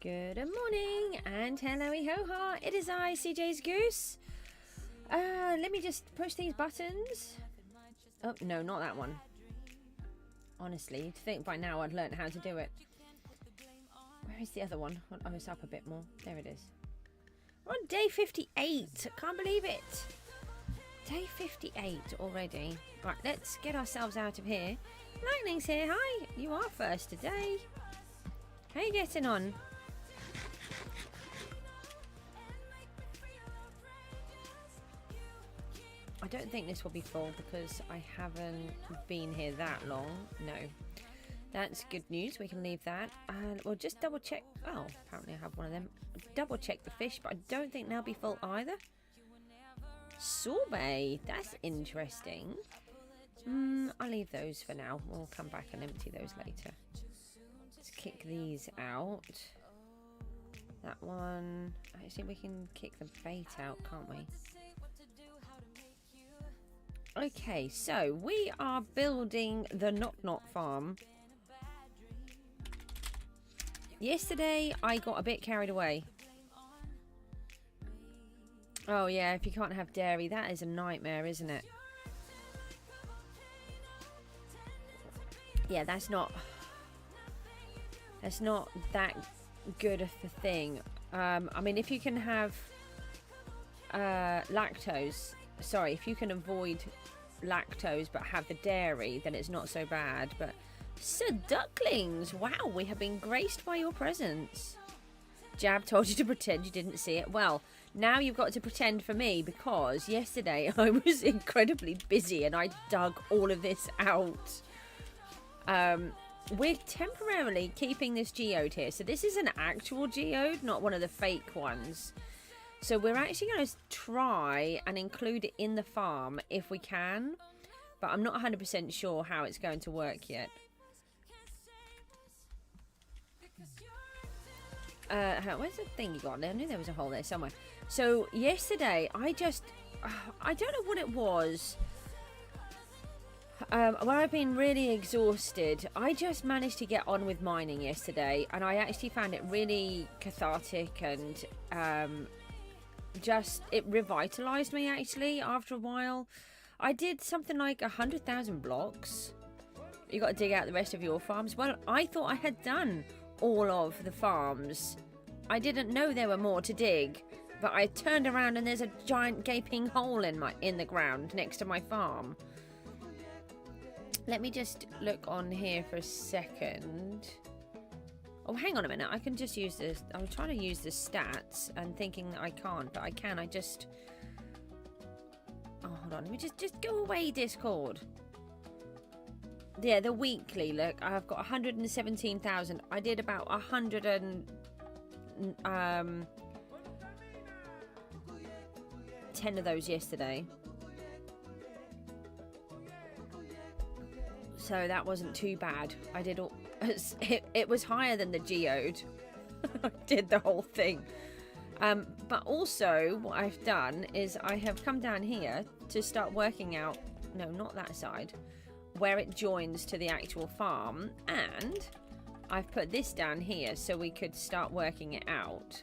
Good morning and hello-y ho-ha, it is I, CJSGOOSE. Let me just push these buttons. Oh, no, not that one. Honestly, you'd think by now I'd learned how to do it. Where is the other one? Oh, it's up a bit more. There it is. We're on day 58. I can't believe it. Day 58 already. Right, let's get ourselves out of here. Lightning's here. Hi, you are first today. How are you getting on? I don't think this will be full because I haven't been here that long. No. That's good news. We can leave that. And we'll just double check. Oh, apparently I have one of them. Double check the fish, but I don't think they'll be full either. Sorbet. That's interesting. I'll leave those for now. We'll come back and empty those later. Let's kick these out. That one. Actually, we can kick the bait out, can't we? Okay, so we are building the Knock farm. Yesterday, I got a bit carried away. Oh yeah, if you can't have dairy, that is a nightmare, isn't it? Yeah, that's not that good of a thing. I mean, if you can have lactose, sorry, if you can avoid lactose but have the dairy, then it's not so bad. But Sir Ducklings, wow, we have been graced by your presence. Jab told you to pretend you didn't see it. Well, now you've got to pretend for me, because yesterday I was incredibly busy and I dug all of this out. We're temporarily keeping this geode here. So this is an actual geode, not one of the fake ones. So we're actually going to try and include it in the farm if we can. But I'm not 100% sure how it's going to work yet. Where's the thing you got? I knew there was a hole there somewhere. So yesterday, I don't know what it was. When I've been really exhausted, I just managed to get on with mining yesterday. And I actually found it really cathartic and it revitalized me actually after a while. I did something like 100,000 blocks. You got to dig out the rest of your farms. Well, I thought I had done all of the farms. I didn't know there were more to dig, but I turned around and there's a giant gaping hole in the ground next to my farm. Let me just look on here for a second. Oh, hang on a minute. I can just use this. I was trying to use the stats and thinking that I can't, but I can. I just... Oh, hold on. Let me just go away, Discord. Yeah, the weekly. Look, I've got 117,000. I did about 10 of those yesterday. So that wasn't too bad. I did all... It was higher than the geode. I did the whole thing. But also, what I've done is I have come down here to start working out... No, not that side. Where it joins to the actual farm. And I've put this down here so we could start working it out.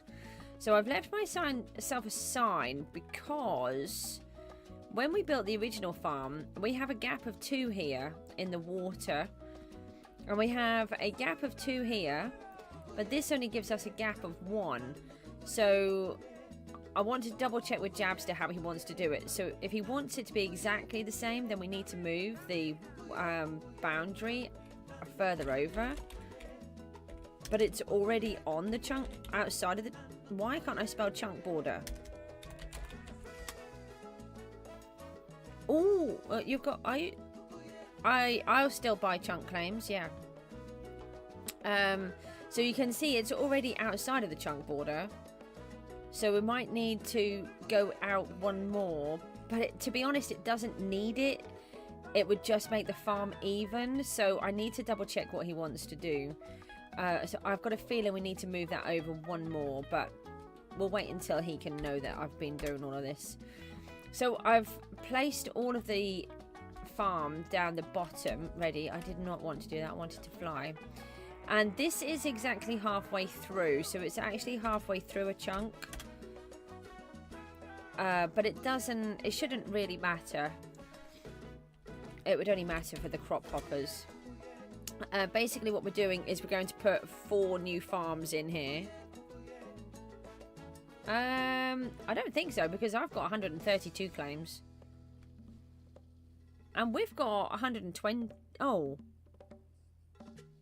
So I've left myself a sign because... When we built the original farm, we have a gap of 2 here in the water. And we have a gap of 2 here. But this only gives us a gap of 1. So I want to double check with Jabster how he wants to do it. So if he wants it to be exactly the same, then we need to move the boundary further over. But it's already on the chunk outside of the... Why can't I spell chunk border? Oh, you've got... I'll still buy chunk claims, yeah. So you can see it's already outside of the chunk border. So we might need to go out one more. But to be honest, it doesn't need it. it would just make the farm even. So I need to double check what he wants to do. So I've got a feeling we need to move that over one more, but we'll wait until he can know that I've been doing all of this. So I've placed all of the farm down the bottom ready. I did not want to do that. I wanted to fly. And this is exactly halfway through. So it's actually halfway through a chunk. But it shouldn't really matter. It would only matter for the crop hoppers. Basically what we're doing is we're going to put 4 new farms in here. I don't think so, because I've got 132 claims. And we've got 120... Oh.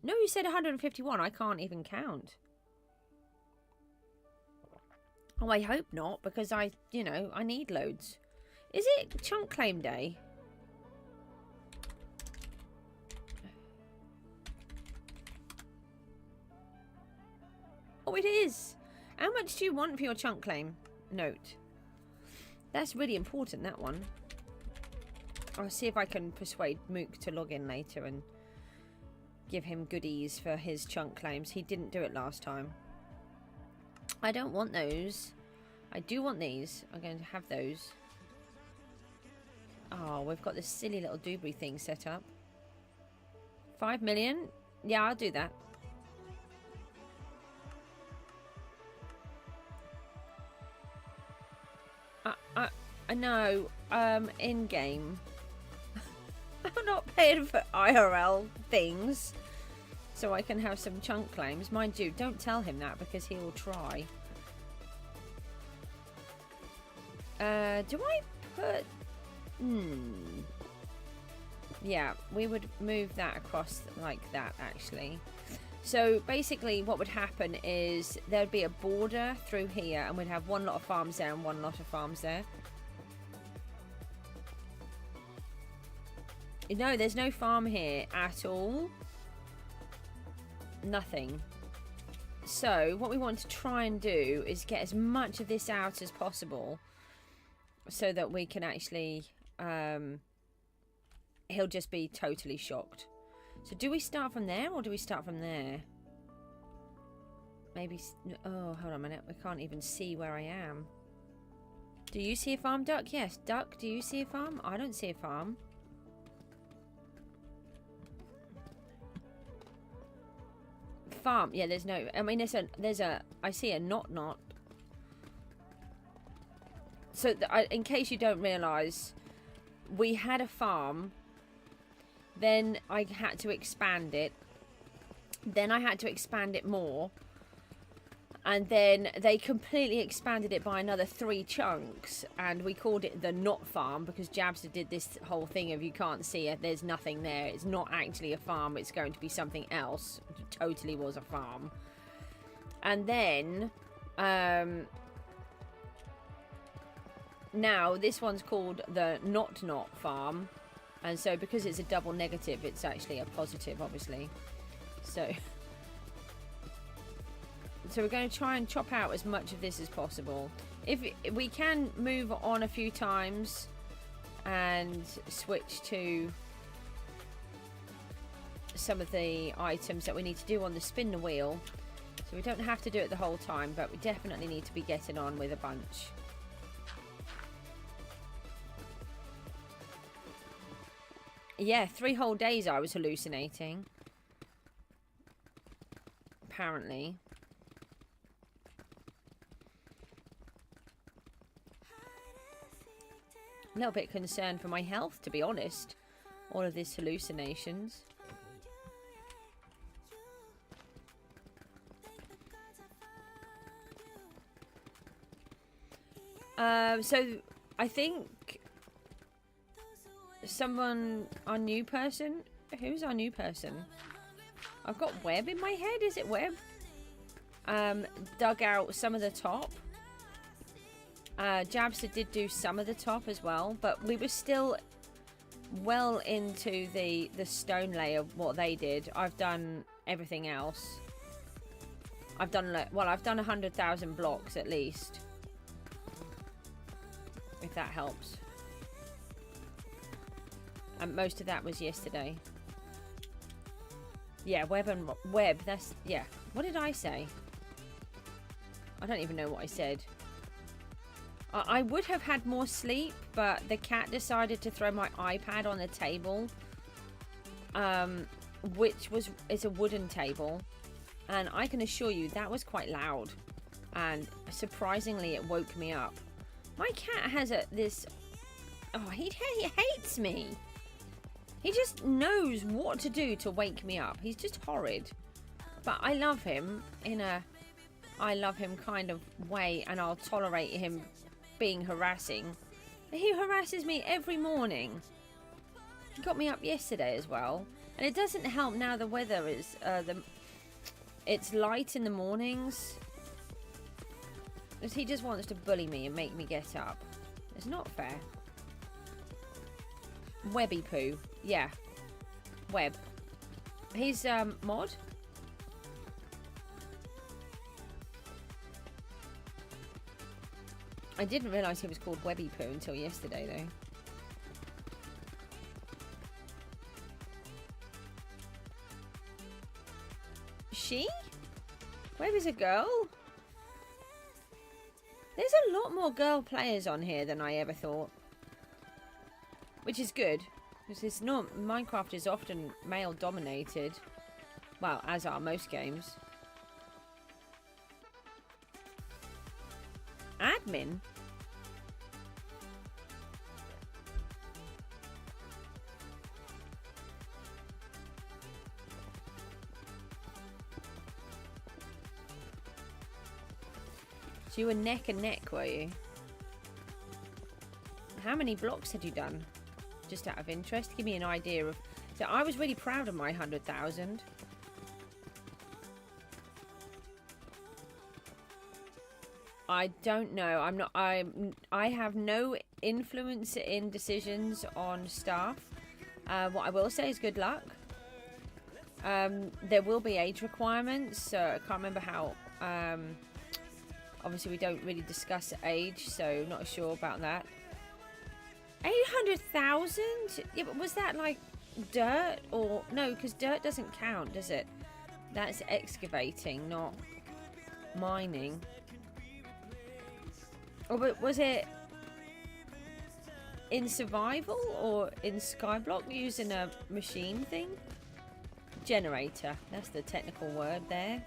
No, you said 151. I can't even count. Oh, I hope not, because I need loads. Is it chunk claim day? Oh, it is. How much do you want for your chunk claim note? That's really important, that one. I'll see if I can persuade Mook to log in later and give him goodies for his chunk claims. He didn't do it last time. I don't want those. I do want these. I'm going to have those. Oh, we've got this silly little Dewberry thing set up. 5 million? Yeah, I'll do that. I know, in-game. I'm not paying for IRL things, so I can have some chunk claims. Mind you, don't tell him that, because he will try. Do I put... Yeah, we would move that across like that, actually. So basically what would happen is there'd be a border through here, and we'd have one lot of farms there and one lot of farms there. No, there's no farm here at all. Nothing. So what we want to try and do is get as much of this out as possible, so that we can actually... he'll just be totally shocked. So do we start from there, or do we start from there? Maybe... Oh, hold on a minute. We can't even see where I am. Do you see a farm, Duck? Yes. Duck, do you see a farm? I don't see a farm. Farm. Yeah, there's no... I mean, there's a... I see a not. So, in case you don't realise, we had a farm... Then I had to expand it. Then I had to expand it more. And then they completely expanded it by another 3 chunks. And we called it the not farm, because Jabster did this whole thing of you can't see it, there's nothing there. It's not actually a farm, it's going to be something else. It totally was a farm. And then... now, this one's called the not farm. And so because it's a double negative, it's actually a positive, obviously. So we're going to try and chop out as much of this as possible. If we can move on a few times and switch to some of the items that we need to do on the spin the wheel. So we don't have to do it the whole time, but we definitely need to be getting on with a bunch. Yeah, 3 whole days I was hallucinating. Apparently. A little bit concerned for my health, to be honest. All of these hallucinations. So I think someone, our new person, who's our new person? I've got Web in my head. Is it Web? Dug out some of the top. Jabster did do some of the top as well, but we were still well into the stone layer. What they did, I've done everything else. I've done, well, I've done 100,000 blocks at least, if that helps. And most of that was yesterday. Yeah, web, that's, yeah. What did I say? I don't even know what I said. I would have had more sleep, but the cat decided to throw my iPad on the table. Which is a wooden table. And I can assure you that was quite loud. And surprisingly, it woke me up. My cat has oh, he hates me. He just knows what to do to wake me up. He's just horrid. But I love him in a I love him kind of way, and I'll tolerate him being harassing. He harasses me every morning. He got me up yesterday as well. And it doesn't help now the weather is it's light in the mornings. Because he just wants to bully me and make me get up. It's not fair. Webby poo. Yeah. Web. He's mod. I didn't realise he was called Webby poo until yesterday though. She? Web is a girl? There's a lot more girl players on here than I ever thought. Which is good. Because Minecraft is often male dominated. Well, as are most games. Admin? So you were neck and neck, were you? How many blocks had you done? Just out of interest, give me an idea of. So I was really proud of my 100,000. I don't know. I'm not. I have no influence in decisions on staff. What I will say is good luck. There will be age requirements. So I can't remember how. Obviously, we don't really discuss age, so not sure about that. 800,000? Yeah, but was that like dirt or no? Because dirt doesn't count, does it? That's excavating, not mining. Or but was it in survival or in Skyblock using a machine thing? Generator. That's the technical word there.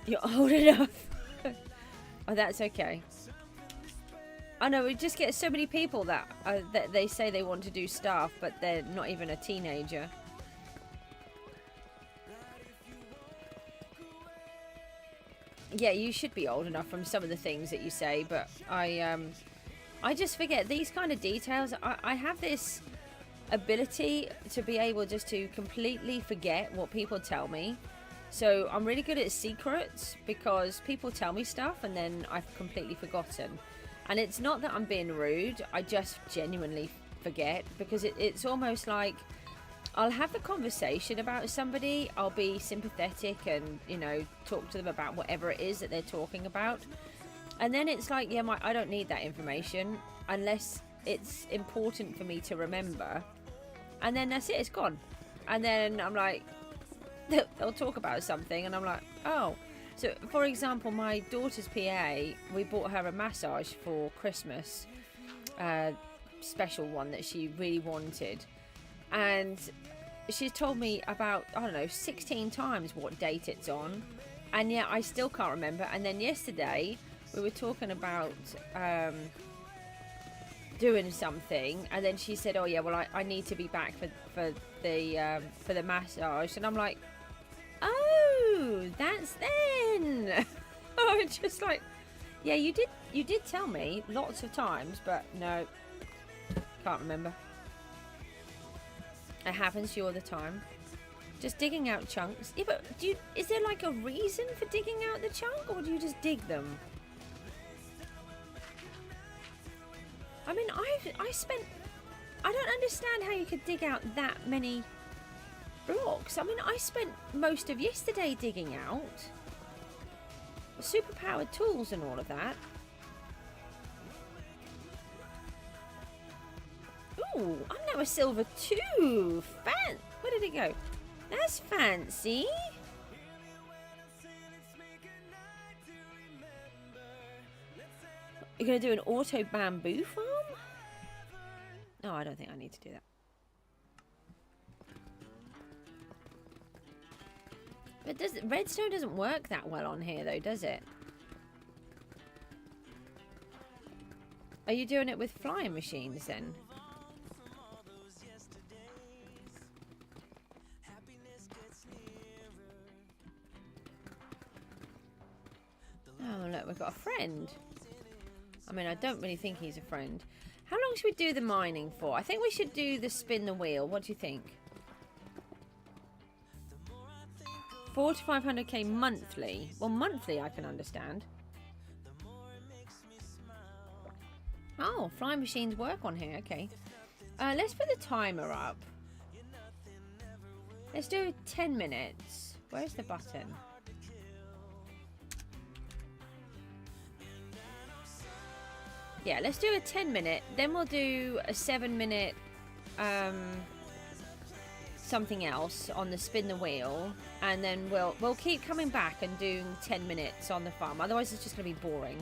You're old enough. Oh, that's okay. I know, we just get so many people that they say they want to do stuff, but they're not even a teenager. Yeah, you should be old enough from some of the things that you say, but I just forget these kind of details. I have this ability to be able just to completely forget what people tell me. So I'm really good at secrets because people tell me stuff and then I've completely forgotten. And it's not that I'm being rude, I just genuinely forget because it's almost like I'll have a conversation about somebody, I'll be sympathetic and, you know, talk to them about whatever it is that they're talking about. And then it's like, yeah, I don't need that information unless it's important for me to remember. And then that's it, it's gone. And then I'm like, they'll talk about something and I'm like, oh. So, for example, my daughter's PA, we bought her a massage for Christmas, special one that she really wanted. And she's told me about, I don't know, 16 times what date it's on. And yet I still can't remember. And then yesterday, we were talking about doing something. And then she said, oh, yeah, well, I need to be back for the massage. And I'm like, oh, that's then. Oh, it's just like, yeah, you did tell me lots of times, but no, can't remember. It happens to you all the time. Just digging out chunks. Yeah, but is there like a reason for digging out the chunk, or do you just dig them? I mean, I don't understand how you could dig out that many blocks. I mean, I spent most of yesterday digging out superpowered tools and all of that. Ooh, I'm now a silver 2. Where did it go? That's fancy. You're going to do an auto bamboo farm? No, I don't think I need to do that. But redstone doesn't work that well on here, though, does it? Are you doing it with flying machines, then? Oh, look, we've got a friend. I mean, I don't really think he's a friend. How long should we do the mining for? I think we should do the spin the wheel. What do you think? 400 to 500k monthly. Well, monthly I can understand. Oh, flying machines work on here. Okay. Let's put the timer up. Let's do 10 minutes. Where's the button? Yeah, let's do a 10-minute. Then we'll do a 7-minute something else on the spin the wheel, and then we'll keep coming back and doing 10 minutes on the farm. Otherwise, it's just going to be boring.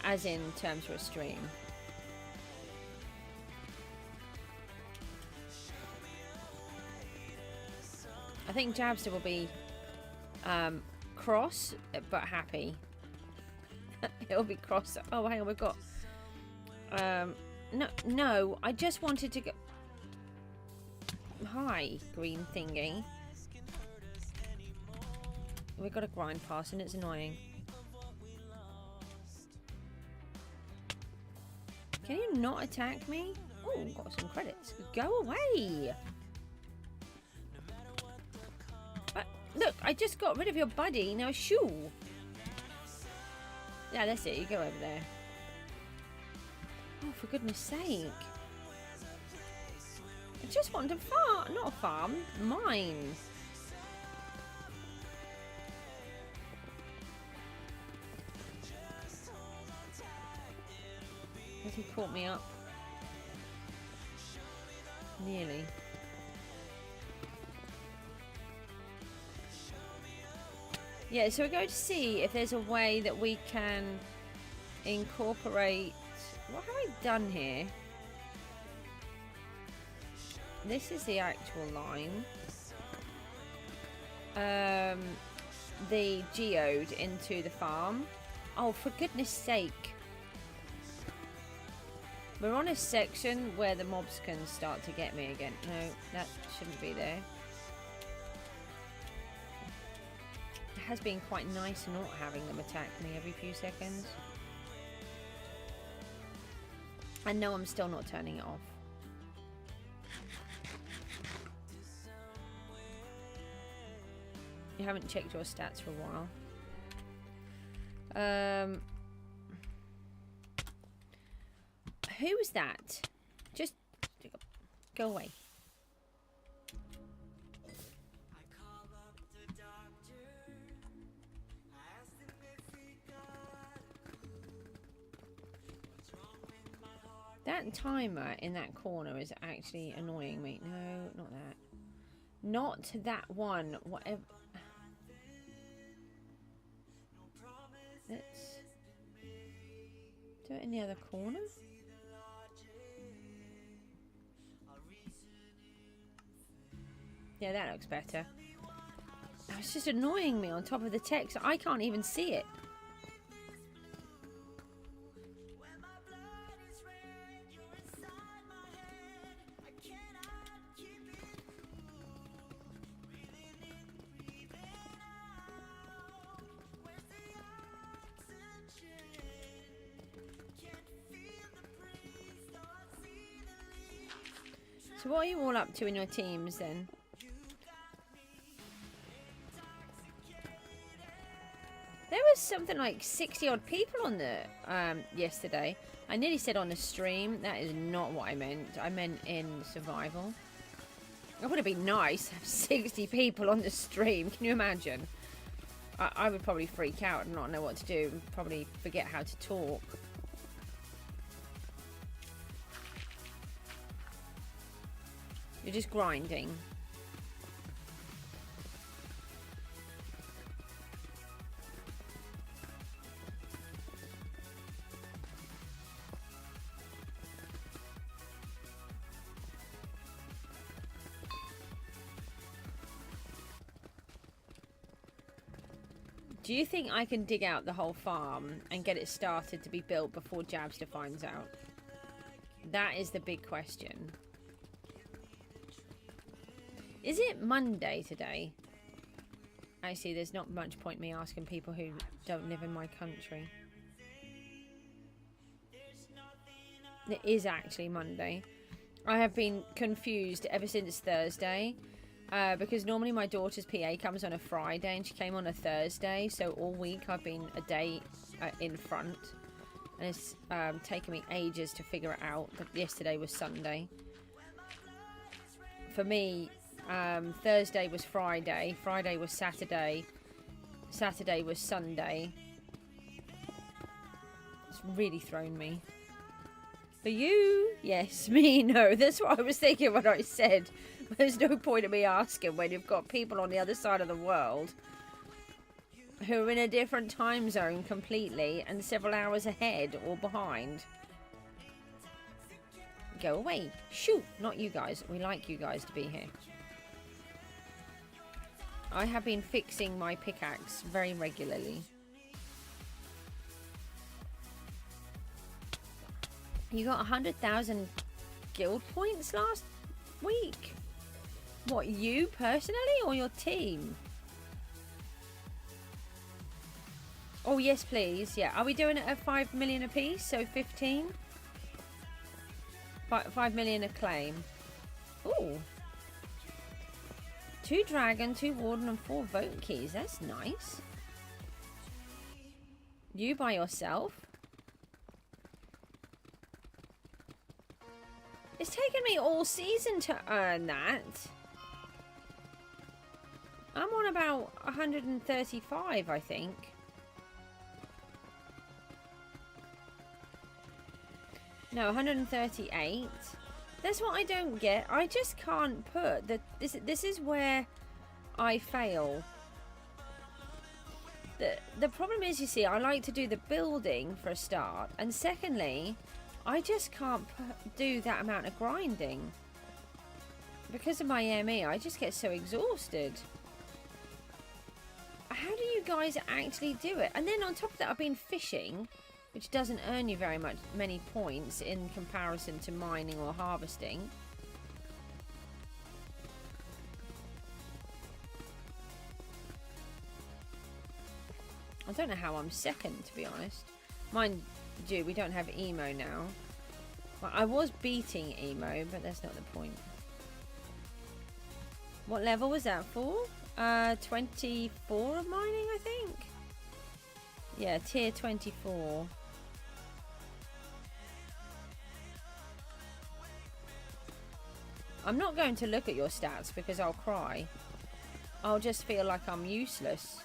As in terms for a stream. I think Jabster will be cross but happy. It'll be cross. Oh, hang on, we've got no, I just wanted to go. Hi, green thingy. We've got a grind pass and it's annoying. Can you not attack me? Oh, got some credits. Go away. Look, I just got rid of your buddy. Now shoo. Yeah, that's it. You go over there. Oh, for goodness sake. I just want to farm. Not a farm. Mine. Has he caught me up? Nearly. Yeah, so we're going to see if there's a way that we can incorporate... What have I done here? This is the actual line. The geode into the farm. Oh, for goodness sake. We're on a section where the mobs can start to get me again. No, that shouldn't be there. It has been quite nice not having them attack me every few seconds. And no, I'm still not turning it off. You haven't checked your stats for a while. Who was that? Just go away. That timer in that corner is actually annoying me. No, not that. Not that one. Whatever. Let's do it in the other corner. Yeah, that looks better. It's just annoying me on top of the text. I can't even see it. So what are you all up to in your teams then? There was something like 60 odd people on the yesterday. I nearly said on the stream. That is not what I meant. I meant in survival. It would have been nice to have 60 people on the stream. Can you imagine? I would probably freak out and not know what to do, and probably forget how to talk. You're just grinding. Do you think I can dig out the whole farm and get it started to be built before Jabster finds out? That is the big question. Is it Monday today? Actually, there's not much point me asking people who don't live in my country. It is actually Monday. I have been confused ever since Thursday. Because normally my daughter's PA comes on a Friday and she came on a Thursday, so all week I've been a day in front, and it's taken me ages to figure it out that yesterday was Sunday. For me, Thursday was Friday, Friday was Saturday, Saturday was Sunday. It's really thrown me. For you? Yes. Me? No. That's what I was thinking when I said there's no point in me asking when you've got people on the other side of the world who are in a different time zone completely and several hours ahead or behind. Go away. Shoot. Not you guys. We like you guys to be here. I have been fixing my pickaxe very regularly. You got 100,000 guild points last week? What, you personally or your team? Oh, yes, please. Yeah. Are we doing it at 5 million a piece? So 15? 5 million a claim. Ooh. 2 dragon, 2 warden, and 4 vote keys. That's nice. You by yourself? It's taken me all season to earn that. I'm on about 135, I think. No, 138. That's what I don't get. I just can't put that. This is where I fail. The problem is, you see, I like to do the building for a start, and secondly, I just can't do that amount of grinding. Because of my ME, I just get so exhausted. How do you guys actually do it? And then on top of that, I've been fishing, which doesn't earn you very many points in comparison to mining or harvesting. I don't know how I'm second, to be honest. Mind you, we don't have emo now. Well, I was beating emo, but that's not the point. What level was that for? 24 of mining, I think. Yeah, tier 24. I'm not going to look at your stats because I'll cry. I'll just feel like I'm useless.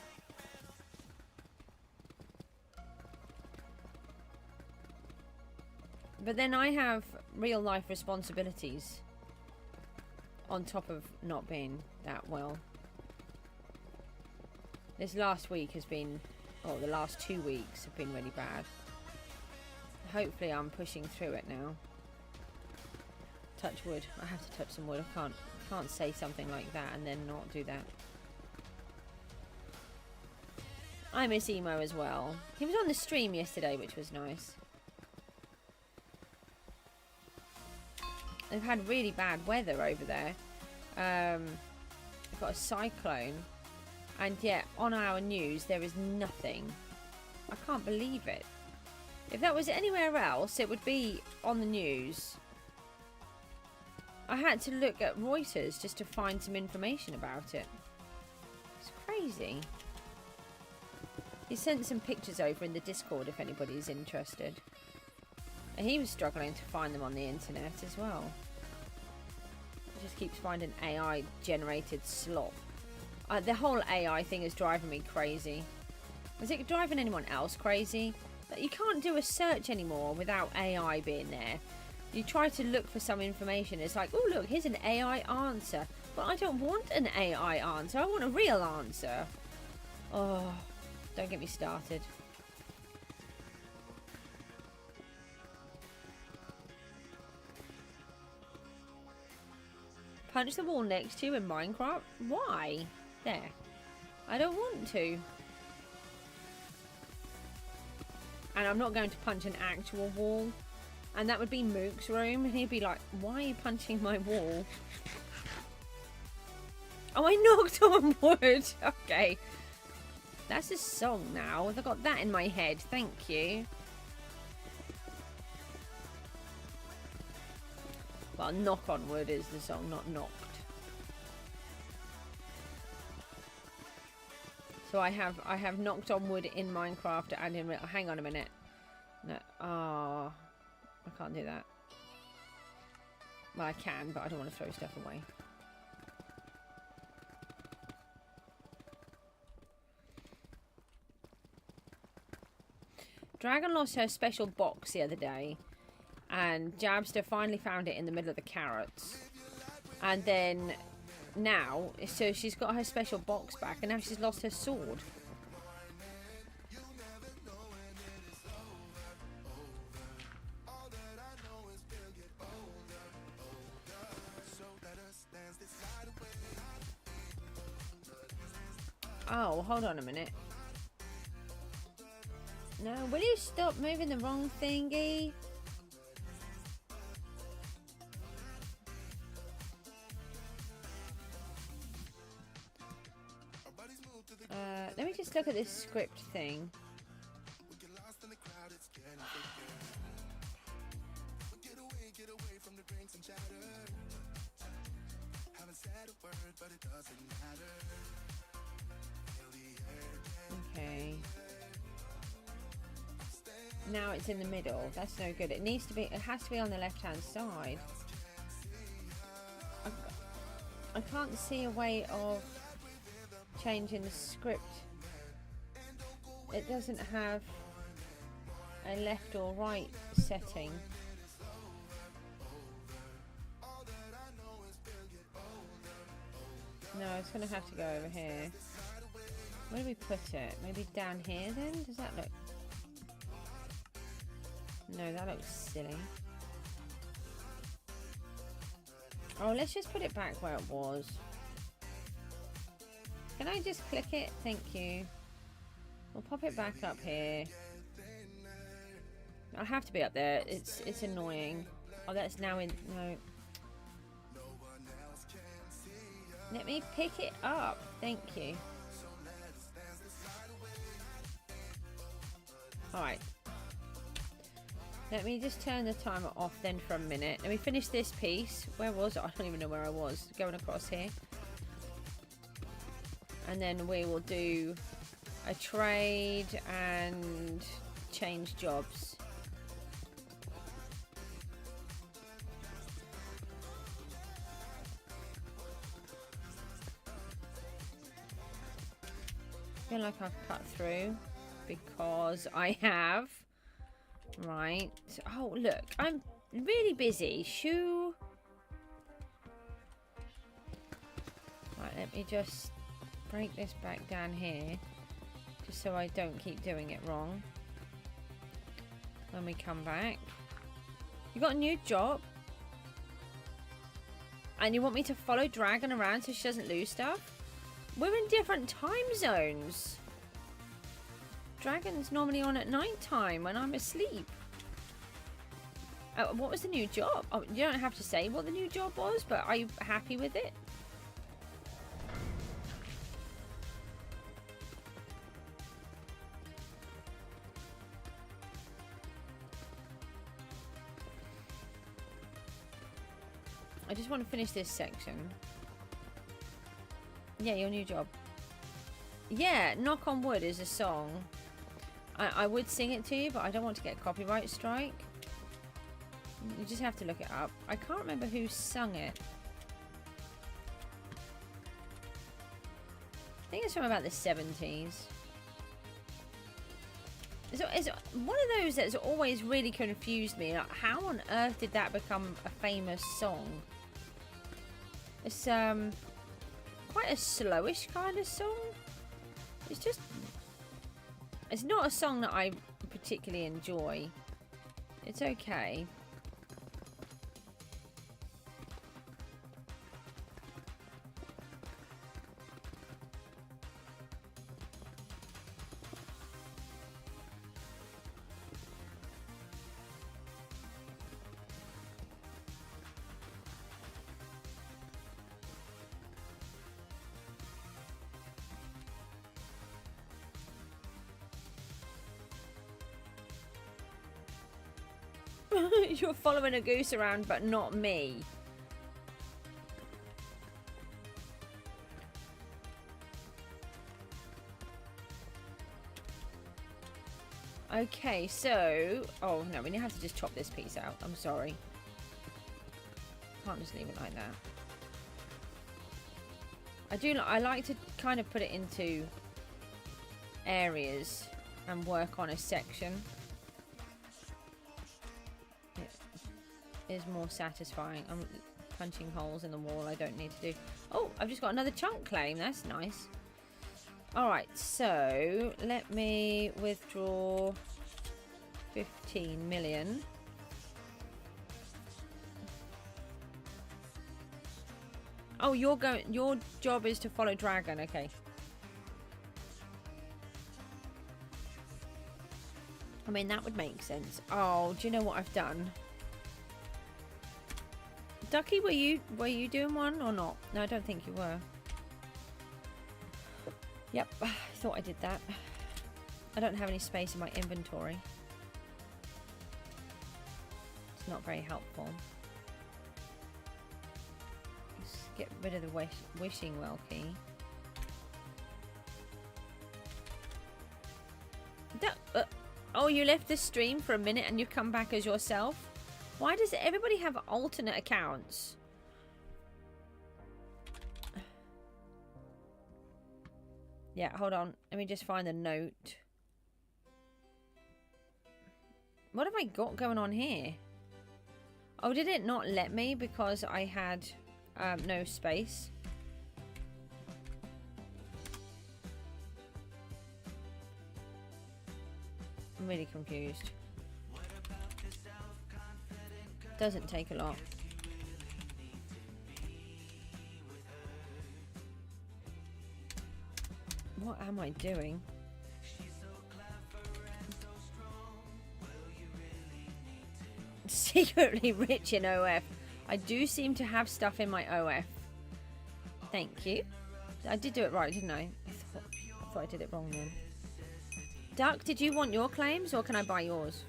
But then I have real life responsibilities on top of not being that well. This last week has been, oh, the last 2 weeks have been really bad. Hopefully I'm pushing through it now. Touch wood. I have to touch some wood. I can't say something like that and then not do that. I miss Emo as well. He was on the stream yesterday, which was nice. They've had really bad weather over there. They've got a cyclone. And yet, on our news, there is nothing. I can't believe it. If that was anywhere else, it would be on the news. I had to look at Reuters just to find some information about it. It's crazy. He sent some pictures over in the Discord if anybody's interested. And he was struggling to find them on the internet as well. He just keeps finding AI-generated slop. The whole AI thing is driving me crazy. Is it driving anyone else crazy? You can't do a search anymore without AI being there. You try to look for some information. It's like, oh, look, here's an AI answer. But I don't want an AI answer. I want a real answer. Oh, don't get me started. Punch the wall next to you in Minecraft? Why? There. I don't want to. And I'm not going to punch an actual wall. And that would be Mook's room. And he'd be like, why are you punching my wall? Oh, I knocked on wood. Okay. That's a song now. I've got that in my head. Thank you. Well, knock on wood is the song, not knocked. So I have knocked on wood in Minecraft and in... Hang on a minute. No. Oh, I can't do that. Well, I can, but I don't want to throw stuff away. Dragon lost her special box the other day. And Jabster finally found it in the middle of the carrots. And then... now, so she's got her special box back, and now she's lost her sword. Oh, hold on a minute. No, will you stop moving the wrong thingy? Let me just look at this script thing. Okay. Now it's in the middle. That's no good. It needs to be. It has to be on the left-hand side. I can't see a way of changing the script. It doesn't have a left or right setting. No, it's going to have to go over here. Where do we put it? Maybe down here then? Does that look... No, that looks silly. Oh, let's just put it back where it was. Can I just click it? Thank you. We'll pop it back up here. I have to be up there. It's annoying. Oh, that's now in... No. Let me pick it up. Thank you. Alright. Let me just turn the timer off then for a minute. Let me finish this piece. Where was it? I don't even know where I was. Going across here. And then we will do a trade and change jobs. I feel like I've cut through because I have. Right. Oh, look. I'm really busy. Shoo. Right, let me just break this back down here. Just so I don't keep doing it wrong. When we come back. You got a new job? And you want me to follow Dragon around so she doesn't lose stuff? We're in different time zones. Dragon's normally on at night time when I'm asleep. What was the new job? Oh, you don't have to say what the new job was, but are you happy with it? I just want to finish this section. Yeah, your new job. Yeah, Knock on Wood is a song. I would sing it to you, but I don't want to get a copyright strike. You just have to look it up. I can't remember who sung it. think it's from about the 70s. It's one of those that's always really confused me. Like, how on earth did that become a famous song? It's quite a slowish kind of song. It's not a song that I particularly enjoy. It's okay. You're following a goose around, but not me. Okay, so... Oh, no, we have to just chop this piece out. I'm sorry. Can't just leave it like that. I like to kind of put it into areas and work on a section. Is more satisfying. I'm punching holes in the wall I don't need to do. Oh, I've just got another chunk claim. That's nice. Alright, so let me withdraw 15 million. Oh, your job is to follow Dragon. Okay. I mean, that would make sense. Oh, do you know what I've done? Ducky, were you doing one or not? No, I don't think you were. Yep, I thought I did that. I don't have any space in my inventory. It's not very helpful. Let's get rid of the wishing well key. Oh, you left the stream for a minute and you come back as yourself? Why does everybody have alternate accounts? Yeah, hold on. Let me just find the note. What have I got going on here? Oh, did it not let me because I had no space? I'm really confused. Doesn't take a lot. What am I doing? Secretly rich in OF. I do seem to have stuff in my OF. Thank you. I did do it right, didn't I? I thought I did it wrong then. Duck, did you want your claims or can I buy yours?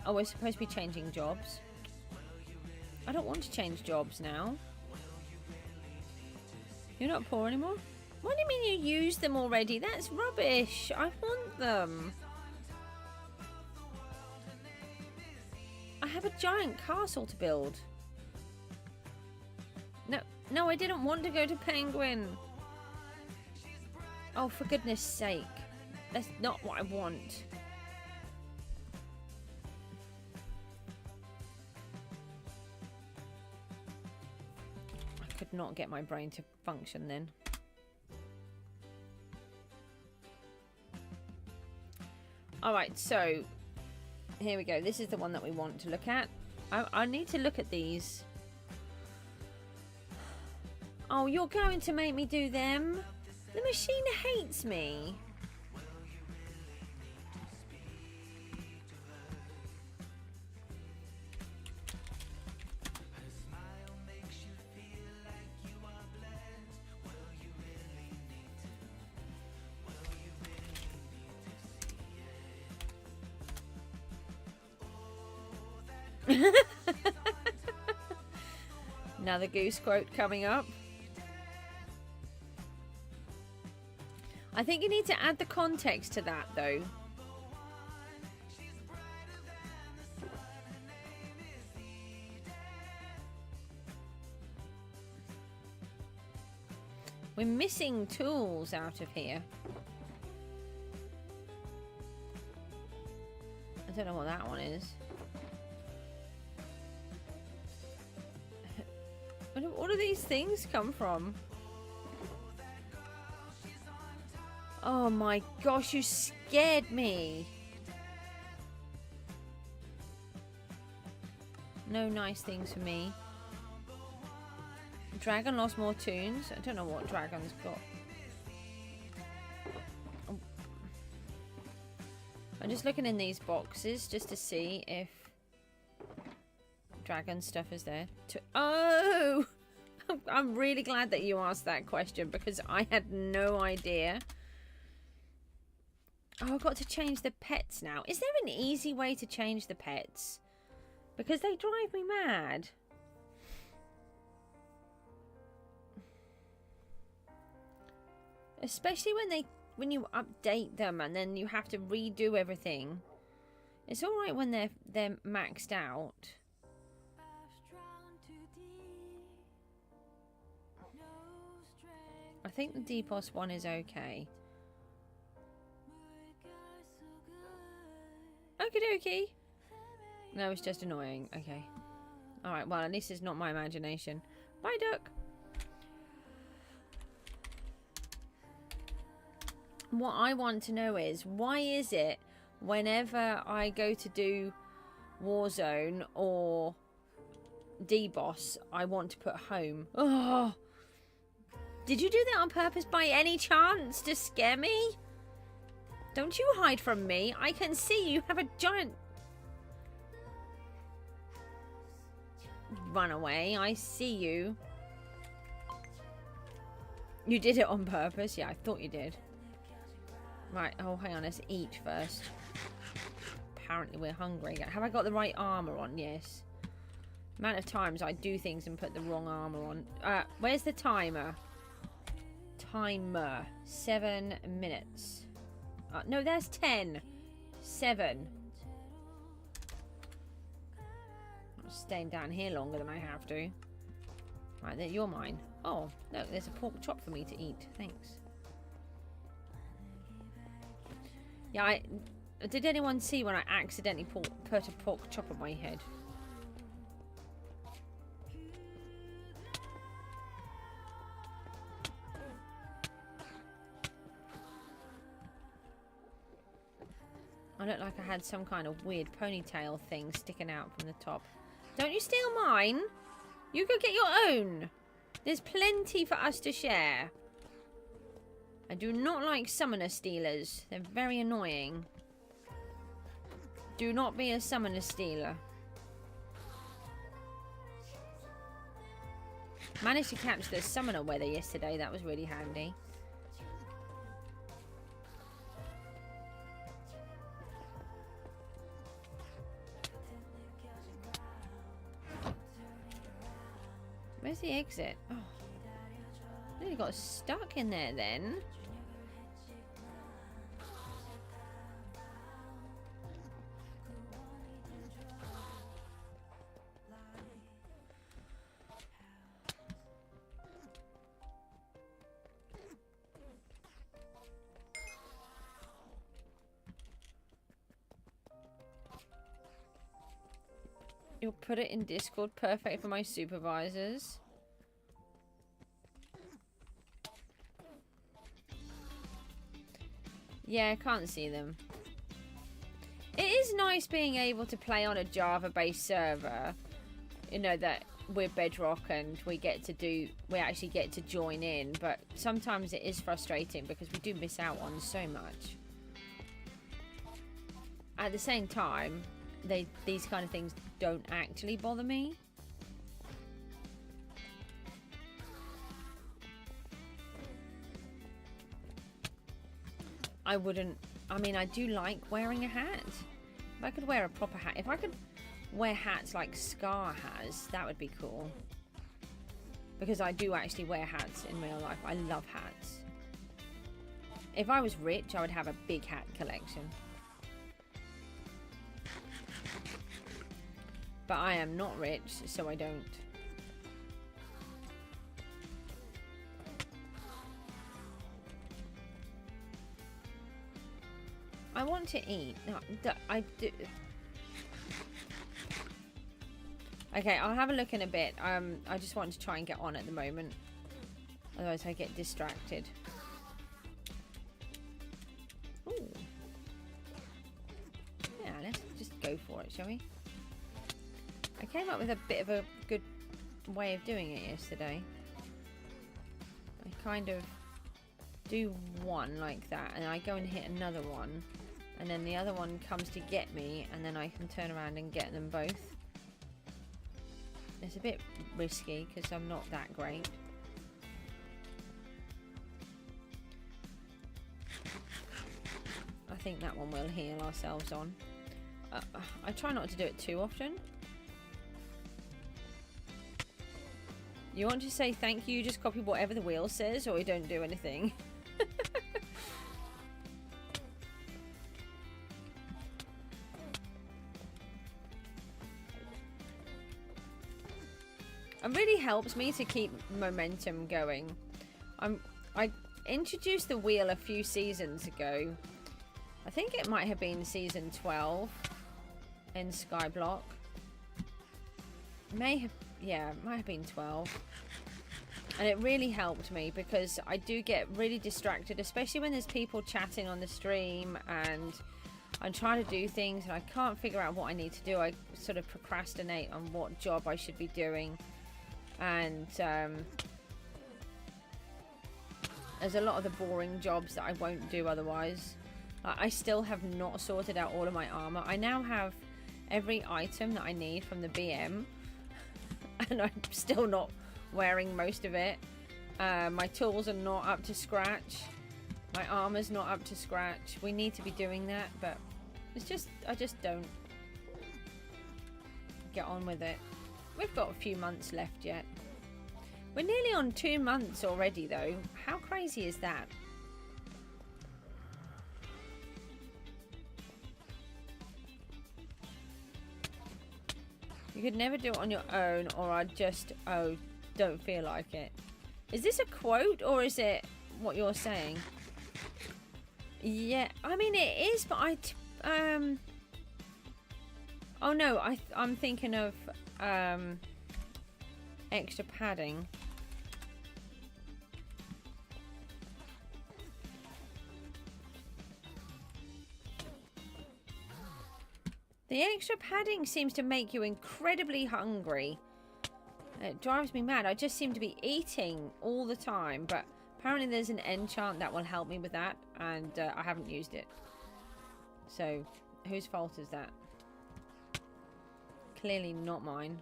Oh, we're supposed to be changing jobs. I don't want to change jobs now. You're not poor anymore? What do you mean you used them already? That's rubbish. I want them. I have a giant castle to build. No, I didn't want to go to Penguin. Oh, for goodness sake. That's not what I want. I could not get my brain to function then. Alright, so here we go. This is the one that we want to look at. I need to look at these. Oh, you're going to make me do them? The machine hates me. Another goose quote coming up. I think you need to add the context to that, though. We're missing tools out of here. I don't know what that one is. What do these things come from? Oh my gosh, you scared me. No nice things for me. Dragon lost more tunes. I don't know what Dragon's got. Oh. I'm just looking in these boxes just to see if Dragon stuff is there. Oh! I'm really glad that you asked that question because I had no idea. Oh, I've got to change the pets now. Is there an easy way to change the pets? Because they drive me mad. Especially when you update them and then you have to redo everything. It's alright when they're maxed out. I think the DPOS one is okay. Okie dokie. No, it's just annoying. Okay. Alright, well, at least it's not my imagination. Bye, duck. What I want to know is, why is it whenever I go to do Warzone or DBoss, I want to put home? Oh! Did you do that on purpose by any chance to scare me? Don't you hide from me. I can see you have a giant... Run away. I see you. You did it on purpose? Yeah, I thought you did. Right. Oh, hang on. Let's eat first. Apparently we're hungry. Have I got the right armor on? Yes. Amount of times I do things and put the wrong armor on. Where's the timer? Timer. 7 minutes. No, there's 10. 7. I'm staying down here longer than I have to. Right, there, you're mine. Oh, no, there's a pork chop for me to eat. Thanks. Yeah, did anyone see when I accidentally put a pork chop on my head? I looked like I had some kind of weird ponytail thing sticking out from the top. Don't you steal mine? You go get your own. There's plenty for us to share. I do not like summoner stealers. They're very annoying. Do not be a summoner stealer. Managed to catch the summoner weather yesterday. That was really handy. Where's the exit? Oh. I nearly got stuck in there then. You'll put it in Discord. Perfect for my supervisors. Yeah, I can't see them. It is nice being able to play on a Java-based server. You know, that we're Bedrock and we actually get to join in. But sometimes it is frustrating because we do miss out on so much. At the same time, these kind of things don't actually bother me. I mean, I do like wearing a hat. If I could wear a proper hat, if I could wear hats like Scar has, that would be cool. Because I do actually wear hats in real life. I love hats. If I was rich, I would have a big hat collection. But I am not rich, so I don't. want to eat. No, I do. Okay, I'll have a look in a bit. I just want to try and get on at the moment. Otherwise I get distracted. Ooh. Yeah, let's just go for it, shall we? I came up with a bit of a good way of doing it yesterday. I kind of do one like that, and I go and hit another one, and then the other one comes to get me, and then I can turn around and get them both. It's a bit risky because I'm not that great. I think that one will heal ourselves on. I try not to do it too often. You want to say thank you, just copy whatever the wheel says, or you don't do anything. It really helps me to keep momentum going. I introduced the wheel a few seasons ago. I think it might have been season 12 in Skyblock. Yeah, it might have been 12. And it really helped me because I do get really distracted, especially when there's people chatting on the stream and I'm trying to do things and I can't figure out what I need to do. I sort of procrastinate on what job I should be doing. And there's a lot of the boring jobs that I won't do otherwise. I still have not sorted out all of my armor. I now have every item that I need from the BM. And I'm still not wearing most of it. My tools are not up to scratch. My armor's not up to scratch. We need to be doing that, but it's just, I just don't get on with it. We've got a few months left yet. We're nearly on 2 months already though. How crazy is that? You could never do it on your own, or I just, don't feel like it. Is this a quote, or is it what you're saying? Yeah, I mean it is, but oh no, I'm thinking of extra padding. The extra padding seems to make you incredibly hungry. It drives me mad. I just seem to be eating all the time, but apparently there's an enchant that will help me with that, and I haven't used it. So, whose fault is that? Clearly not mine.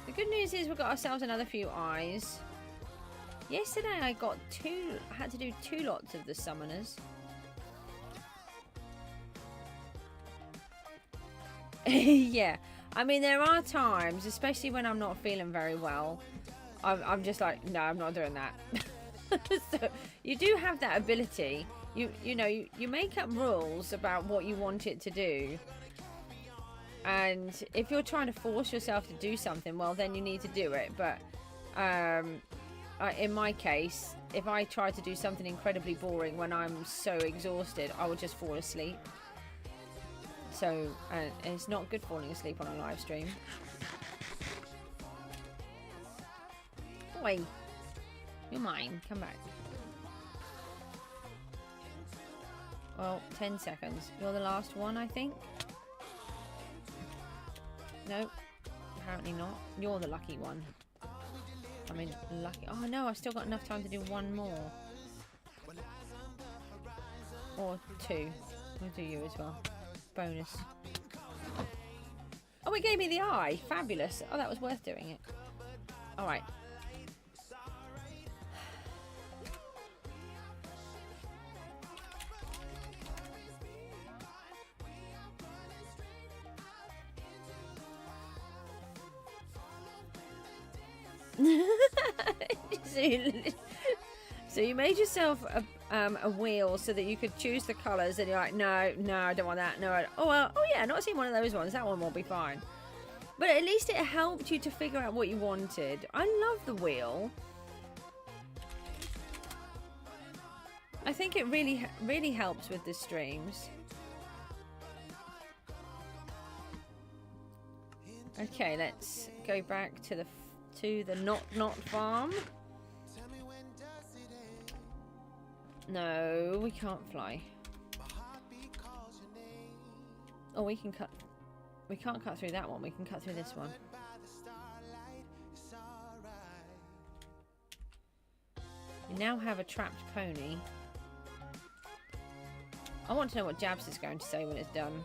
The good news is we've got ourselves another few eyes. Yesterday I got I had to do 2 lots of the summoners. Yeah, I mean there are times, especially when I'm not feeling very well, I'm just like, no, I'm not doing that. So you do have that ability. You know, you make up rules about what you want it to do. And if you're trying to force yourself to do something, well, then you need to do it. But in my case, if I try to do something incredibly boring when I'm so exhausted, I would just fall asleep. So it's not good falling asleep on a live stream. Oi, you're mine. Come back. Well, 10 seconds. You're the last one, I think. No, apparently not. You're the lucky one. I mean, lucky. Oh no, I've still got enough time to do one more. Or 2. We'll do you as well. Bonus. Oh, it gave me the eye. Fabulous. Oh, that was worth doing it. Alright. So you made yourself a wheel so that you could choose the colours, and you're like, no, I don't want that. No, oh well, oh yeah, not seen one of those ones. That one will be fine. But at least it helped you to figure out what you wanted. I love the wheel. I think it really helps with the streams. Okay, let's go back to the not farm. No, we can't fly. Oh, we can cut. We can't cut through that one. We can cut through this one. We now have a trapped pony. I want to know what Jabs is going to say when it's done.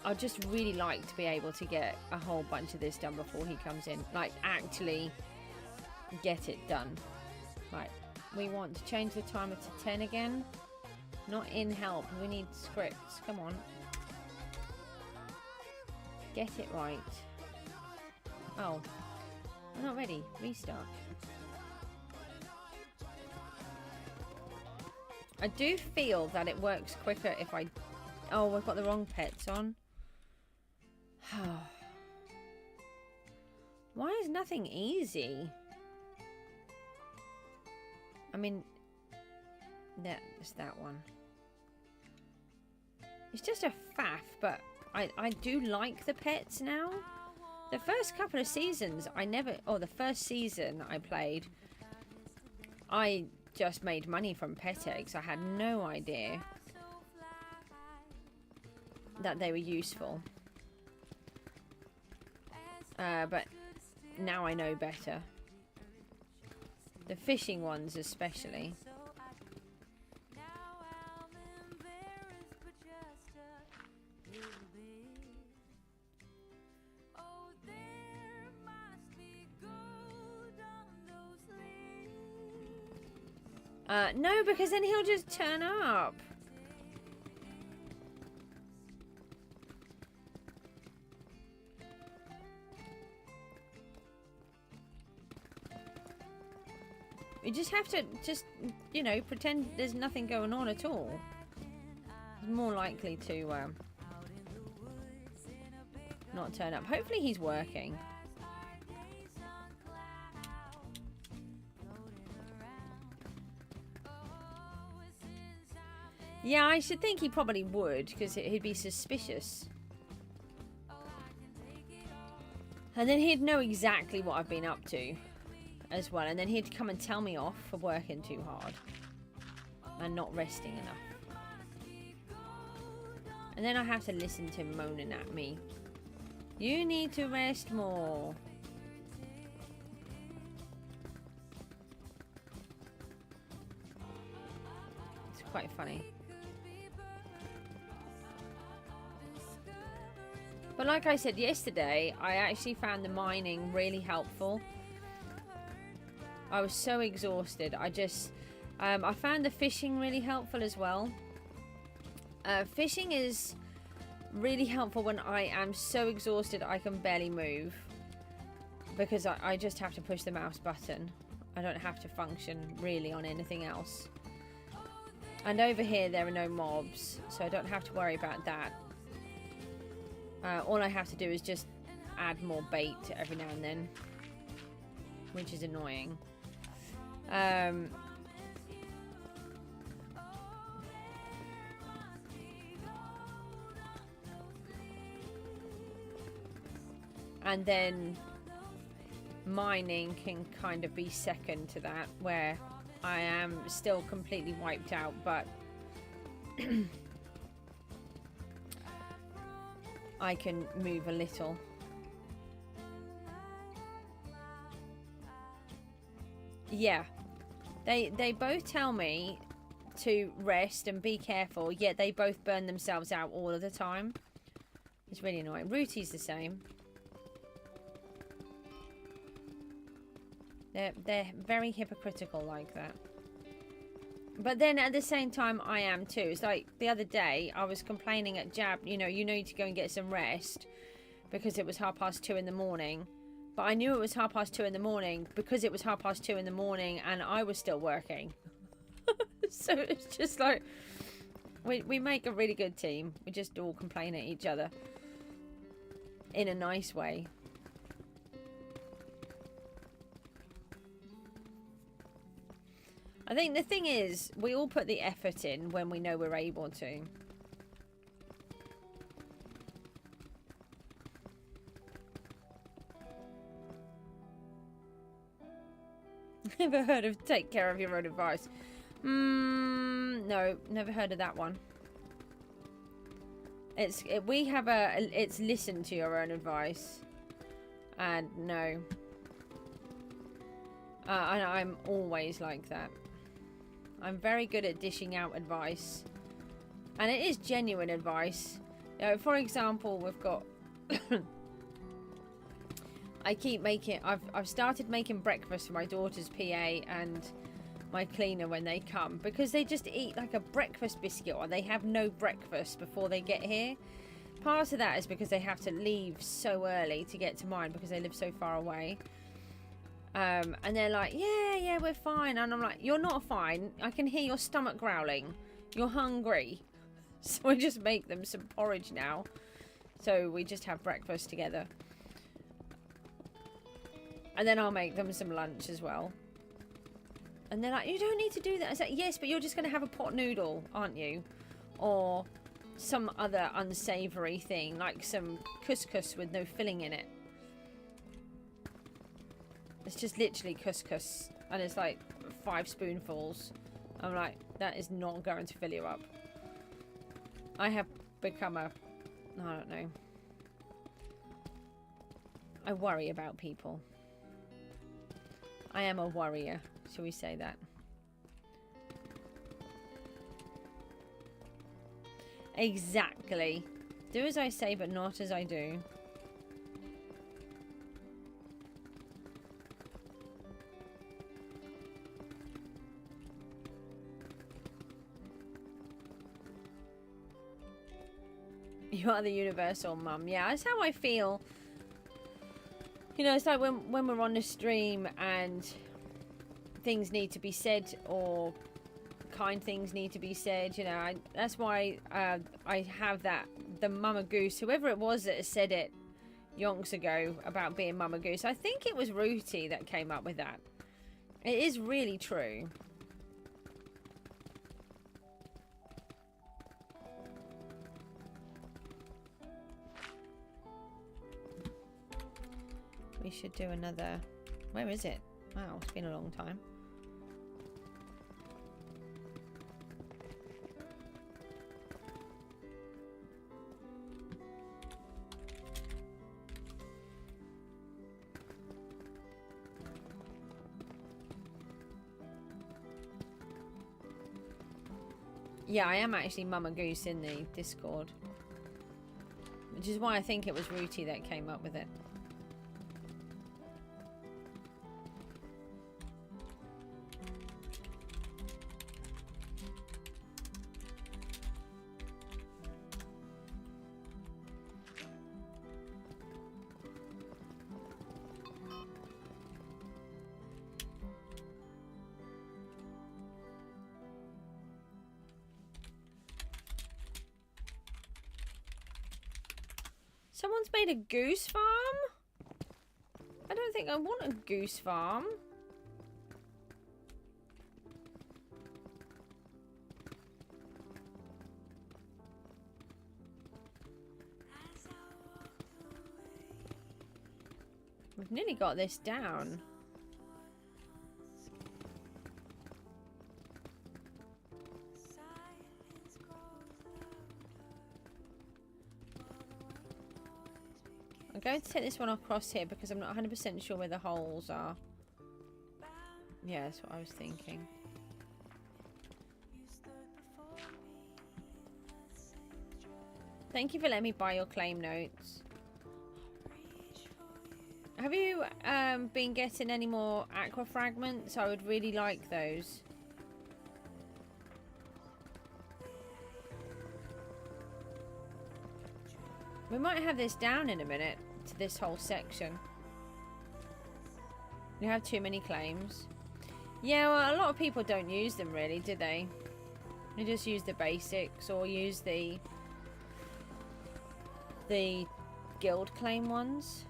I'd just really like to be able to get a whole bunch of this done before he comes in. Like, actually get it done. Right, we want to change the timer to 10 again. Not in help. We need scripts. Come on. Get it right. Oh. I'm not ready. Restart. I do feel that it works quicker if I... Oh, I've got the wrong pets on. Why is nothing easy? I mean... That's that one. It's just a faff, but I do like the pets now. The first couple of seasons, I never... Oh, the first season I played, I just made money from pet eggs. I had no idea that they were useful. But now I know better. The fishing ones especially. No, because then he'll just turn up. You just have to you know, pretend there's nothing going on at all. He's more likely to not turn up. Hopefully he's working. Yeah, I should think he probably would, because he'd be suspicious. And then he'd know exactly what I've been up to as well. And then he'd come and tell me off for working too hard and not resting enough. And then I have to listen to him moaning at me. You need to rest more. It's quite funny. But like I said yesterday, I actually found the mining really helpful. I was so exhausted. I found the fishing really helpful as well. Fishing is really helpful when I am so exhausted I can barely move. Because I just have to push the mouse button. I don't have to function really on anything else. And over here there are no mobs, so I don't have to worry about that. All I have to do is just add more bait every now and then, which is annoying. And then mining can kind of be second to that, where I am still completely wiped out, but I can move a little. Yeah, they both tell me to rest and be careful, yet they both burn themselves out all of the time. It's really annoying. Rooty's the same. They're very hypocritical like that. But then at the same time, I am too. It's like the other day, I was complaining at Jab, you need to go and get some rest because it was 2:30 in the morning. But I knew it was 2:30 in the morning because it was 2:30 in the morning and I was still working. So it's just like, we make a really good team. We just all complain at each other. in a nice way. I think the thing is, we all put the effort in when we know we're able to. Never heard of take care of your own advice. No, never heard of that one. It's listen to your own advice, and no. And I'm always like that. I'm very good at dishing out advice, and it is genuine advice. You know, for example, we've got. I've started making breakfast for my daughter's PA and my cleaner when they come, because they just eat like a breakfast biscuit, or they have no breakfast before they get here. Part of that is because they have to leave so early to get to mine because they live so far away. And they're like, yeah, we're fine. And I'm like, you're not fine. I can hear your stomach growling. You're hungry. So I just make them some porridge now. So we just have breakfast together. And then I'll make them some lunch as well. And they're like, you don't need to do that. I said, yes, but you're just going to have a pot noodle, aren't you? Or some other unsavoury thing, like some couscous with no filling in it. It's just literally couscous. And it's like 5 spoonfuls. I'm like, that is not going to fill you up. I have become a... I don't know. I worry about people. I am a worrier, shall we say that? Exactly. Do as I say, but not as I do. You are the universal mum. Yeah, that's how I feel. You know, it's like when we're on the stream and things need to be said, or kind things need to be said, you know, that's why I have that, the Mama Goose, whoever it was that said it yonks ago about being Mama Goose. I think it was Rooty that came up with that. It is really true. We should do another... Where is it? Wow, it's been a long time. Yeah, I am actually Mama Goose in the Discord. Which is why I think it was Rooty that came up with it. Someone's made a goose farm? I don't think I want a goose farm. We've nearly got this down. I'm going to take this one across here because I'm not 100% sure where the holes are. Yeah, that's what I was thinking. Thank you for letting me buy your claim notes. Have you been getting any more aqua fragments? I would really like those. We might have this down in a minute to this whole section. You have too many claims. Yeah, well, a lot of people don't use them really, do they? They just use the basics or use the guild claim ones.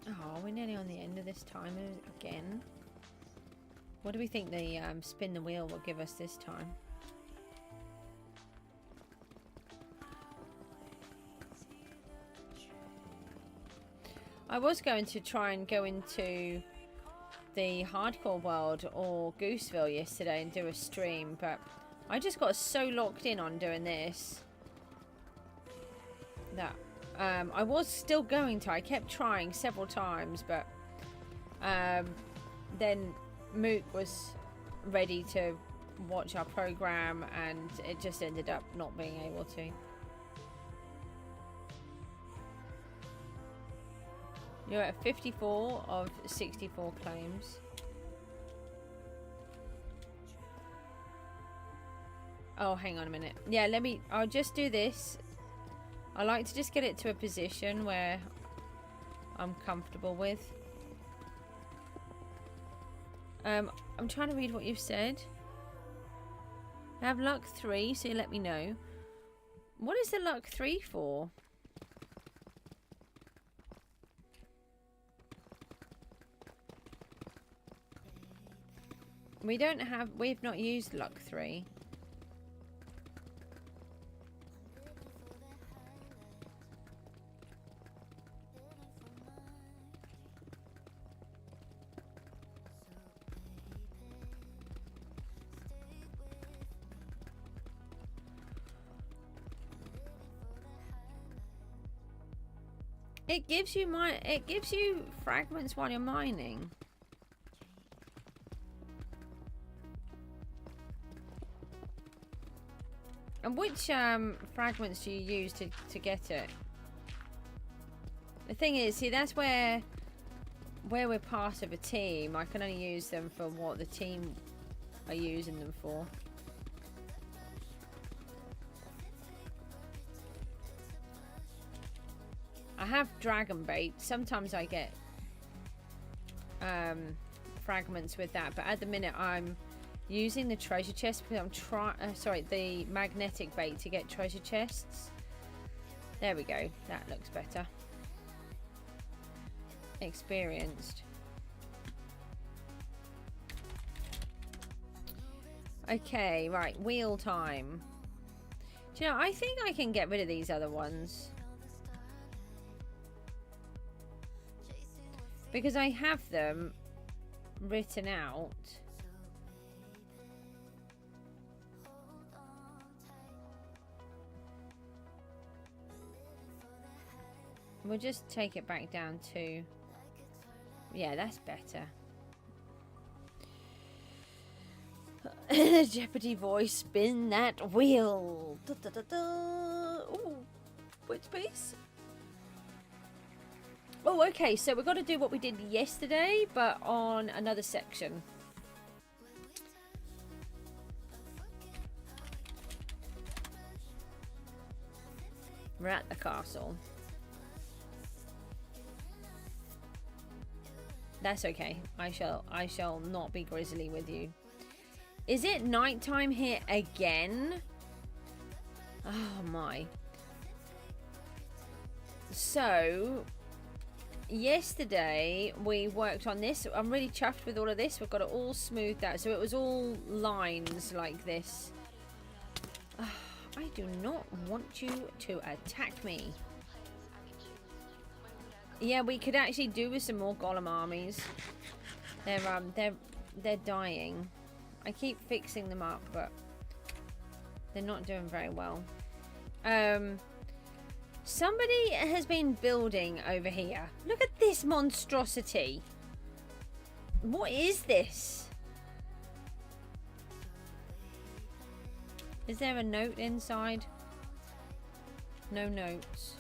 Oh, we're nearly on the end of this timer again. What do we think the spin the wheel will give us this time? I was going to try and go into the hardcore world or Gooseville yesterday and do a stream, but I just got so locked in on doing this that I was still going to. I kept trying several times, but then Mook was ready to watch our program and it just ended up not being able to. You're at 54 of 64 claims. Oh, hang on a minute. Yeah, I'll just do this. I like to just get it to a position where I'm comfortable with. I'm trying to read what you've said. I have luck 3, so you let me know. What is the luck 3 for? We've not used luck 3. It gives you fragments while you're mining. And which fragments do you use to get it? The thing is, see, that's where we're part of a team. I can only use them for what the team are using them for. I have dragon bait. Sometimes I get fragments with that, but at the minute I'm using the treasure chest because I'm the magnetic bait to get treasure chests. There we go. That looks better. Experienced. Okay, right. Wheel time. Do you know, I think I can get rid of these other ones. Because I have them written out. We'll just take it back down to... Yeah, that's better. Jeopardy voice, spin that wheel. Da, da, da, da. Ooh, which piece? Oh, okay, so we've got to do what we did yesterday, but on another section. We're at the castle. That's okay. I shall not be grisly with you. Is it nighttime here again? Oh my. So yesterday we worked on this. I'm really chuffed with all of this. We've got it all smoothed out. So it was all lines like this. I do not want you to attack me. Yeah, we could actually do with some more golem armies. They're dying. I keep fixing them up, but they're not doing very well. Somebody has been building over here. Look at this monstrosity. What is this? Is there a note inside? No notes.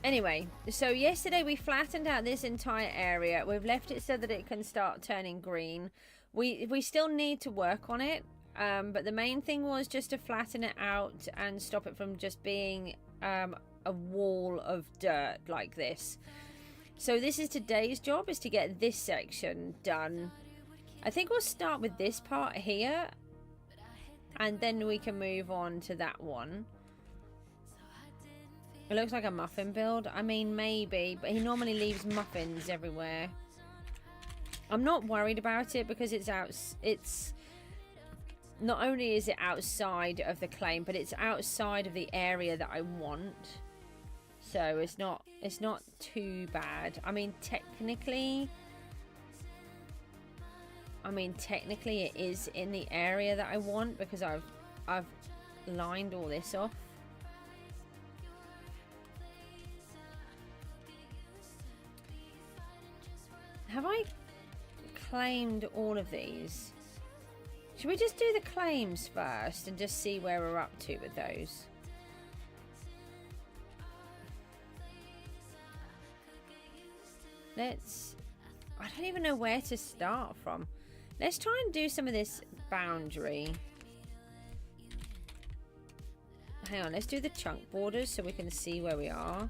Anyway, so yesterday we flattened out this entire area. We've left it so that it can start turning green. We still need to work on it. But the main thing was just to flatten it out and stop it from just being a wall of dirt like this. So this is today's job, is to get this section done. I think we'll start with this part here, and then we can move on to that one. It looks like a muffin build. I mean, maybe, but he normally leaves muffins everywhere. I'm not worried about it because it's not only is it outside of the claim, but it's outside of the area that I want. So it's not too bad. I mean, technically it is in the area that I want because I've lined all this off. Have I claimed all of these? Should we just do the claims first and just see where we're up to with those? I don't even know where to start from. Let's try and do some of this boundary. Hang on, let's do the chunk borders so we can see where we are.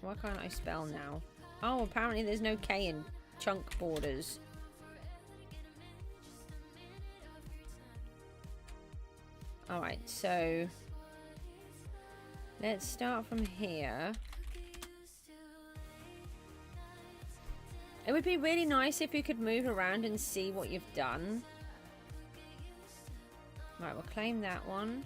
Why can't I spell now? Oh, apparently there's no K in chunk borders. Alright, so let's start from here. It would be really nice if you could move around and see what you've done. Right, we'll claim that one.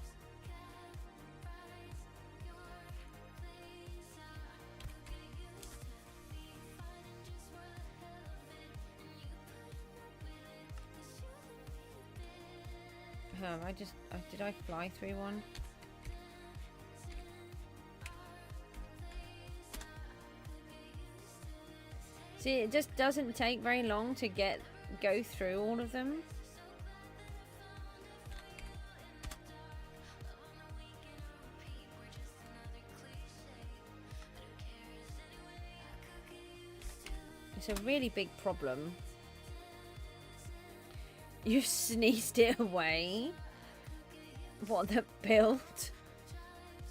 Did I fly through one? See, it just doesn't take very long to go through all of them. It's a really big problem. You've sneezed it away. What, the build?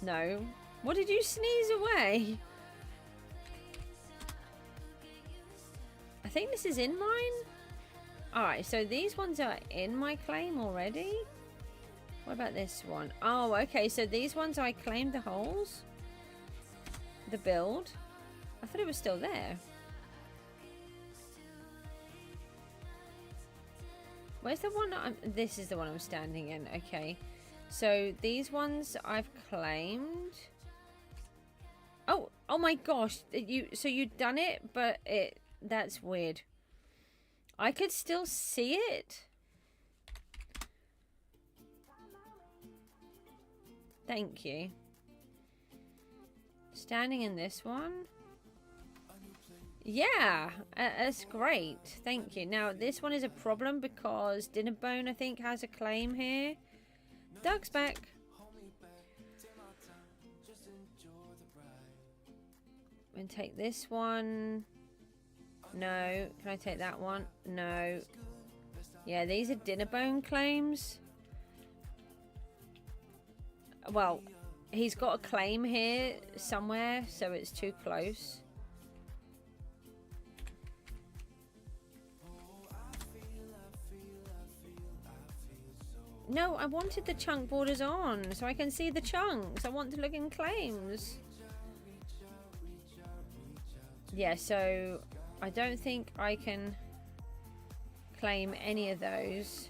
No. What did you sneeze away? I think this is in mine. Alright, so these ones are in my claim already. What about this one? Oh, okay, so these ones I claimed the holes. The build. I thought it was still there. Where's the one this is the one I'm standing in. Okay. So these ones I've claimed. Oh my gosh. So you've done it, but that's weird. I could still see it. Thank you. Standing in this one. Yeah, that's great. Thank you. Now, this one is a problem because Dinnerbone, I think, has a claim here. Doug's back. And take this one. No. Can I take that one? No. Yeah, these are Dinnerbone claims. Well, he's got a claim here somewhere, so it's too close. No, I wanted the chunk borders on so I can see the chunks. I want to look in claims. Yeah, so I don't think I can claim any of those.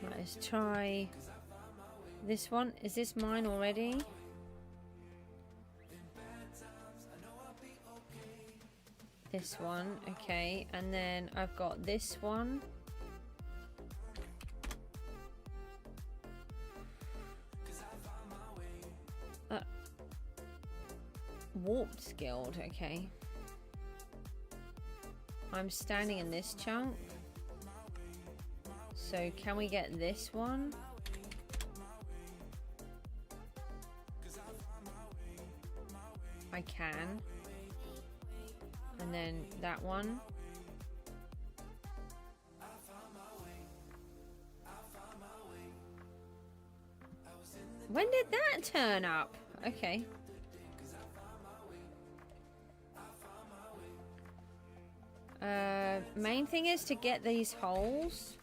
Right, let's try this one. Is this mine already? This one, okay, and then I've got this one. Warped skilled, okay. I'm standing in this chunk. So can we get this one? I can. And then that one. When did that turn up? Okay. Main thing is to get these holes.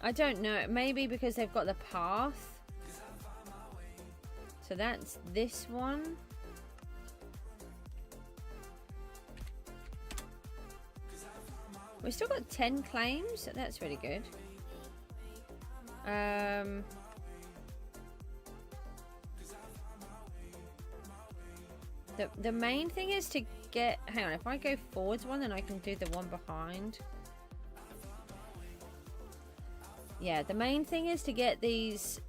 I don't know. Maybe because they've got the path. So that's this one. We've still got 10 claims. That's really good. The main thing is to get... Hang on, if I go forwards one, then I can do the one behind. Yeah, the main thing is to get these...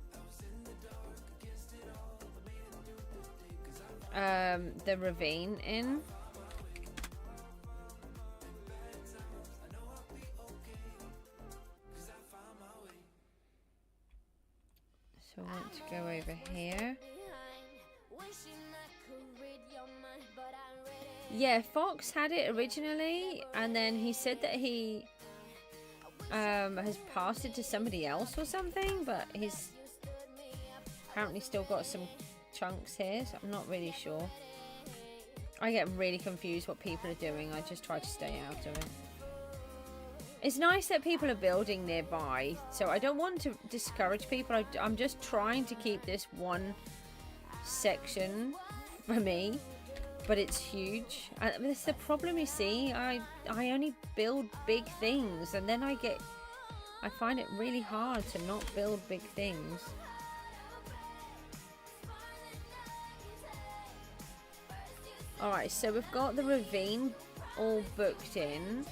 the ravine in. So I want to go over here. Yeah, Fox had it originally, and then he said that he has passed it to somebody else or something, but he's apparently still got some chunks here, so I'm not really sure. I get really confused what people are doing. I just try to stay out of it. It's nice that people are building nearby, so I don't want to discourage people. I'm just trying to keep this one section for me, but it's huge. That's the problem, you see. I only build big things, and then I find it really hard to not build big things. Alright, so we've got the ravine all booked in.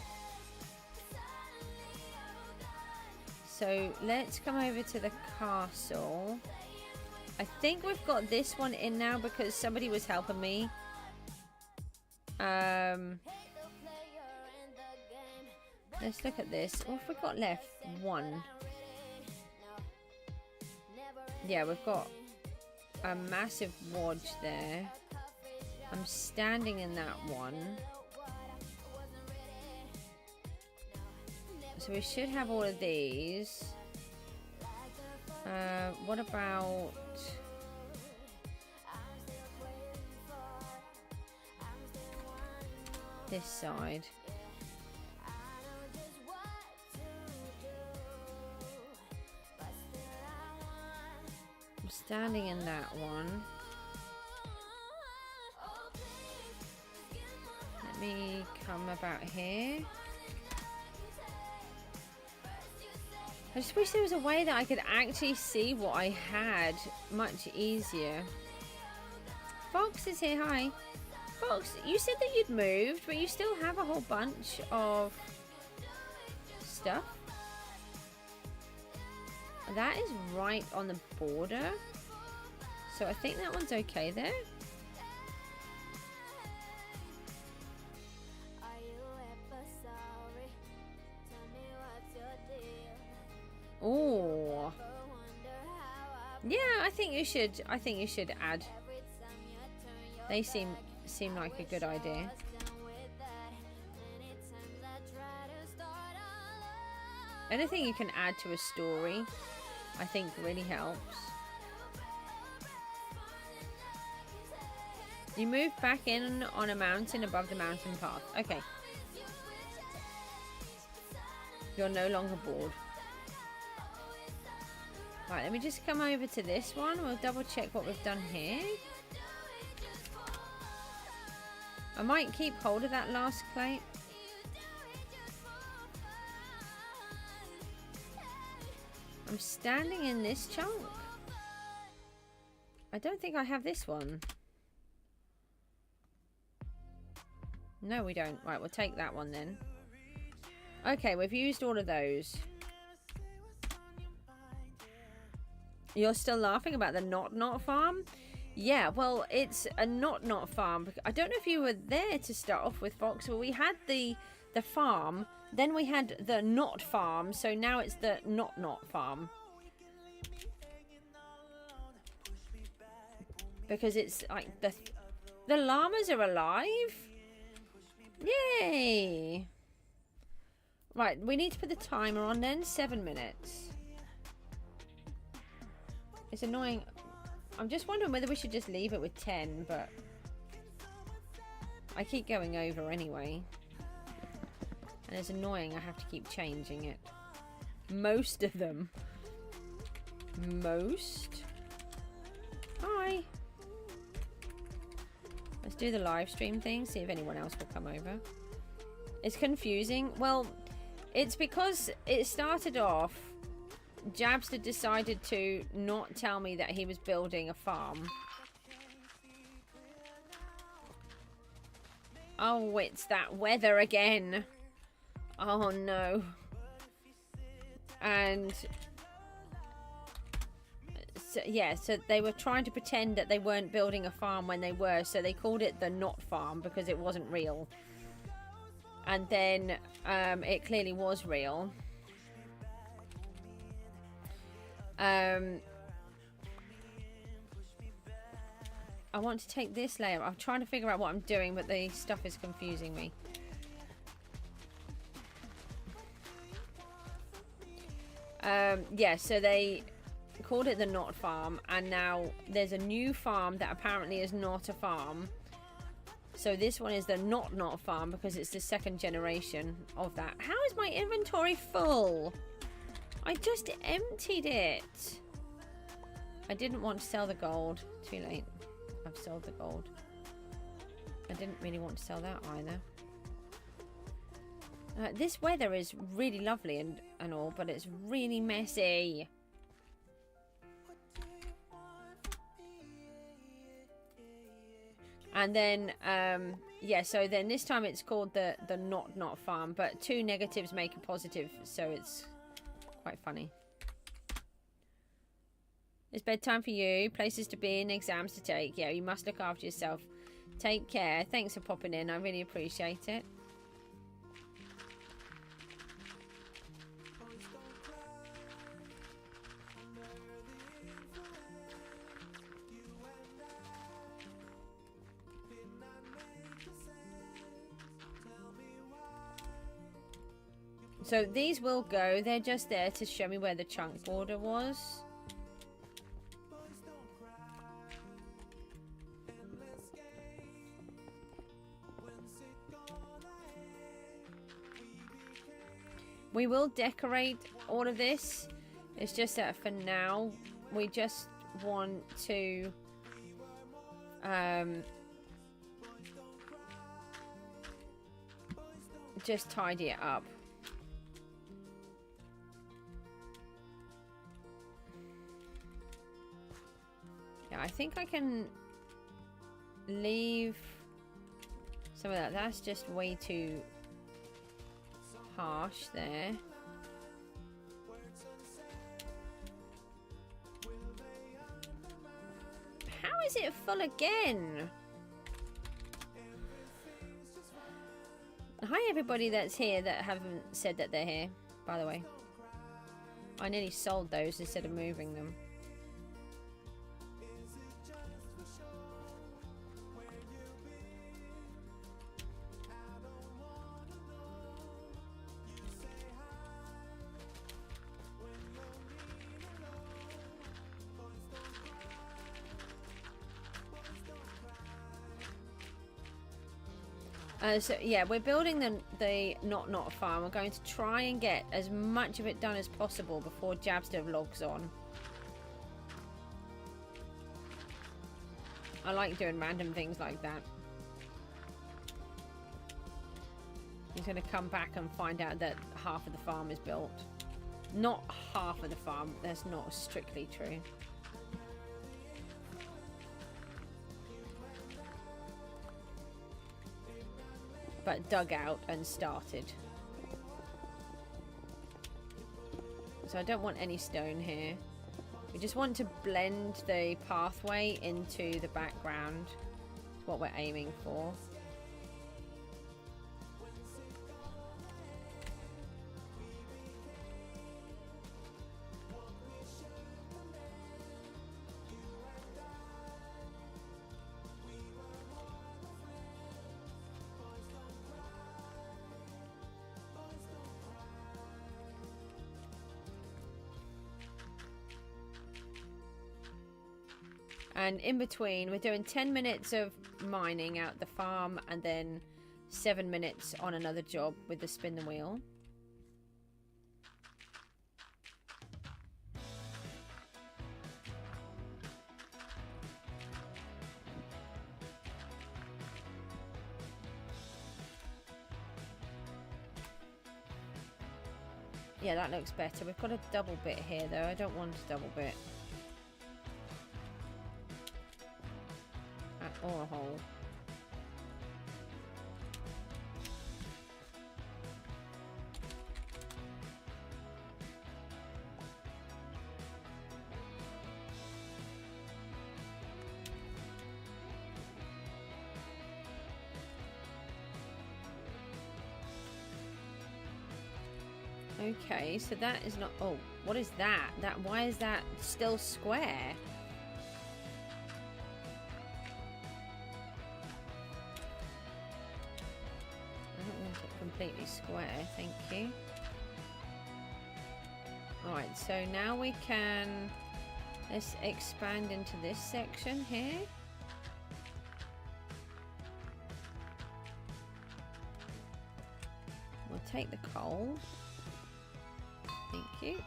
So let's come over to the castle. I think we've got this one in now because somebody was helping me. Let's look at this. What have we got left? One. Yeah, we've got a massive wodge there. I'm standing in that one. So we should have all of these. What about... this side? I'm standing in that one. Let me come about here. I just wish there was a way that I could actually see what I had much easier. Fox is here, hi. Fox, you said that you'd moved, but you still have a whole bunch of stuff. That is right on the border. So I think that one's okay there. Oh. Yeah, I think you should add. They seem like a good idea. Anything you can add to a story, I think really helps. You move back in on a mountain above the mountain path. Okay. You're no longer bored. Right, let me just come over to this one. We'll double check what we've done here. I might keep hold of that last plate. I'm standing in this chunk. I don't think I have this one. No, we don't. Right, we'll take that one then. Okay, we've used all of those. You're still laughing about the not farm? Yeah, well, it's a not farm. I don't know if you were there to start off with, Fox. Well, we had the farm, then we had the not farm, so now it's the not farm. because it's like the llamas are alive. Yay! Right, we need to put the timer on then. 7 minutes. It's annoying. I'm just wondering whether we should just leave it with 10, but I keep going over anyway. And it's annoying, I have to keep changing it. Most of them. Most? Hi. Let's do the live stream thing, see if anyone else will come over. It's confusing. Well, it's because it started off, Jabster decided to not tell me that he was building a farm. Oh, it's that weather again. Oh no. And so, yeah, so they were trying to pretend that they weren't building a farm when they were, so they called it the not farm because it wasn't real. And then it clearly was real. I want to take this layer. I'm trying to figure out what I'm doing, but the stuff is confusing me. Yeah, so they called it the not farm, and now there's a new farm that apparently is not a farm. So this one is the not farm because it's the second generation of that. How is my inventory full? I just emptied it. I didn't want to sell the gold. Too late. I've sold the gold. I didn't really want to sell that either. This weather is really lovely and all, but it's really messy. And then, yeah, so then this time it's called the not farm, but 2 negatives make a positive, so it's quite funny. It's bedtime for you, places to be and exams to take. Yeah, you must look after yourself. Take care. Thanks for popping in. I really appreciate it. So these will go. They're just there to show me where the chunk border was. We will decorate all of this. It's just that for now, we just want to just tidy it up. Yeah, I think I can leave some of that. That's just way too harsh there. How is it full again? Hi everybody that's here that haven't said that they're here, by the way. I nearly sold those instead of moving them. So yeah, we're building the not farm. We're going to try and get as much of it done as possible before Jabster logs on. I like doing random things like that. He's going to come back and find out that half of the farm is built. Not half of the farm. That's not strictly true. But dug out and started. So I don't want any stone here. We just want to blend the pathway into the background. That's what we're aiming for. And in between, we're doing 10 minutes of mining out the farm and then 7 minutes on another job with the spin the wheel. Yeah, that looks better. We've got a double bit here, though. I don't want a double bit. Or a hole. Okay, so that is not... Oh, what is that? Why is that still square? I don't want it completely square, thank you. Alright, so now we can... Let's expand into this section here. We'll take the coal. Thank you.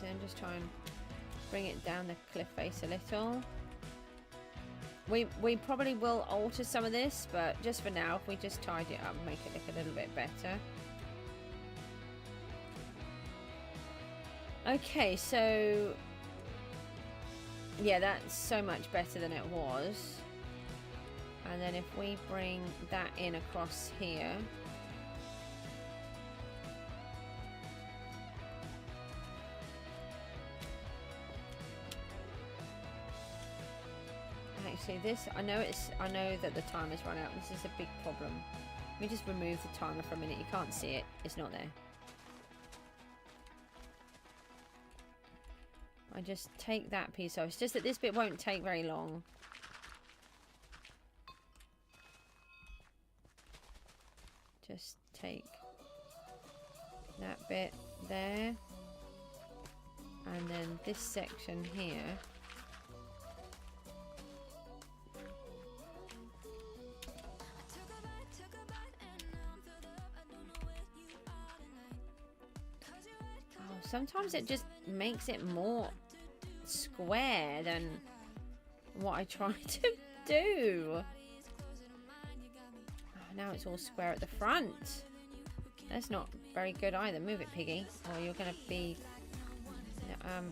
And just try and bring it down the cliff face a little. We probably will alter some of this, but just for now, if we just tidy it up and make it look a little bit better. Okay, so yeah, that's so much better than it was. And then if we bring that in across here. Actually, this, I know that the timer's run out. This is a big problem. Let me just remove the timer for a minute. You can't see it. It's not there. I just take that piece off. It's just that this bit won't take very long. Just take that bit there. And then this section here. Sometimes it just makes it more square than what I try to do. Oh, now it's all square at the front. That's not very good either. Move it, piggy, or you're going to be,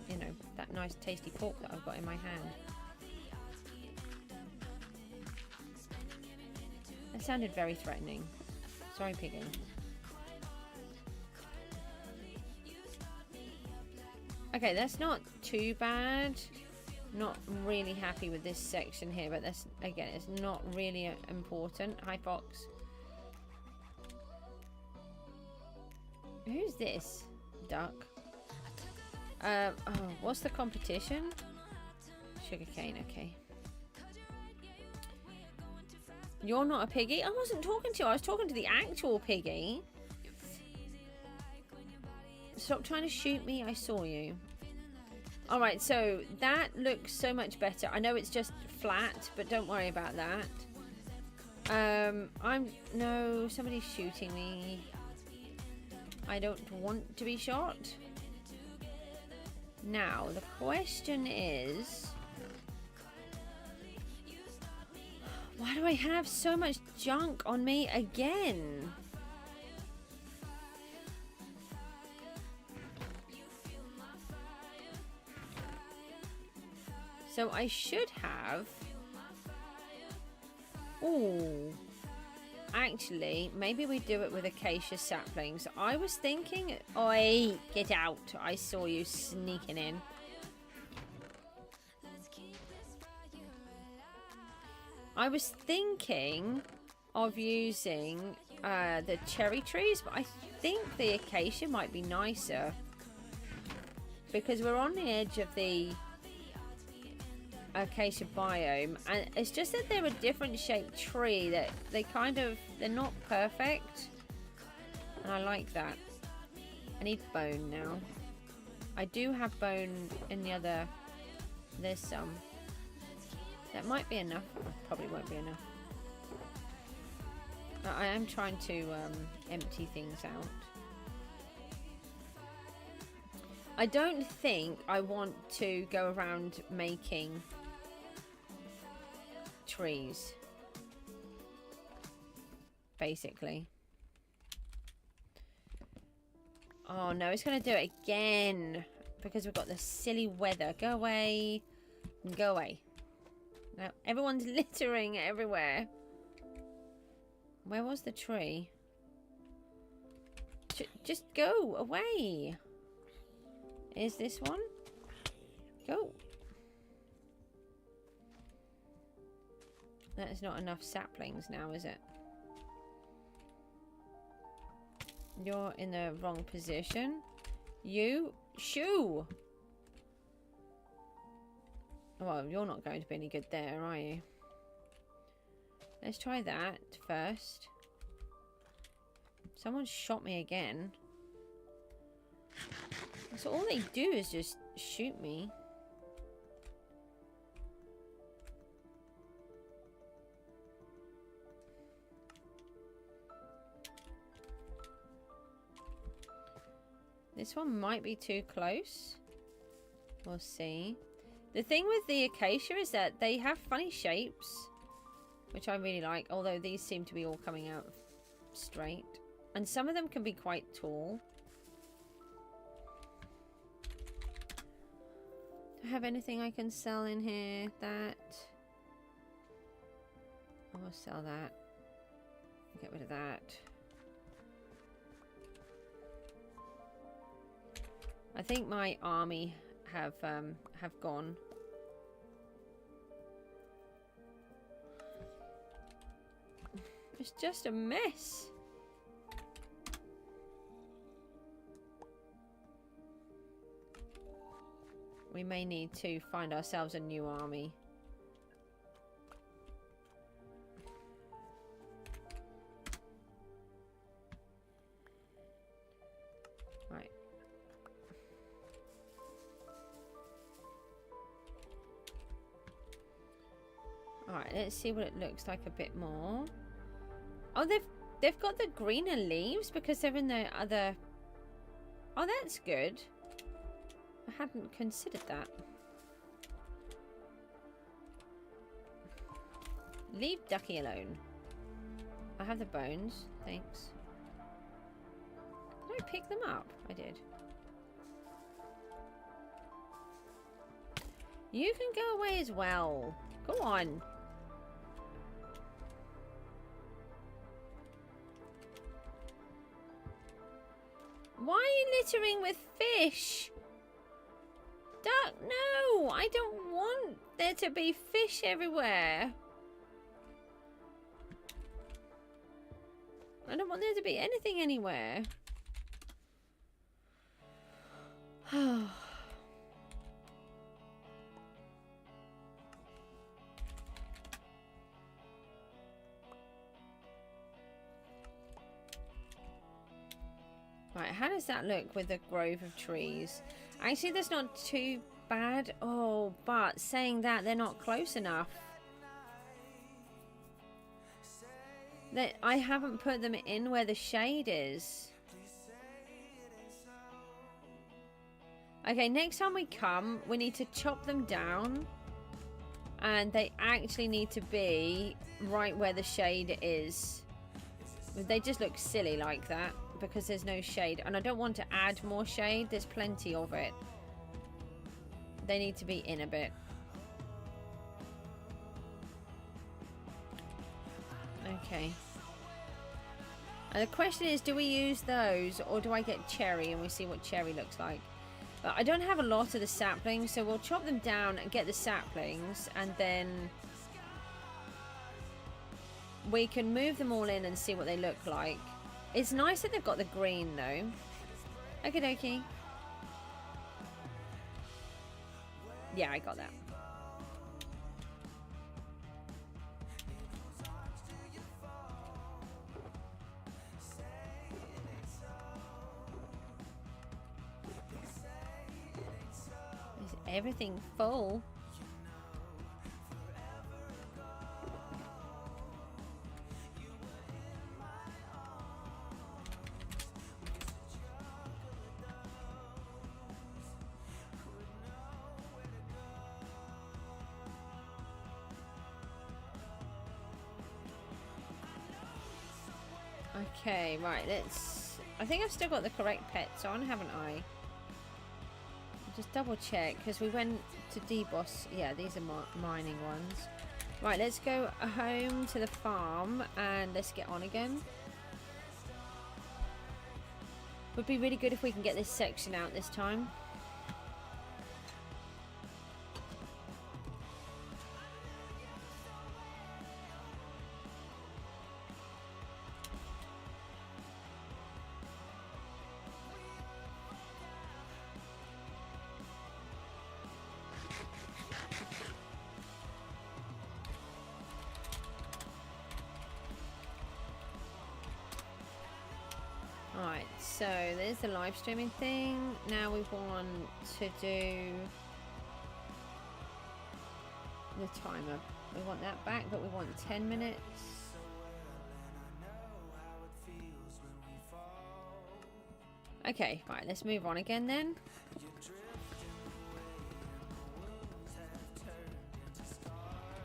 you know, that nice tasty pork that I've got in my hand. That sounded very threatening. Sorry, piggy. Okay, that's not too bad. Not really happy with this section here, but that's, again, it's not really important. Hi, Fox. Who's this? Duck. Oh, what's the competition? Sugarcane, okay. You're not a piggy? I wasn't talking to you. I was talking to the actual piggy. Stop trying to shoot me. I saw you. Alright, so that looks so much better. I know it's just flat, but don't worry about that. No, somebody's shooting me. I don't want to be shot. Now, the question is... Why do I have so much junk on me again? So I should have Ooh. Actually, maybe we do it with acacia saplings. I was thinking... Oi, get out. I saw you sneaking in. I was thinking of using the cherry trees, but I think the acacia might be nicer. Because we're on the edge of the acacia biome, and it's just that they're a different shaped tree, that they're not perfect, and I like that. I need bone now. I do have bone in the other. There's some. That might be enough. Probably won't be enough. I am trying to empty things out. I don't think I want to go around making trees, basically. Oh no, it's gonna do it again because we've got the silly weather. Go away. Go away. Now everyone's littering everywhere. Where was the tree? Just go away. Is this one? Go. That is not enough saplings now, is it? You're in the wrong position. You. Shoo! Well, you're not going to be any good there, are you? Let's try that first. Someone shot me again. So all they do is just shoot me. This one might be too close. We'll see. The thing with the acacia is that they have funny shapes, which I really like, although these seem to be all coming out straight. And some of them can be quite tall. Do I have anything I can sell in here? That. I'll sell that. Get rid of that. I think my army have gone. It's just a mess. We may need to find ourselves a new army. Right. Alright, let's see what it looks like a bit more. Oh, they've got the greener leaves because they're in the other... Oh, that's good. I hadn't considered that. Leave Ducky alone. I have the bones. Thanks. Did I pick them up? I did. You can go away as well. Go on. Why are you littering with fish? Duck, no! I don't want there to be fish everywhere. I don't want there to be anything anywhere. Right, how does that look with a grove of trees? Actually, that's not too bad. Oh, but saying that, they're not close enough. I haven't put them in where the shade is. Okay, next time we come, we need to chop them down. And they actually need to be right where the shade is. They just look silly like that because there's no shade. And I don't want to add more shade. There's plenty of it. They need to be in a bit. Okay. And the question is, do we use those or do I get cherry and we see what cherry looks like? But I don't have a lot of the saplings, so we'll chop them down and get the saplings, and then we can move them all in and see what they look like. It's nice that they've got the green though. Okie dokie. Yeah, I got that. Is everything full? Okay, right, let's... I think I've still got the correct pets on, haven't I? Just double check, because we went to deboss. Yeah, these are mining ones. Right, let's go home to the farm, and let's get on again. Would be really good if we can get this section out this time. Alright, so there's the live streaming thing. Now we want to do the timer. We want that back, but we want 10 minutes. Okay, right, let's move on again then.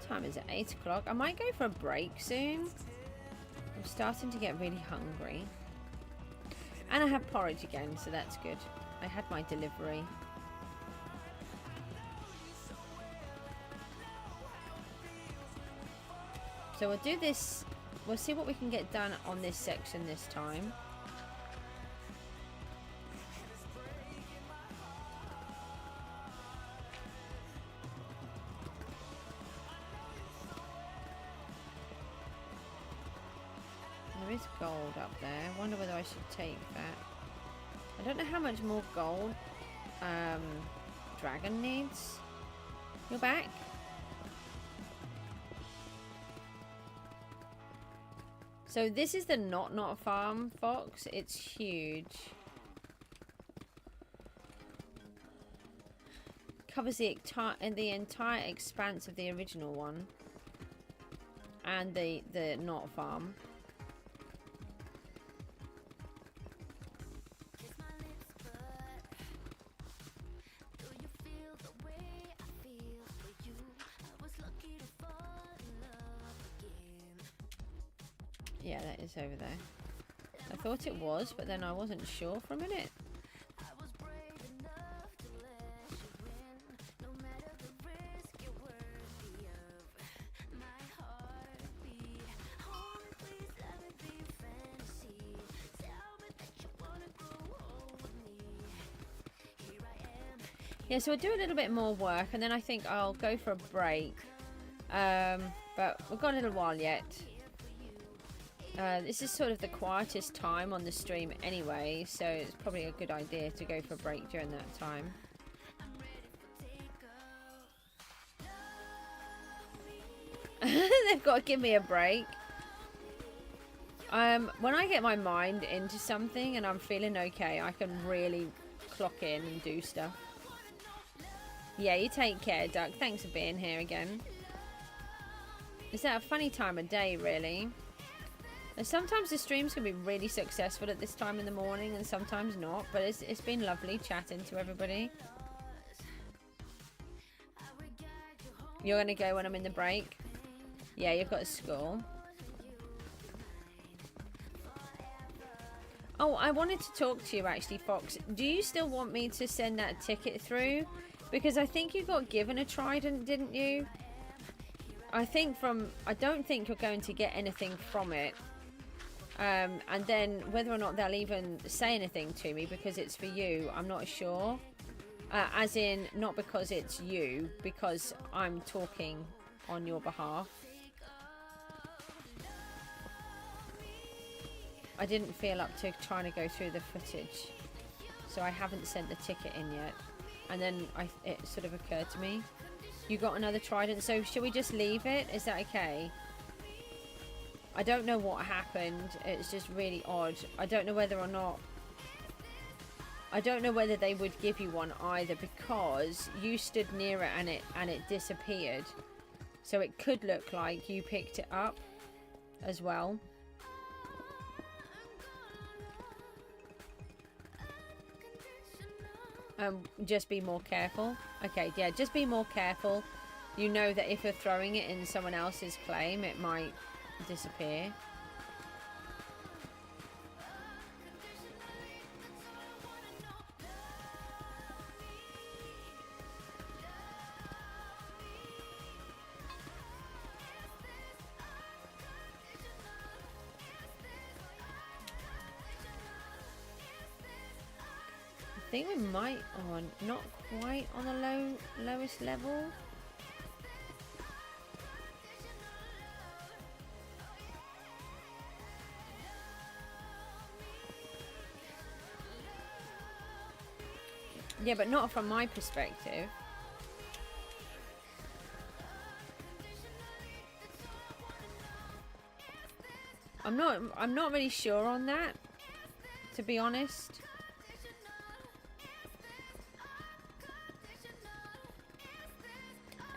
Time is at 8 o'clock. I might go for a break soon. I'm starting to get really hungry. And I have porridge again, so that's good. I had my delivery. So we'll do this. We'll see what we can get done on this section this time. There is gold up there. I wonder whether I should take that. I don't know how much more gold Dragon needs. You're back? So this is the not farm, Fox. It's huge. Covers the entire expanse of the original one. And the not farm. Yeah, that is over there. I thought it was, but then I wasn't sure for a minute. Yeah, so we'll do a little bit more work, and then I think I'll go for a break. But we've got a little while yet. This is sort of the quietest time on the stream anyway, so it's probably a good idea to go for a break during that time. They've got to give me a break. When I get my mind into something and I'm feeling okay, I can really clock in and do stuff. Yeah, you take care, Doug. Thanks for being here again. Is that a funny time of day, really? And sometimes the streams can be really successful at this time in the morning and sometimes not, but it's been lovely chatting to everybody. You're going to go when I'm in the break? Yeah, you've got a school. Oh, I wanted to talk to you actually, Fox. Do you still want me to send that ticket through? Because I think you got given a trident, didn't you? I don't think you're going to get anything from it. And then whether or not they'll even say anything to me because it's for you, I'm not sure. As in, not because it's you, because I'm talking on your behalf. I didn't feel up to trying to go through the footage, so I haven't sent the ticket in yet. And then it sort of occurred to me, you got another trident, so should we just leave it? Is that okay? I don't know what happened. It's just really odd. I don't know whether or not... I don't know whether they would give you one either, because you stood near it and it disappeared. So it could look like you picked it up as well. Just be more careful. Okay, yeah, just be more careful. You know that if you're throwing it in someone else's claim, it might disappear. I think we might on not quite on the lowest level. Yeah, but not from my perspective. I'm not really sure on that, to be honest.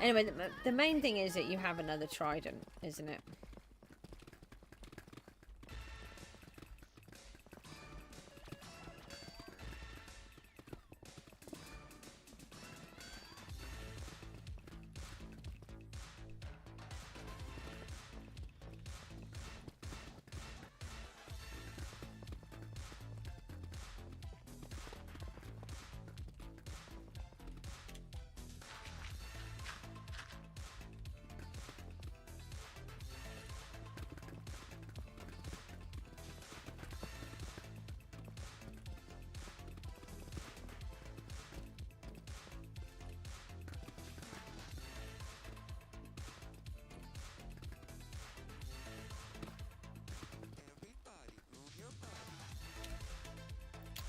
Anyway, the main thing is that you have another trident, isn't it?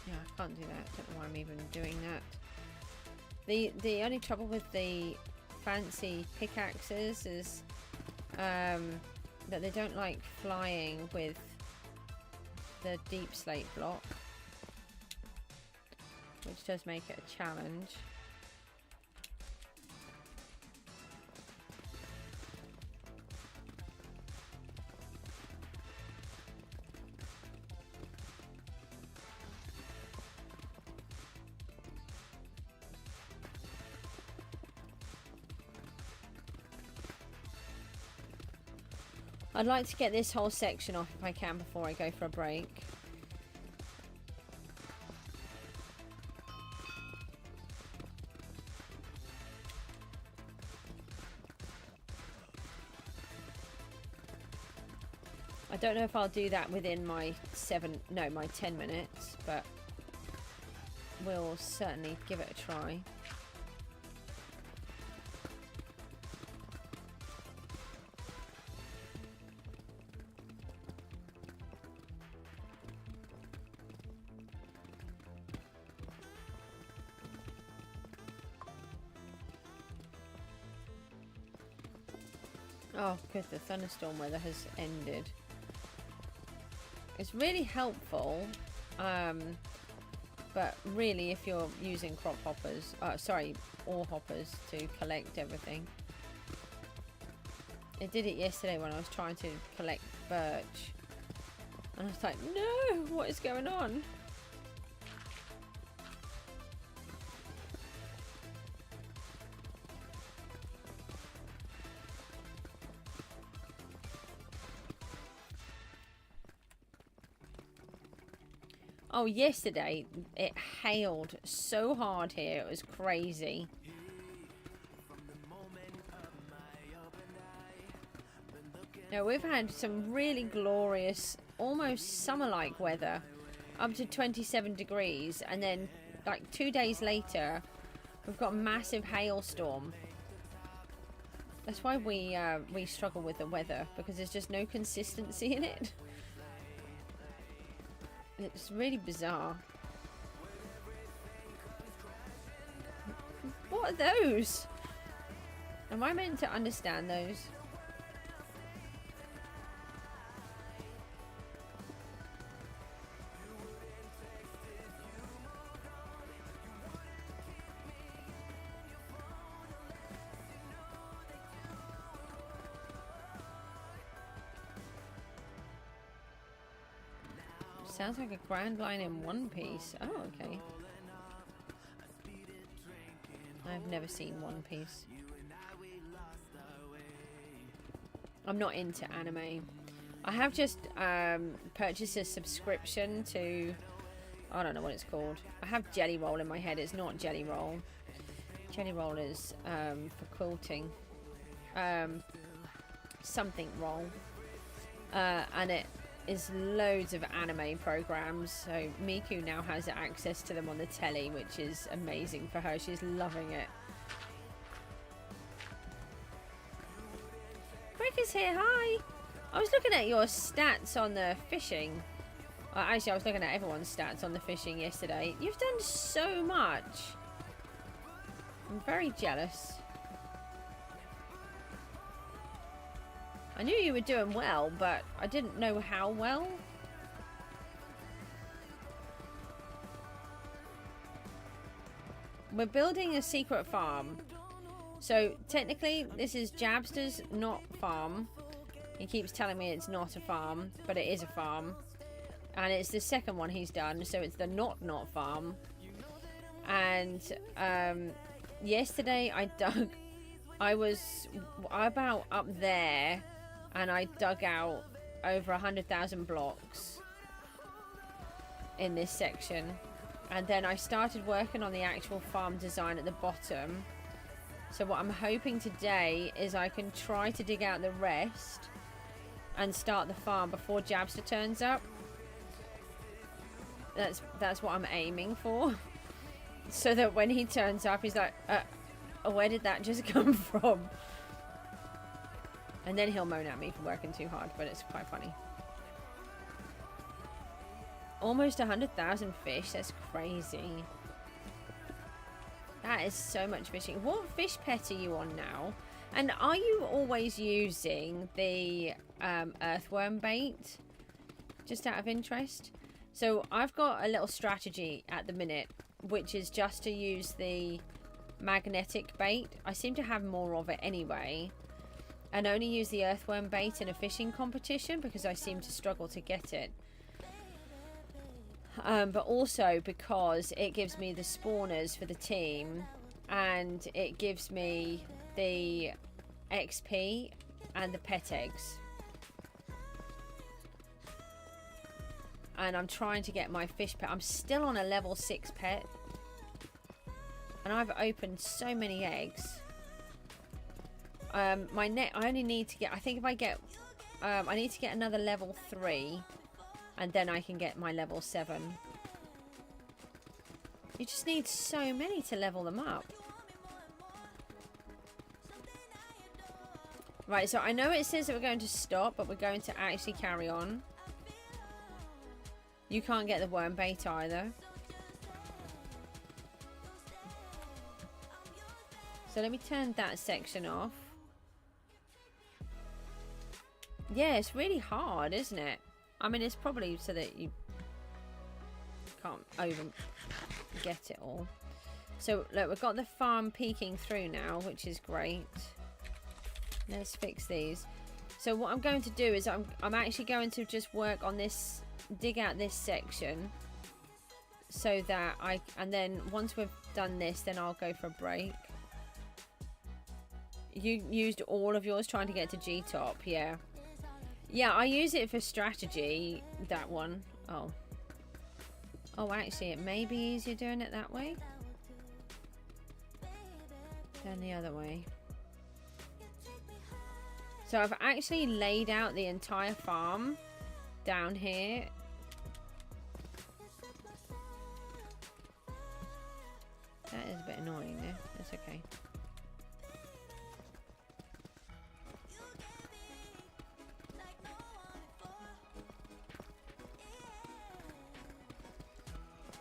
Yeah, I can't do that. Don't know why I'm even doing that. The only trouble with the fancy pickaxes is that they don't like flying with the deep slate block, which does make it a challenge. I'd like to get this whole section off if I can before I go for a break. I don't know if I'll do that within my 10 minutes, but we'll certainly give it a try. Oh, because the thunderstorm weather has ended. It's really helpful, but really if you're using crop hoppers, ore hoppers to collect everything. I did it yesterday when I was trying to collect birch. And I was like, no, what is going on? Oh, yesterday it hailed so hard here, it was crazy. Now, we've had some really glorious, almost summer-like weather, up to 27 degrees, and then like 2 days later, we've got a massive hailstorm. That's why we struggle with the weather, because there's just no consistency in it. It's really bizarre. What are those? Am I meant to understand those? Sounds like a Grand Line in One Piece. Oh, okay. I've never seen One Piece. I'm not into anime. I have just purchased a subscription to... I don't know what it's called. I have Jelly Roll in my head. It's not Jelly Roll. Jelly Roll is for quilting. Something Roll. And it is loads of anime programs, so Miku now has access to them on the telly, which is amazing for her. She's loving it. Rick is here. Hi. I was looking at your stats on the fishing. Actually, I was looking at everyone's stats on the fishing yesterday. You've done so much. I'm very jealous. I knew you were doing well, but I didn't know how well. We're building a secret farm. So, technically, this is Jabster's not farm. He keeps telling me it's not a farm, but it is a farm. And it's the second one he's done, so it's the not farm. And yesterday I was about up there, and I dug out over 100,000 blocks in this section. And then I started working on the actual farm design at the bottom. So what I'm hoping today is I can try to dig out the rest and start the farm before Jabster turns up. That's what I'm aiming for. So that when he turns up, he's like, where did that just come from? And then he'll moan at me for working too hard, but it's quite funny. Almost 100,000 fish. That's crazy. That is so much fishing. What fish pet are you on now? And are you always using the earthworm bait? Just out of interest. So I've got a little strategy at the minute, which is just to use the magnetic bait. I seem to have more of it anyway. And only use the earthworm bait in a fishing competition because I seem to struggle to get it. But also because it gives me the spawners for the team, and it gives me the XP and the pet eggs. And I'm trying to get my fish pet. I'm still on a level 6 pet. And I've opened so many eggs. My net, I only need to get, I think if I get, I need to get another level 3, and then I can get my level 7. You just need so many to level them up. Right, so I know it says that we're going to stop, but we're going to actually carry on. You can't get the worm bait either. So let me turn that section off. Yeah, it's really hard, isn't it? I mean, it's probably so that you can't over get it all. So look, we've got the farm peeking through now, which is great. Let's fix these. So what I'm going to do is I'm actually going to just work on this, dig out this section, so that and then once we've done this, then I'll go for a break. You used all of yours trying to get to G-top, yeah. Yeah, I use it for strategy, that one. Oh. Oh, actually, it may be easier doing it that way than the other way. So So I've actually laid out the entire farm down here. That is a bit annoying there. That's okay.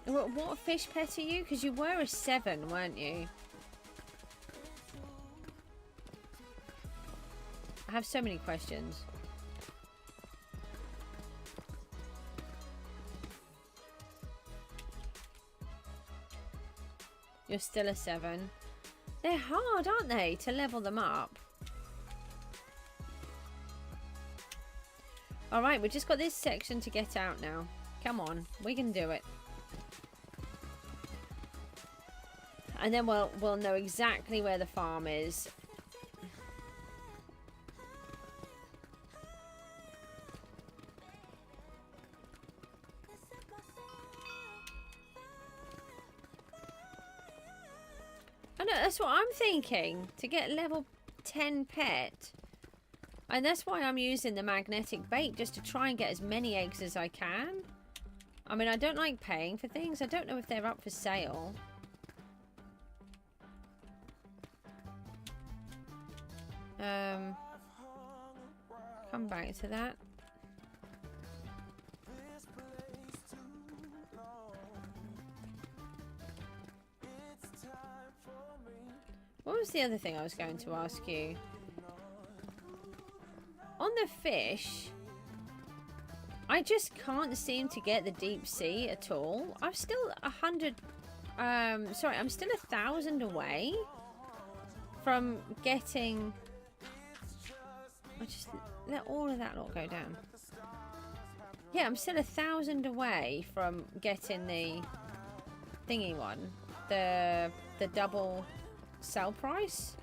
What fish pet are you? Because you were a 7, weren't you? I have so many questions. You're still a 7. They're hard, aren't they, to level them up? Alright, we've just got this section to get out now. Come on, we can do it. And then we'll know exactly where the farm is. I know, that's what I'm thinking. To get level 10 pet. And that's why I'm using the magnetic bait, just to try and get as many eggs as I can. I mean, I don't like paying for things. I don't know if they're up for sale. Come back to that. What was the other thing I was going to ask you? On the fish, I just can't seem to get the deep sea at all. I'm still 100, sorry, I'm still 1,000 away from getting, I just let all of that lot go down. Yeah, I'm still 1,000 away from getting the thingy one, the double sell price,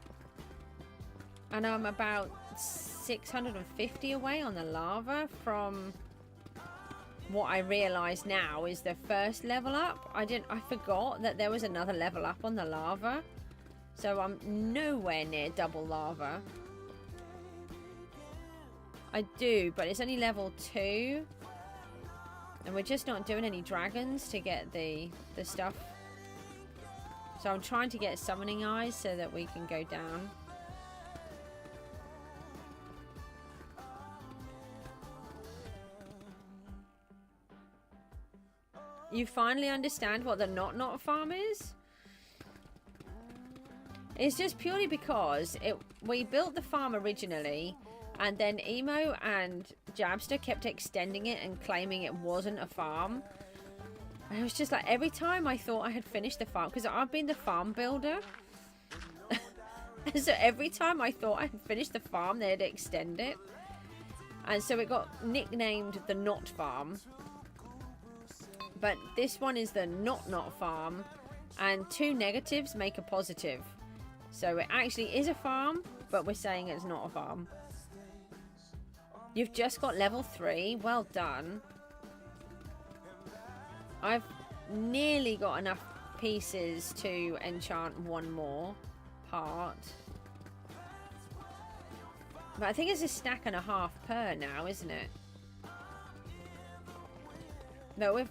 and I'm about 650 away on the lava from what I realise now is the first level up. I forgot that there was another level up on the lava, so I'm nowhere near double lava. I do, but it's only level 2, and we're just not doing any dragons to get the stuff. So I'm trying to get summoning eyes so that we can go down. You finally understand what the not farm is? It's just purely because we built the farm originally, and then Emo and Jabster kept extending it and claiming it wasn't a farm. And it was just like, every time I thought I had finished the farm, because I've been the farm builder. So every time I thought I had finished the farm, they'd extend it. And so it got nicknamed the not farm. But this one is the not farm, and 2 negatives make a positive. So it actually is a farm, but we're saying it's not a farm. You've just got level 3. Well done. I've nearly got enough pieces to enchant one more part. But I think it's a stack and a half per now, isn't it? No, we've...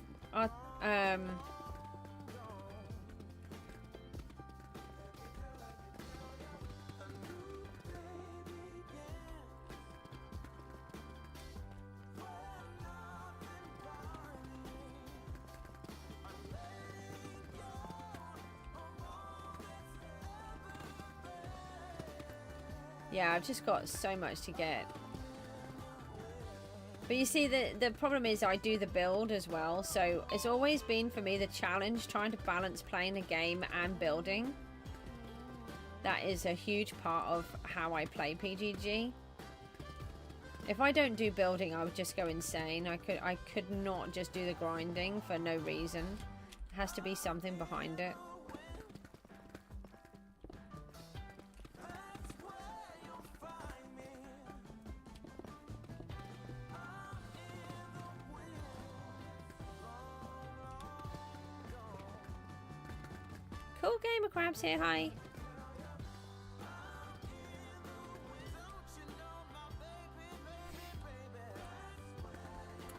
yeah, I've just got so much to get. But you see, the problem is I do the build as well. So it's always been, for me, the challenge, trying to balance playing a game and building. That is a huge part of how I play PGG. If I don't do building, I would just go insane. I could not just do the grinding for no reason. It has to be something behind it. Cool Gamer Crabs here, hi.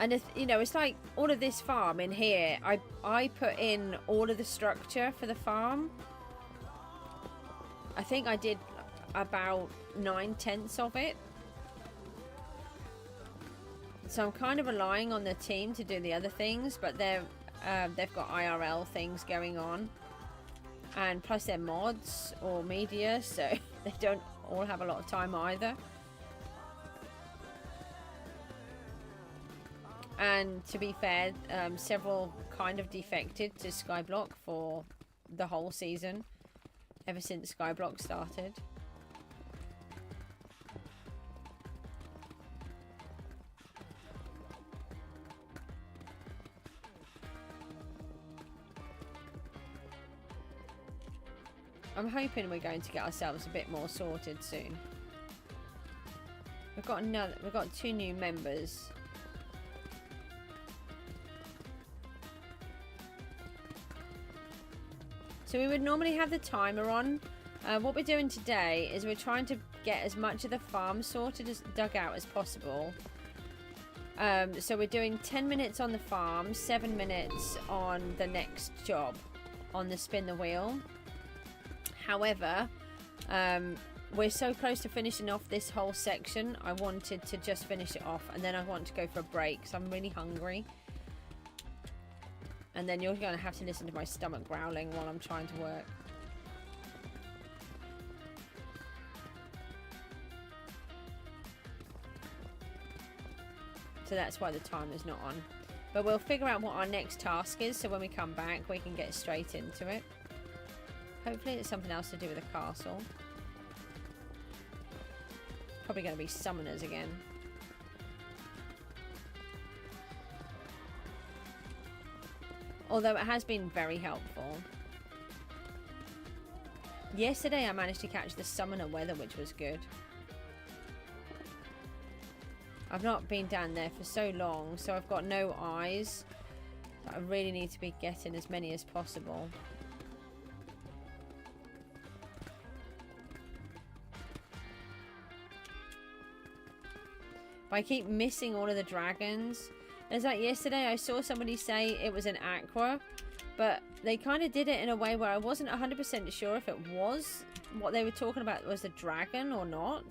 And if, you know, it's like all of this farm in here, I put in all of the structure for the farm. I think I did about 9/10 of it. So I'm kind of relying on the team to do the other things, but they've got IRL things going on, and plus they're mods or media, so they don't all have a lot of time either. And to be fair, several kind of defected to Skyblock for the whole season, ever since Skyblock started. I'm hoping we're going to get ourselves a bit more sorted soon. We've got 2 new members. So we would normally have the timer on. What we're doing today is we're trying to get as much of the farm sorted as dug out as possible. So we're doing 10 minutes on the farm, 7 minutes on the next job, on the spin the wheel. However, we're so close to finishing off this whole section, I wanted to just finish it off, and then I want to go for a break because I'm really hungry. And then you're going to have to listen to my stomach growling while I'm trying to work. So that's why the timer's not on. But we'll figure out what our next task is, so when we come back we can get straight into it. Hopefully it's something else to do with the castle. Probably going to be summoners again. Although it has been very helpful. Yesterday I managed to catch the summoner weather, which was good. I've not been down there for so long, so I've got no eyes. I really need to be getting as many as possible. But I keep missing all of the dragons. It's like yesterday I saw somebody say it was an aqua, but they kind of did it in a way where I wasn't 100% sure if it was what they were talking about was a dragon or not.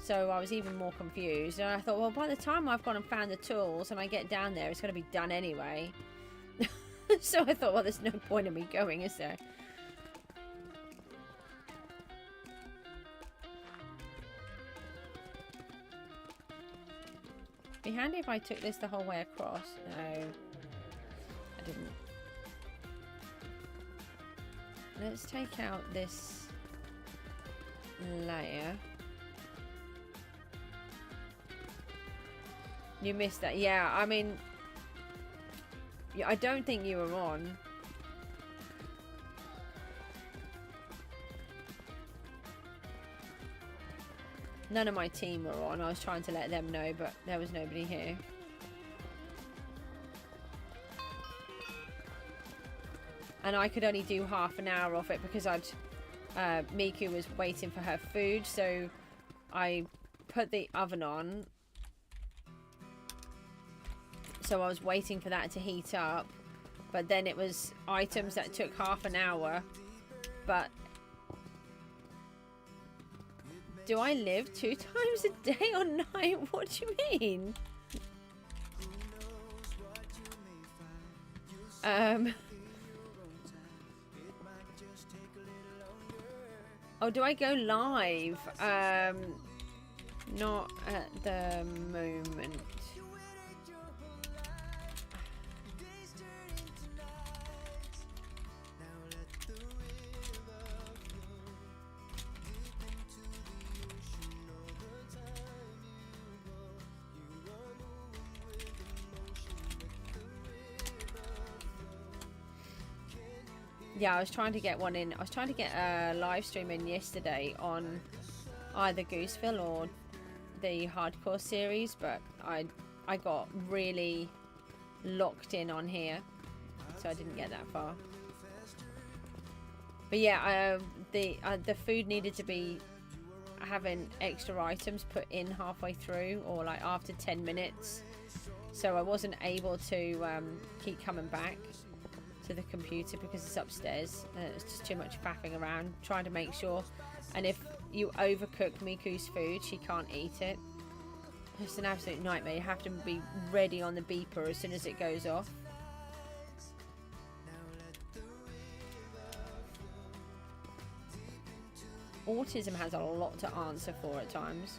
So I was even more confused, and I thought, well, by the time I've gone and found the tools and I get down there, it's going to be done anyway. So I thought, well, there's no point in me going, is there? It'd be handy if I took this the whole way across. No, I didn't. Let's take out this layer. You missed that. Yeah, I mean, I don't think you were on. None of my team were on. I was trying to let them know, but there was nobody here. And I could only do half an hour of it because Miku was waiting for her food, so I put the oven on. So I was waiting for that to heat up, but then it was items that took half an hour. But do I live 2 times a day or night? What do you mean? Oh, do I go live? Not at the moment. Yeah, I was trying to get one in. I was trying to get a live stream in yesterday on either Gooseville or the hardcore series, but I got really locked in on here, so I didn't get that far. But yeah, the food needed to be having extra items put in halfway through, or like after 10 minutes, so I wasn't able to keep coming back to the computer because it's upstairs. It's just too much faffing around trying to make sure. And if you overcook Miku's food, she can't eat it. It's an absolute nightmare. You have to be ready on the beeper as soon as it goes off. Autism has a lot to answer for at times.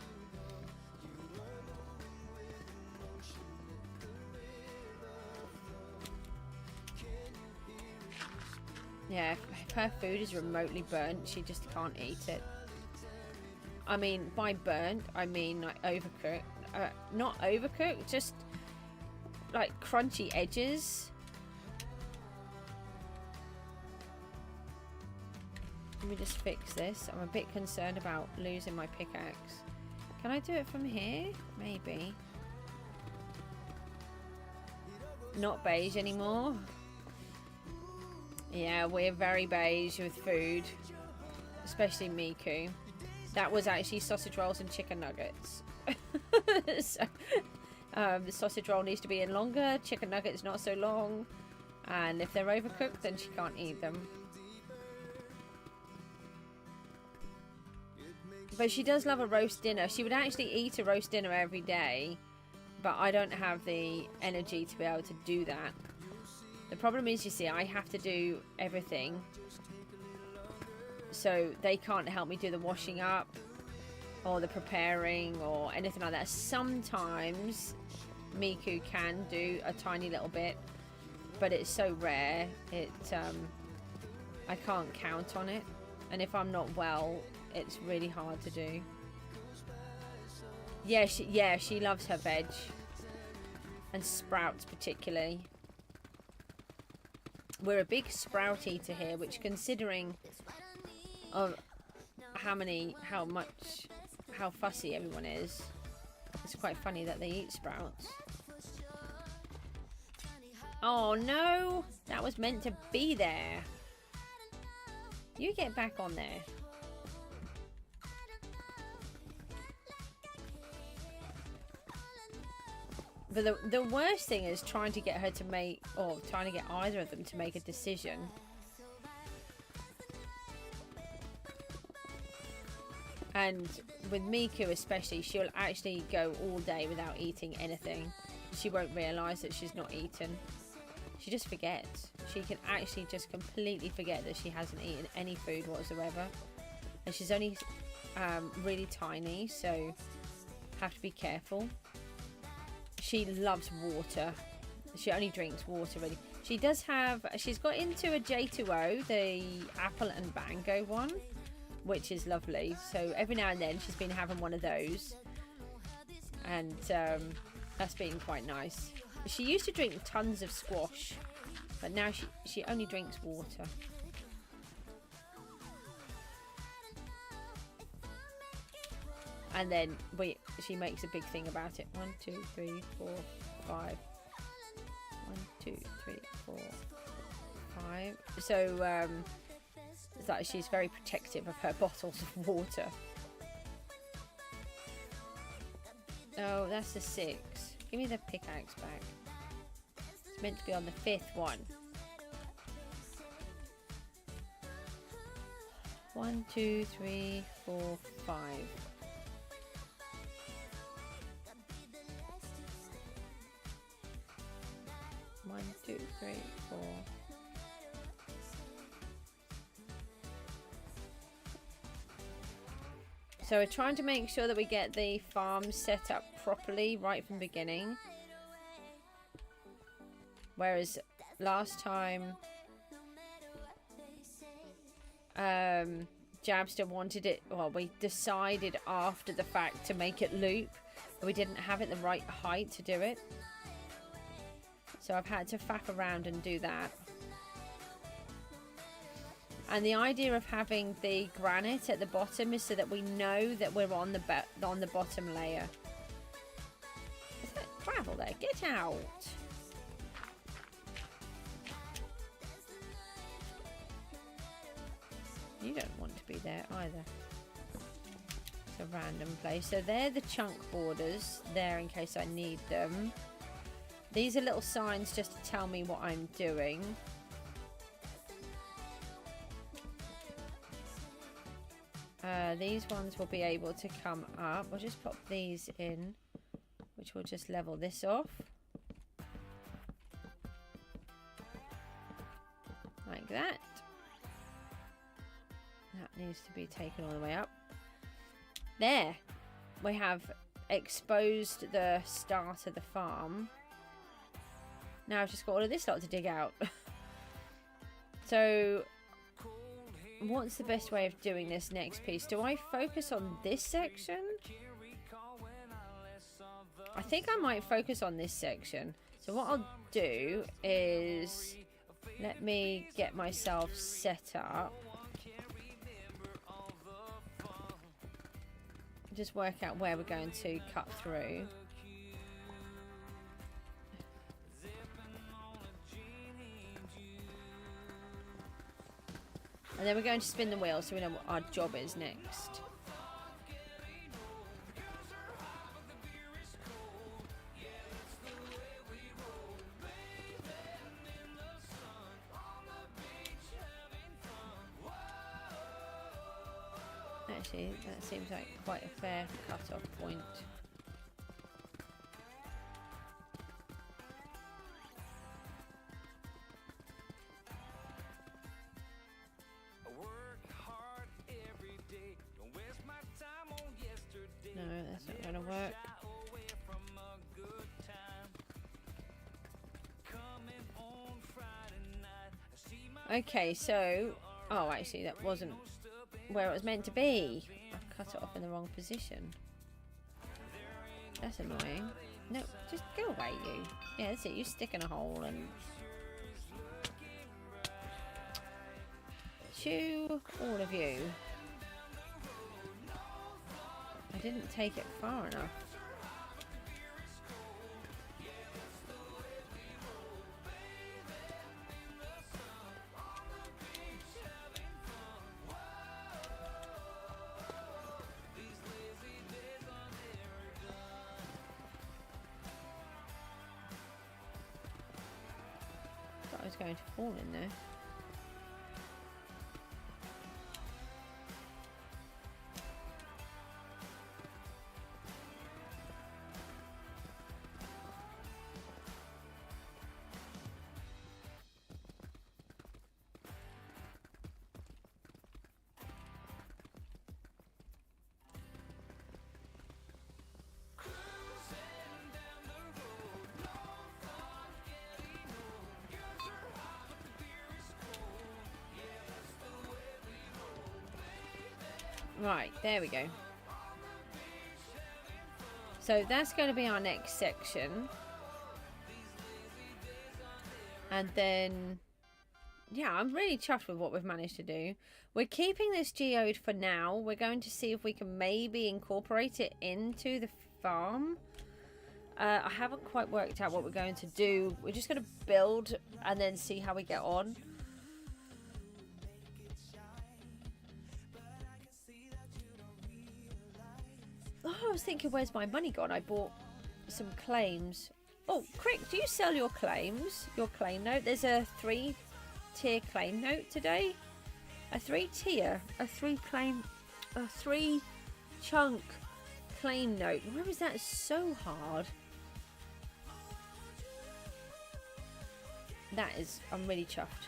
Yeah, if her food is remotely burnt, she just can't eat it. I mean, by burnt, I mean like overcooked. Not overcooked, just like crunchy edges. Let me just fix this. I'm a bit concerned about losing my pickaxe. Can I do it from here? Maybe. Not beige anymore. Yeah, we're very beige with food. Especially Miku. That was actually sausage rolls and chicken nuggets. So, the sausage roll needs to be in longer. Chicken nuggets not so long. And if they're overcooked, then she can't eat them. But she does love a roast dinner. She would actually eat a roast dinner every day. But I don't have the energy to be able to do that. The problem is, you see, I have to do everything. So they can't help me do the washing up or the preparing or anything like that. Sometimes Miku can do a tiny little bit, but it's so rare. I can't count on it. And if I'm not well, it's really hard to do. Yeah, she loves her veg. And sprouts particularly. We're a big sprout eater here, which, considering of how fussy everyone is, it's quite funny that they eat sprouts. Oh no, that was meant to be there. You get back on there. But the worst thing is trying to get her to make, or trying to get either of them to make a decision. And with Miku especially, she'll actually go all day without eating anything. She won't realise that she's not eaten. She just forgets. She can actually just completely forget that she hasn't eaten any food whatsoever. And she's only really tiny, so have to be careful. She loves water. She only drinks water, really. She does have... She's got into a J2O, the apple and mango one, which is lovely. So every now and then she's been having one of those. And that's been quite nice. She used to drink tons of squash, but now she only drinks water. And then she makes a big thing about it. 1, 2, 3, 4, 5. 1, 2, 3, 4, 5. So it's like she's very protective of her bottles of water. Oh, that's the 6. Give me the pickaxe back. It's meant to be on the 5th one. 1, 2, 3, 4, 5. 1, 2, 3, 4. So we're trying to make sure that we get the farm set up properly right from the beginning. Whereas last time Jabster wanted it, well, we decided after the fact to make it loop, but we didn't have it the right height to do it. So I've had to faff around and do that. And the idea of having the granite at the bottom is so that we know that we're on the bottom layer. Is that gravel there? Get out! You don't want to be there either. It's a random place. So they're the chunk borders there in case I need them. These are little signs just to tell me what I'm doing. These ones will be able to come up. We'll just pop these in, which will just level this off. Like that. That needs to be taken all the way up. There. We have exposed the start of the farm. Now I've just got all of this lot to dig out. So what's the best way of doing this next piece? Do I focus on this section? I think I might focus on this section. So what I'll do is, let me get myself set up. Just work out where we're going to cut through. And then we're going to spin the wheel so we know what our job is next. Actually, that seems like quite a fair cut-off point. No, that's not going to work. Okay, so... Oh, actually, that wasn't where it was meant to be. I cut it off in the wrong position. That's annoying. No, just go away, you. Yeah, that's it. You stick in a hole and... Chew, all of you. I didn't take it far enough. Thought I was going to fall in there. Right, there we go. So that's going to be our next section. And then, yeah, I'm really chuffed with what we've managed to do. We're keeping this geode for now. We're going to see if we can maybe incorporate it into the farm. I haven't quite worked out what we're going to do. We're just going to build and then see how we get on. Oh, I was thinking, where's my money gone? I bought some claims. Oh, Crick, do you sell your claims? Your claim note? There's a 3-tier claim note today. A 3-tier. A 3-chunk claim note. Where is that so hard? That is, I'm really chuffed.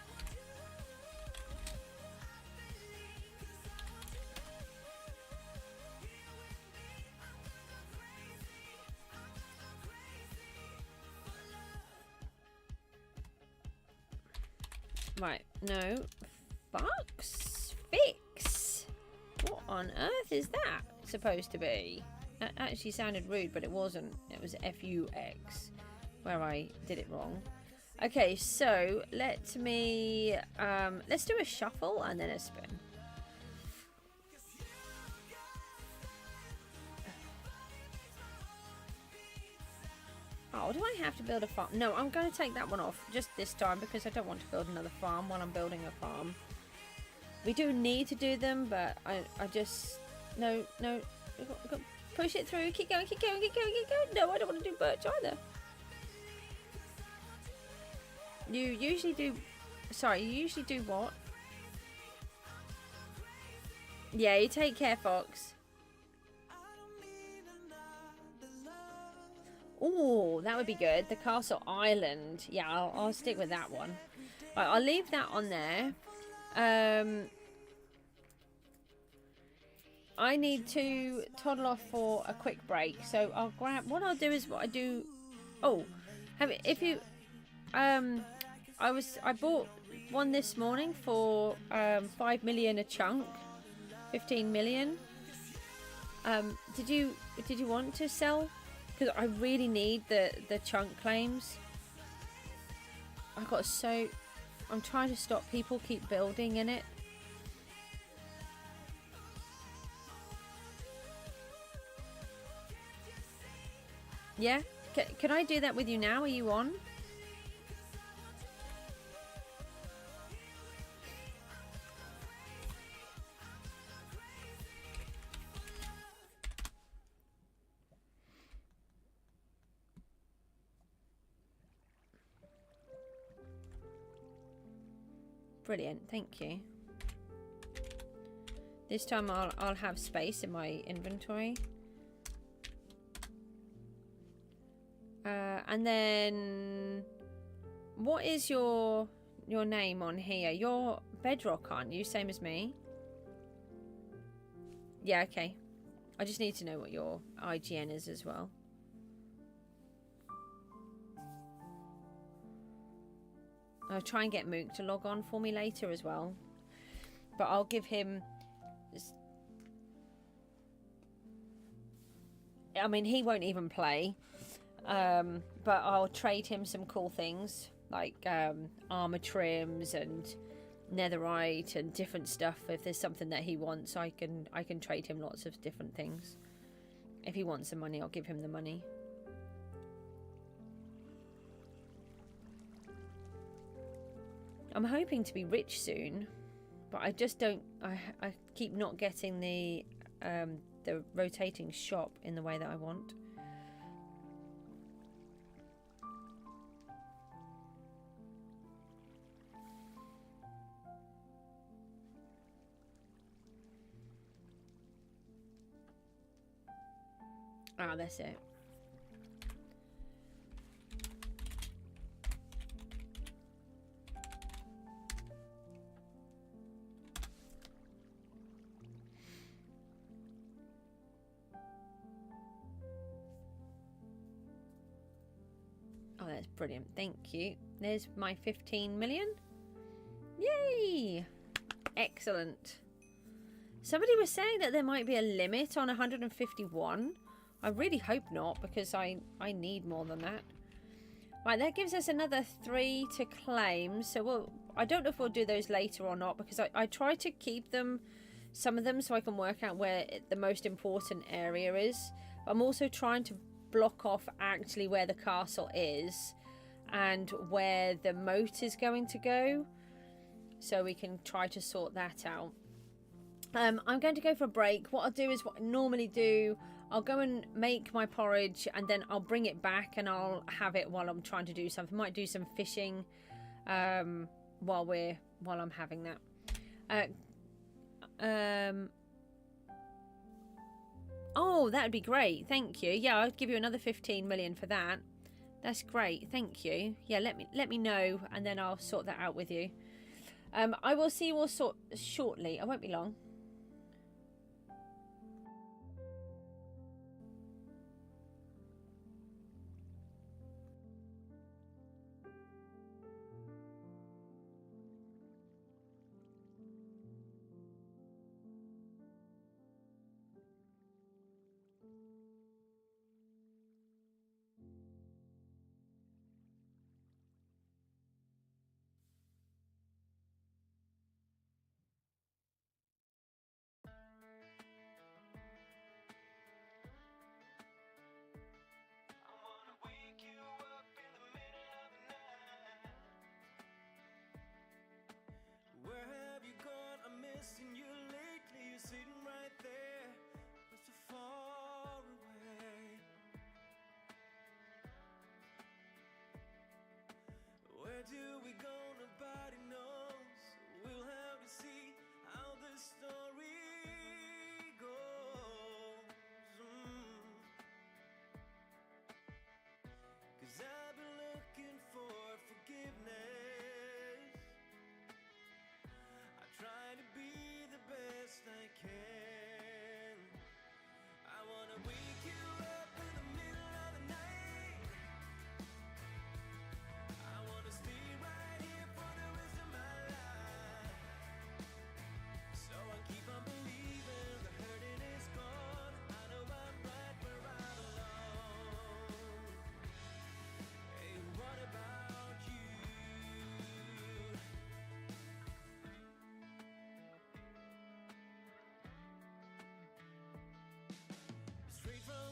Right, no. Fox fix. What on earth is that supposed to be? That actually sounded rude, but it wasn't. It was FUX, where I did it wrong. Okay, so let me let's do a shuffle and then a spin. Oh, do I have to build a farm? No, I'm going to take that one off just this time because I don't want to build another farm while I'm building a farm. We do need to do them, but I just... No. We've got to push it through. Keep going, keep going, keep going, keep going. No, I don't want to do birch either. You usually do... Sorry, you usually do what? Yeah, you take care, Fox. Oh, that would be good. The Castle Island. Yeah, I'll stick with that one. Right, I'll leave that on there. I need to toddle off for a quick break, so I'll grab... What I'll do is what I do... Oh, I bought one this morning for 5 million a chunk, 15 million. Did you want to sell? Because I really need the chunk claims. I'm trying to stop people keep building in it. Yeah? Can I do that with you now? Are you on? Brilliant, thank you. This time I'll have space in my inventory. And then what is your name on here? You're Bedrock, aren't you? Same as me. Yeah, okay. I just need to know what your IGN is as well. I'll try and get Mook to log on for me later as well. But I'll give him... I mean, he won't even play. But I'll trade him some cool things. Like armor trims and netherite and different stuff. If there's something that he wants, I can trade him lots of different things. If he wants some money, I'll give him the money. I'm hoping to be rich soon, but I just don't... I keep not getting the rotating shop in the way that I want. Ah, that's it. Oh, that's brilliant. Thank you. There's my 15 million. Yay! Excellent. Somebody was saying that there might be a limit on 151. I really hope not, because I need more than that. Right, that gives us another 3 to claim. So I don't know if we'll do those later or not, because I try to keep them, some of them, so I can work out where the most important area is. I'm also trying to block off actually where the castle is and where the moat is going to go, so we can try to sort that out. I'm going to go for a break. What I'll do is what I normally do. I'll go and make my porridge, and then I'll bring it back and I'll have it while I'm trying to do something. Might do some fishing while I'm having that. Oh, that'd be great. Thank you. Yeah, I'll give you another 15 million for that. That's great. Thank you. Yeah, let me know, and then I'll sort that out with you. I will see you all shortly. I won't be long. can. I wanna wake you up in the middle of the night. I wanna stay right here for the rest of my life. So I keep on believing the hurting is gone. I know I'm right where I belong. Hey, what about you? Straight from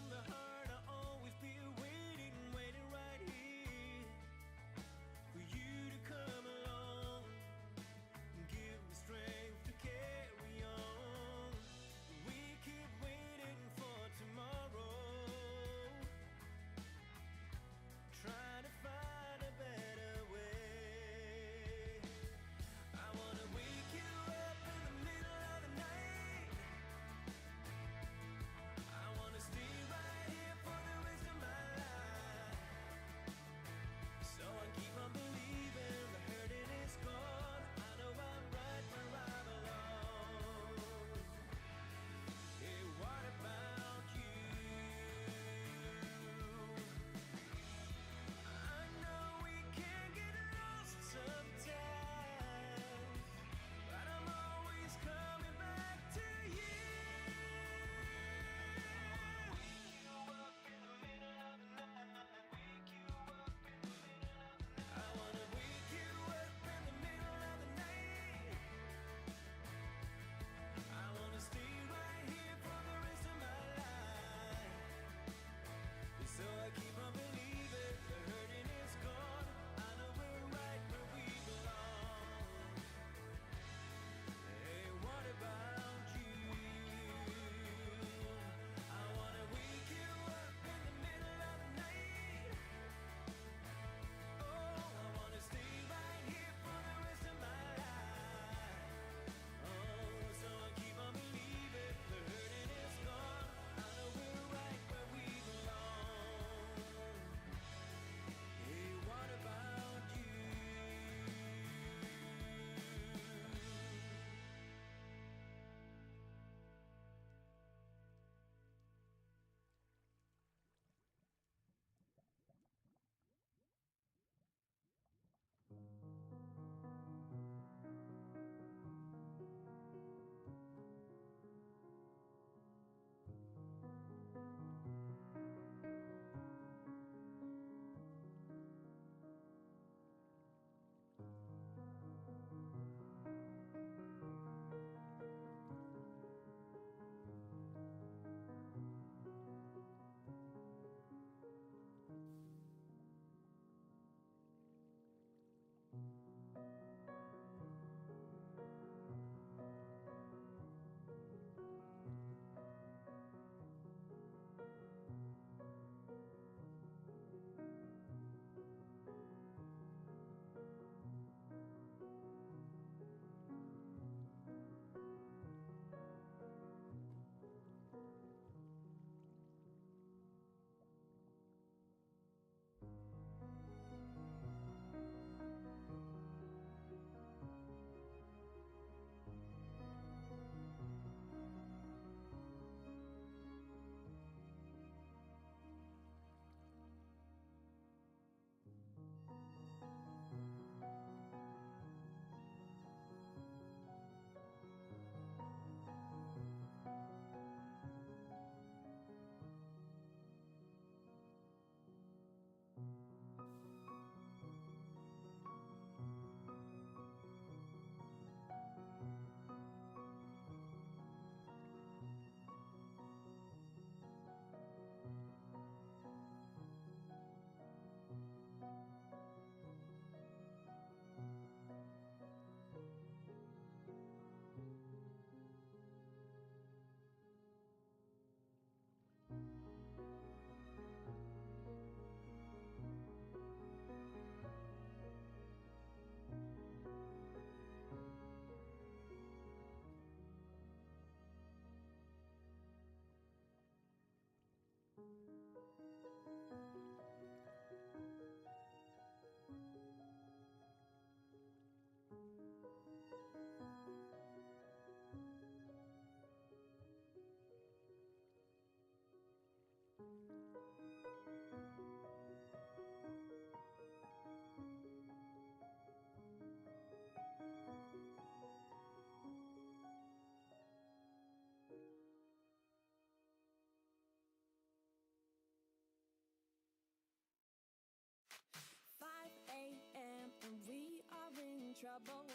trouble,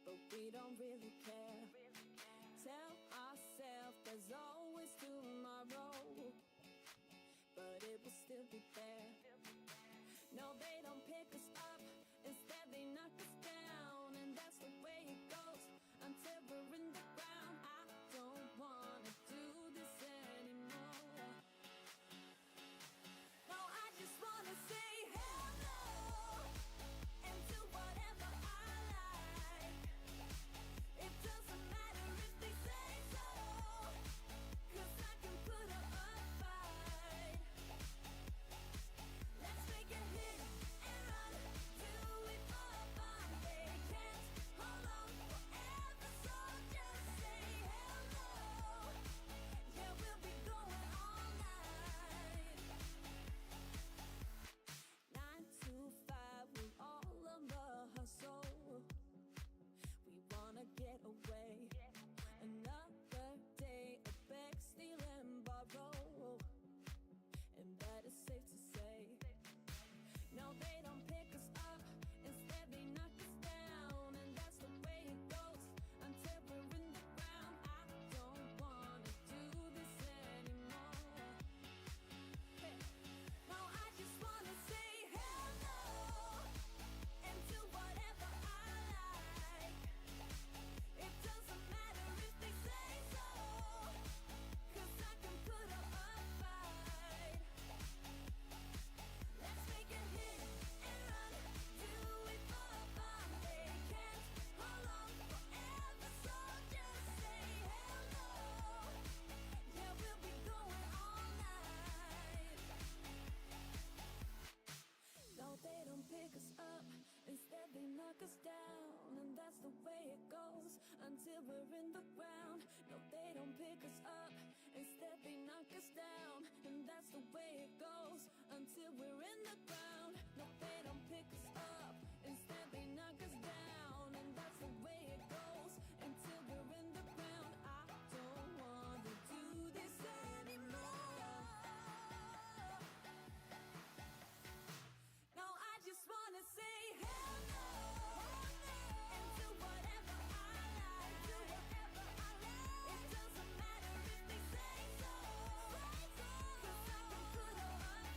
but we don't really care. Tell ourselves there's always tomorrow, but it will still be there. No, they don't pick us up, instead they knock us down, and that's the way it goes until we're in the ground. I don't wanna do this anymore. No, I just wanna say hell no, and do whatever I like. It doesn't matter if they say so, 'cause I can put up a fight. Let's make a hit and run, do it for fun. They can't hold on forever, so just say hell no. Yeah, we'll be going all night. 9 to 5, we're all on the hustle. We wanna get away. Another day of beg, steal and borrow, and that is safe to say. No, they don't pick us up, instead they knock us down, and that's the way it goes until we're in the ground. I don't wanna do this anymore. Hey. No, I just wanna say hell no, and do whatever I like. It doesn't matter if they say so, 'cause I can put up a fight. Let's make a hit and run, do it for fun. They can't hold on forever, so just say hell no. Yeah, we'll be going all night. No, they don't pick us up, instead they knock us down, and that's the way it goes until we're in the ground. No, they don't pick us up, instead they knock us down, and that's the way it goes until we're in the ground. No, they don't pick us up, instead they knock us down, and that's the way it goes until we're in the ground. I don't wanna do this anymore. No, I just wanna say hell no, and do whatever I like. It doesn't matter if they say so, 'cause I can put up a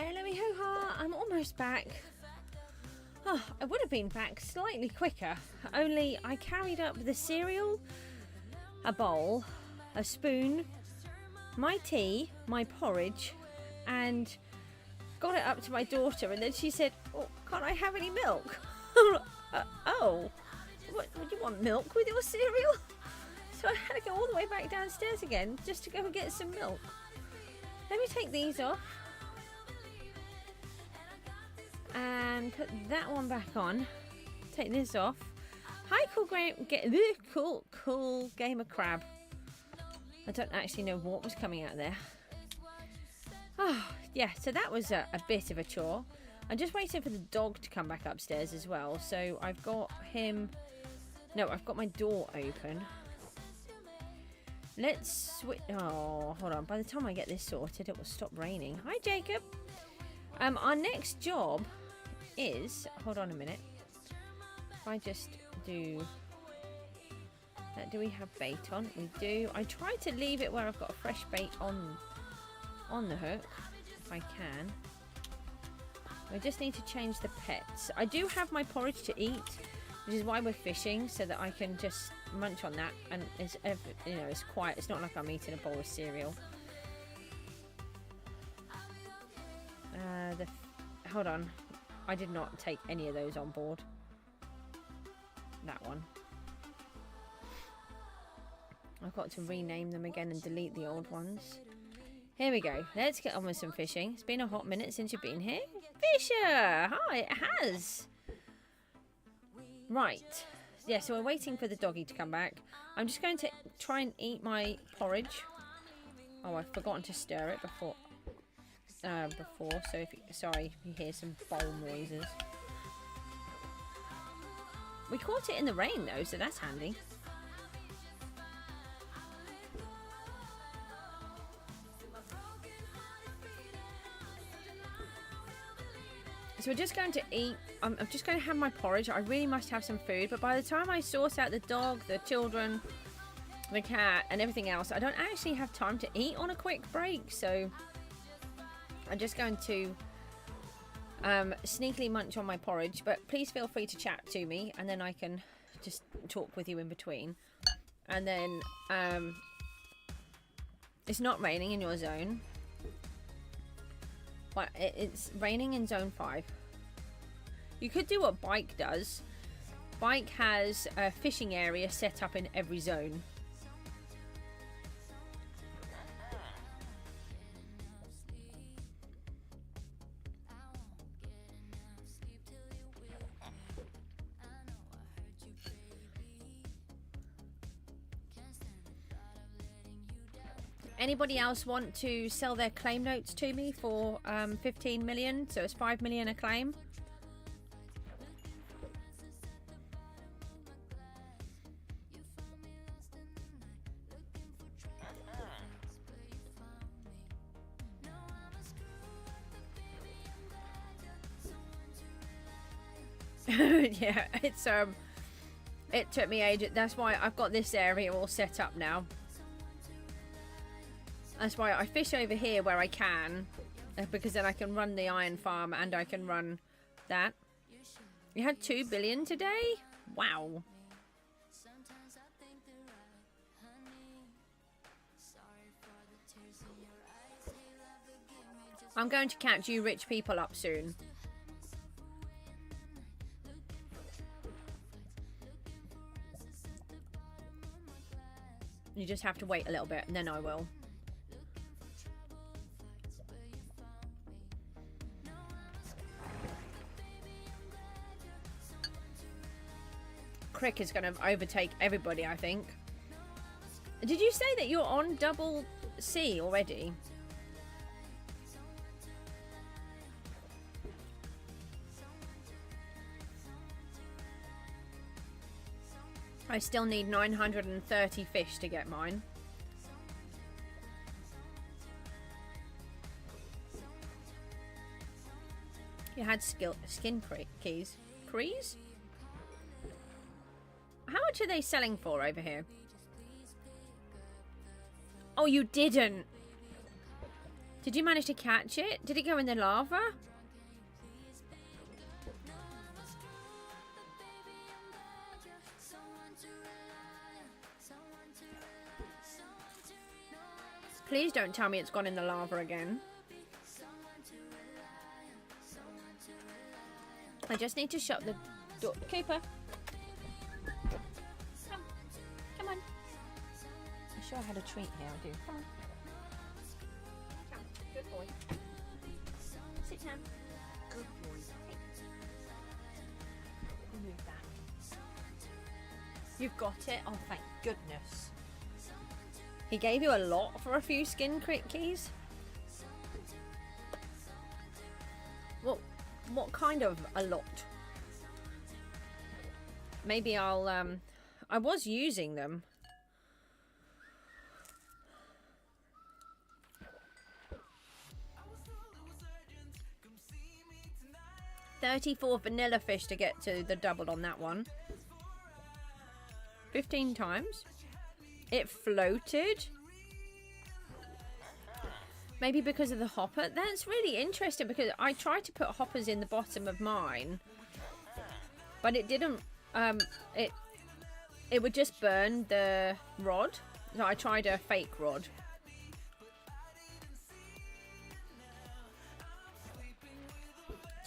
Hello, hoo-ha! I'm almost back. Oh, I would have been back slightly quicker, only I carried up the cereal, a bowl, a spoon, my tea, my porridge, and got it up to my daughter, and then she said, "Oh, can't I have any milk?" Oh, what, would you want milk with your cereal? So I had to go all the way back downstairs again just to go and get some milk. Let me take these off and put that one back on. Take this off. Hi, cool game of crab. I don't actually know what was coming out there. Oh, yeah, so that was a bit of a chore. I'm just waiting for the dog to come back upstairs as well. So I've got him... No, I've got my door open. Let's switch... Oh, hold on. By the time I get this sorted, it will stop raining. Hi, Jacob. Our next job is... Hold on a minute. If I just do... Do we have bait on? We do. I try to leave it where I've got a fresh bait on the hook, if I can. I just need to change the pets. I do have my porridge to eat, which is why we're fishing, so that I can just munch on that, and it's, you know, it's quiet. It's not like I'm eating a bowl of cereal. Hold on. I did not take any of those on board. That one. I've got to rename them again and delete the old ones. Here we go. Let's get on with some fishing. It's been a hot minute since you've been here. Fisher! Hi, it has. Right. Yeah, so we're waiting for the doggy to come back. I'm just going to try and eat my porridge. Oh, I've forgotten to stir it before. So if you, sorry if you hear some bowl noises. We caught it in the rain though, so that's handy. So we're just going to eat. I'm just going to have my porridge. I really must have some food, but by the time I sort out the dog, the children, the cat, and everything else, I don't actually have time to eat on a quick break. So I'm just going to sneakily munch on my porridge. But please feel free to chat to me, and then I can just talk with you in between. And then it's not raining in your zone. But it's raining in zone 5. You could do what Bike does. Bike has a fishing area set up in every zone. Anybody else want to sell their claim notes to me for 15 million? So it's 5 million a claim. Yeah, it's it took me ages. That's why I've got this area all set up now. That's why I fish over here where I can, because then I can run the iron farm and I can run that. You had 2 billion today? Wow. I'm going to catch you rich people up soon. You just have to wait a little bit and then I will. Crick is going to overtake everybody, I think. Did you say that you're on double C already? I still need 930 fish to get mine. You had skin keys. Crees? How much are they selling for over here? Oh, you didn't. Did you manage to catch it? Did it go in the lava? Please don't tell me it's gone in the lava again. I just need to shut the door. Cooper. Come on. I'm sure I had a treat here. I do. Come on. Come. Good boy. Sit down. Good boy. Move that. You've got it? Oh, thank goodness. He gave you a lot for a few skin keys? What kind of a lot? Maybe I'll, I was using them. $34 vanilla fish to get to the double on that one. 15 times. It floated. Maybe because of the hopper. That's really interesting because I tried to put hoppers in the bottom of mine, but it didn't. It would just burn the rod. So I tried a fake rod.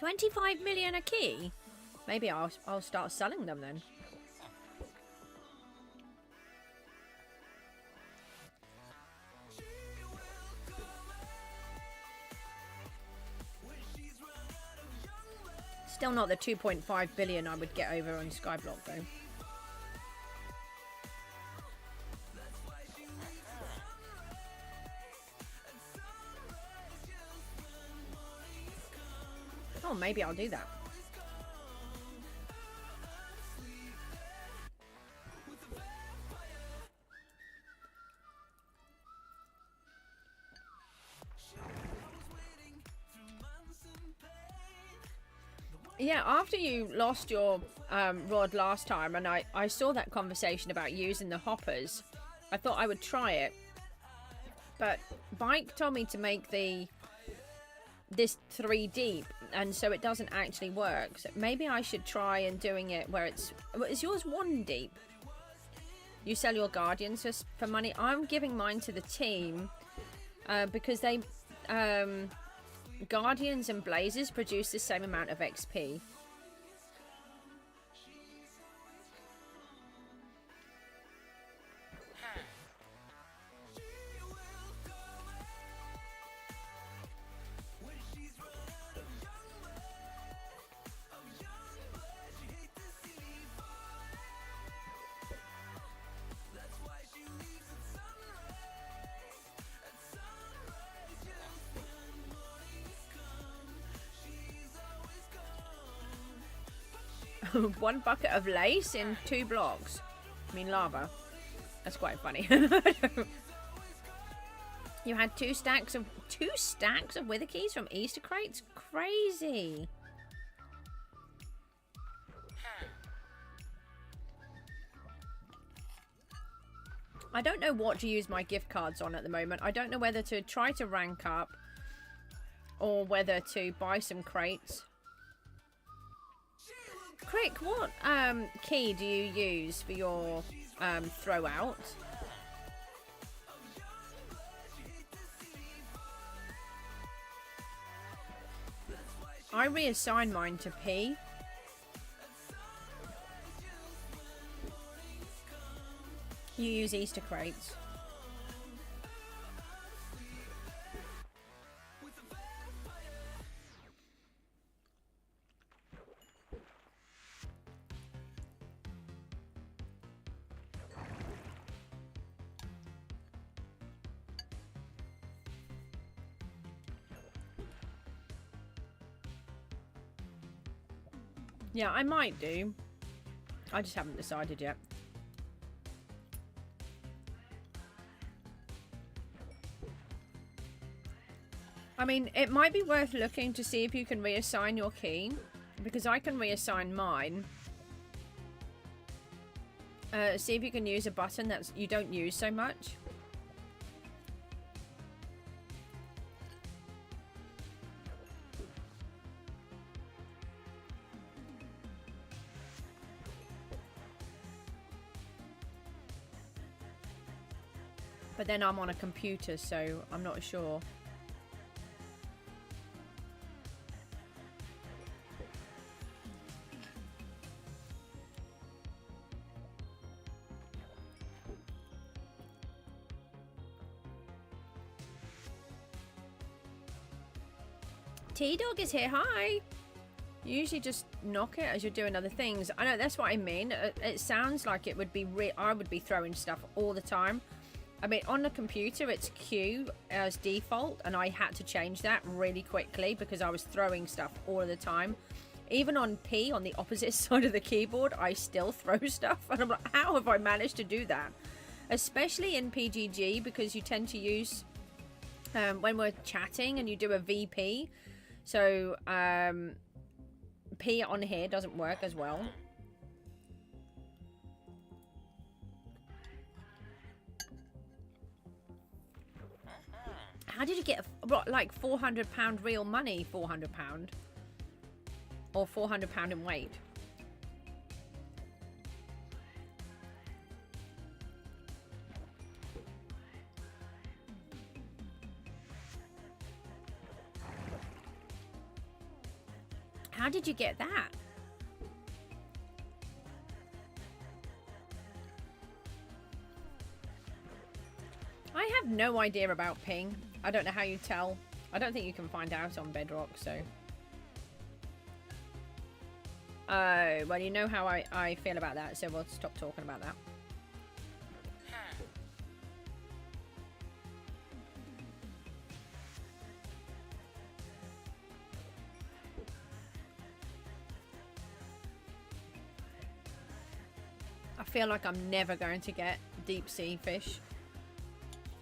$25 million a key. Maybe I'll start selling them then. Still not the 2.5 billion I would get over on Skyblock though. Oh, maybe I'll do that. Yeah, after you lost your rod last time, and I saw that conversation about using the hoppers, I thought I would try it. But Bike told me to make this 3 deep, and so it doesn't actually work. So maybe I should try and doing it where it's yours 1 deep. You sell your guardians for money. I'm giving mine to the team because they Guardians and Blazers produce the same amount of XP. One bucket of lace in 2 blocks. I mean lava. That's quite funny. You had 2 stacks of wither keys from Easter crates? Crazy. I don't know what to use my gift cards on at the moment. I don't know whether to try to rank up or whether to buy some crates. Crick, what key do you use for your throw out? I reassign mine to P. You use Easter crates. Yeah, I might do. I just haven't decided yet. I mean, it might be worth looking to see if you can reassign your key, because I can reassign mine. See if you can use a button that you don't use so much. But then I'm on a computer, so I'm not sure. T-Dog is here. Hi. You usually just knock it as you're doing other things. I know, that's what I mean. It sounds like it would be I would be throwing stuff all the time. I mean, on the computer it's Q as default, and I had to change that really quickly because I was throwing stuff all the time. Even on P, on the opposite side of the keyboard, I still throw stuff, and I'm like, how have I managed to do that? Especially in PGG, because you tend to use when we're chatting and you do a VP. So P on here doesn't work as well. How did you get what, like £400 real money? £400 or £400 in weight? How did you get that? I have no idea about ping. I don't know how you tell. I don't think you can find out on Bedrock, so. Oh, well, you know how I feel about that, so we'll stop talking about that. I feel like I'm never going to get deep sea fish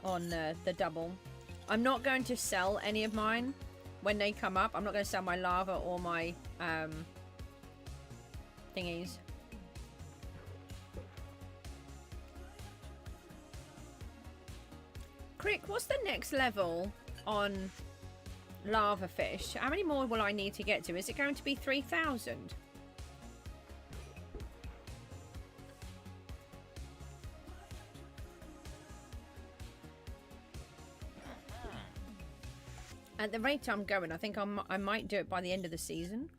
on the double. I'm not going to sell any of mine when they come up. I'm not going to sell my lava or my thingies. Crick, what's the next level on lava fish? How many more will I need to get to? Is it going to be 3,000? At the rate I'm going, I think I might do it by the end of the season.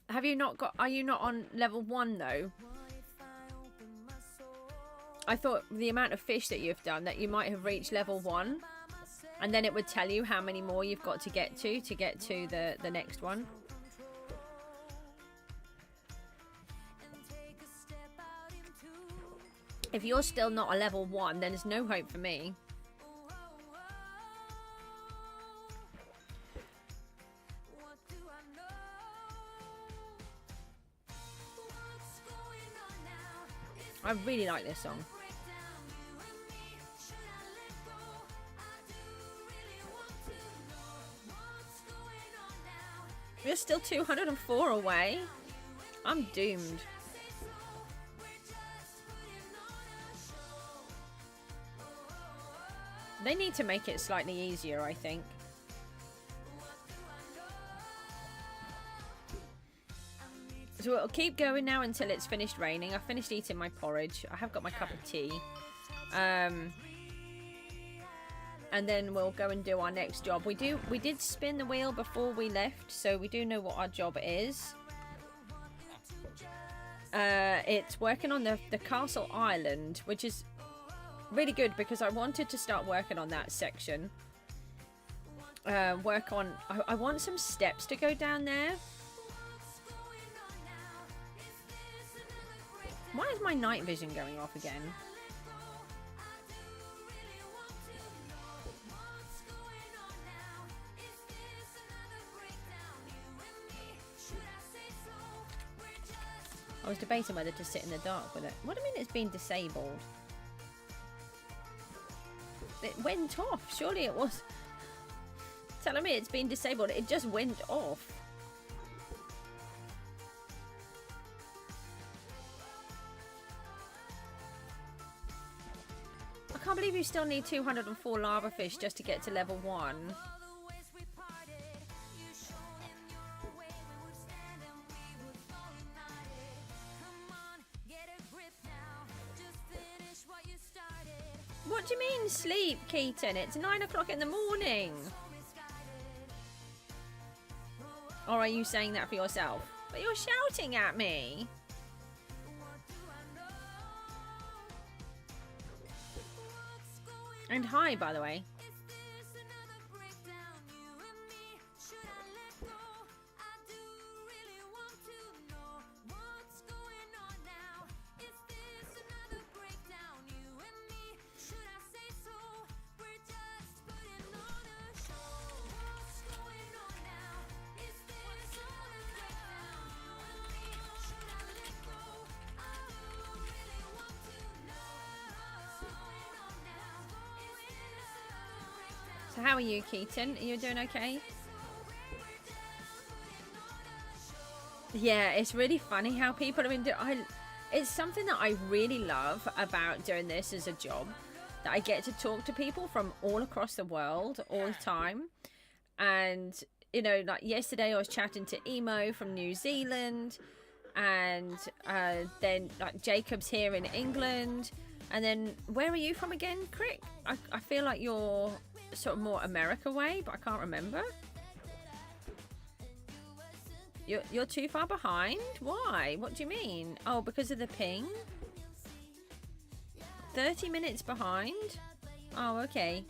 Have you not got... Are you not on level 1, though? I thought the amount of fish that you've done, that you might have reached level 1. And then it would tell you how many more you've got to get to the next one. If you're still not a level 1, then there's no hope for me. I really like this song. We're still 204 away. I'm doomed. They need to make it slightly easier, I think. So it'll keep going now until it's finished raining. I've finished eating my porridge. I have got my cup of tea. And then we'll go and do our next job. We did spin the wheel before we left, so we do know what our job is. It's working on the Castle Island, which is really good because I wanted to start working on that section. I want some steps to go down there. Why is my night vision going off again? I was debating whether to sit in the dark with it. What do you mean it's been disabled? It went off. Surely it was. Telling me it's been disabled. It just went off. I can't believe you still need 204 lava fish just to get to level 1. What do you mean sleep, Keaton? It's 9 o'clock in the morning. Or are you saying that for yourself? But you're shouting at me. And hi, by the way. So how are you, Keaton? Are you doing okay? Yeah, it's really funny how people have been doing. It's something that I really love about doing this as a job, that I get to talk to people from all across the world all the time. And you know, like yesterday I was chatting to Emo from New Zealand, and then like Jacob's here in England, and then where are you from again, Crick? I feel like you're sort of more America way, but I can't remember. You're too far behind? Why? What do you mean? Oh, because of the ping? 30 minutes behind? Oh, okay.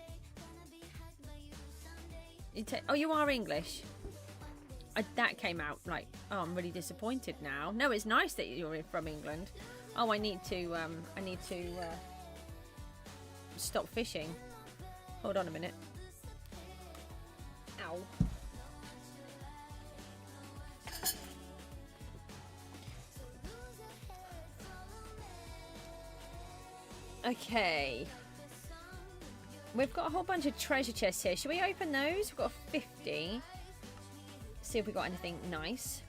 Oh, you are English. That came out like, oh, I'm really disappointed now. No, it's nice that you're from England. Oh, I need to stop fishing. Hold on a minute. Ow. Okay. We've got a whole bunch of treasure chests here. Should we open those? We've got 50. See if we got anything nice.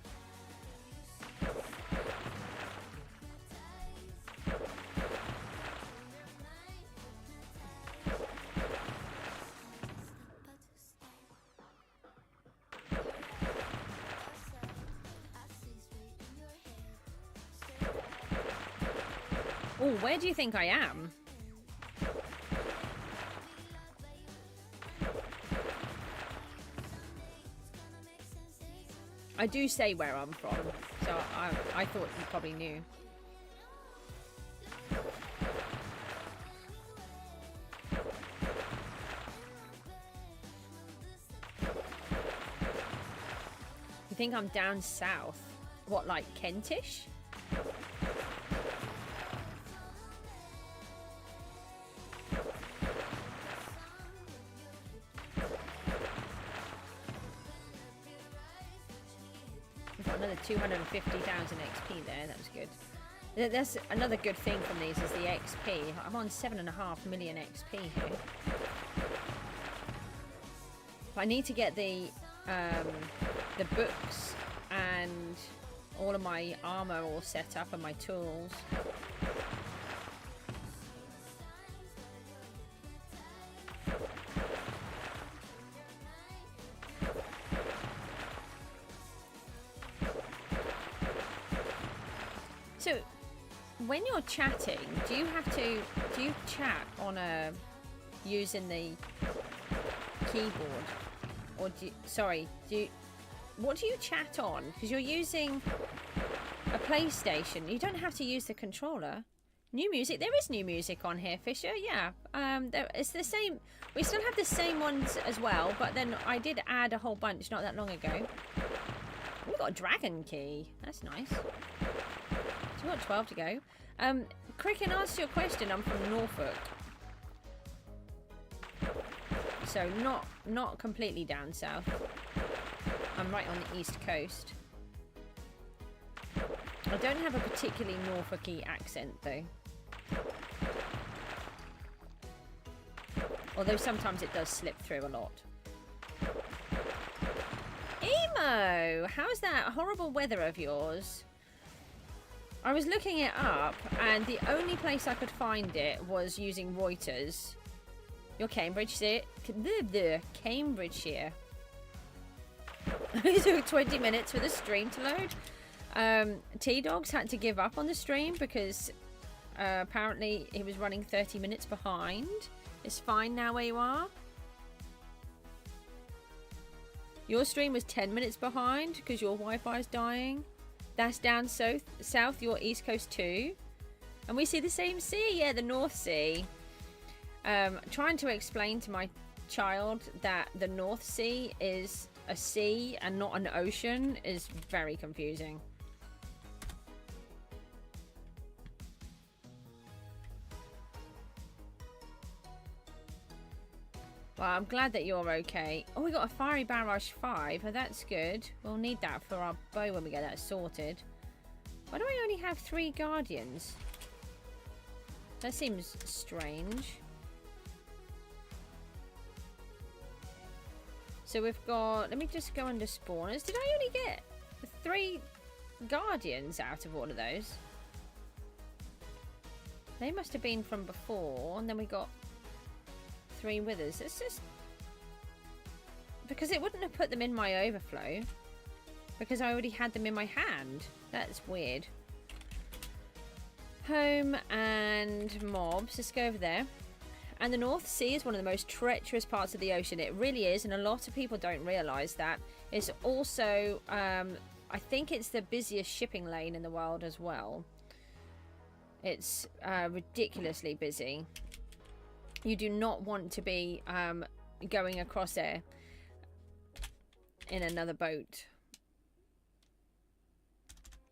Oh, where do you think I am? I do say where I'm from, so I thought you probably knew. You think I'm down south? What, like Kentish? Another 250,000 XP there. That was good. That's another good thing from these is the XP. I'm on 7.5 million XP here. But I need to get the books and all of my armor all set up and my tools. So, when you're chatting, do you chat on using the keyboard, or what do you chat on? Because you're using a PlayStation. You don't have to use the controller. New music. There is new music on here, Fisher. Yeah. It's the same. We still have the same ones as well, but then I did add a whole bunch not that long ago. We've got a dragon key. That's nice. So we've got 12 to go. Cricket, asked you a question. I'm from Norfolk. So not completely down south. I'm right on the east coast. I don't have a particularly Norfolk-y accent though. Although sometimes it does slip through a lot. Emo! How's that horrible weather of yours? I was looking it up and the only place I could find it was using Reuters. Your Cambridgeshire. Cambridgeshire. It took 20 minutes for the stream to load. T-Dogs had to give up on the stream because Apparently he was running 30 minutes behind. It's fine now where you are. Your stream was 10 minutes behind because your Wi-Fi is dying. That's down south, your East Coast too. And we see the same sea, yeah, the North Sea. Trying to explain to my child that the North Sea is a sea and not an ocean is very confusing. Well, I'm glad that you're okay. Oh, we got a Fiery Barrage 5. Oh, that's good. We'll need that for our bow when we get that sorted. Why do I only have 3 Guardians? That seems strange. So we've got... Let me just go under spawners. Did I only get 3 Guardians out of all of those? They must have been from before. And then we got 3 withers. It's just... Because it wouldn't have put them in my overflow. Because I already had them in my hand. That's weird. Home and mobs. Let's go over there. And the North Sea is one of the most treacherous parts of the ocean. It really is, and a lot of people don't realise that. It's also, I think it's the busiest shipping lane in the world as well. It's ridiculously busy. You do not want to be going across there in another boat.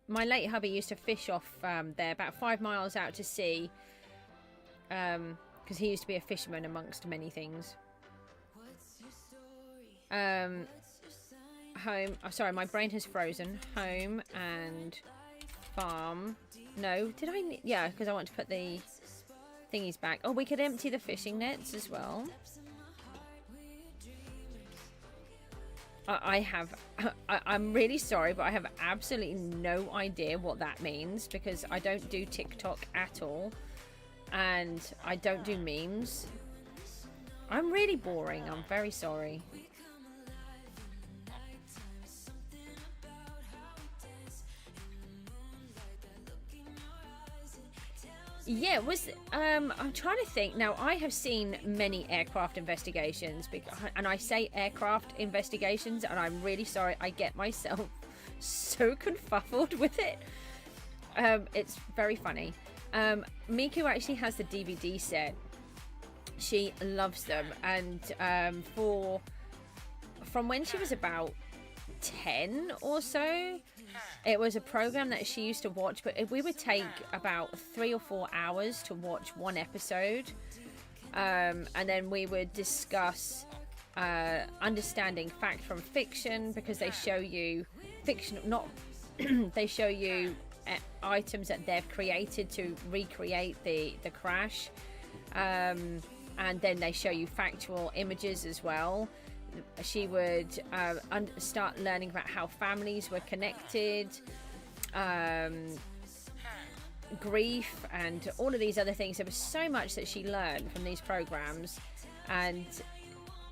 My late hubby used to fish off there, about 5 miles out to sea. Because he used to be a fisherman amongst many things. Home. Oh, sorry, my brain has frozen. Home and farm. No, did I? Yeah, because I want to put the thingies back. Oh, we could empty the fishing nets as well. I'm really sorry, but I have absolutely no idea what that means because I don't do TikTok at all. And I don't do memes. I'm really boring. I'm very sorry. Yeah, it was I'm trying to think. Now, I have seen many aircraft investigations, and I say aircraft investigations, and I'm really sorry. I get myself so confuffled with it. It's very funny. Miku actually has the DVD set. She loves them, and from when she was about 10 or so, it was a program that she used to watch, but we would take about 3 or 4 hours to watch one episode, and then we would discuss understanding fact from fiction, because they show you fiction, not they show you items that they've created to recreate the crash, and then they show you factual images as well. She would start learning about how families were connected, grief, and all of these other things. There was so much that she learned from these programs, and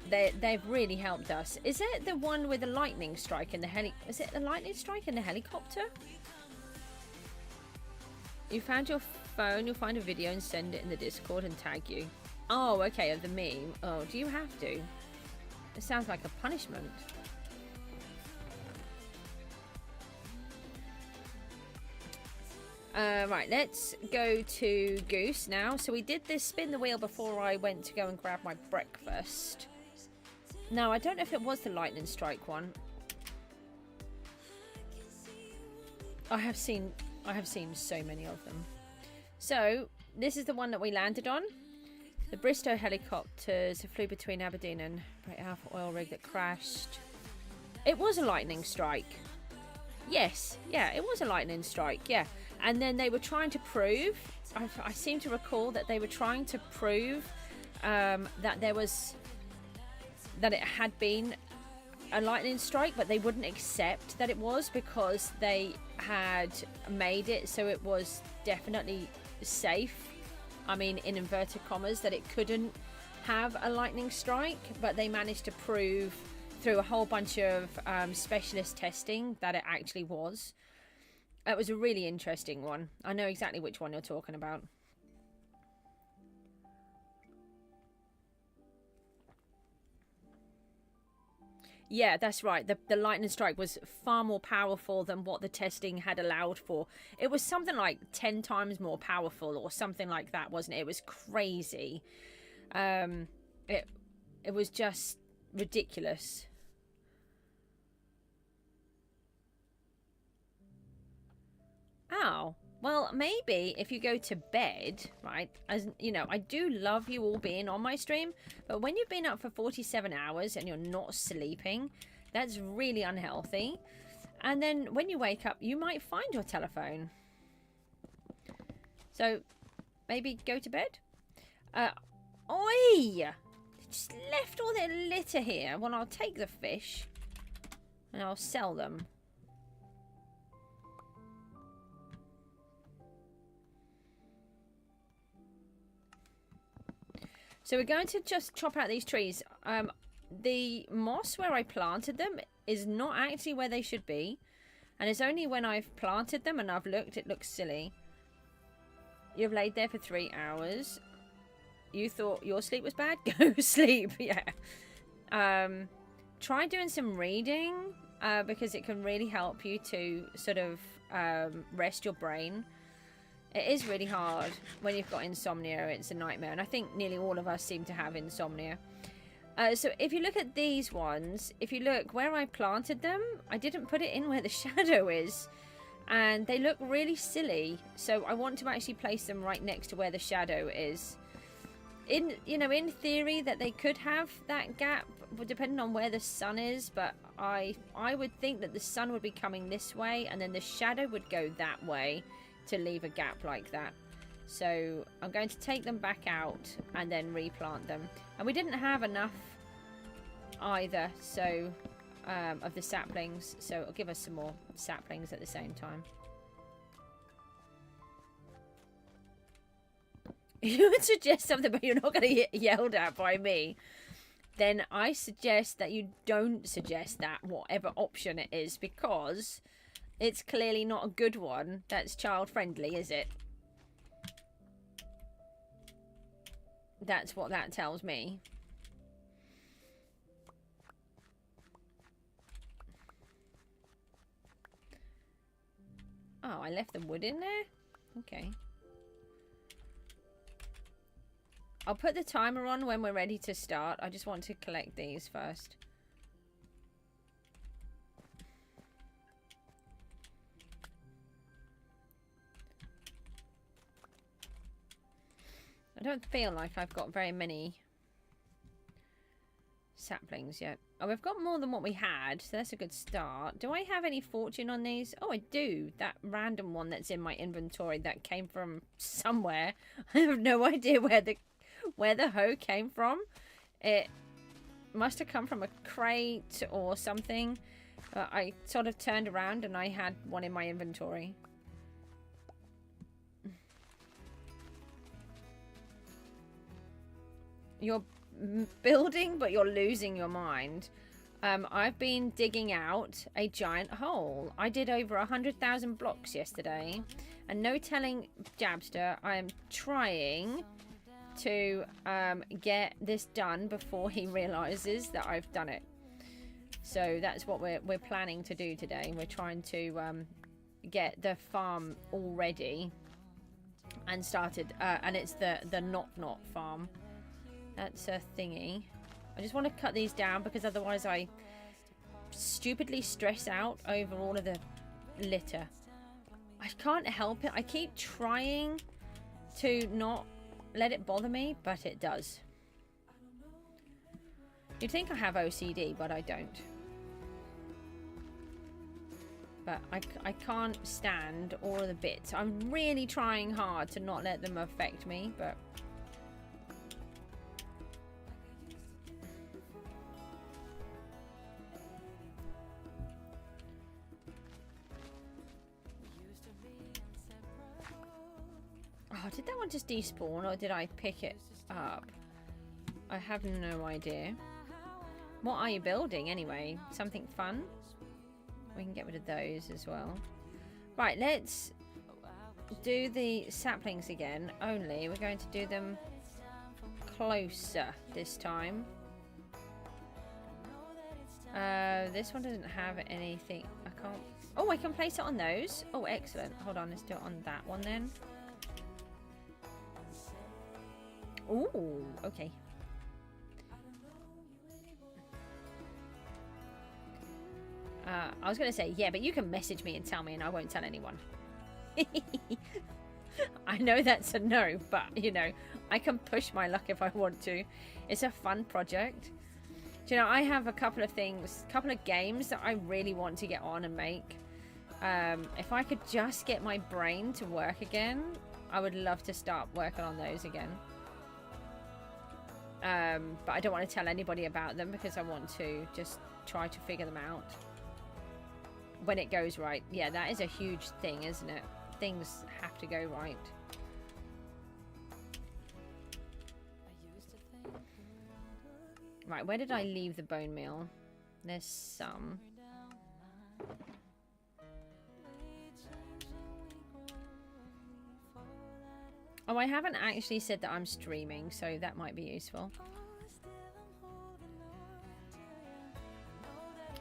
they've really helped us. Is it the one with the lightning strike in the Is it the lightning strike in the helicopter? You found your phone, you'll find a video and send it in the Discord and tag you. Oh, okay, of the meme. Oh, do you have to? It sounds like a punishment. Right, let's go to Goose now. So we did this spin the wheel before I went to go and grab my breakfast. No, I don't know if it was the lightning strike one. I have seen so many of them. So this is the one that we landed on. The Bristow helicopters flew between Aberdeen and Great Alpha oil rig that crashed. It was a lightning strike. Yes, yeah, it was a lightning strike, yeah. And then they were trying to prove, I seem to recall that they were trying to prove that it had been a lightning strike, but they wouldn't accept that it was because they had made it so it was definitely safe. I mean, in inverted commas, that it couldn't have a lightning strike, but they managed to prove through a whole bunch of specialist testing that it actually was. It was a really interesting one. I know exactly which one you're talking about. Yeah, that's right. The lightning strike was far more powerful than what the testing had allowed for. It was something like 10 times more powerful or something like that, wasn't it? It was crazy. It was just ridiculous. Oh, well, maybe if you go to bed, right, as you know, I do love you all being on my stream, but when you've been up for 47 hours and you're not sleeping, that's really unhealthy. And then when you wake up, you might find your telephone. So maybe go to bed. Oi! Just left all their litter here. Well, I'll take the fish and I'll sell them. So we're going to just chop out these trees. The moss where I planted them is not actually where they should be. And it's only when I've planted them and I've looked, it looks silly. You've laid there for 3 hours. You thought your sleep was bad? Go sleep, yeah. Try doing some reading because it can really help you to sort of rest your brain. It is really hard when you've got insomnia. It's a nightmare. And I think nearly all of us seem to have insomnia. So if you look at these ones, if you look where I planted them, I didn't put it in where the shadow is. And they look really silly. So I want to actually place them right next to where the shadow is. In theory that they could have that gap, depending on where the sun is. But I would think that the sun would be coming this way and then the shadow would go that way, to leave a gap like that. So I'm going to take them back out and then replant them. And we didn't have enough either, so of the saplings, so it'll give us some more saplings at the same time. You would suggest something, but you're not going to get yelled at by me. Then I suggest that you don't suggest that, whatever option it is, because it's clearly not a good one that's child-friendly, is it? That's what that tells me. Oh, I left the wood in there? Okay. I'll put the timer on when we're ready to start. I just want to collect these first. I don't feel like I've got very many saplings yet. Oh, we've got more than what we had, so that's a good start. Do I have any fortune on these? Oh, I do. That random one that's in my inventory that came from somewhere. I have no idea where the hoe came from. It must have come from a crate or something. I sort of turned around and I had one in my inventory. You're building, but you're losing your mind. I've been digging out a giant hole. I did over 100,000 blocks yesterday. And no telling Jabster, I am trying to get this done before he realizes that I've done it. So that's what we're planning to do today. We're trying to get the farm all ready and started. And it's the not farm. That's a thingy. I just want to cut these down because otherwise I stupidly stress out over all of the litter. I can't help it. I keep trying to not let it bother me, but it does. You'd think I have OCD, but I don't. But I can't stand all of the bits. I'm really trying hard to not let them affect me, but... Oh, did that one just despawn or did I pick it up? I have no idea. What are you building anyway? Something fun? We can get rid of those as well. Right, let's do the saplings again. Only we're going to do them closer this time. this one doesn't have anything. I can't. Oh, I can place it on those. Oh, excellent. Hold on, let's do it on that one then. Ooh, okay. I was going to say, yeah, but you can message me and tell me and I won't tell anyone. I know that's a no, but, you know, I can push my luck if I want to. It's a fun project. Do you know, I have a couple of things, a couple of games that I really want to get on and make. If I could just get my brain to work again, I would love to start working on those again. But I don't want to tell anybody about them because I want to just try to figure them out when it goes right. Yeah, that is a huge thing, isn't it? Things have to go right. Right, where did I leave the bone meal? There's some. Oh, I haven't actually said that I'm streaming, so that might be useful.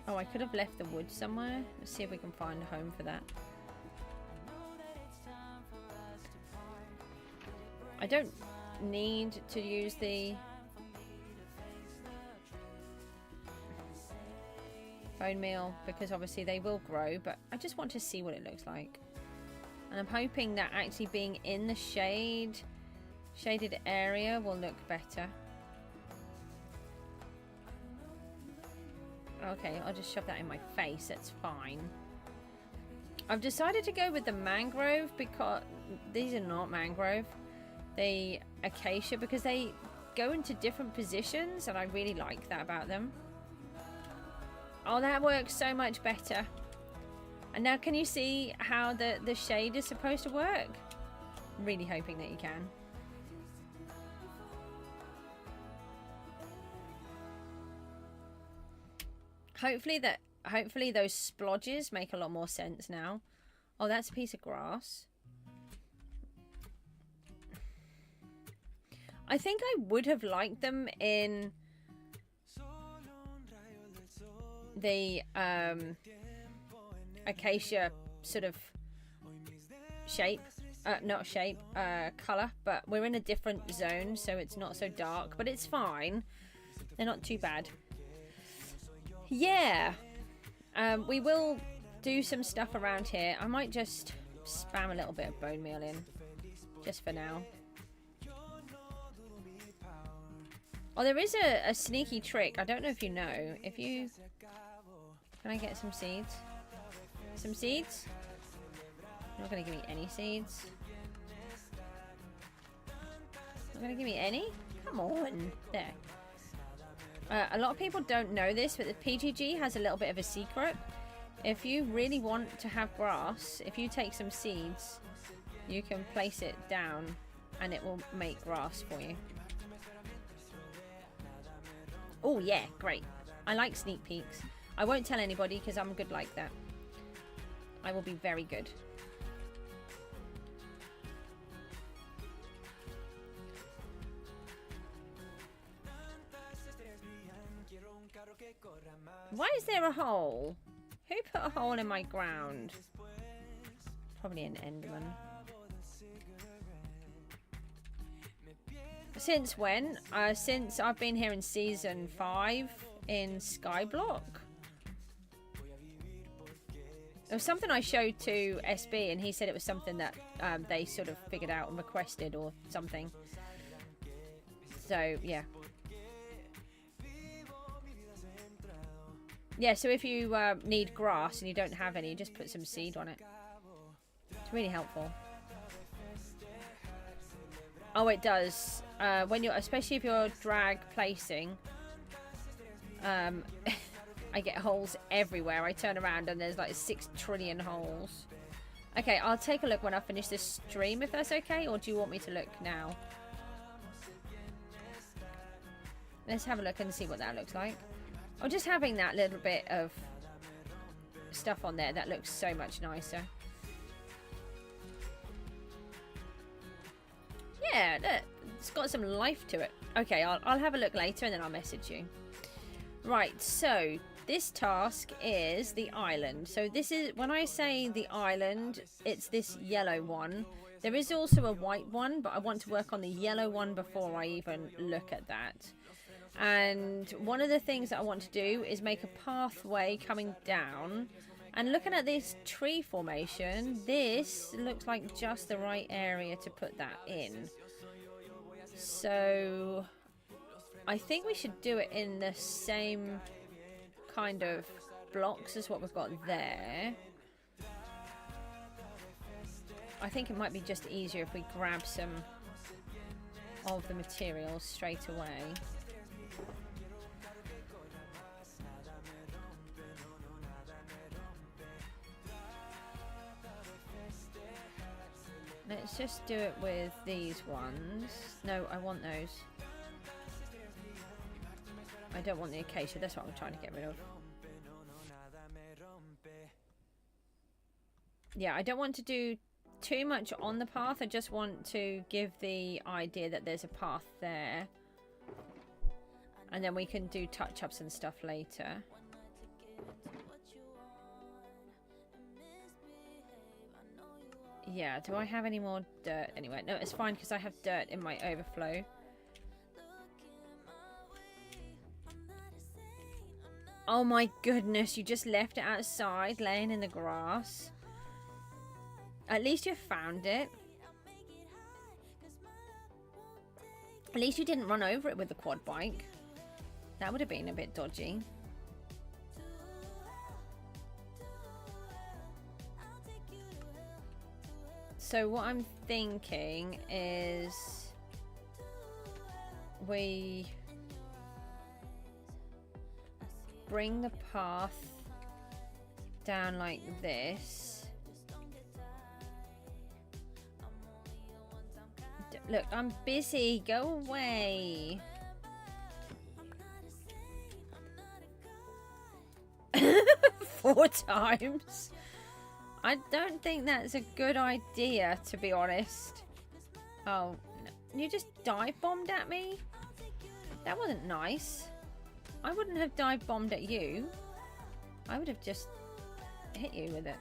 Oh, I could have left the wood somewhere. Let's see if we can find a home for that. I don't need to use the bone meal because obviously they will grow, but I just want to see what it looks like. And I'm hoping that actually being in the shaded area will look better. Okay, I'll just shove that in my face. That's fine. I've decided to go with the mangrove because these are not mangrove. The acacia, because they go into different positions and I really like that about them. Oh, that works so much better. And now can you see how the shade is supposed to work? I'm really hoping that you can. Hopefully those splodges make a lot more sense now. Oh, that's a piece of grass. I think I would have liked them in the acacia sort of shape. Not shape, colour. But we're in a different zone, so it's not so dark. But it's fine. They're not too bad. Yeah. We will do some stuff around here. I might just spam a little bit of bone meal in. Just for now. Oh, there is a sneaky trick. I don't know if you know. If you... Can I get some seeds? Some seeds? You're not going to give me any seeds. Not going to give me any? Come on. There. A lot of people don't know this, but the PGG has a little bit of a secret. If you really want to have grass, if you take some seeds, you can place it down and it will make grass for you. Oh yeah, great. I like sneak peeks. I won't tell anybody because I'm good like that. I will be very good. Why is there a hole? Who put a hole in my ground? Probably an Enderman. Since when? Since I've been here in Season 5 in Skyblock. It was something I showed to SB and he said it was something that they sort of figured out and requested or something. So, yeah. Yeah, so if you need grass and you don't have any, just put some seed on it. It's really helpful. Oh, it does. When you're, especially if you're drag placing, I get holes everywhere. I turn around and there's like 6 trillion holes. Okay, I'll take a look when I finish this stream, if that's okay, or do you want me to look now? Let's have a look and see what that looks like. Oh, just having that little bit of stuff on there, that looks so much nicer. Yeah, look, it's got some life to it. Okay, I'll have a look later and then I'll message you. Right, so this task is the island. So this is, when I say the island, it's this yellow one. There is also a white one, but I want to work on the yellow one before I even look at that. And one of the things that I want to do is make a pathway coming down. And looking at this tree formation, this looks like just the right area to put that in. So I think we should do it in the same kind of blocks as what we've got there. I think it might be just easier if we grab some of the materials straight away. Let's just do it with these ones. No, I want those. I don't want the acacia, that's what I'm trying to get rid of. Yeah, I don't want to do too much on the path. I just want to give the idea that there's a path there. And then we can do touch-ups and stuff later. Yeah, do I have any more dirt anyway? No, it's fine because I have dirt in my overflow. Oh my goodness, you just left it outside laying in the grass. At least you found it. At least you didn't run over it with the quad bike. That would have been a bit dodgy. So what I'm thinking is we bring the path down like this. Look, I'm busy. Go away. 4 times. I don't think that's a good idea, to be honest. Oh, no. You just dive bombed at me? That wasn't nice. I wouldn't have dive bombed at you. I would have just hit you with it.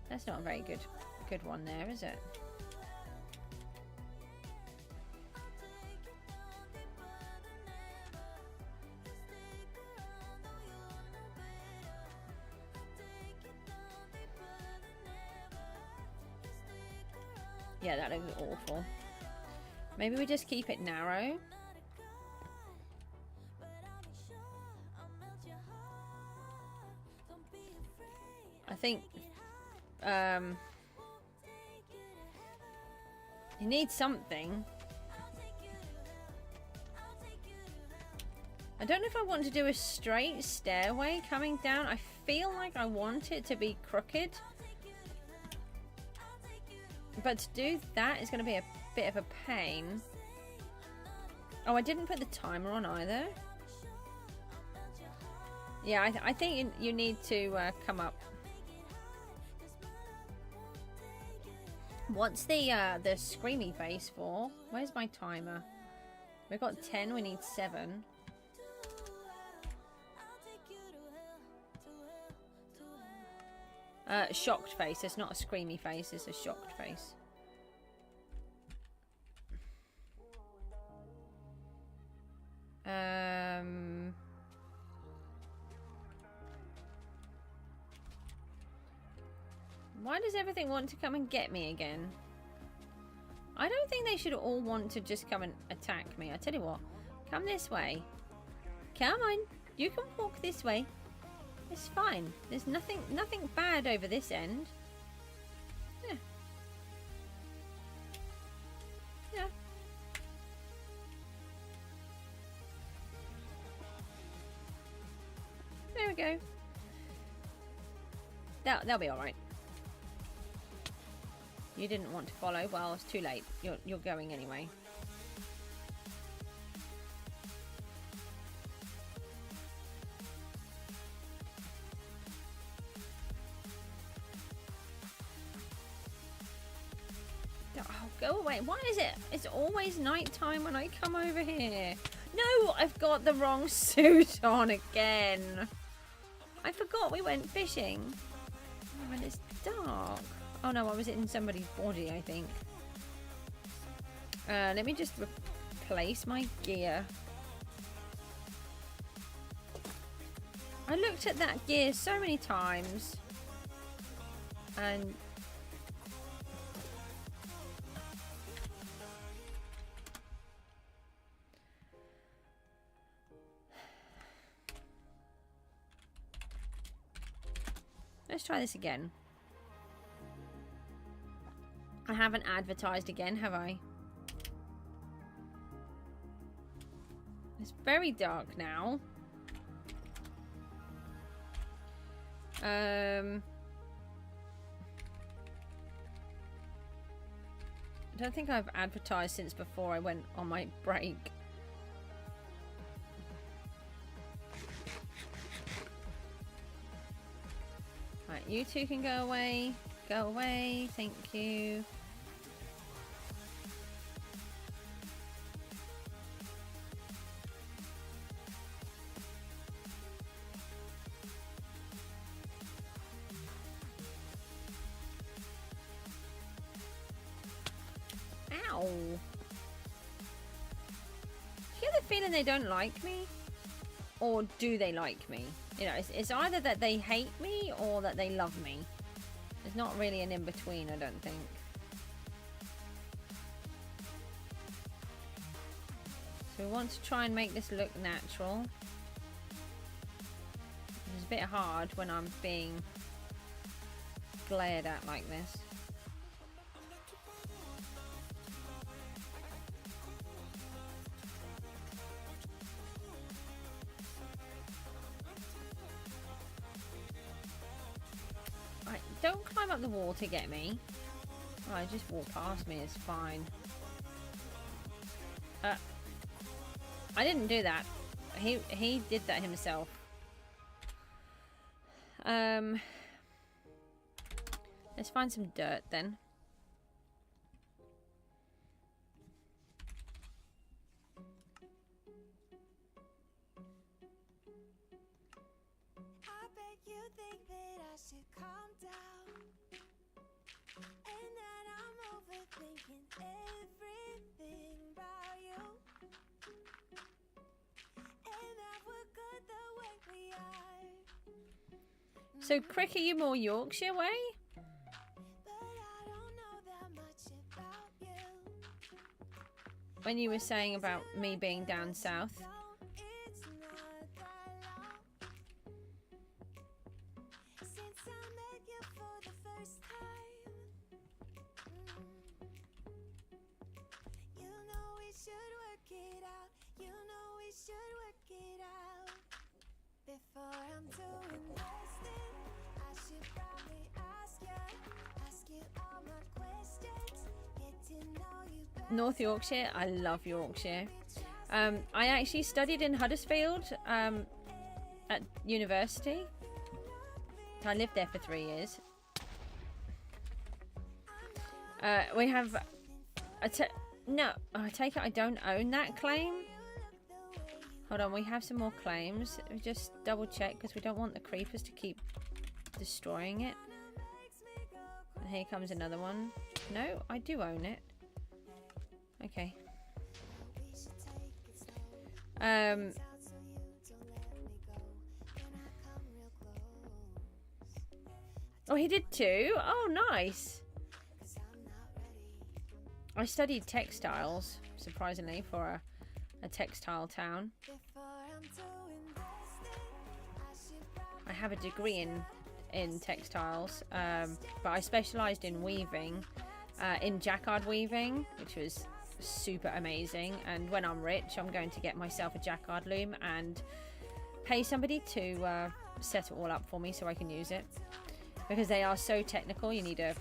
That's not a very good one there, is it? Yeah, that looks awful. Maybe we just keep it narrow. I think you need something. I don't know if I want to do a straight stairway coming down. I feel like I want it to be crooked. But to do that is going to be a bit of a pain. Oh, I didn't put the timer on either. Yeah, I think you need to come up. What's the screamy face for? Where's my timer? We've got 10, we need 7. Shocked face. It's not a screamy face, it's a shocked face. Why does everything want to come and get me again? I don't think they should all want to just come and attack me. I tell you what, come this way. Come on, you can walk this way. It's fine. There's nothing bad over this end. Yeah. Yeah. There we go. They'll be all right. You didn't want to follow. Well, it's too late. You're going anyway. Oh, go away. Why is it? It's always night time when I come over here. No, I've got the wrong suit on again. I forgot we went fishing. Oh, and it's dark. Oh no, I was in somebody's body, I think. Let me just replace my gear. I looked at that gear so many times. And let's try this again. I haven't advertised again, have I? It's very dark now. I don't think I've advertised since before I went on my break. Right, you two can go away. Go away. Thank you. Ow. Do you get the feeling they don't like me? Or do they like me? You know, it's either that they hate me or that they love me. There's not really an in-between, I don't think. So we want to try and make this look natural. It's a bit hard when I'm being glared at like this. Right, don't climb up the wall to get me. Oh, just walk past me, it's fine. I didn't do that. He did that himself. Let's find some dirt then. I bet you think that I should calm down, and that I'm overthinking everything about you, and that we're good the way we are. So, Crick, are you more Yorkshire way? But I don't know that much about you. When you were saying about me being down south. So it's not that long since I met you for the first time. You know we should work it out. You know we should work it out. Before I'm too invested, I should probably ask you all my questions, get to know you better. North Yorkshire, I love Yorkshire. I actually studied in Huddersfield at university. I lived there for 3 years. We have no, I take it I don't own that claim. Hold on, we have some more claims. We just double check because we don't want the creepers to keep destroying it. And here comes another one. No, I do own it. Okay. Oh, he did too? Oh, nice. I studied textiles, surprisingly, for a textile town. I have a degree in textiles, but I specialised in weaving, in jacquard weaving, which was super amazing. And when I'm rich, I'm going to get myself a jacquard loom and pay somebody to set it all up for me so I can use it, because they are so technical. You need a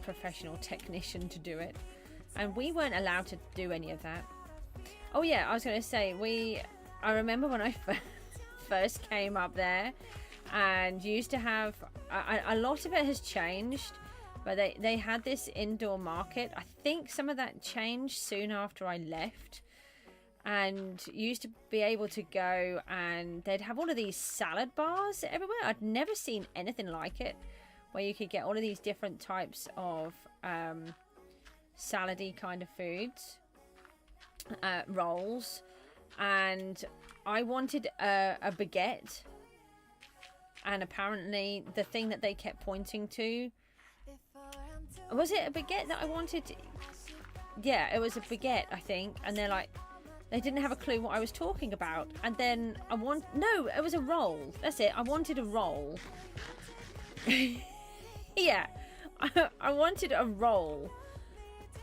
professional technician to do it, and we weren't allowed to do any of that. Oh yeah, I was going to say, I remember when I first came up there and used to have a lot of it has changed, but they had this indoor market. I think some of that changed soon after I left, and you used to be able to go and they'd have all of these salad bars everywhere. I'd never seen anything like it, where you could get all of these different types of salady kind of foods, rolls, and I wanted a baguette, and apparently the thing that they kept pointing to, was it a baguette that I wanted? Yeah, it was a baguette, I think, and they're like, they didn't have a clue what I was talking about. And then no, it was a roll. That's it. I wanted a roll. Yeah, I wanted a roll.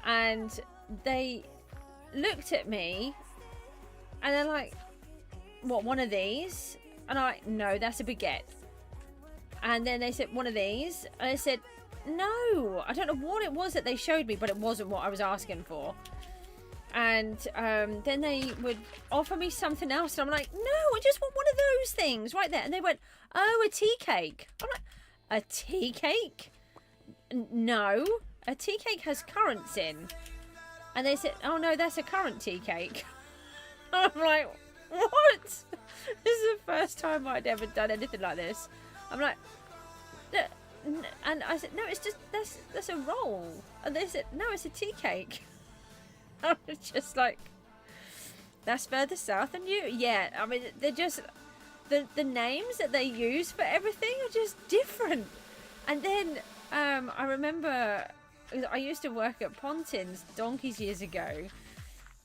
And they looked at me and they're like, what, one of these? And I'm like, no, that's a baguette. And then they said, one of these? And I said, no, I don't know what it was that they showed me, but it wasn't what I was asking for. And then they would offer me something else, and I'm like, no, I just want one of those things right there. And they went, oh, a tea cake. I'm like, a tea cake? No, a tea cake has currants in. And they said, oh no, that's a currant tea cake. I'm like, what? This is the first time I'd ever done anything like this. I'm like, and I said, no, it's just, that's a roll. And they said, no, it's a tea cake. I was just like, that's further south than you. Yeah, I mean, they're just, the names that they use for everything are just different. And then I remember I used to work at Pontins donkeys years ago,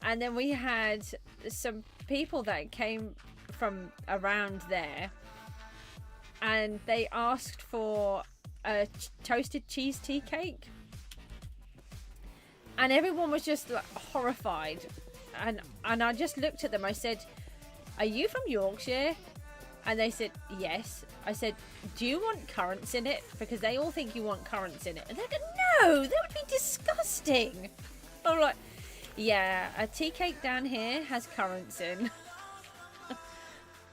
and then we had some people that came from around there, and they asked for a toasted cheese tea cake. And everyone was just like horrified, and I just looked at them. I said, are you from Yorkshire? And they said, yes. I said, do you want currants in it? Because they all think you want currants in it. And they go, no, that would be disgusting. I'm like, yeah, a tea cake down here has currants in.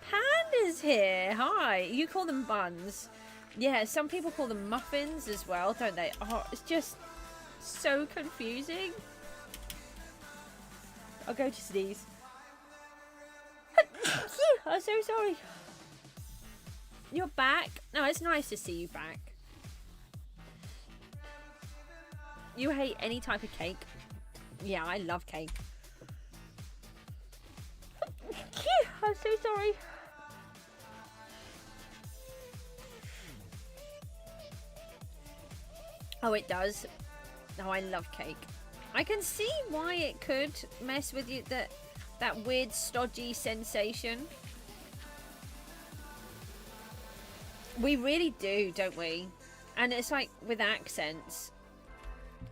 Panda's here. Hi. You call them buns. Yeah, some people call them muffins as well, don't they? Oh, it's just so confusing. I'll go to sneeze. I'm so sorry. You're back? No, it's nice to see you back. You hate any type of cake? Yeah, I love cake. I'm so sorry. Oh, it does. Oh, I love cake. I can see why it could mess with you, that weird stodgy sensation. We really do, don't we? And it's like with accents.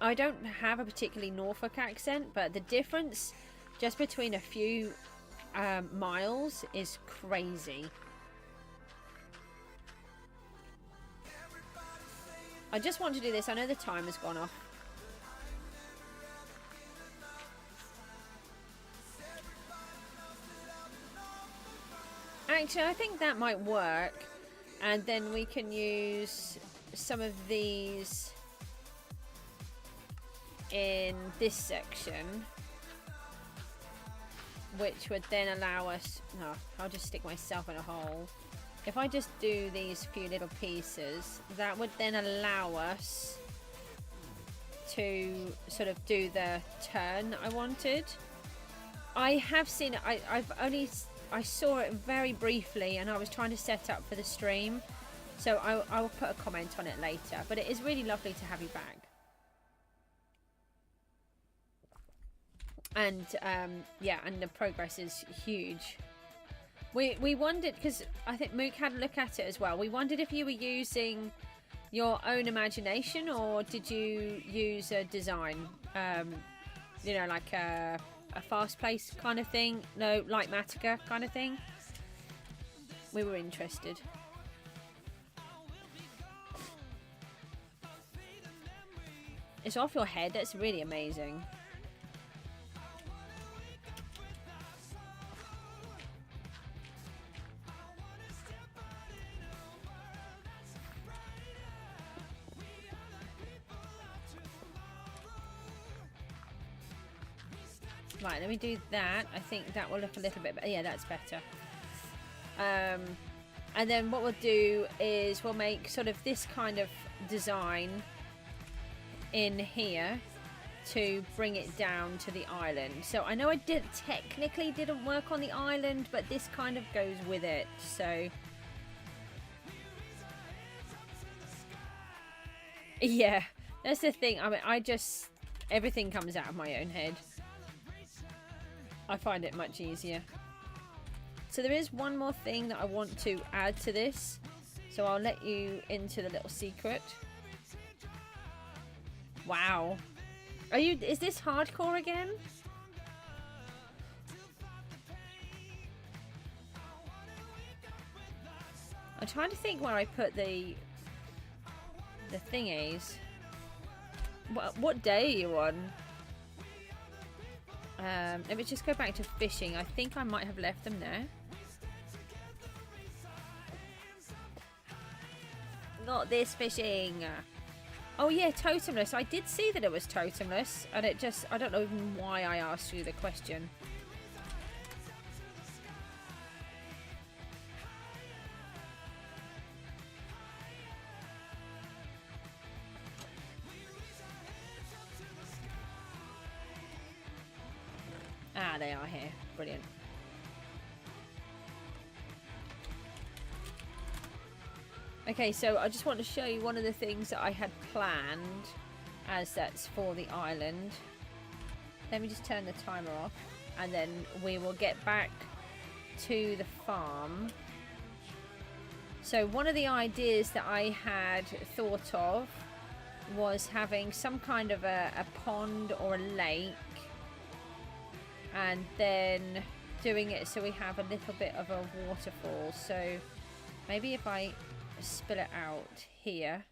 I don't have a particularly Norfolk accent, but the difference just between a few miles is crazy. I just want to do this. I know the time has gone off. Actually, I think that might work. And then we can use some of these in this section, which would then allow us... No, I'll just stick myself in a hole. If I just do these few little pieces, that would then allow us to sort of do the turn I wanted. I have seen it. I saw it very briefly, and I was trying to set up for the stream, so I will put a comment on it later. But it is really lovely to have you back. And yeah, and the progress is huge. We wondered, because I think Mook had a look at it as well. We wondered if you were using your own imagination, or did you use a design, you know, like a fast pace kind of thing, no, like Matica kind of thing. We were interested. It's off your head. That's really amazing. Right, let me do that. I think that will look a little bit better. Yeah, that's better. And then what we'll do is we'll make sort of this kind of design in here to bring it down to the island. So I know I technically didn't work on the island, but this kind of goes with it. So yeah, that's the thing. I mean, everything comes out of my own head. I find it much easier. So there is one more thing that I want to add to this. So I'll let you into the little secret. Wow. Is this hardcore again? I'm trying to think where I put the thingies. What day are you on? Let me just go back to fishing. I think I might have left them there. Not this fishing. Oh yeah, totemless. I did see that it was totemless, and I don't know even why I asked you the question. Ah, they are here. Brilliant. Okay, so I just want to show you one of the things that I had planned as that's for the island. Let me just turn the timer off, and then we will get back to the farm. So one of the ideas that I had thought of was having some kind of a pond or a lake, and then doing it so we have a little bit of a waterfall. So maybe if I spill it out here.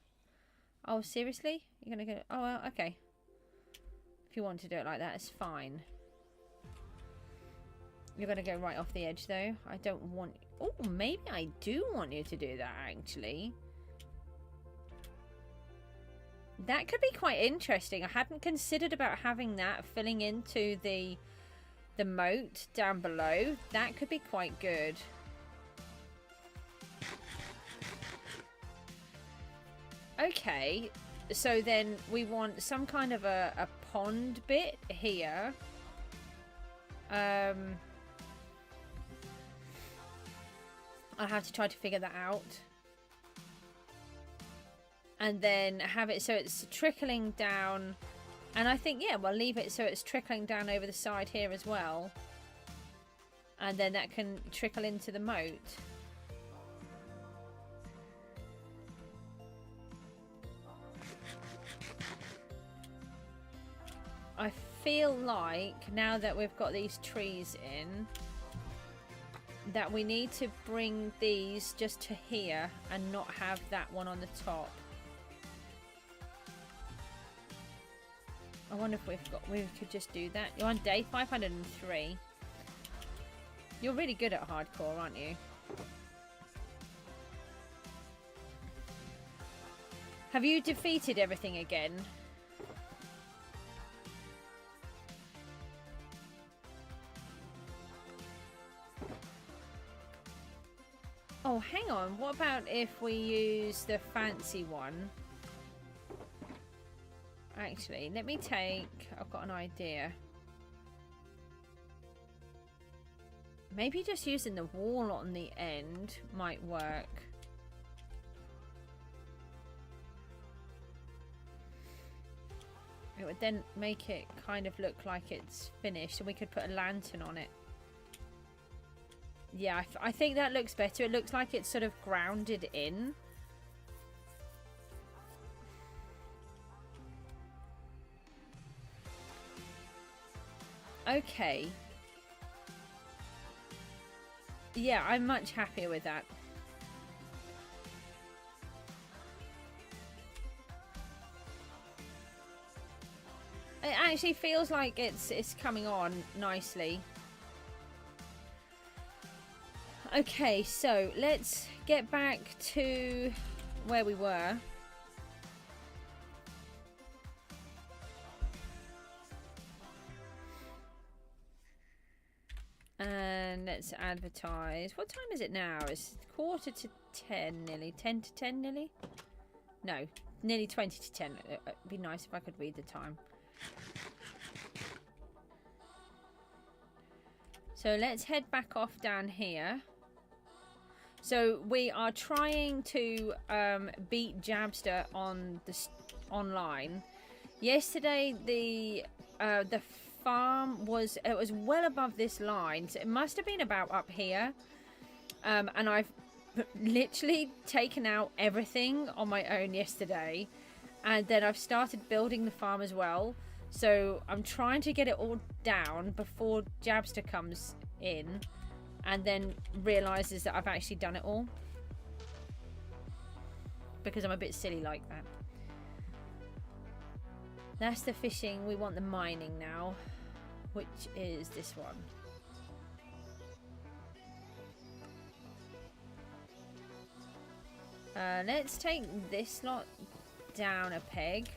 Oh, seriously? You're gonna go? Oh, well, okay. If you want to do it like that, it's fine. You're gonna go right off the edge, though. I don't want... Oh, maybe I do want you to do that, actually. That could be quite interesting. I hadn't considered about having that filling into the moat down below. That could be quite good. Okay, so then we want some kind of a pond bit here. I'll have to try to figure that out. And then have it so it's trickling down. And I think, yeah, we'll leave it so it's trickling down over the side here as well. And then that can trickle into the moat. I feel like now that we've got these trees in, that we need to bring these just to here and not have that one on the top. I wonder if we could just do that. You're on day 503. You're really good at hardcore, aren't you? Have you defeated everything again? Oh, hang on. What about if we use the fancy one? Actually, let me take... I've got an idea. Maybe just using the wall on the end might work. It would then make it kind of look like it's finished, and we could put a lantern on it. Yeah, I think that looks better. It looks like it's sort of grounded in. Okay. Yeah, I'm much happier with that. It actually feels like it's coming on nicely. Okay, so let's get back to where we were. advertise. What time is it now? It's 9:45 nearly. 10 to 10 nearly? No, nearly 20 to 10. It'd be nice if I could read the time. So let's head back off down here. So we are trying to beat Jabster on online. Yesterday the farm was well above this line, so it must have been about up here. And I've literally taken out everything on my own yesterday, and then I've started building the farm as well. So I'm trying to get it all down before Jabster comes in and then realizes that I've actually done it all, because I'm a bit silly like that. That's the fishing. We want the mining now, which is this one. Let's take this lot down a peg.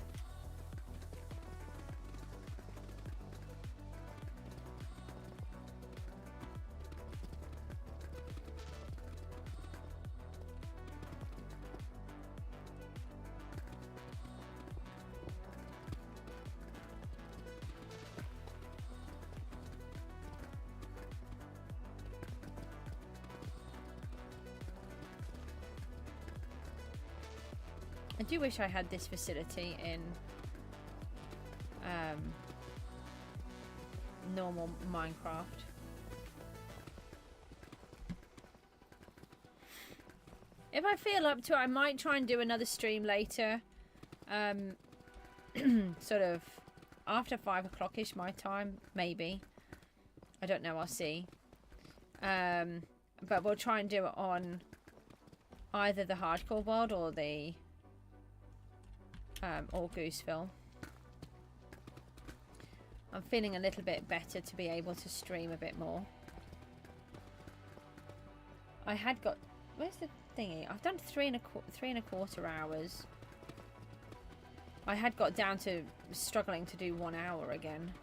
I do wish I had this facility in normal Minecraft. If I feel up to it, I might try and do another stream later. Sort of after 5 o'clock-ish my time, maybe. I don't know, I'll see. But we'll try and do it on either the hardcore world or the or Gooseville. I'm feeling a little bit better to be able to stream a bit more. I had got, where's the thingy? I've done 3.25 hours. I had got down to struggling to do 1 hour again.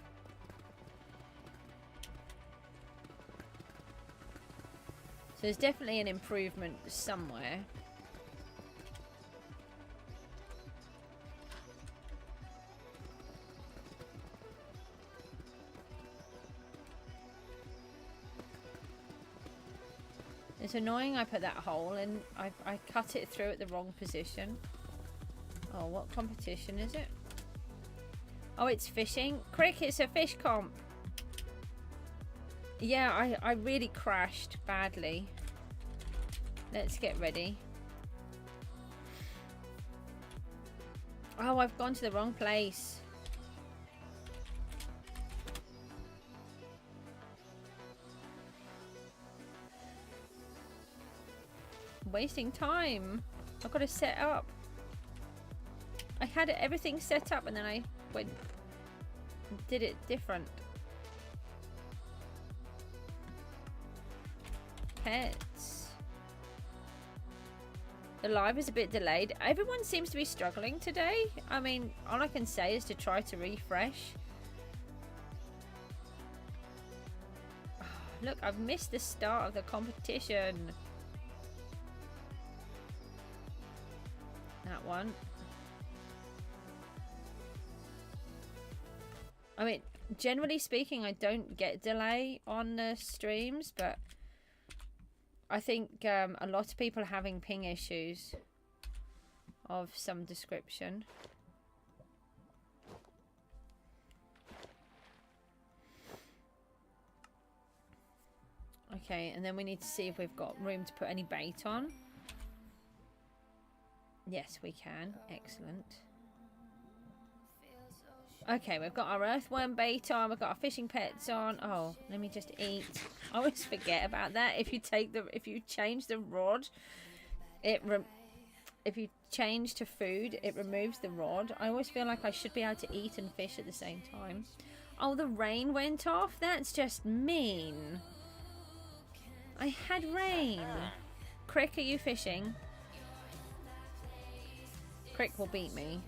So there's definitely an improvement somewhere. It's annoying I put that hole in. I cut it through at the wrong position. Oh, what competition is it? Oh, it's fishing. Crick, it's a fish comp. Yeah, I really crashed badly. Let's get ready. Oh, I've gone to the wrong place. Wasting time. I've got to set up. I had everything set up and then I went and did it different. Pets. The live is a bit delayed. Everyone seems to be struggling today. I mean, all I can say is to try to refresh. Oh, look, I've missed the start of the competition. That one. I mean, generally speaking, I don't get delay on the streams, but I think a lot of people are having ping issues of some description. Okay, and then we need to see if we've got room to put any bait on. Yes, we can. Excellent. Okay, we've got our earthworm bait on. We've got our fishing pets on. Oh, let me just eat. I always forget about that. If you change the rod, if you change to food, it removes the rod. I always feel like I should be able to eat and fish at the same time. Oh, the rain went off. That's just mean. I had rain. Crick, are you fishing? Crick will beat me.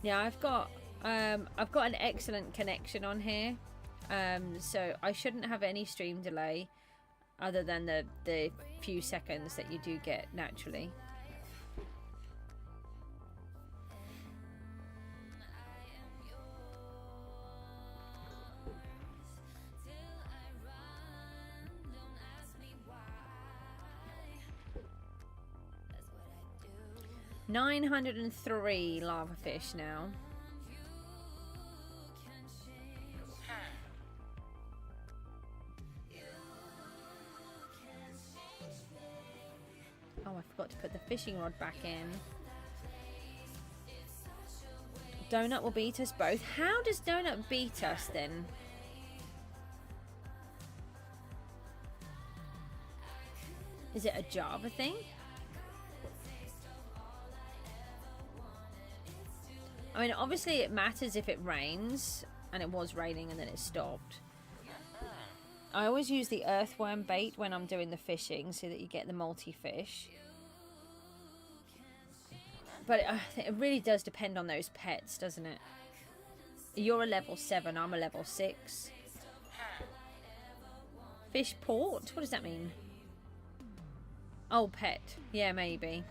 Yeah, I've got an excellent connection on here, so I shouldn't have any stream delay other than the few seconds that you do get naturally. till I run. Don't ask me why. That's what I do. 903 lava fish now. Oh, I forgot to put the fishing rod back in. Donut will beat us both. How does Donut beat us then? Is it a Java thing? I mean, obviously it matters if it rains, and it was raining and then it stopped. I always use the earthworm bait when I'm doing the fishing so that you get the multi-fish. But it really does depend on those pets, doesn't it? You're a level 7, I'm a level 6. Fish port? What does that mean? Oh, pet. Yeah, maybe.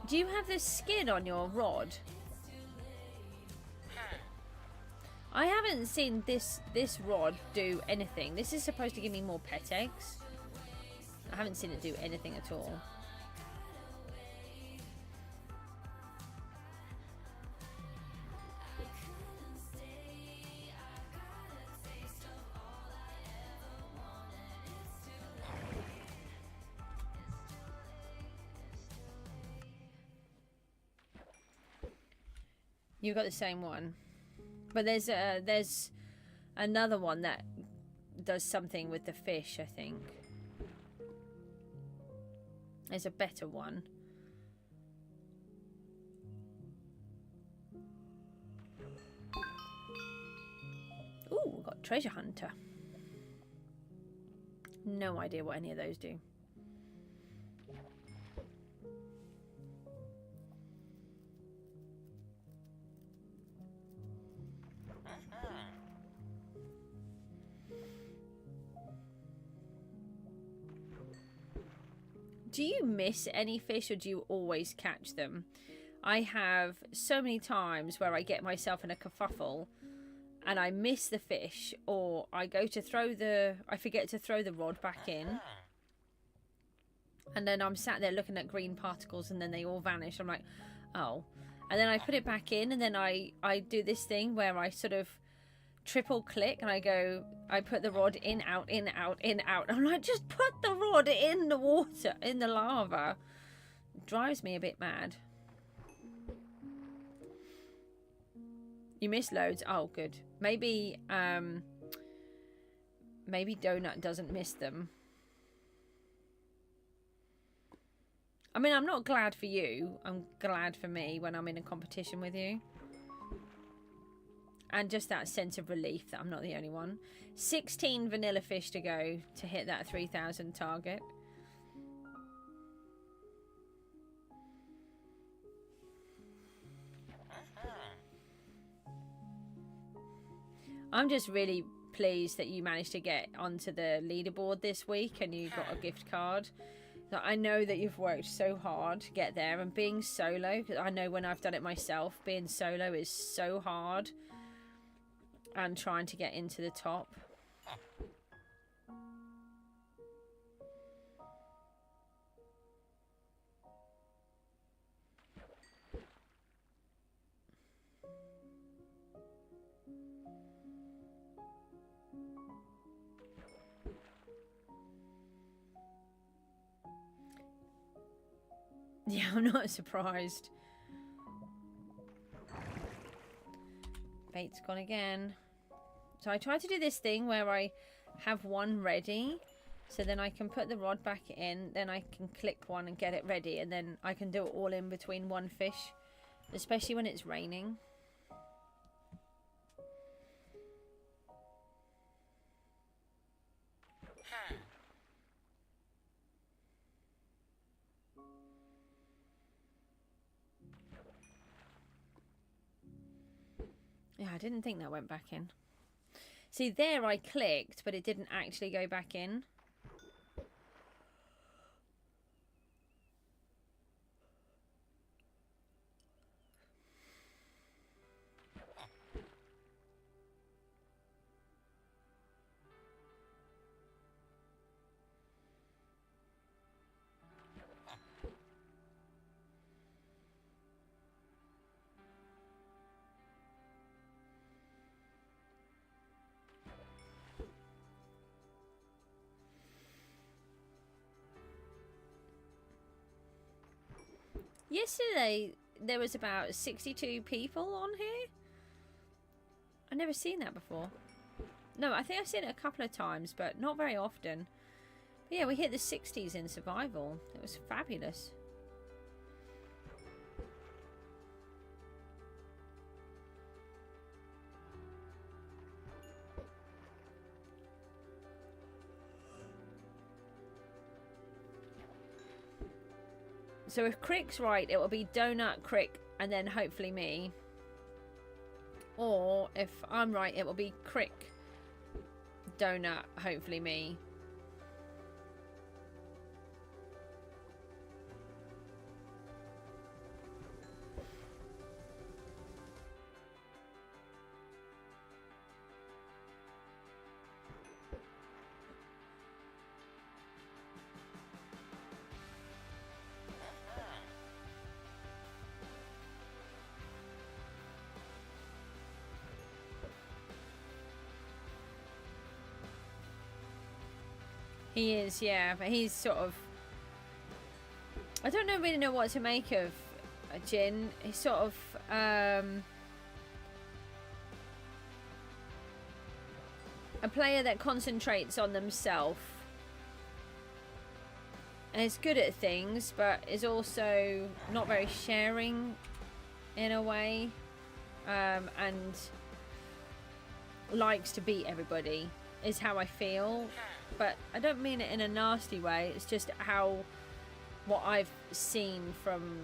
Do you have this skin on your rod? I haven't seen this rod do anything. This is supposed to give me more pet eggs. I haven't seen it do anything at all. You got the same one, but there's another one that does something with the fish. I think there's a better one. Ooh, we've got treasure hunter. No idea what any of those do. Do you miss any fish or do you always catch them? I have so many times where I get myself in a kerfuffle and I miss the fish, or I go to I forget to throw the rod back in, and then I'm sat there looking at green particles and then they all vanish. I'm like, oh. And then I put it back in, and then I do this thing where I sort of triple click and I put the rod in, out, in, out, in, out. I'm like, just put the rod in the water, in the lava. It drives me a bit mad. You miss loads? Oh, good. Maybe Donut doesn't miss them. I mean, I'm not glad for you. I'm glad for me when I'm in a competition with you. And just that sense of relief that I'm not the only one. 16 vanilla fish to go to hit that 3,000 target. I'm just really pleased that you managed to get onto the leaderboard this week and you got a gift card. I know that you've worked so hard to get there, and being solo, because I know when I've done it myself, being solo is so hard. And trying to get into the top. Yeah, I'm not surprised. Bait's gone again. So I try to do this thing where I have one ready, so then I can put the rod back in, then I can click one and get it ready, and then I can do it all in between one fish, especially when it's raining. Yeah, I didn't think that went back in. See, there I clicked, but it didn't actually go back in. Yesterday, there was about 62 people on here. I've never seen that before. No, I think I've seen it a couple of times, but not very often. But yeah, we hit the 60s in survival. It was fabulous. So if Crick's right, it will be Donut, Crick, and then hopefully me. Or if I'm right, it will be Crick, Donut, hopefully me. He is, yeah, but he's sort of... I don't really know what to make of Jin. He's sort of... a player that concentrates on themselves. And is good at things, but is also not very sharing in a way. And likes to beat everybody, is how I feel. But I don't mean it in a nasty way. It's just what I've seen from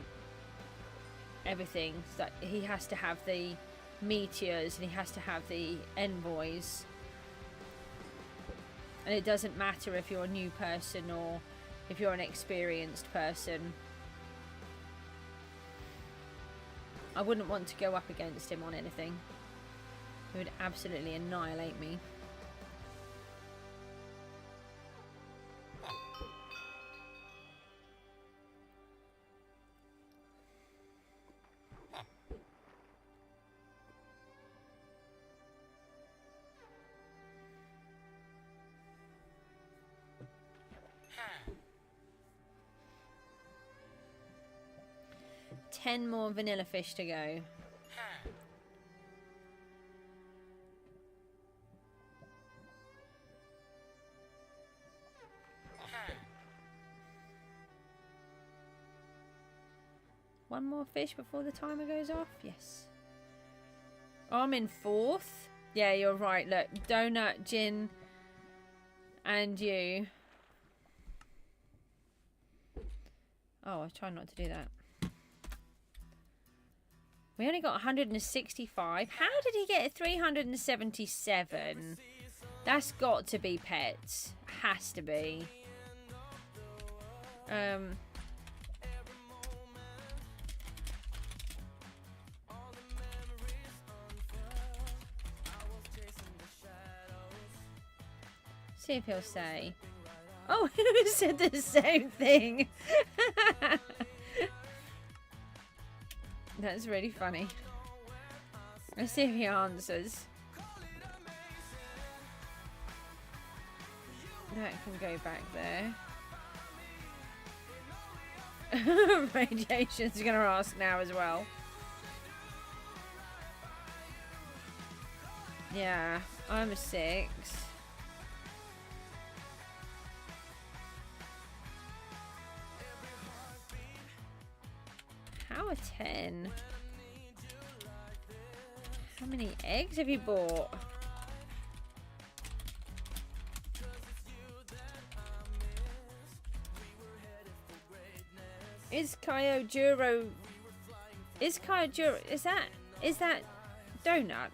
everything. So that he has to have the meteors and he has to have the envoys. And it doesn't matter if you're a new person or if you're an experienced person. I wouldn't want to go up against him on anything. He would absolutely annihilate me. Ten more vanilla fish to go. One more fish before the timer goes off? Yes. Oh, I'm in fourth. Yeah, you're right. Look, Donut, Jin, and you. Oh, I try not to do that. We only got 165. How did he get 377? That's got to be pets. Has to be. See if he'll say. Oh, he said the same thing. That's really funny. Let's see if he answers. That can go back there. Radiation's gonna ask now as well. Yeah, I'm a 6. How a 10? How many eggs have you bought? Is Kyojuro... Is Kyojuro... Is that donut?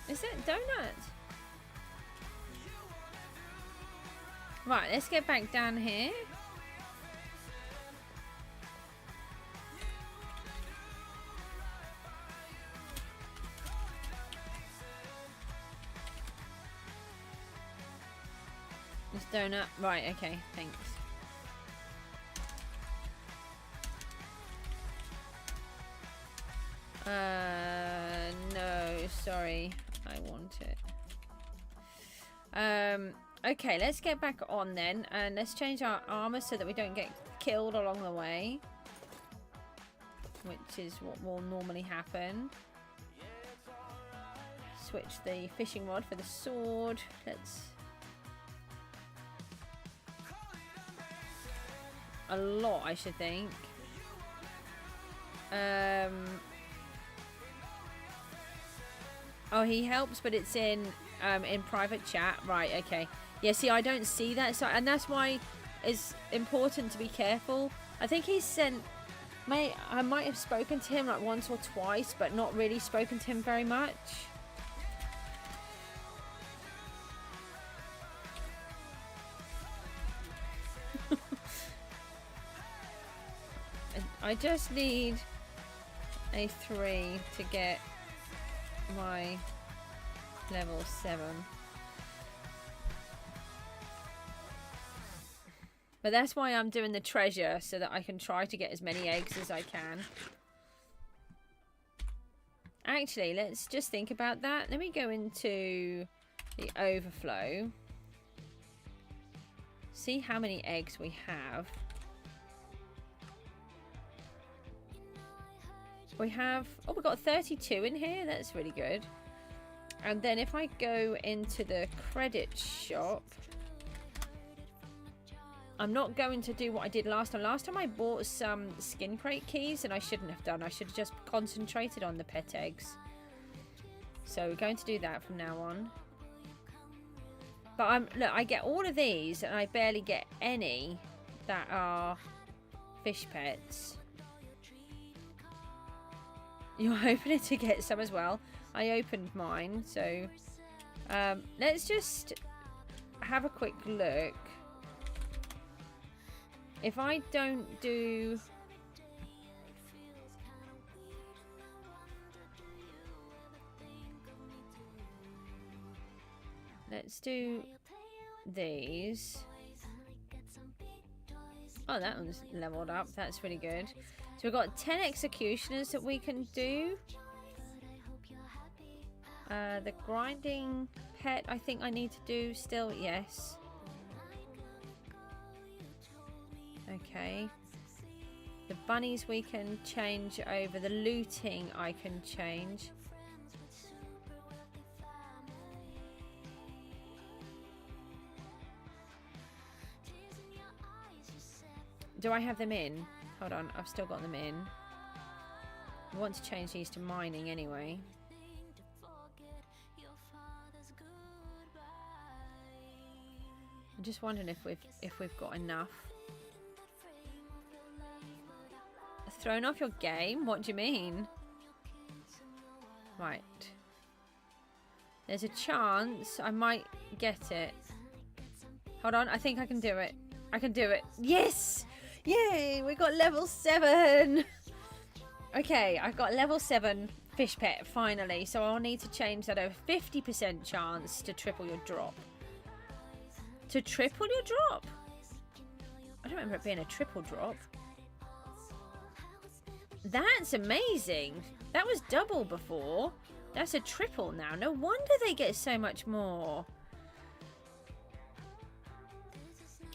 Is that donut? Right, let's get back down here. This donut. Right, okay, thanks. No, sorry. I want it. Okay, let's get back on then, and let's change our armor so that we don't get killed along the way, which is what will normally happen. Switch the fishing rod for the sword. Let's... a lot, I should think. Oh, he helps, but it's in private chat. Right, okay. Yeah, see, I don't see that, so, and that's why it's important to be careful. I think he's sent... I might have spoken to him like once or twice, but not really spoken to him very much. I just need a 3 to get my level 7. But that's why I'm doing the treasure, so that I can try to get as many eggs as I can. Actually, let's just think about that. Let me go into the overflow. See how many eggs we have. We have... oh, we've got 32 in here. That's really good. And then if I go into the credit shop... I'm not going to do what I did last time. Last time I bought some skin crate keys, and I shouldn't have done. I should have just concentrated on the pet eggs. So we're going to do that from now on. But look, I get all of these, and I barely get any that are fish pets. You're hoping to get some as well. I opened mine, so let's just have a quick look. If I don't do... let's do these. Oh, that one's leveled up. That's really good. So we've got 10 executioners that we can do. The grinding pet, I think I need to do still. Yes. Okay. The bunnies we can change over. The looting I can change. Do I have them in? Hold on, I've still got them in. I want to change these to mining anyway. I'm just wondering if we've got enough. Thrown off your game? What do you mean? Right. There's a chance I might get it. Hold on, I think I can do it. I can do it. Yes! Yay! We got level 7! Okay, I've got level 7 fish pet finally. So I'll need to change that over 50% chance to triple your drop. To triple your drop? I don't remember it being a triple drop. That's amazing. That was double before. That's a triple now. No wonder they get so much more.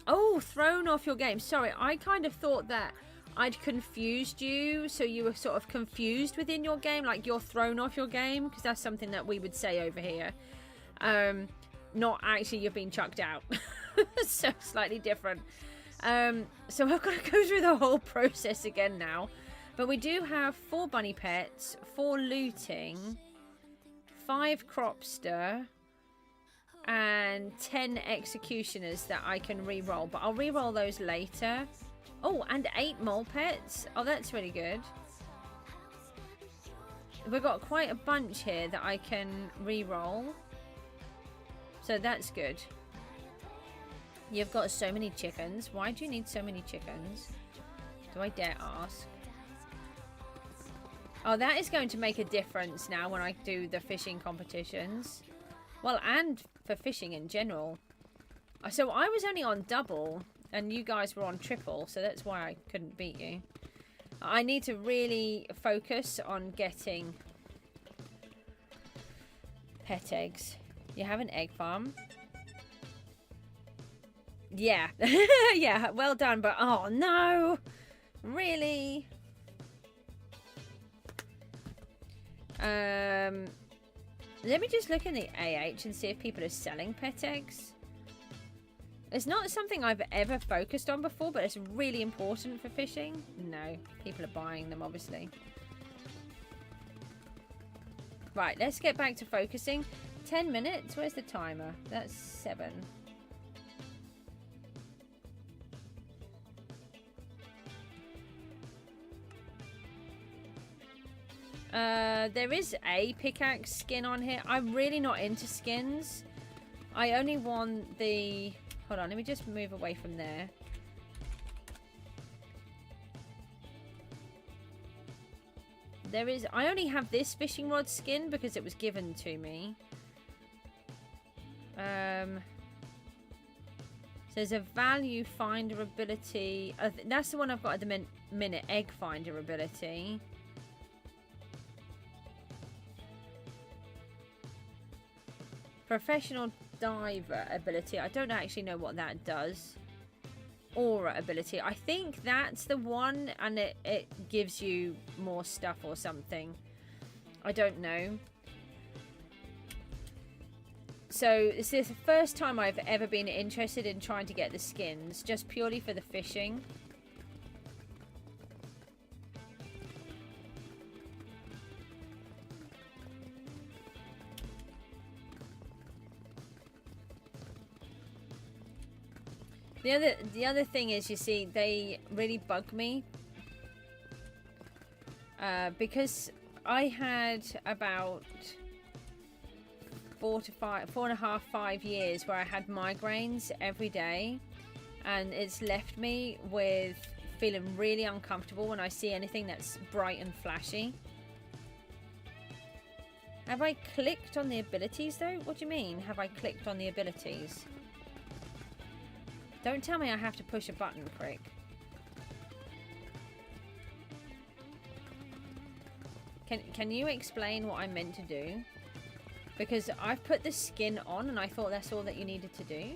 Oh, thrown off your game. Sorry, I kind of thought that I'd confused you. So you were sort of confused within your game. Like you're thrown off your game. Because that's something that we would say over here. Not actually you've been chucked out. So slightly different. So I've got to go through the whole process again now. But we do have 4 bunny pets, 4 looting, 5 cropster, and 10 executioners that I can re-roll. But I'll re-roll those later. Oh, and 8 mole pets. Oh, that's really good. We've got quite a bunch here that I can re-roll. So that's good. You've got so many chickens. Why do you need so many chickens? Do I dare ask? Oh, that is going to make a difference now when I do the fishing competitions. Well, and for fishing in general. So I was only on double and you guys were on triple, so that's why I couldn't beat you. I need to really focus on getting pet eggs. You have an egg farm? Yeah. Yeah, well done, but oh no! Really? Let me just look in the AH and see if people are selling pet eggs. It's not something I've ever focused on before, but it's really important for fishing. No, people are buying them, obviously. Right, let's get back to focusing. 10 minutes? Where's the timer? That's 7. There is a pickaxe skin on here. I'm really not into skins. I only want the... Hold on, let me just move away from there. There is... I only have this fishing rod skin because it was given to me. So there's a value finder ability. That's the one I've got at the minute. Egg finder ability. Professional diver ability. I don't actually know what that does. Aura ability. I think that's the one, and it gives you more stuff or something. I don't know. So this is the first time I've ever been interested in trying to get the skins, just purely for the fishing. The other thing is, you see, they really bug me because I had about 4.5, 5 years where I had migraines every day, and it's left me with feeling really uncomfortable when I see anything that's bright and flashy. Have I clicked on the abilities though? What do you mean, have I clicked on the abilities? Don't tell me I have to push a button, Crick. Can you explain what I meant to do? Because I've put the skin on and I thought that's all that you needed to do.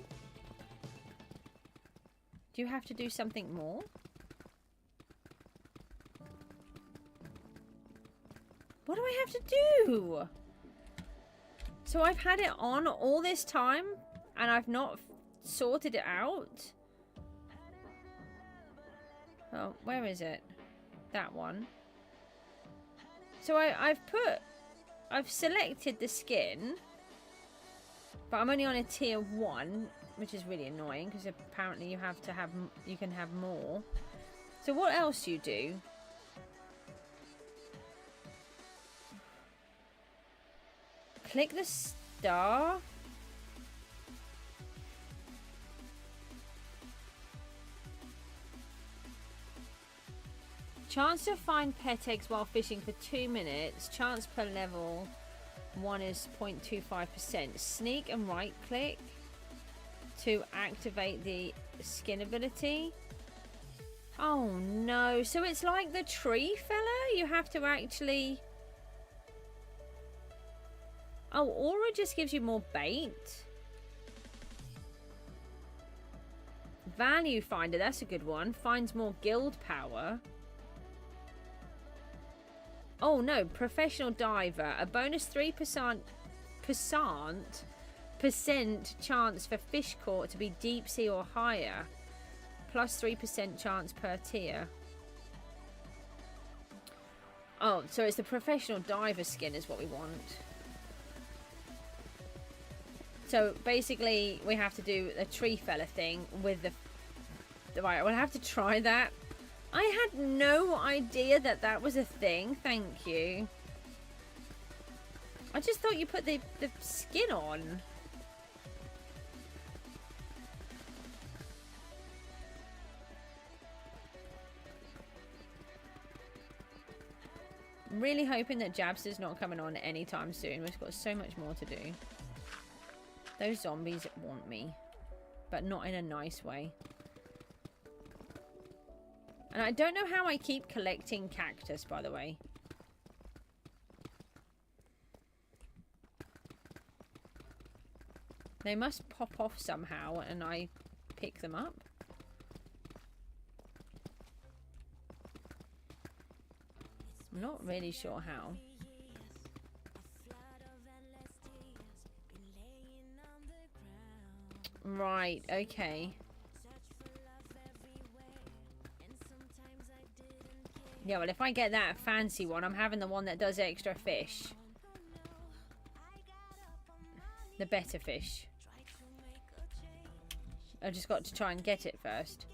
Do you have to do something more? What do I have to do? So I've had it on all this time and I've not sorted it out. Oh, where is it? That one. So I've selected the skin, but I'm only on a tier 1, which is really annoying because apparently you can have more. So what else do you do? Click the star. Chance to find pet eggs while fishing for 2 minutes. Chance per level 1 is 0.25%. Sneak and right click to activate the skin ability. Oh no, so it's like the tree fella? You have to actually... Oh, Aura just gives you more bait. Value finder, that's a good one. Finds more guild power. Oh no, professional diver. A bonus 3% chance for fish caught to be deep sea or higher. Plus 3% chance per tier. Oh, so it's the professional diver skin is what we want. So basically we have to do a tree fella thing with the... Right, we'll have to try that. I had no idea that that was a thing. Thank you. I just thought you put the skin on. Really hoping that Jabster's not coming on anytime soon. We've got so much more to do. Those zombies want me, but not in a nice way. And I don't know how I keep collecting cactus, by the way. They must pop off somehow and I pick them up. I'm not really sure how. Right, okay. Yeah, well, if I get that fancy one, I'm having the one that does extra fish. The better fish. I just got to try and get it first.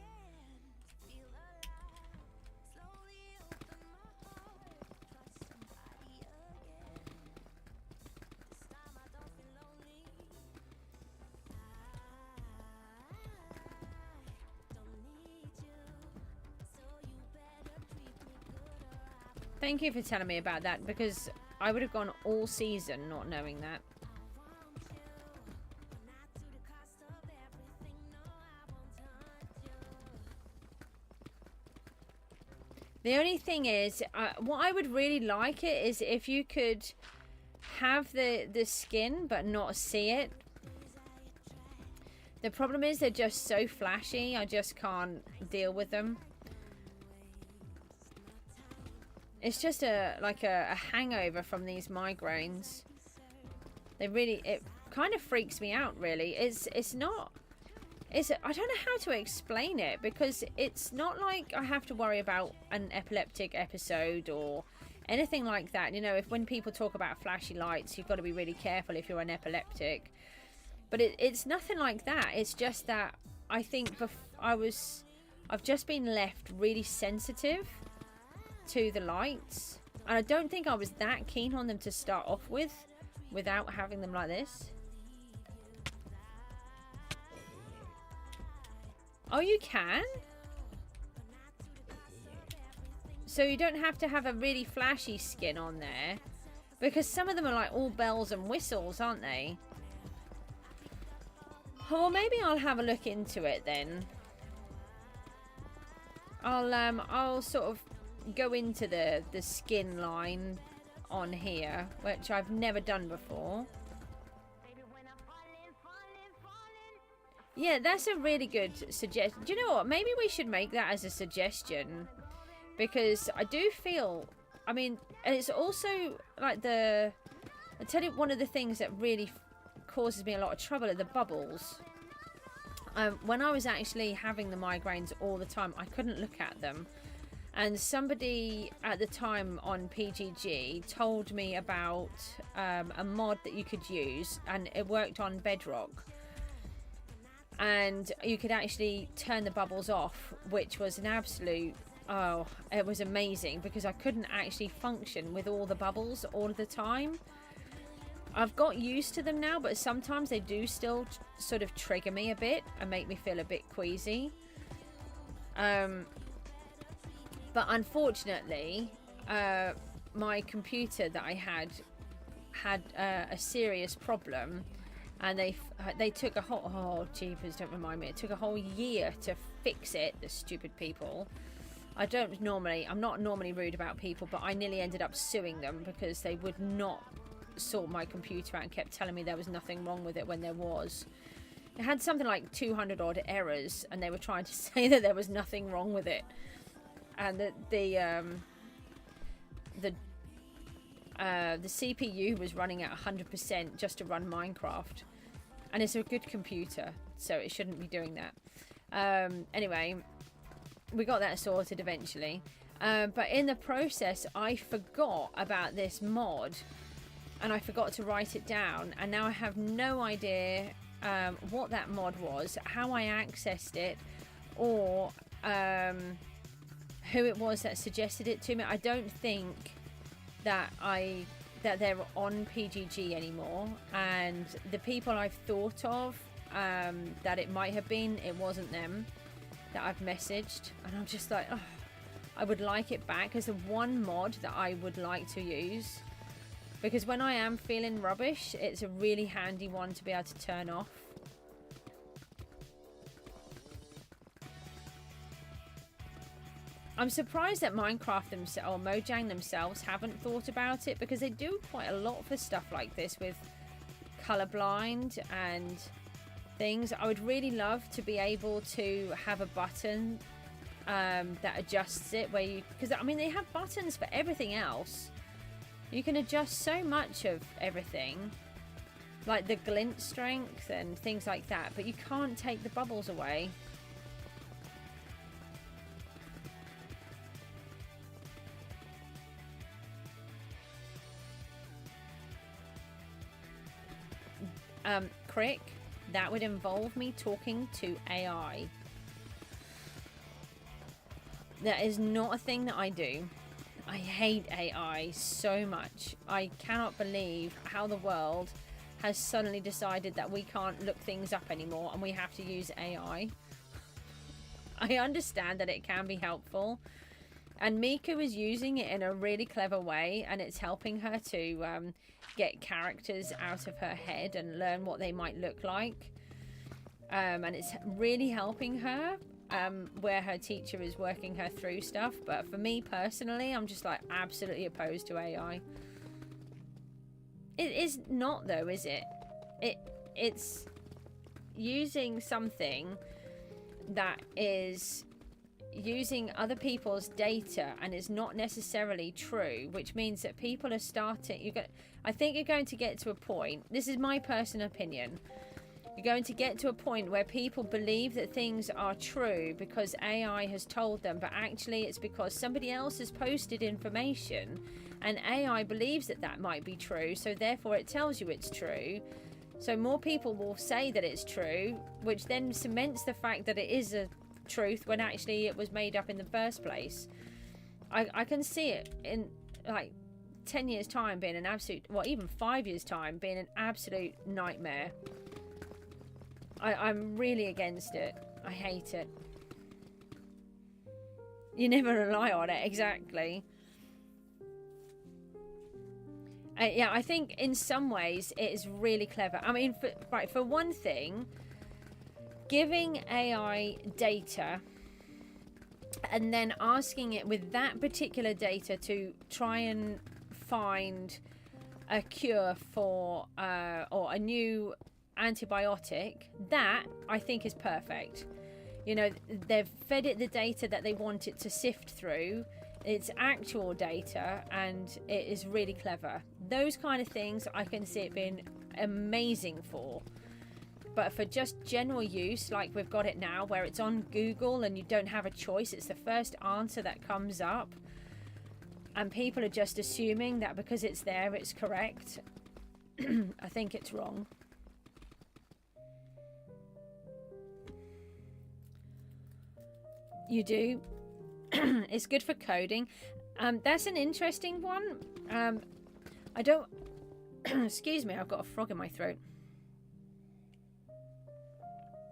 Thank you for telling me about that, because I would have gone all season not knowing that. The only thing is, what I would really like it is if you could have the skin but not see it. The problem is they're just so flashy, I just can't deal with them. It's just like a hangover from these migraines. It kind of freaks me out, really. It's not... I don't know how to explain it, because it's not like I have to worry about an epileptic episode or anything like that. You know, when people talk about flashy lights, you've got to be really careful if you're an epileptic. But it's nothing like that. It's just that I think I've just been left really sensitive to the lights, and I don't think I was that keen on them to start off with without having them like this. Oh, you can? So you don't have to have a really flashy skin on there, because some of them are like all bells and whistles, aren't they? Oh, well, maybe I'll have a look into it then. I'll sort of go into the skin line on here, which I've never done before. Yeah, that's a really good suggestion. Do you know what? Maybe we should make that as a suggestion, because I do feel, I mean, and it's also like I tell you, one of the things that really causes me a lot of trouble are the bubbles. When I was actually having the migraines all the time, I couldn't look at them. And somebody at the time on PGG told me about a mod that you could use, and it worked on Bedrock. And you could actually turn the bubbles off, which was an absolute... Oh, it was amazing, because I couldn't actually function with all the bubbles all of the time. I've got used to them now, but sometimes they do still sort of trigger me a bit and make me feel a bit queasy. But unfortunately, my computer that I had a serious problem, and they took a whole... Oh, jeepers, don't remind me. It took a whole year to fix it, the stupid people. I'm not normally rude about people, but I nearly ended up suing them because they would not sort my computer out and kept telling me there was nothing wrong with it when there was. It had something like 200 odd errors, and they were trying to say that there was nothing wrong with it. And the CPU was running at 100% just to run Minecraft, and it's a good computer, so it shouldn't be doing that. Anyway, we got that sorted eventually. But in the process, I forgot about this mod, and I forgot to write it down, and now I have no idea what that mod was, how I accessed it, or who it was that suggested it to me. I don't think that they're on PGG anymore, and the people I've thought of that it might have been, it wasn't them that I've messaged, and I'm just like, oh, I would like it back as the one mod that I would like to use, because when I am feeling rubbish, it's a really handy one to be able to turn off. I'm surprised that Minecraft themselves, or Mojang themselves, haven't thought about it, because they do quite a lot for stuff like this with colorblind and things. I would really love to be able to have a button that adjusts it, where you, because I mean they have buttons for everything else. You can adjust so much of everything, like the glint strength and things like that, but you can't take the bubbles away. Crick, that would involve me talking to AI. That is not a thing that I do. I hate AI so much. I cannot believe how the world has suddenly decided that we can't look things up anymore and we have to use AI. I understand that it can be helpful, and Miku is using it in a really clever way, and it's helping her to get characters out of her head and learn what they might look like. And it's really helping her where her teacher is working her through stuff. But for me personally, I'm just like absolutely opposed to AI. It is not though, is it? It's using something that is using other people's data and is not necessarily true, which means that people are starting, I think you're going to get to a point, this is my personal opinion, you're going to get to a point where people believe that things are true because AI has told them, but actually it's because somebody else has posted information and AI believes that that might be true, so therefore it tells you it's true. So more people will say that it's true, which then cements the fact that it is a truth when actually it was made up in the first place. I can see it in like 10 years time being an absolute, well, even 5 years time being an absolute nightmare. I'm really against it. I hate it. You never rely on it, exactly. Yeah, I think in some ways it is really clever. I mean, for one thing, giving AI data and then asking it with that particular data to try and find a cure for or a new antibiotic, that I think is perfect. You know, they've fed it the data that they want it to sift through. It's actual data and it is really clever. Those kind of things I can see it being amazing for. But for just general use, like we've got it now, where it's on Google and you don't have a choice, it's the first answer that comes up, and people are just assuming that because it's there, it's correct. I think it's wrong. You do. It's good for coding. That's an interesting one. I don't... Excuse me, I've got a frog in my throat.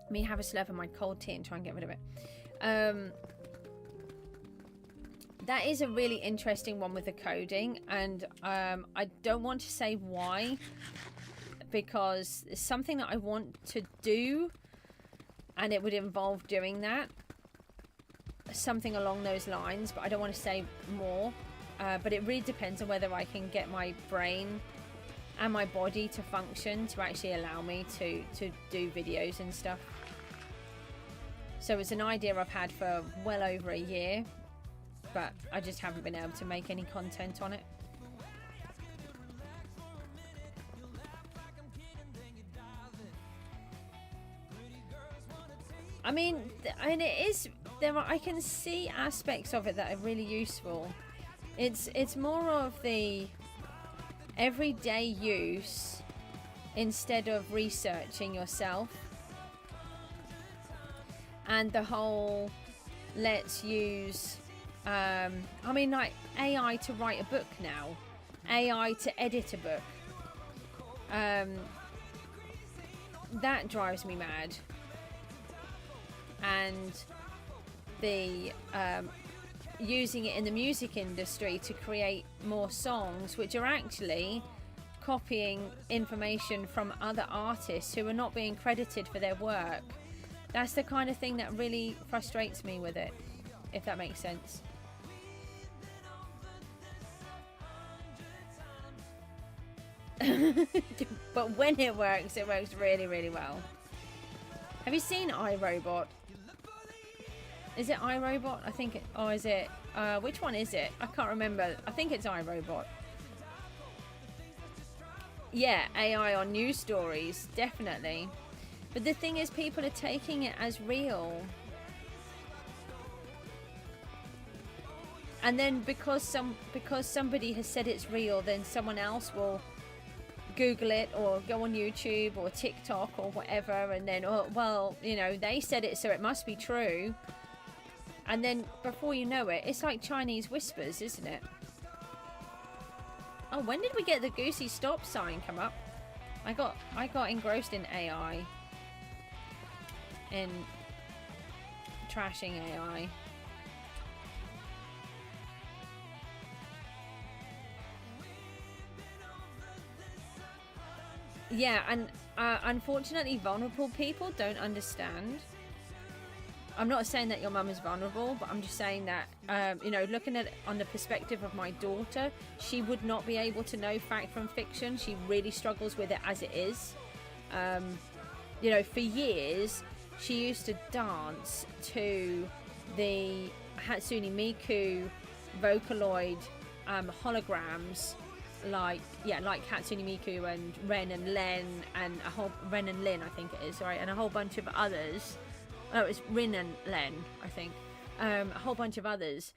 Let me have a slurp of my cold tea and try and get rid of it. That is a really interesting one with the coding, and I don't want to say why, because it's something that I want to do and it would involve doing that, something along those lines, but I don't want to say more. But it really depends on whether I can get my brain and my body to function to actually allow me to do videos and stuff. So it's an idea I've had for well over a year, but I just haven't been able to make any content on it. I mean, it is. I can see aspects of it that are really useful. It's more of the everyday use instead of researching yourself. And the whole let's use I mean, like AI to write a book now, AI to edit a book, that drives me mad. And the using it in the music industry to create more songs which are actually copying information from other artists who are not being credited for their work. That's the kind of thing that really frustrates me with it, if that makes sense. But when it works really, really well. Have you seen iRobot? Is it iRobot? I think it, or is it, which one is it? I can't remember. I think it's iRobot. Yeah, AI on news stories, definitely. But the thing is, people are taking it as real. And then because somebody has said it's real, then someone else will Google it or go on YouTube or TikTok or whatever, and then, oh, well, you know, they said it, so it must be true. And then before you know it, it's like Chinese whispers, isn't it? Oh, when did we get the Goosey stop sign come up? I got engrossed in AI. In trashing AI. Yeah, and unfortunately vulnerable people don't understand. I'm not saying that your mum is vulnerable, but I'm just saying that, you know, looking at it on the perspective of my daughter, she would not be able to know fact from fiction. She really struggles with it as it is. You know, for years, she used to dance to the Hatsune Miku Vocaloid holograms, like Hatsune Miku and Ren and Len and Ren and Lin, I think it is, right, and a whole bunch of others. Oh, it's Rin and Len, I think. A whole bunch of others.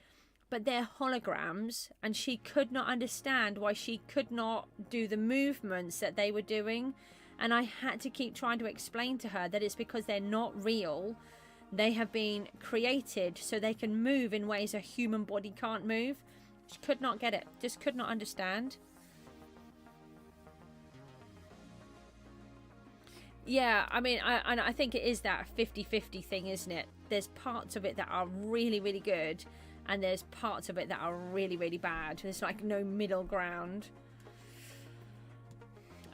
But they're holograms, and she could not understand why she could not do the movements that they were doing. And I had to keep trying to explain to her that it's because they're not real. They have been created so they can move in ways a human body can't move. She could not get it. Just could not understand. Yeah, I mean, I think it is that 50-50 thing, isn't it? There's parts of it that are really, really good, and there's parts of it that are really, really bad. There's like no middle ground.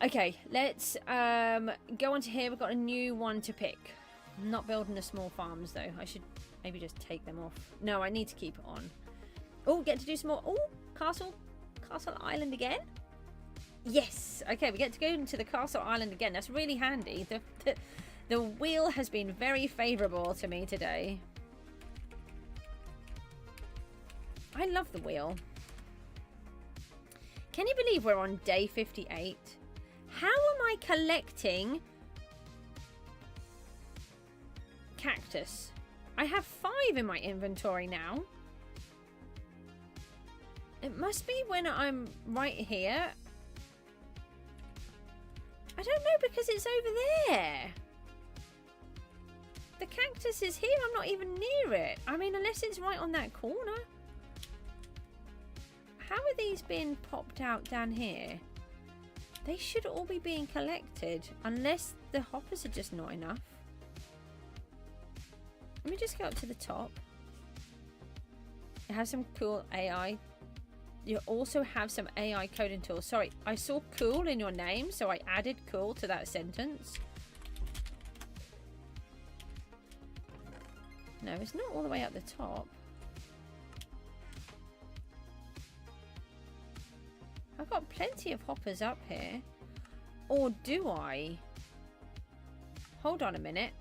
Okay, let's go on to here. We've got a new one to pick. I'm not building the small farms, though. I should maybe just take them off. No, I need to keep it on. Oh, get to do some more. Oh, Castle Island again. Yes. Okay, we get to go into the Castle Island again. That's really handy. The wheel has been very favourable to me today. I love the wheel. Can you believe we're on day 58? How am I collecting cactus? I have 5 in my inventory now. It must be when I'm right here. I don't know, because it's over there. The cactus is here. I'm not even near it. I mean, unless it's right on that corner. How are these being popped out down here? They should all be being collected. Unless the hoppers are just not enough. Let me just go up to the top. It has some cool AI. You also have some AI coding tools. Sorry, I saw cool in your name, so I added cool to that sentence. No, it's not all the way up the top. I've got plenty of hoppers up here. Or do I? Hold on a minute.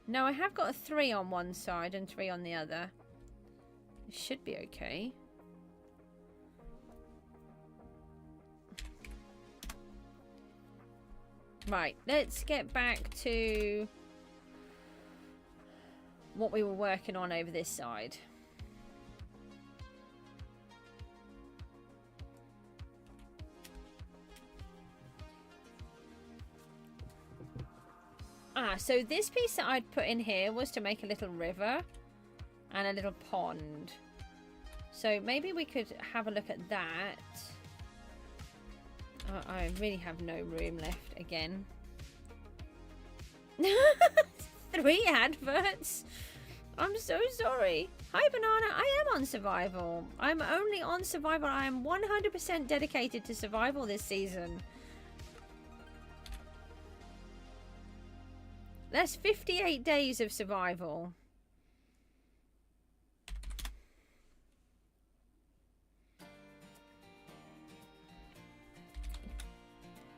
No, I have got a 3 on one side and 3 on the other. It should be okay. Right, let's get back to what we were working on over this side. So this piece that I'd put in here was to make a little river and a little pond. So maybe we could have a look at that. I really have no room left again. 3 adverts? I'm so sorry. Hi, Banana. I am on survival. I'm only on survival. I am 100% dedicated to survival this season. That's 58 days of survival.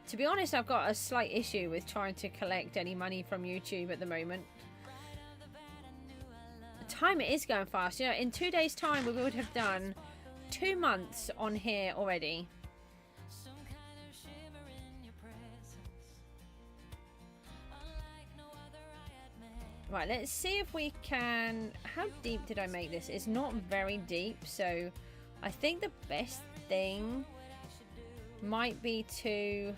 To be honest, I've got a slight issue with trying to collect any money from YouTube at the moment. The time it is going fast. You know, in 2 days' time, we would have done 2 months on here already. Right, let's see if we can... How deep did I make this? It's not very deep, so I think the best thing might be to...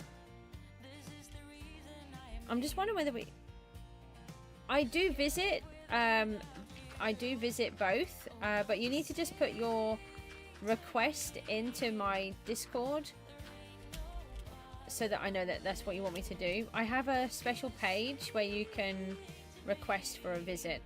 I'm just wondering whether we... I do visit both, but you need to just put your request into my Discord so that I know that that's what you want me to do. I have a special page where you can request for a visit.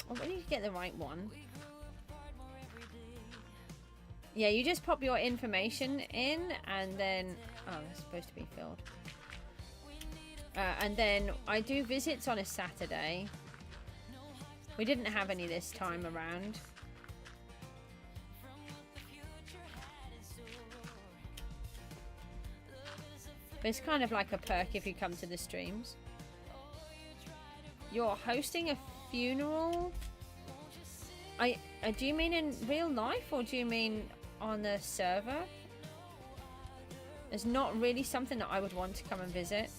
Oh, we need to get the right one. Yeah, you just pop your information in and then... Oh, that's supposed to be filled. And then I do visits on a Saturday. We didn't have any this time around. But it's kind of like a perk if you come to the streams. You're hosting a funeral? Do you mean in real life or do you mean on the server? It's not really something that I would want to come and visit.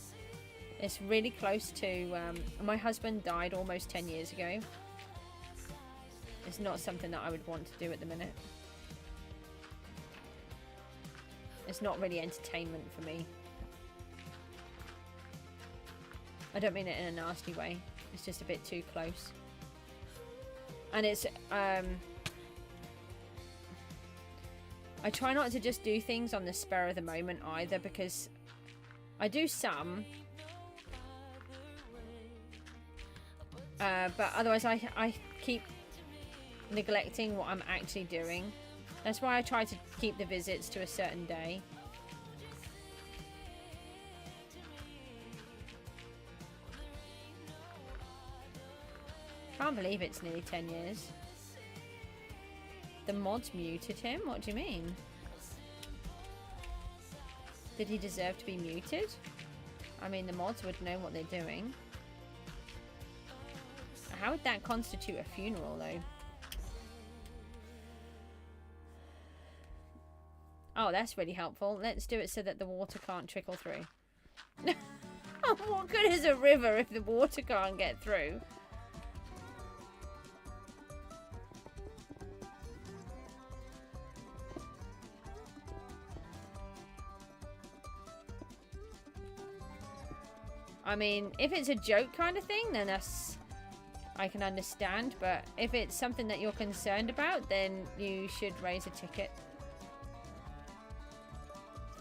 It's really close to... my husband died almost 10 years ago. It's not something that I would want to do at the minute. It's not really entertainment for me. I don't mean it in a nasty way. It's just a bit too close. And it's... I try not to just do things on the spur of the moment either, because I do some... but otherwise I keep neglecting what I'm actually doing. That's why I try to keep the visits to a certain day. Can't believe it's nearly 10 years. The mods muted him? What do you mean? Did he deserve to be muted? I mean, the mods would know what they're doing. How would that constitute a funeral, though? Oh, that's really helpful. Let's do it so that the water can't trickle through. What good is a river if the water can't get through? I mean, if it's a joke kind of thing, then that's... I can understand, but if it's something that you're concerned about, then you should raise a ticket.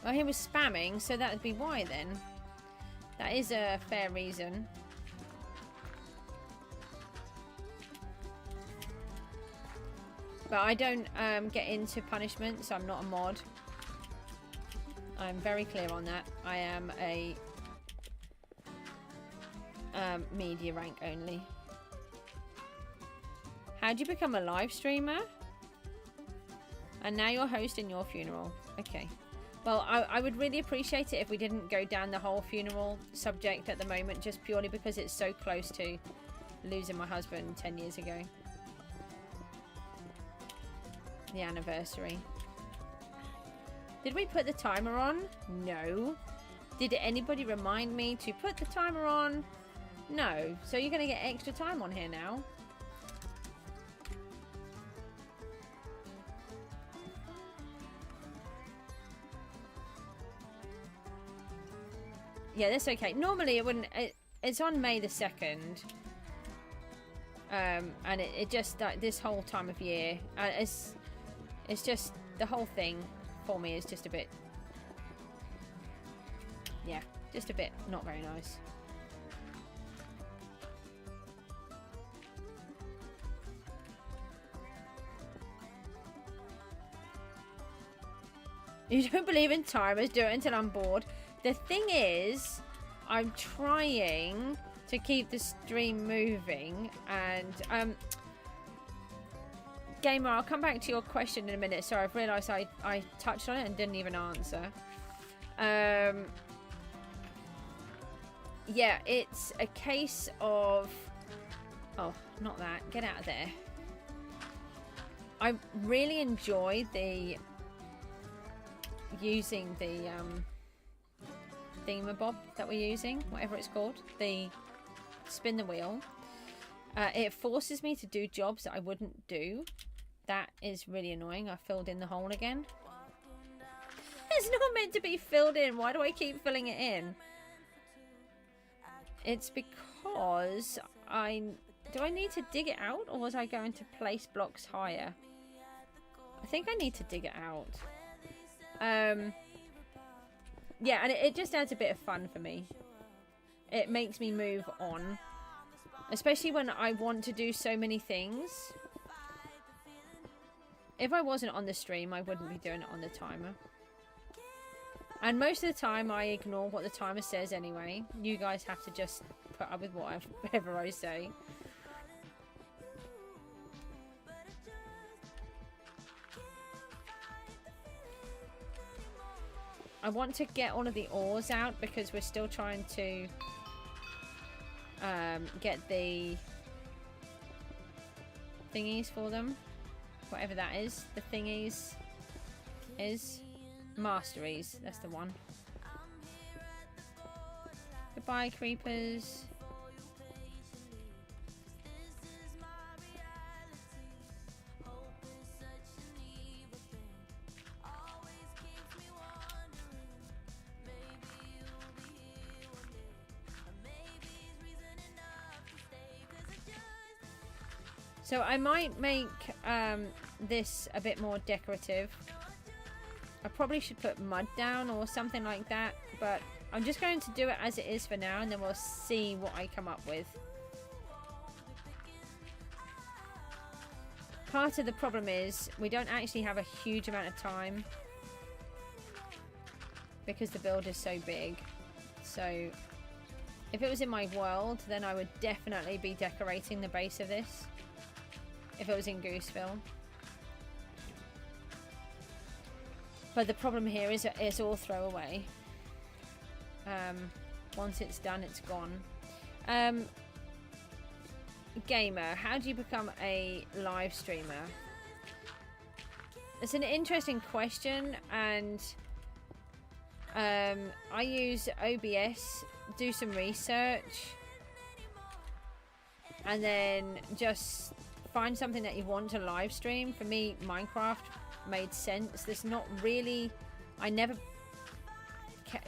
Well, he was spamming, so that would be why then. That is a fair reason. But I don't get into punishments. I'm not a mod. I'm very clear on that. I am a media rank only. How'd you become a live streamer? And now you're hosting your funeral. Okay. Well, I would really appreciate it if we didn't go down the whole funeral subject at the moment, just purely because it's so close to losing my husband 10 years ago. The anniversary. Did we put the timer on? No. Did anybody remind me to put the timer on? No. So you're going to get extra time on here now. Yeah, that's okay. Normally it wouldn't. It's on May the 2nd. And it just, like, this whole time of year, it's just, the whole thing for me is just a bit, yeah, just a bit not very nice. You don't believe in timers, do it until I'm bored. The thing is, I'm trying to keep the stream moving, and Gamer, I'll come back to your question in a minute. Sorry, I've realised I touched on it and didn't even answer. Yeah, it's a case of... Oh, not that. Get out of there. I really enjoy the... using the thingamabob that we're using, whatever it's called. The spin the wheel. It forces me to do jobs that I wouldn't do. That is really annoying. I filled in the hole again. It's not meant to be filled in. Why do I keep filling it in? It's because do I need to dig it out, or was I going to place blocks higher? I think I need to dig it out. Yeah, and it just adds a bit of fun for me. It makes me move on. Especially when I want to do so many things. If I wasn't on the stream, I wouldn't be doing it on the timer. And most of the time, I ignore what the timer says anyway. You guys have to just put up with whatever I say. I want to get all of the ores out because we're still trying to get the thingies for them. Whatever that is. The thingies is masteries. That's the one. Goodbye, creepers. So I might make this a bit more decorative. I probably should put mud down or something like that, but I'm just going to do it as it is for now, and then we'll see what I come up with. Part of the problem is we don't actually have a huge amount of time because the build is so big. So if it was in my world, then I would definitely be decorating the base of this. If it was in Gooseville. But the problem here is it's all throwaway. Once it's done, it's gone. Gamer, how do you become a live streamer? It's an interesting question, and I use OBS, do some research, and then just find something that you want to live stream. For me, Minecraft made sense. There's not really... I never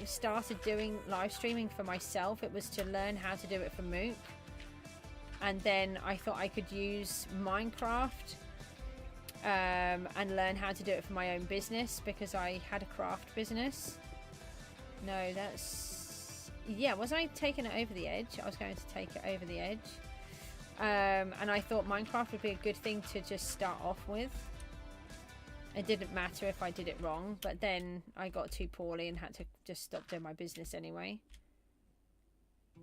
started doing live streaming for myself. It was to learn how to do it for Mook. And then I thought I could use Minecraft and learn how to do it for my own business, because I had a craft business. No, that's... Yeah, was I taking it over the edge? I was going to take it over the edge. And I thought Minecraft would be a good thing to just start off with. It didn't matter if I did it wrong, but then I got too poorly and had to just stop doing my business anyway.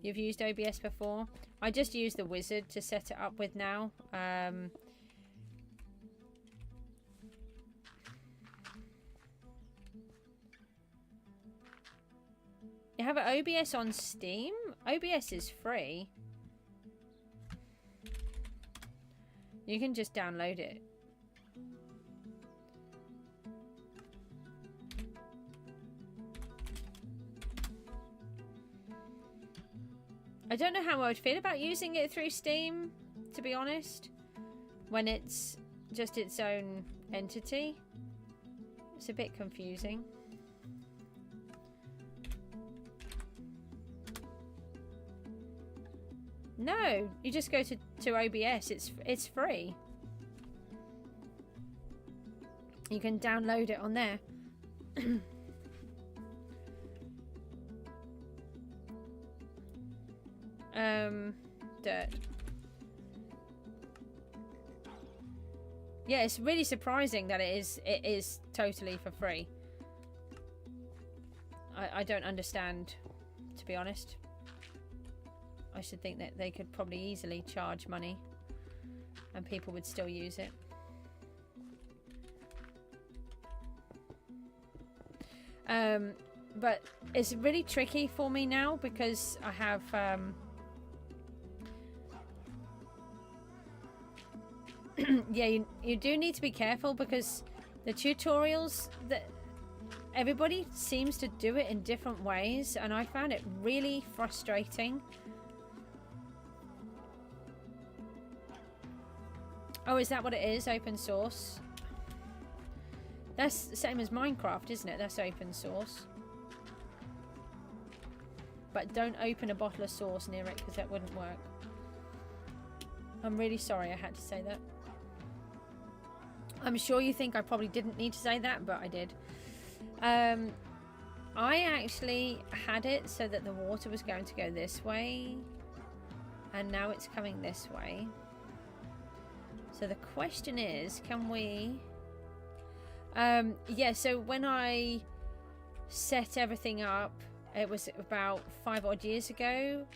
You've used OBS before? I just use the wizard to set it up with now. have an OBS on Steam? OBS is free. You can just download it. I don't know how I would feel about using it through Steam, to be honest, when it's just its own entity. It's a bit confusing. No, you just go to OBS. It's free. You can download it on there. Dirt. Yeah, it's really surprising that it is totally for free. I don't understand, to be honest. I should think that they could probably easily charge money and people would still use it. But it's really tricky for me now because I have yeah, you do need to be careful because the tutorials that everybody seems to do it in different ways, and I found it really frustrating. Oh, is that what it is? Open source? That's the same as Minecraft, isn't it? That's open source. But don't open a bottle of sauce near it because that wouldn't work. I'm really sorry I had to say that. I'm sure you think I probably didn't need to say that, but I did. I actually had it so that the water was going to go this way, and now it's coming this way. So the question is, can we... yeah, so when I set everything up, it was about 5 odd years ago,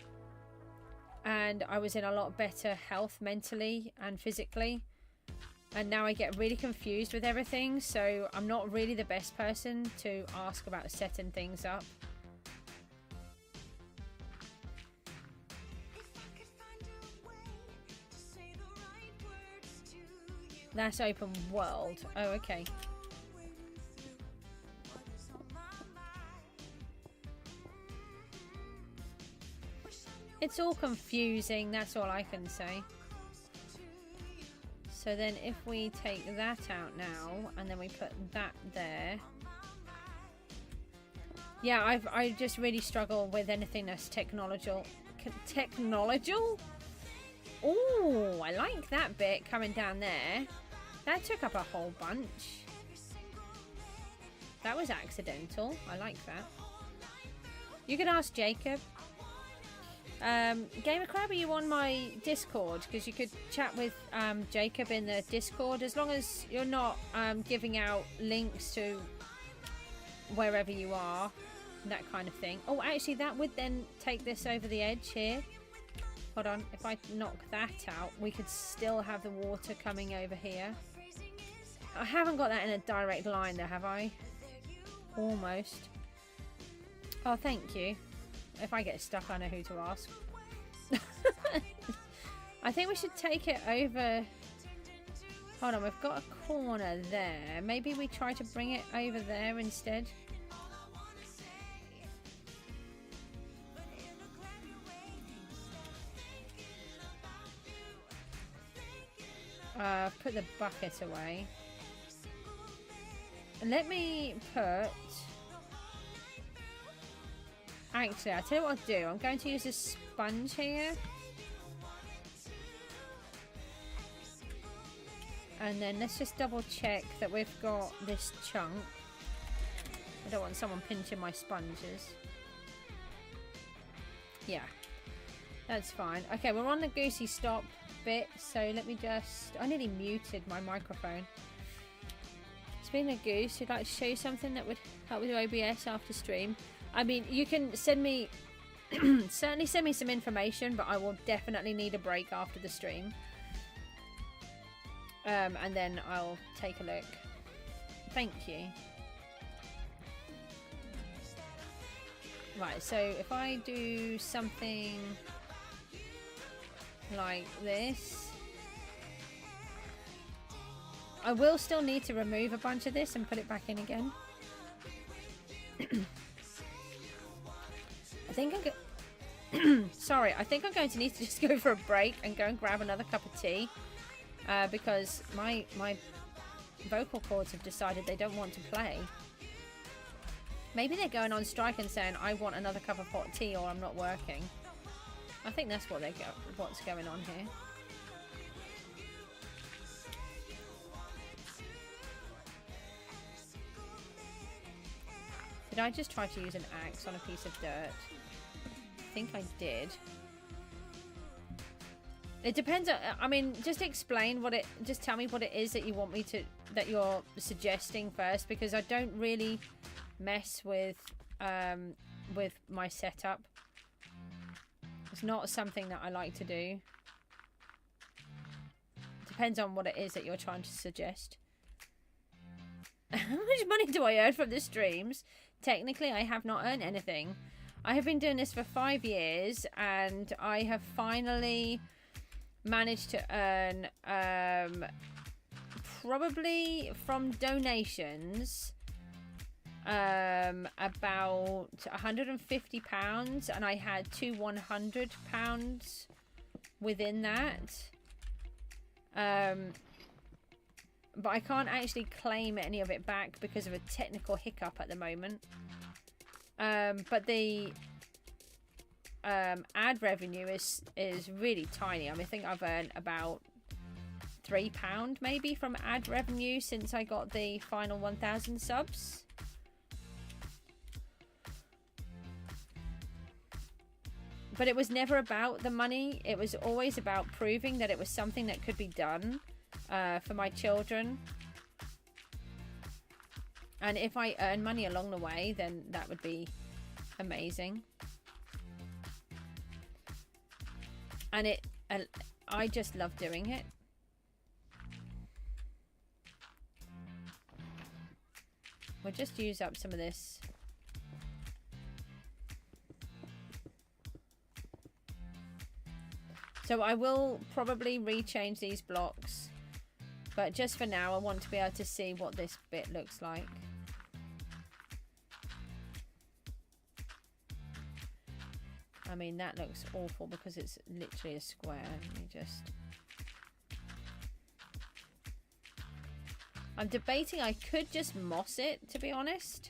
and I was in a lot better health mentally and physically. And now I get really confused with everything, so I'm not really the best person to ask about setting things up. That's open world. Oh, okay. It's all confusing, that's all I can say. So then if we take that out now, and then we put that there. Yeah, I just really struggle with anything that's technological. Technological? Oh, I like that bit coming down there. That took up a whole bunch. That was accidental. I like that. You can ask Jacob. Gamer Crab, are you on my Discord? Because you could chat with Jacob in the Discord, as long as you're not giving out links to wherever you are, that kind of thing. Oh, actually, that would then take this over the edge here. Hold on, if I knock that out, we could still have the water coming over here. I haven't got that in a direct line though, have I? Almost. Oh, thank you. If I get stuck, I know who to ask. I think we should take it over. Hold on, we've got a corner there. Maybe we try to bring it over there instead. Put the bucket away. Let me put... Actually, I'll tell you what I'll do. I'm going to use a sponge here. And then let's just double check that we've got this chunk. I don't want someone pinching my sponges. Yeah, that's fine. Okay, we're on the Goosey stop bit. So let me just... I nearly muted my microphone. Speaking of Goose, you'd like to show you something that would help with OBS after stream? I mean, you can send me, certainly send me some information, but I will definitely need a break after the stream. And then I'll take a look. Thank you. Right, so if I do something like this, I will still need to remove a bunch of this and put it back in again. I think sorry, I think I'm going to need to just go for a break and go and grab another cup of tea, because my vocal cords have decided they don't want to play. Maybe they're going on strike and saying, I want another cup of hot tea or I'm not working. I think that's what what's going on here. Did I just try to use an axe on a piece of dirt? I think I did. It depends on, I mean, just explain what it, just tell me what it is that you want me to, that you're suggesting first, because I don't really mess with my setup. It's not something that I like to do. Depends on what it is that you're trying to suggest. How much money do I earn from the streams? Technically, I have not earned anything. I have been doing this for 5 years, and I have finally managed to earn, probably from donations, about £150, and I had two £100 within that. But I can't actually claim any of it back because of a technical hiccup at the moment. But the ad revenue is really tiny. I mean, I think I've earned about £3 maybe from ad revenue since I got the final 1,000 subs. But it was never about the money. It was always about proving that it was something that could be done for my children. And if I earn money along the way, then that would be amazing. And I just love doing it. We'll just use up some of this. So I will probably rechange these blocks, but just for now I want to be able to see what this bit looks like. I mean, that looks awful because it's literally a square. Let me just... I'm debating I could just moss it, to be honest.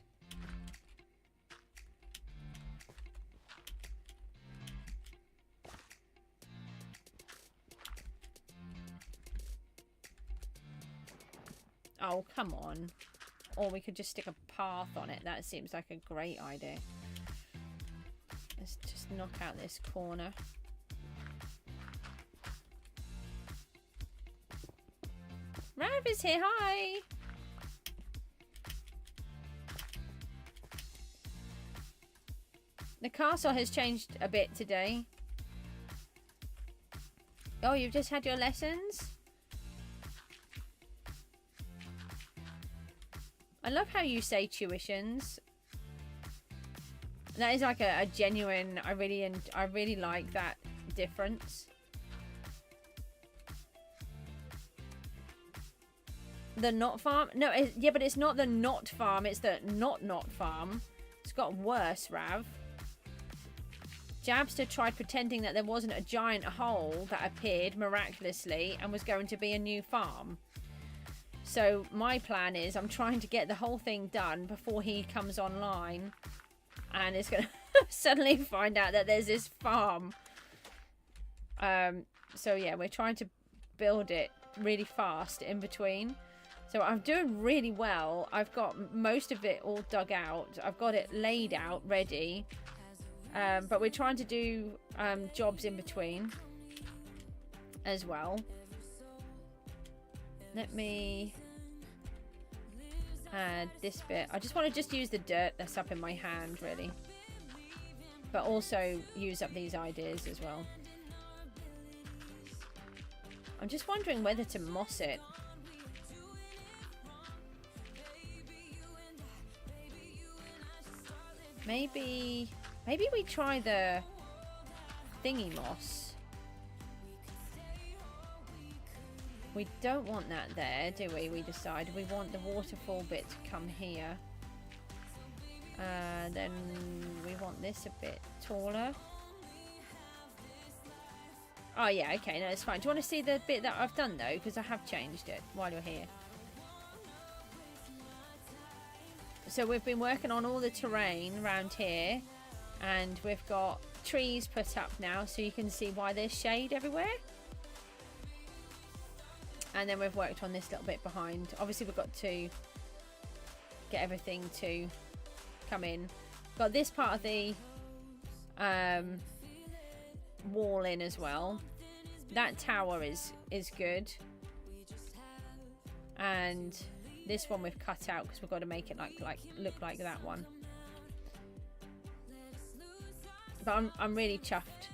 Oh, come on. Or we could just stick a path on it. That seems like a great idea. Let's just knock out this corner. Rav is here, hi! The castle has changed a bit today. Oh, you've just had your lessons? I love how you say tuitions. That is like a genuine, I really like that difference. The not farm? No, yeah, but it's not the not farm, it's the not farm. It's got worse, Rav. Jabster tried pretending that there wasn't a giant hole that appeared miraculously and was going to be a new farm. So my plan is I'm trying to get the whole thing done before he comes online and is going to suddenly find out that there's this farm. So yeah, we're trying to build it really fast in between. So I'm doing really well. I've got most of it all dug out. I've got it laid out, ready. But we're trying to do jobs in between as well. Let me add this bit. I just want to just use the dirt that's up in my hand, really. But also use up these ideas as well. I'm just wondering whether to moss it. Maybe Maybe we try the thingy moss. We don't want that there, do we? We decided we want the waterfall bit to come here. Then we want this a bit taller. Oh yeah, okay, no, it's fine. Do you want to see the bit that I've done though? Because I have changed it while you're here. So we've been working on all the terrain around here, and we've got trees put up now so you can see why there's shade everywhere. And then we've worked on this little bit behind. Obviously we've got to get everything to come in. Got this part of the wall in as well. That tower is good. And this one we've cut out because we've got to make it look like that one. But I'm really chuffed.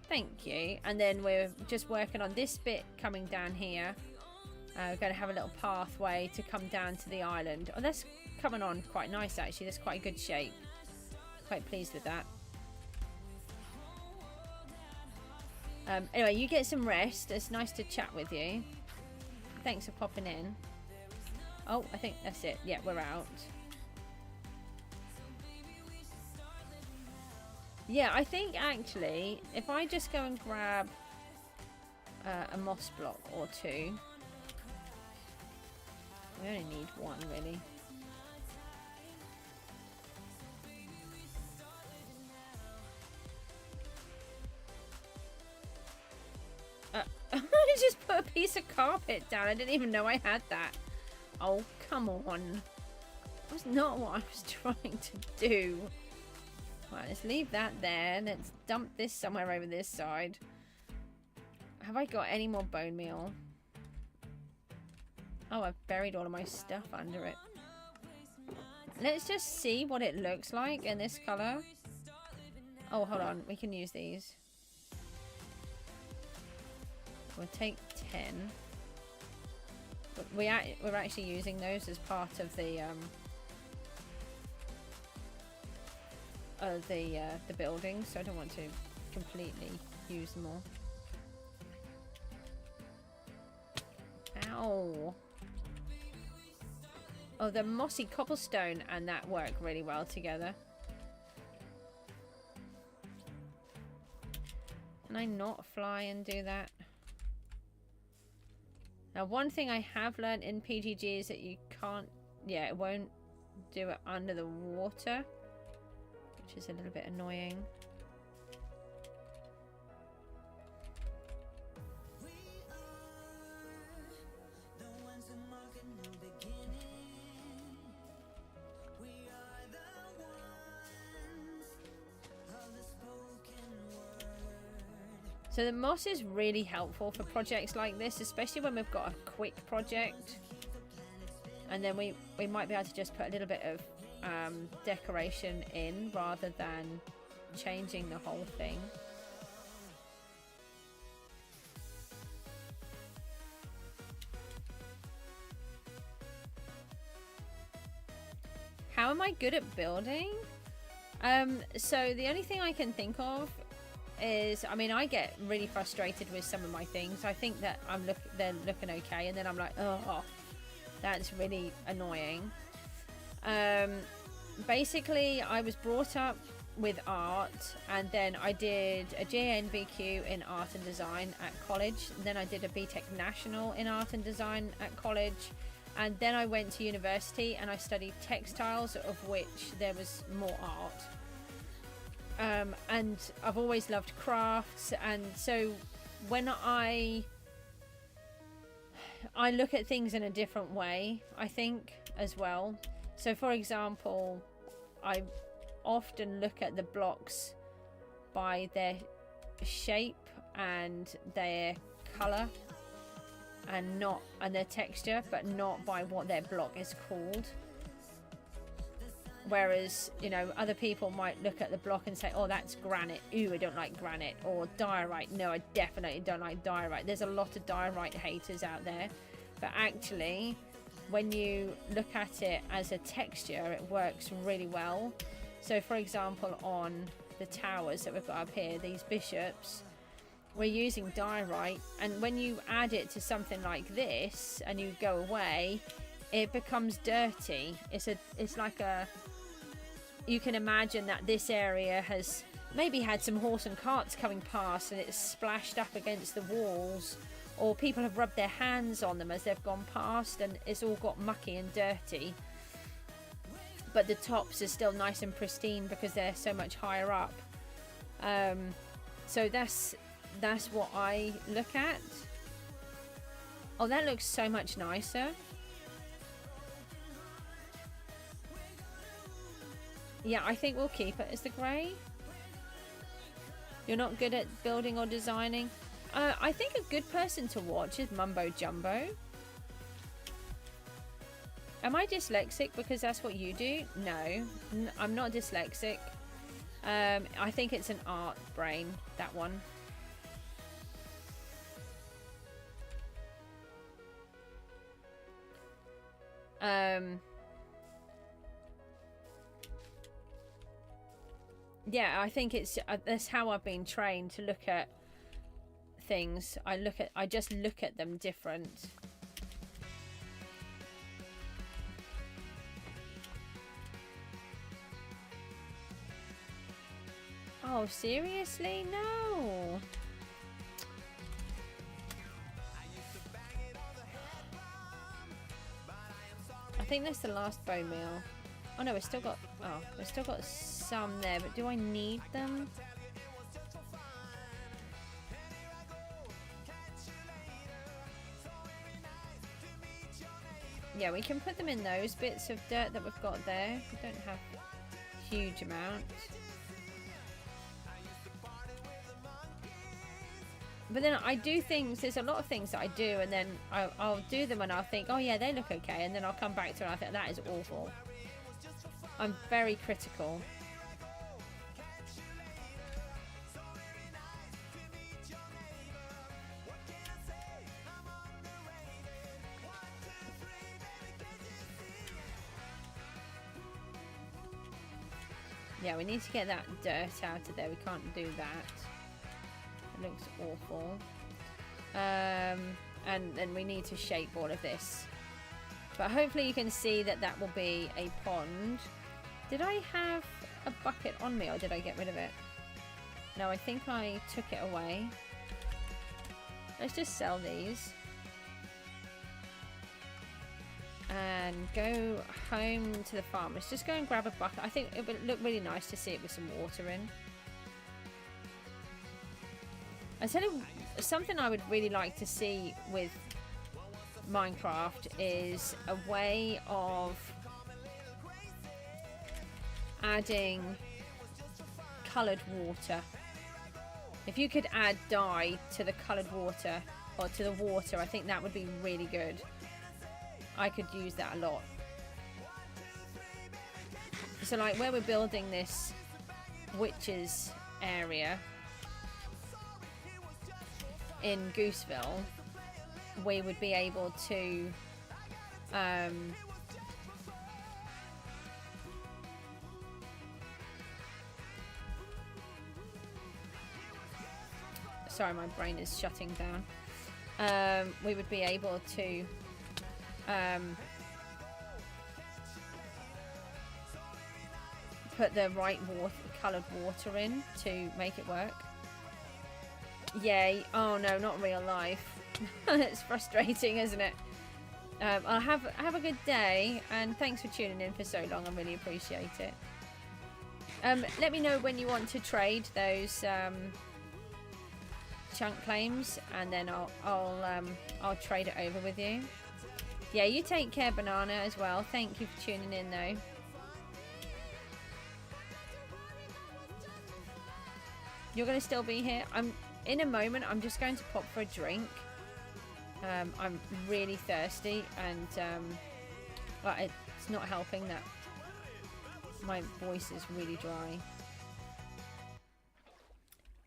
Thank you. And then we're just working on this bit coming down here. We're going to have a little pathway to come down to the island. Oh, that's coming on quite nice actually. That's quite a good shape. Quite pleased with that. Anyway, you get some rest. It's nice to chat with you. Thanks for popping in. Oh, I think that's it. Yeah, we're out. Yeah, I think actually, if I just go and grab a moss block or two. We only need one, really. I just put a piece of carpet down. I didn't even know I had that. Oh, come on. That was not what I was trying to do. Right, let's leave that there. Let's dump this somewhere over this side. Have I got any more bone meal? Oh, I've buried all of my stuff under it. Let's just see what it looks like in this colour. Oh, hold on. We can use these. We'll take 10. We're actually using those as part of the building, so I don't want to completely use them all. Ow! Oh, the mossy cobblestone and that work really well together. Can I not fly and do that? Now, one thing I have learned in PGG is that you can't, yeah, it won't do it under the water, which is a little bit annoying. So the moss is really helpful for projects like this, especially when we've got a quick project. And then we might be able to just put a little bit of decoration in rather than changing the whole thing. How am I good at building? So the only thing I can think of is, I mean, I get really frustrated with some of my things. I think that they're looking okay, and then I'm like, oh, that's really annoying. Basically, I was brought up with art, and then I did a JNBQ in art and design at college. Then I did a BTEC National in art and design at college, and then I went to university and I studied textiles, of which there was more art. And I've always loved crafts, and so when I look at things in a different way, I think, as well. So for example, I often look at the blocks by their shape and their colour and their texture, but not by what their block is called. Whereas, you know, other people might look at the block and say, oh, that's granite. Ooh, I don't like granite. Or diorite. No, I definitely don't like diorite. There's a lot of diorite haters out there. But actually, when you look at it as a texture, it works really well. So for example, on the towers that we've got up here, these bishops, we're using diorite, and when you add it to something like this and you go away, it becomes dirty. It's like a, you can imagine that this area has maybe had some horse and carts coming past and it's splashed up against the walls, or people have rubbed their hands on them as they've gone past and it's all got mucky and dirty, but the tops are still nice and pristine because they're so much higher up. So that's what I look at. Oh, that looks so much nicer. Yeah, I think we'll keep it as the grey. You're not good at building or designing? I think a good person to watch is Mumbo Jumbo. Am I dyslexic because that's what you do? No, I'm not dyslexic. I think it's an art brain, that one. Yeah, I think it's that's how I've been trained to look at things. I just look at them different. Oh, seriously? No. I think that's the last bone meal. Oh no, we've still got some there, but do I need them? Yeah, we can put them in those bits of dirt that we've got there. We don't have a huge amount. But then I do things, there's a lot of things that I do, and then I'll do them and I'll think, oh yeah, they look okay, and then I'll come back to it and I think, that is awful. I'm very critical. Yeah, we need to get that dirt out of there. We can't do that. It looks awful. And then we need to shape all of this. But hopefully you can see that that will be a pond. Did I have a bucket on me or did I get rid of it? No, I think I took it away. Let's just sell these. And go home to the farm. Let's just go and grab a bucket. I think it would look really nice to see it with some water in. I tell you, something I would really like to see with Minecraft is a way of adding coloured water. If you could add dye to the coloured water, or to the water, I think that would be really good. I could use that a lot. So like where we're building this witches area in Gooseville, we would be able to sorry, my brain is shutting down. We would be able to put the right coloured water in to make it work. Yay. Oh no, not real life. It's frustrating, isn't it? I'll have a good day, and thanks for tuning in for so long. I really appreciate it. Let me know when you want to trade those chunk claims, and then I'll trade it over with you. Yeah, you take care, Banana, as well. Thank you for tuning in, though. You're going to still be here? In a moment, I'm just going to pop for a drink. I'm really thirsty, and well, it's not helping that my voice is really dry.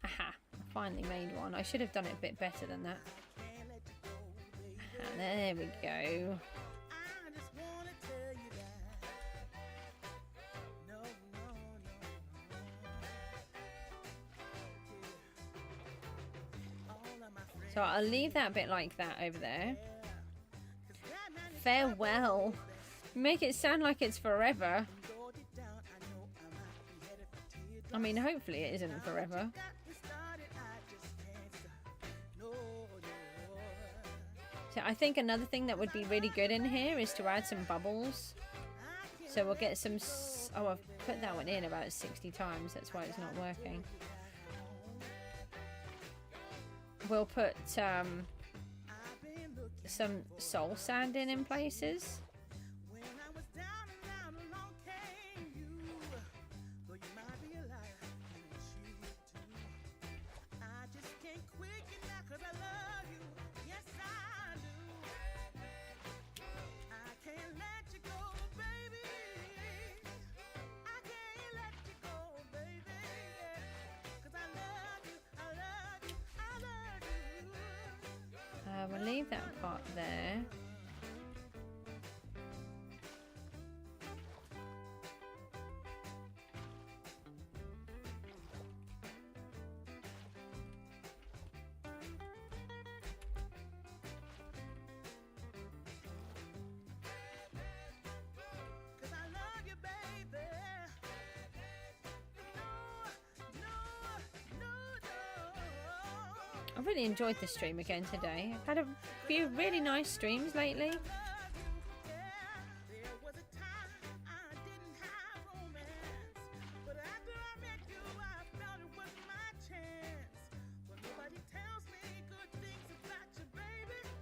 Aha, I finally made one. I should have done it a bit better than that. Aha, there we go. So I'll leave that bit like that over there. Farewell. Make it sound like it's forever. I mean, hopefully it isn't forever. So I think another thing that would be really good in here is to add some bubbles. So we'll get some... Oh, I've put that one in about 60 times. That's why it's not working. We'll put some soul sand in places. We'll leave that part there. I really enjoyed the stream again today. I've had a few really nice streams lately. It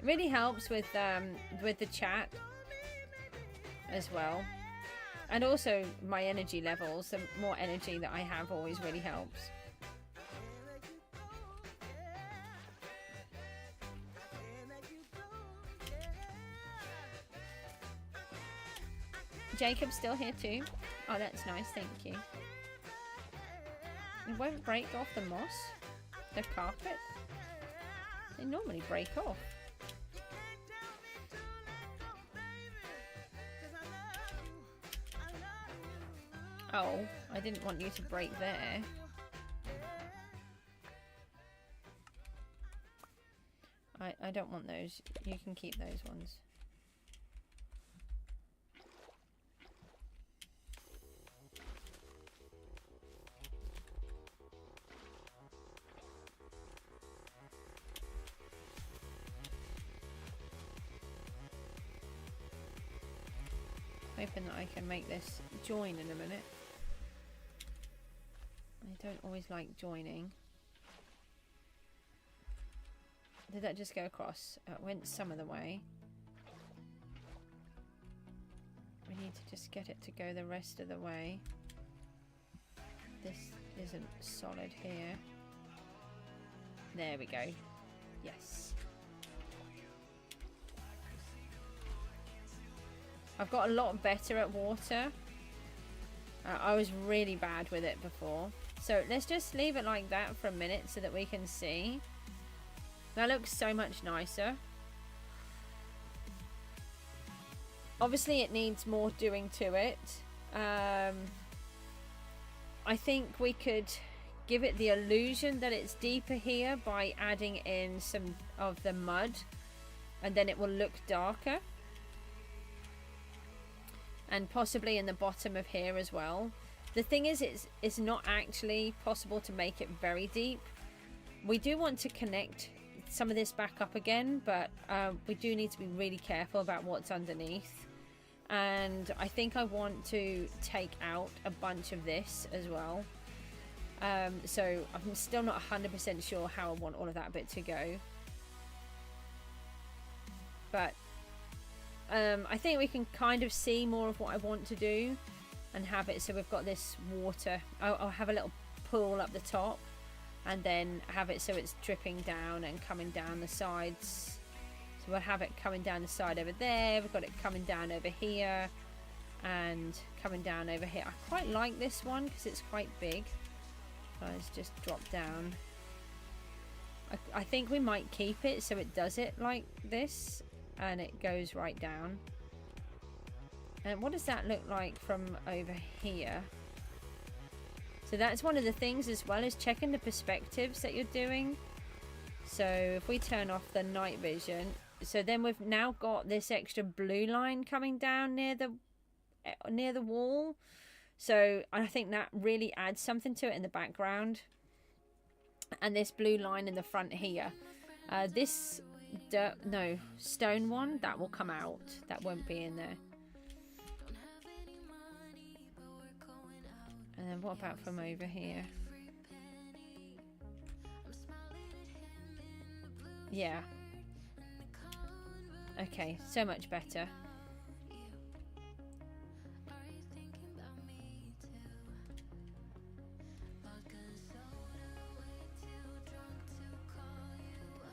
really helps with the chat as well. And also my energy levels. The more energy that I have always really helps. Jacob's still here too. Oh, that's nice, thank you. It won't break off the moss, the carpet. They normally break off. Oh, I didn't want you to break there. I don't want those. You can keep those ones. Hoping that I can make this join in a minute. I don't always like joining. Did that just go across? It went some of the way. We need to just get it to go the rest of the way. This isn't solid here. There we go. Yes. I've got a lot better at water. I was really bad with it before. So let's just leave it like that for a minute so that we can see. That looks so much nicer. Obviously it needs more doing to it. I think we could give it the illusion that it's deeper here by adding in some of the mud. And then it will look darker. And possibly in the bottom of here as well. The thing is, it's not actually possible to make it very deep. We do want to connect some of this back up again, but we do need to be really careful about what's underneath. And I think I want to take out a bunch of this as well. So I'm still not 100% sure how I want all of that bit to go. But I think we can kind of see more of what I want to do and have it so we've got this water. I'll have a little pool up the top and then have it so it's dripping down and coming down the sides. So we'll have it coming down the side over there. We've got it coming down over here and coming down over here. I quite like this one because it's quite big. Let's just drop down. I think we might keep it so it does it like this. And it goes right down. And what does that look like from over here? So that's one of the things as well, is checking the perspectives that you're doing. So if we turn off the night vision, so then we've now got this extra blue line coming down near the wall. So I think that really adds something to it in the background. And this blue line in the front here. This stone one, that will come out. That won't be in there. And then what about from over here? Yeah. Okay, so much better.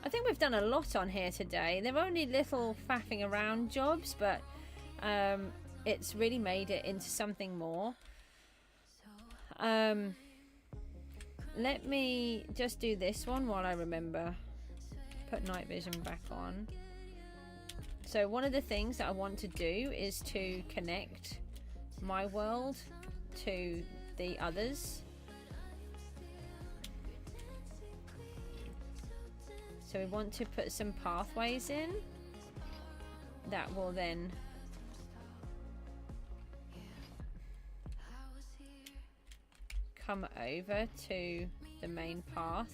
I think we've done a lot on here today. They're only little faffing around jobs, but it's really made it into something more. Let me just do this one while I remember. Put night vision back on. So one of the things that I want to do is to connect my world to the others. So we want to put some pathways in that will then come over to the main path.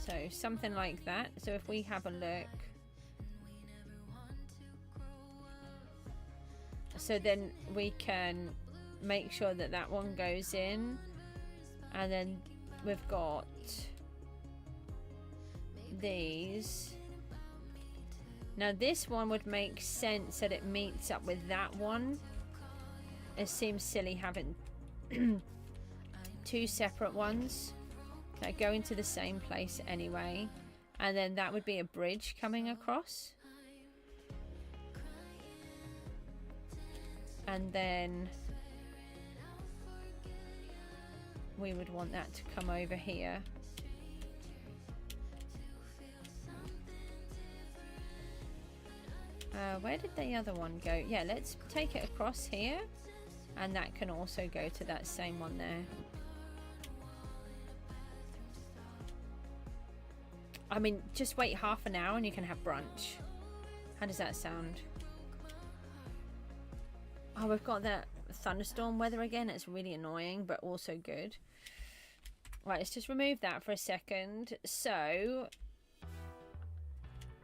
So something like that. So if we have a look, so then we can make sure that that one goes in, and then we've got these. Now this one would make sense that it meets up with that one. It seems silly having two separate ones that go into the same place anyway, and then that would be a bridge coming across, and then we would want that to come over here. Where did the other one go? Yeah, let's take it across here, and that can also go to that same one there. I mean, just wait half an hour and you can have brunch. How does that sound? Oh, we've got that thunderstorm weather again. It's really annoying, but also good. Right, let's just remove that for a second. So,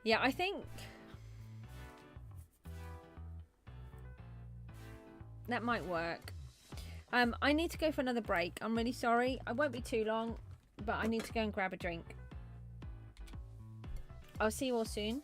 yeah, I think that might work. I need to go for another break. I'm really sorry. I won't be too long, but I need to go and grab a drink. I'll see you all soon.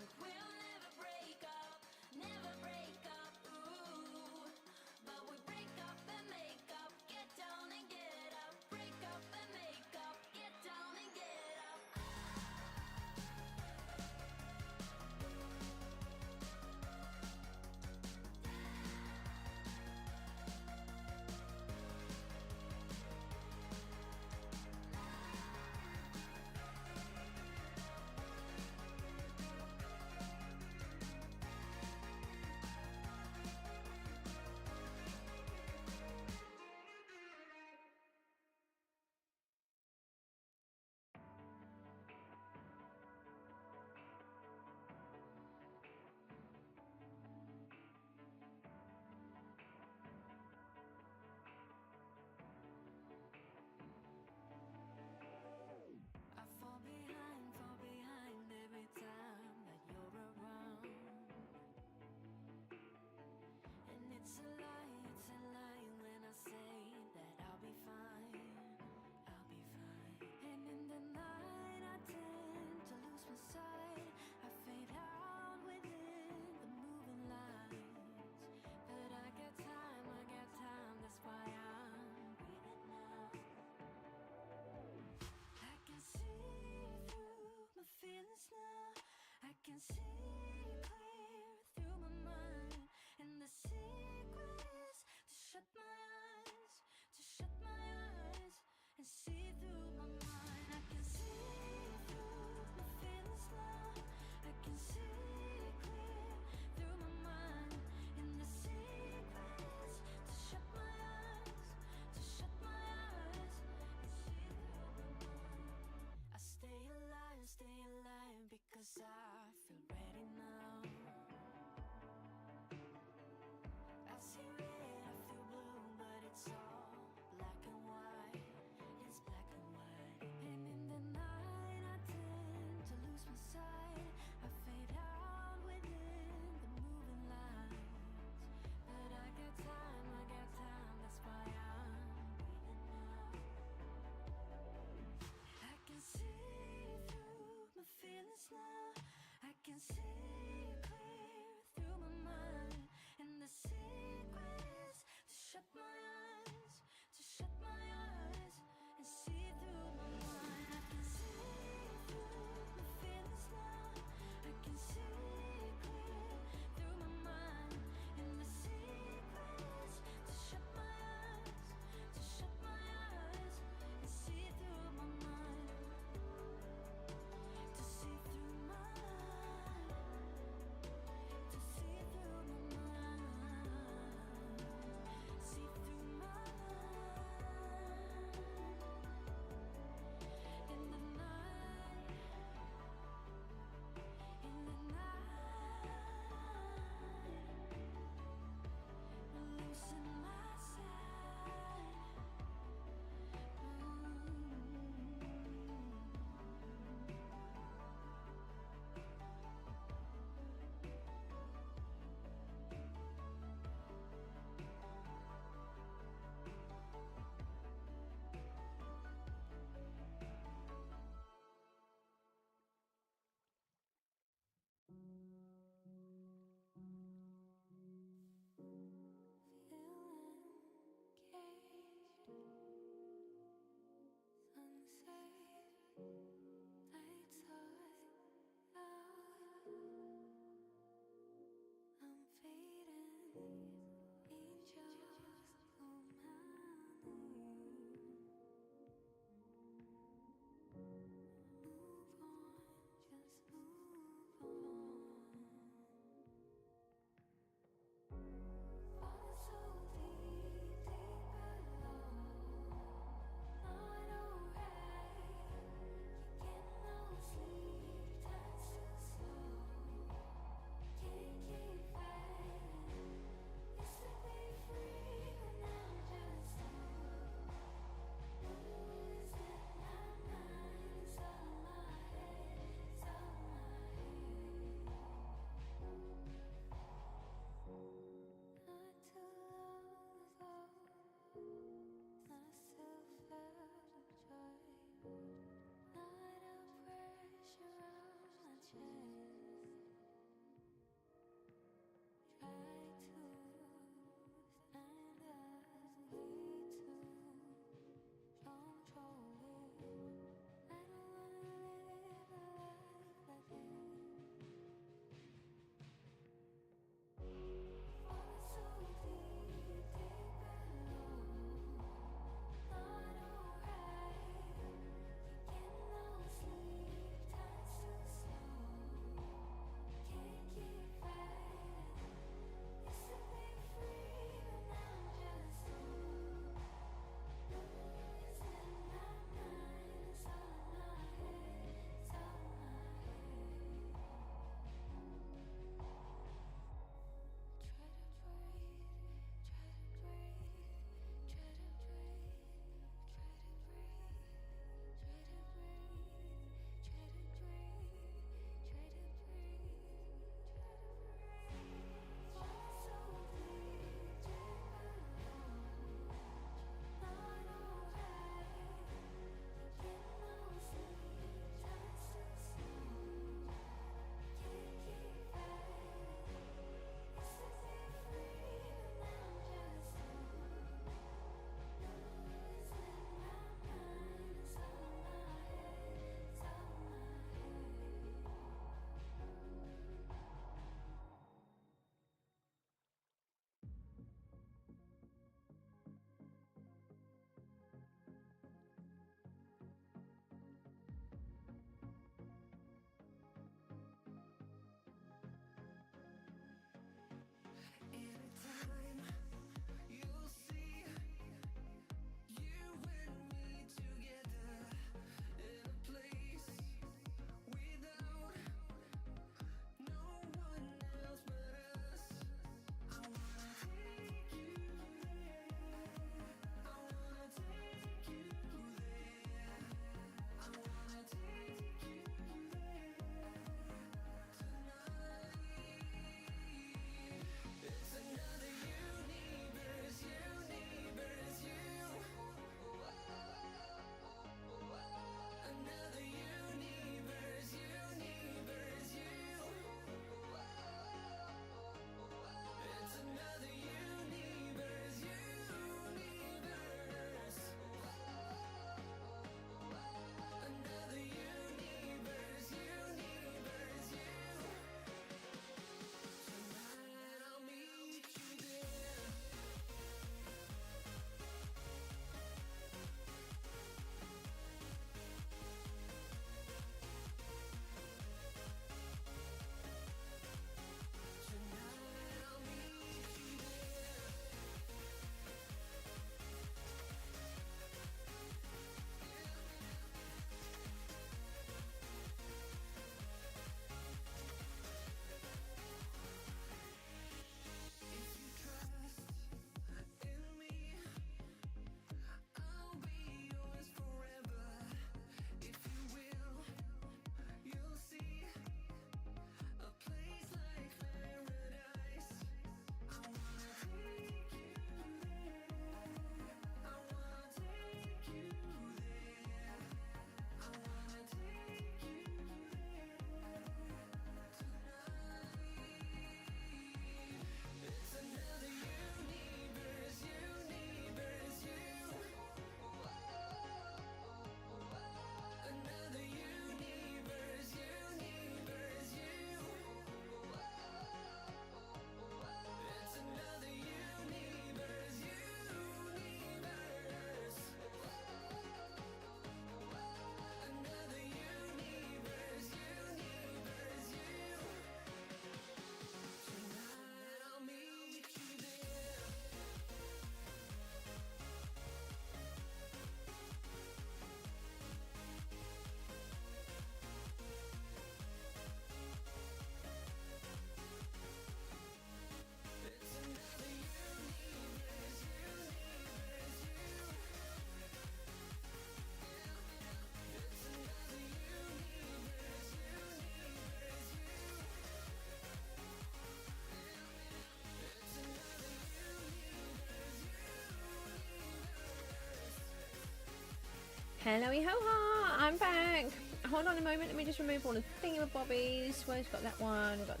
Hello-y ho-ha, I'm back. Hold on a moment, let me just remove all the thingamabobbies. Where's got that one? We've got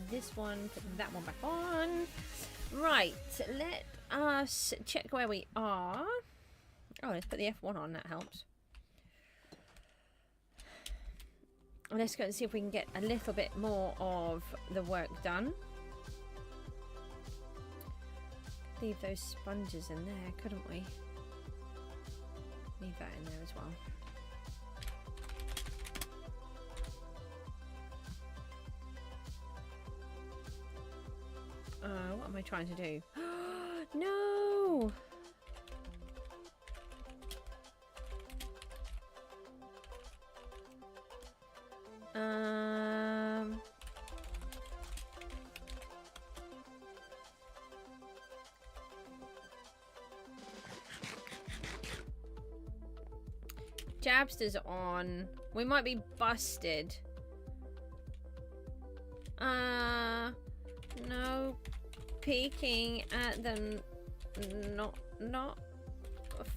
this one, put that one back on. Right, let us check where we are. Oh, let's put the F1 on, that helps. Let's go and see if we can get a little bit more of the work done. Leave those sponges in there, couldn't we? Leave that in there as well. What am I trying to do? No! Jabster's on. We might be busted. No peeking at the not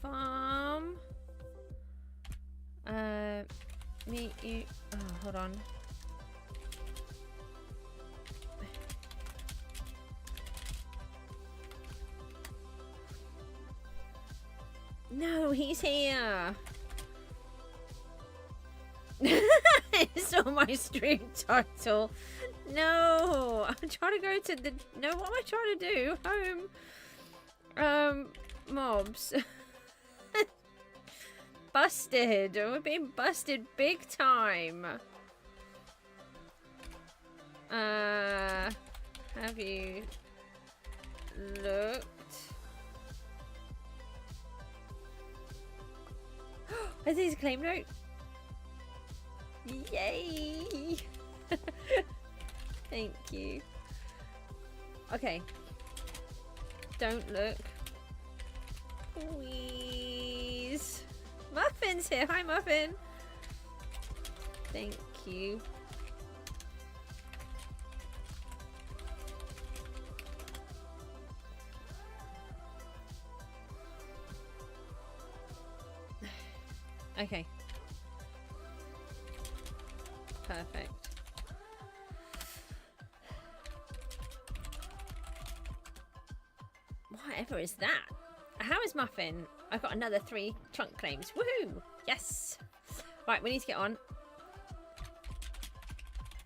farm. Me, you. Oh, hold on. No, he's here. It's on my stream title. No, I'm trying to go to the. No, what am I trying to do? Home. Mobs. Busted. We're being busted big time. Have you looked? I think it's a claim note. Yay! Thank you. Okay. Don't look. Please. Muffin's here. Hi, Muffin. Thank you. Okay. Perfect. Whatever is that? How is Muffin? I've got another 3 trunk claims. Woohoo! Yes! Right, we need to get on.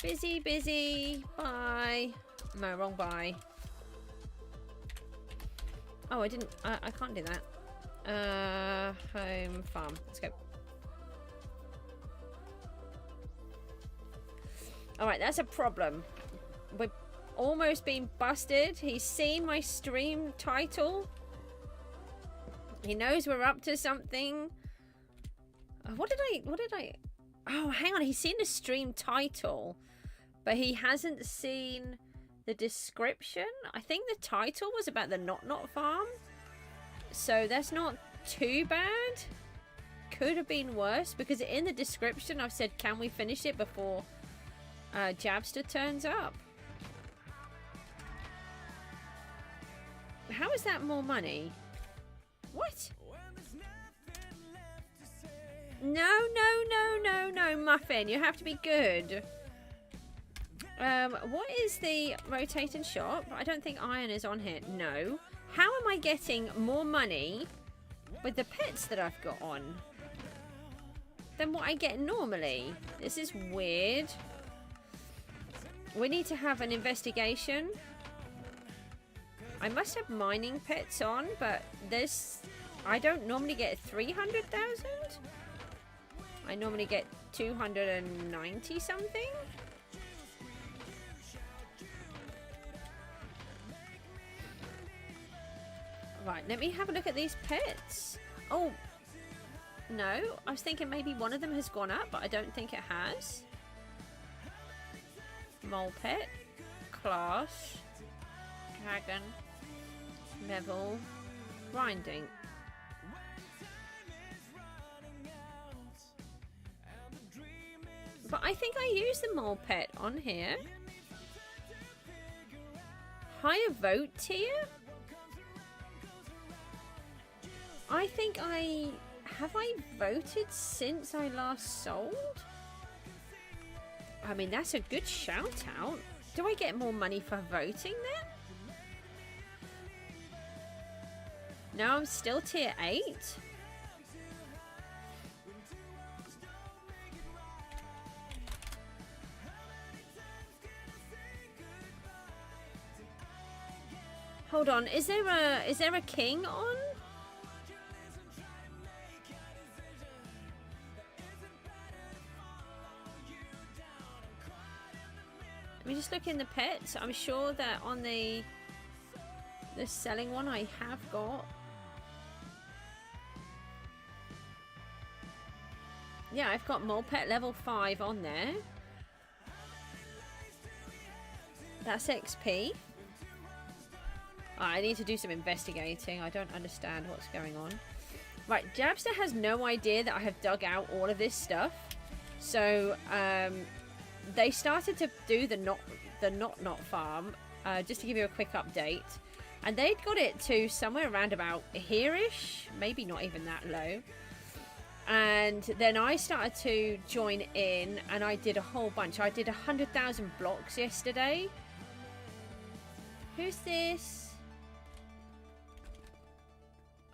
Busy, busy. Bye. No, wrong bye. Oh, I didn't. I can't do that. Home farm. Let's go. Alright, that's a problem. We're almost being busted. He's seen my stream title. He knows we're up to something. What did I... Oh, hang on. He's seen the stream title. But he hasn't seen the description. I think the title was about the Not farm. So that's not too bad. Could have been worse. Because in the description I've said, can we finish it before... Jabster turns up. How is that more money? What? No, Muffin. You have to be good. What is the rotating shop? I don't think iron is on here. No. How am I getting more money with the pets that I've got on than what I get normally? This is weird. We need to have an investigation. I must have mining pets on, but this... I don't normally get 300,000. I normally get 290 something. Right, let me have a look at these pets. Oh, no. I was thinking maybe one of them has gone up, but I don't think it has. Mole pet, class, dragon, level, grinding. But I think I used the mole pet on here. Higher vote tier? I think I have I voted since I last sold? I mean, that's a good shout out. Do I get more money for voting then? No, I'm still tier 8. Hold on, is there a king on? Let me just look in the pets. I'm sure that on the selling one I have got. Yeah, I've got mole pet level 5 on there. That's XP. I need to do some investigating. I don't understand what's going on. Right, Jabster has no idea that I have dug out all of this stuff. So, they started to do the not farm, just to give you a quick update. And they'd got it to somewhere around about here-ish, maybe not even that low. And then I started to join in, and I did a whole bunch. I did 100,000 blocks yesterday. Who's this?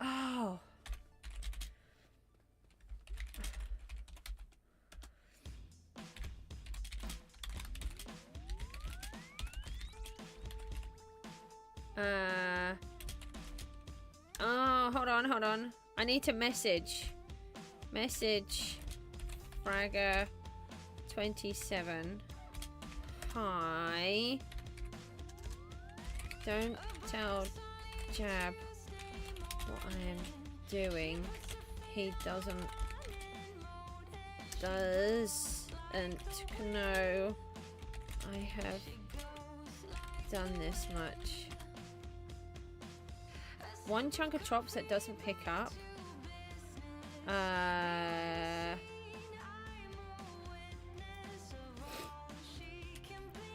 Oh. Oh, hold on. I need to message Fragger 27. Hi. Don't tell Jab what I am doing. He doesn't know I have done this much. One chunk of chops that doesn't pick up.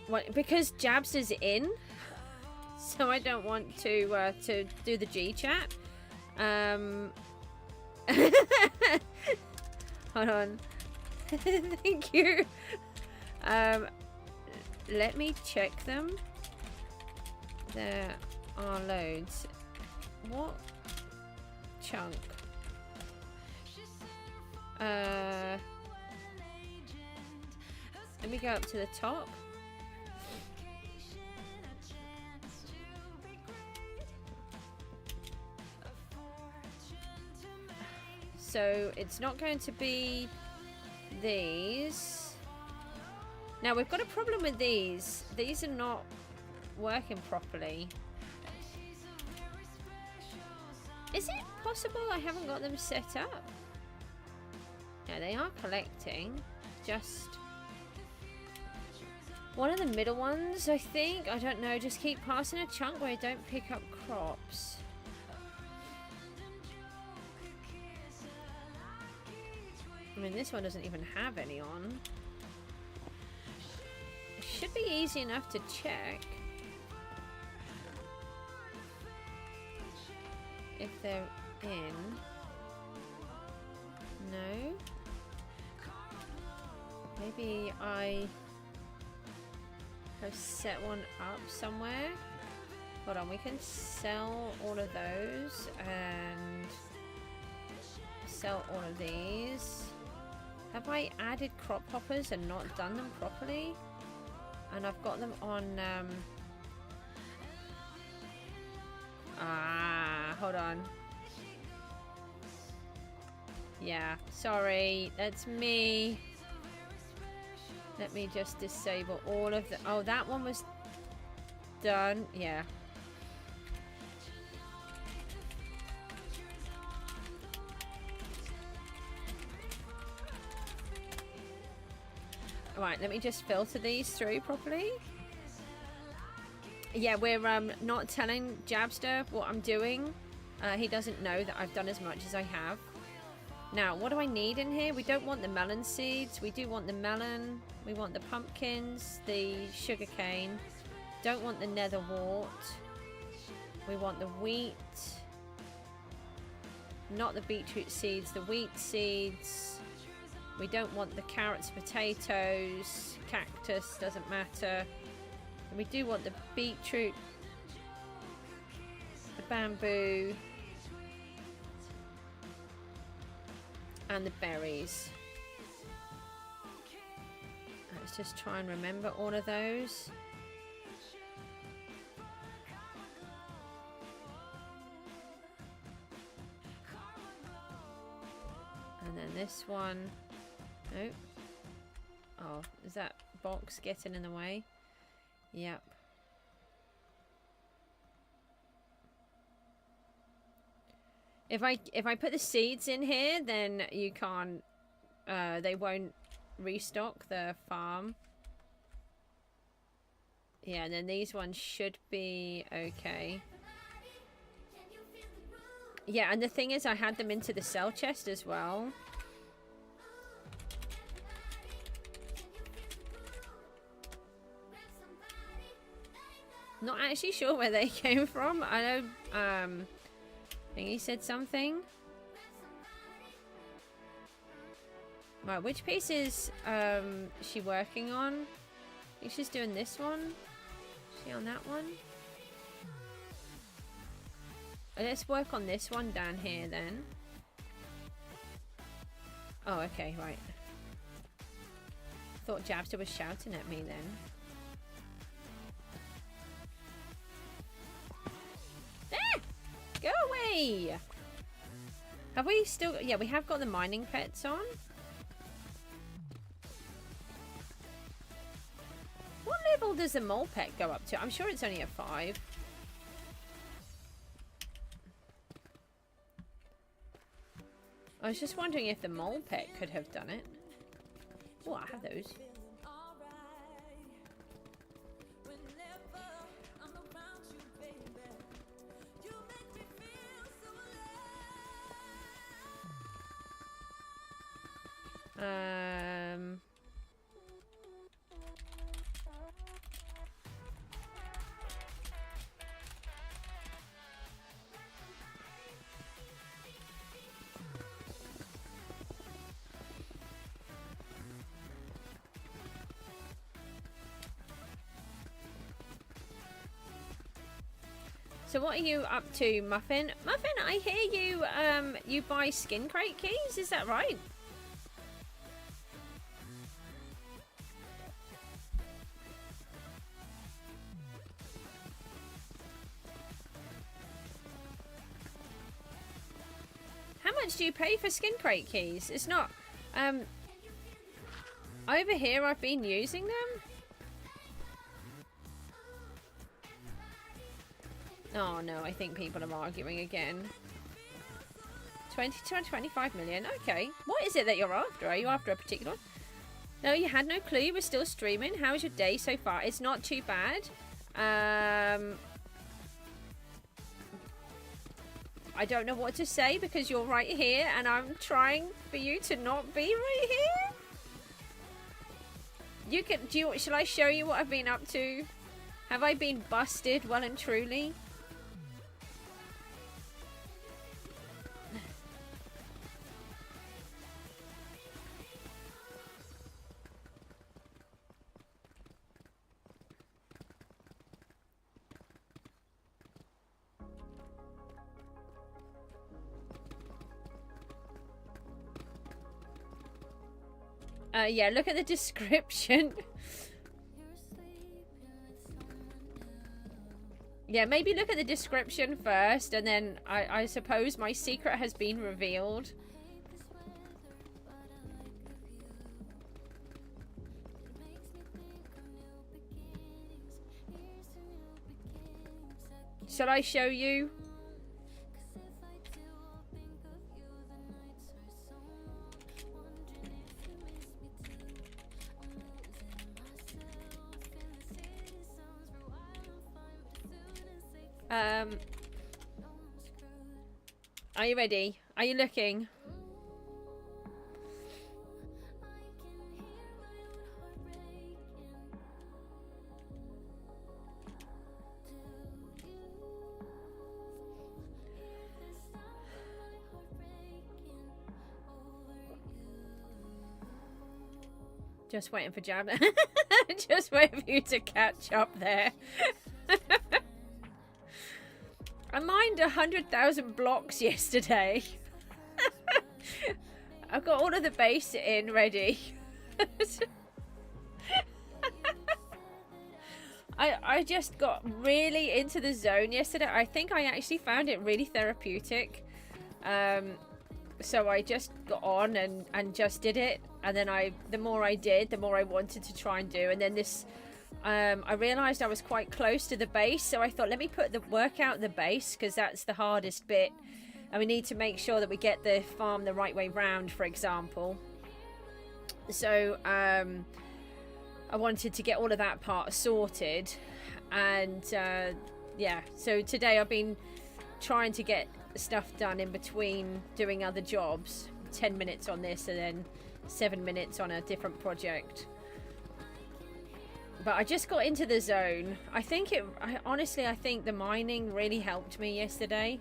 What? Because Jabs is in, so I don't want to do the G chat. Hold on. Thank you. Let me check them. There are loads. What chunk? Let me go up to the top. So it's not going to be these. Now we've got a problem with these. These are not working properly. Is it possible I haven't got them set up? Yeah, they are collecting. Just one of the middle ones, I think. I don't know. Just keep passing a chunk where I don't pick up crops. I mean, this one doesn't even have any on. It should be easy enough to check. If they're in. No. Maybe I have set one up somewhere. Hold on, we can sell all of those and sell all of these. Have I added crop hoppers and not done them properly? And I've got them on hold on. Yeah, sorry, that's me. Let me just disable all of the... Oh, that one was done. Yeah. Right, let me just filter these through properly. Yeah, we're not telling Jabster what I'm doing. He doesn't know that I've done as much as I have. Now, what do I need in here? We don't want the melon seeds. We do want the melon. We want the pumpkins, the sugarcane. Don't want the nether wart. We want the wheat. not the beetroot seeds, the wheat seeds. We don't want the carrots, potatoes, cactus, doesn't matter. And we do want the beetroot, the bamboo, and the berries. Let's just try and remember all of those. And then this one. Nope. Oh, is that box getting in the way? Yep. If I put the seeds in here, then you can't. They won't restock the farm. Yeah, and then these ones should be okay. Yeah, and the thing is, I had them into the cell chest as well. Not actually sure where they came from. I know, I think he said something. Right, which piece is she working on? I think she's doing this one. Is she on that one? Let's work on this one down here then. Oh, okay, right. Thought Jabster was shouting at me then. There! Go away! Have we still... Yeah, we have got the mining pets on. What level does the mole pet go up to? I'm sure it's only a 5. I was just wondering if the mole pet could have done it. Oh, I have those. So what are you up to, Muffin? Muffin, I hear you, you buy skin crate keys, is that right? How much do you pay for skin crate keys? It's not, over here I've been using them. Oh no, I think people are arguing again. 20 to 25 million. Okay. What is it that you're after? Are you after a particular one? No, you had no clue you were still streaming. How was your day so far? It's not too bad. I don't know what to say because you're right here and I'm trying for you to not be right here. You can... shall I show you what I've been up to? Have I been busted well and truly? Yeah, look at the description. Yeah, maybe look at the description first, and then I suppose my secret has been revealed. Shall I show you? Are you ready? Are you looking? Just waiting for Jab. Just waiting for you to catch up there. I mined 100,000 blocks yesterday. I've got all of the base in ready. I just got really into the zone yesterday. I think I actually found it really therapeutic. So I just got on and just did it. And then the more I did, the more I wanted to try and do. And then this, I realized I was quite close to the base. So I thought, let me work out the base, because that's the hardest bit. And we need to make sure that we get the farm the right way round, for example. So I wanted to get all of that part sorted. And yeah, so today I've been trying to get stuff done in between doing other jobs. 10 minutes on this and then 7 minutes on a different project. But I just got into the zone. Honestly, I think the mining really helped me yesterday,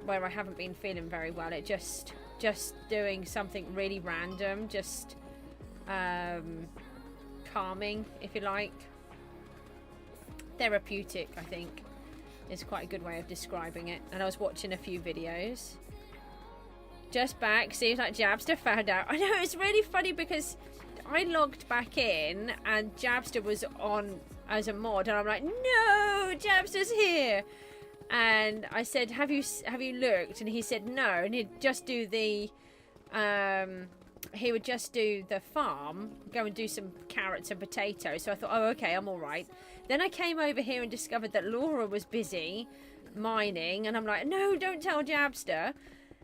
where I haven't been feeling very well. It just doing something really random, just calming, if you like. Therapeutic, I think, is quite a good way of describing it. And I was watching a few videos. Just back. Seems like Jabster found out. I know, it's really funny because I logged back in and Jabster was on as a mod, and I'm like, no, Jabster's here. And I said, have you looked? And he said no, and he'd just do the he would just do the farm, go and do some carrots and potatoes. So I thought, oh, okay, I'm all right. Then I came over here and discovered that Laura was busy mining, and I'm like, no, don't tell Jabster.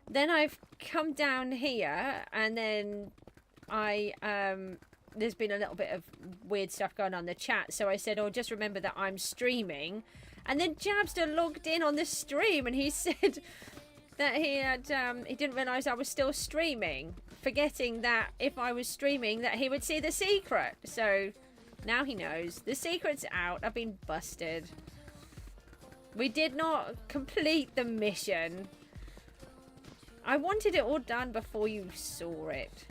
Then I've come down here, and then there's been a little bit of weird stuff going on in the chat. So I said, oh, just remember that I'm streaming. And then Jabster logged in on the stream, and he said that he didn't realise I was still streaming, forgetting that if I was streaming that he would see the secret. So now he knows. The secret's out. I've been busted. We did not complete the mission. I wanted it all done before you saw it.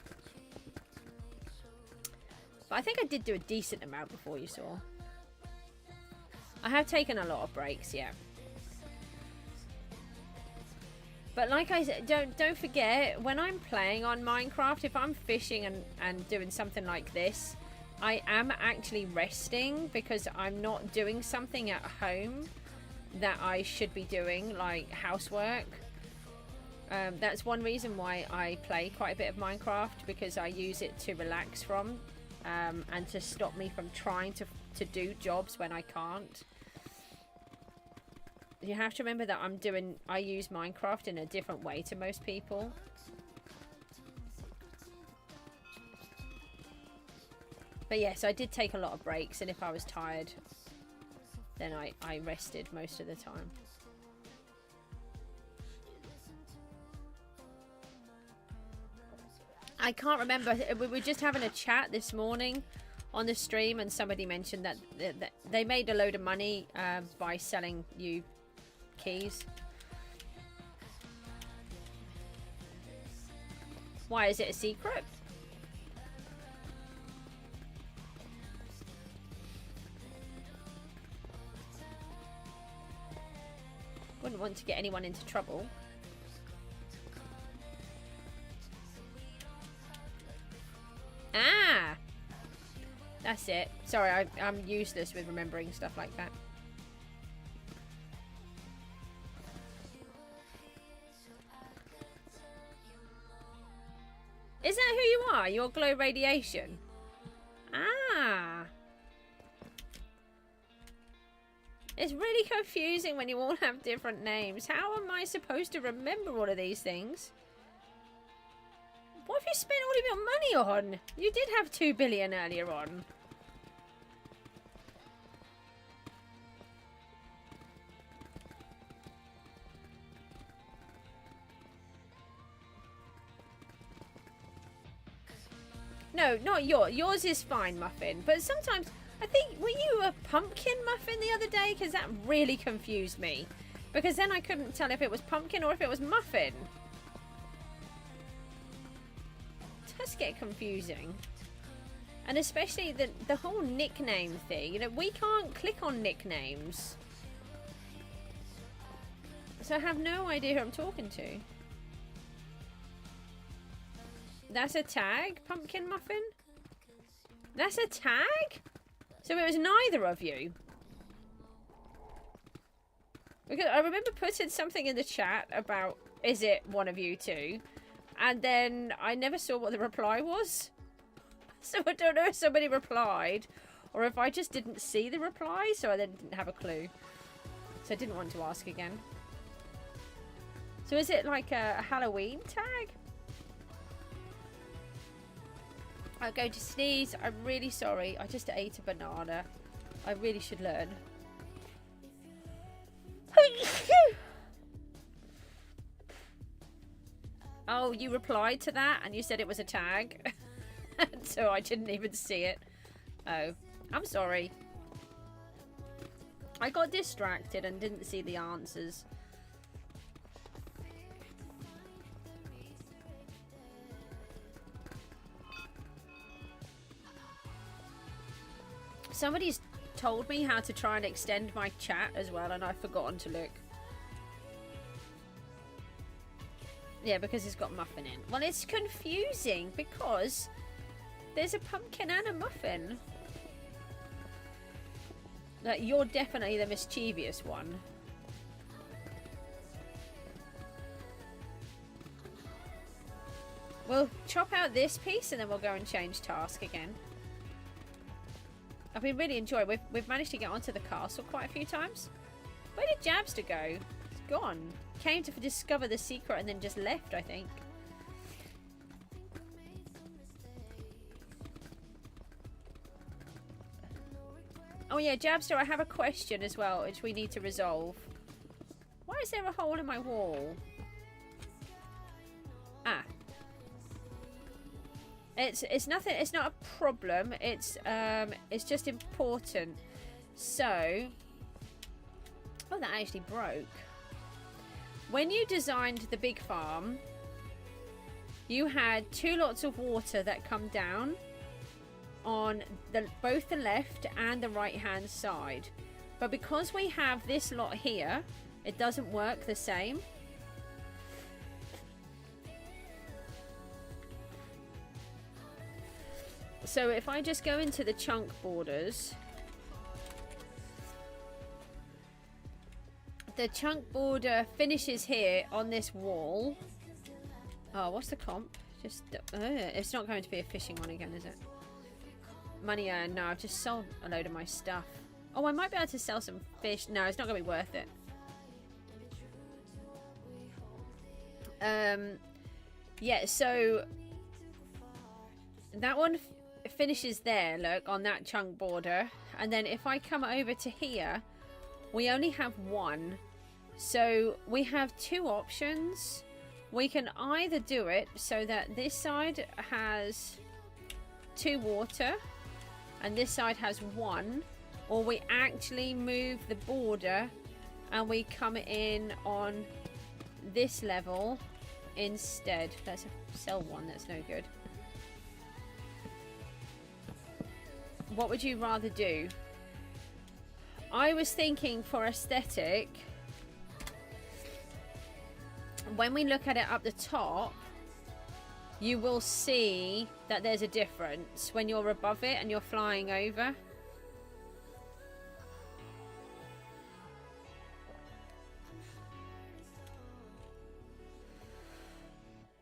But I think I did do a decent amount before you saw. I have taken a lot of breaks, yeah. But like I said, don't forget, when I'm playing on Minecraft, if I'm fishing and doing something like this, I am actually resting because I'm not doing something at home that I should be doing, like housework. That's one reason why I play quite a bit of Minecraft, because I use it to relax from and to stop me from trying to do jobs when I can't. You have to remember that I use Minecraft in a different way to most people. But yes, I did take a lot of breaks, and if I was tired, then I rested most of the time. I can't remember. We were just having a chat this morning on the stream, and somebody mentioned that they made a load of money by selling you keys. Why, is it a secret? Wouldn't want to get anyone into trouble. Ah! That's it. Sorry, I'm useless with remembering stuff like that. Is that who you are? Your glow radiation? Ah! It's really confusing when you all have different names. How am I supposed to remember all of these things? What have you spent all of your money on? You did have 2 billion earlier on. No, not yours. Yours is fine, Muffin. But sometimes, I think, were you a pumpkin muffin the other day? Because that really confused me. Because then I couldn't tell if it was pumpkin or if it was muffin. It does get confusing. And especially the whole nickname thing. You know, we can't click on nicknames. So I have no idea who I'm talking to. That's a tag, Pumpkin Muffin? That's a tag? So it was neither of you. Because I remember putting something in the chat about, is it one of you two? And then I never saw what the reply was. So I don't know if somebody replied or if I just didn't see the reply, so I then didn't have a clue. So I didn't want to ask again. So is it like a Halloween tag? I'm going to sneeze. I'm really sorry. I just ate a banana. I really should learn. Oh, you replied to that and you said it was a tag. So I didn't even see it. Oh, I'm sorry. I got distracted and didn't see the answers. Somebody's told me how to try and extend my chat as well, and I've forgotten to look. Yeah, because it's got muffin in. Well, it's confusing because there's a pumpkin and a muffin. Like, you're definitely the mischievous one. We'll chop out this piece and then we'll go and change task again. I've been really enjoying. We've managed to get onto the castle quite a few times. Where did Jabster go? He's gone. Came to discover the secret and then just left, I think. Oh yeah, Jabster, I have a question as well, which we need to resolve. Why is there a hole in my wall? Ah. It's nothing. It's not a problem. It's just important. So, oh, that actually broke. When you designed the big farm, you had 2 lots of water that come down on both the left and the right hand side. But because we have this lot here, it doesn't work the same. So if I just go into the chunk borders, the chunk border finishes here on this wall. Oh, what's the comp? Just it's not going to be a fishing one again, is it? Money earned. No, I've just sold a load of my stuff. Oh, I might be able to sell some fish. No, it's not going to be worth it. Yeah, so that one finishes there, look, on that chunk border. And then if I come over to here, we only have 1. So we have 2 options. We can either do it so that this side has 2 water and this side has 1, or we actually move the border and we come in on this level instead. Let's sell 1, that's no good. What would you rather do? I was thinking for aesthetic, when we look at it up the top, you will see that there's a difference when you're above it and you're flying over.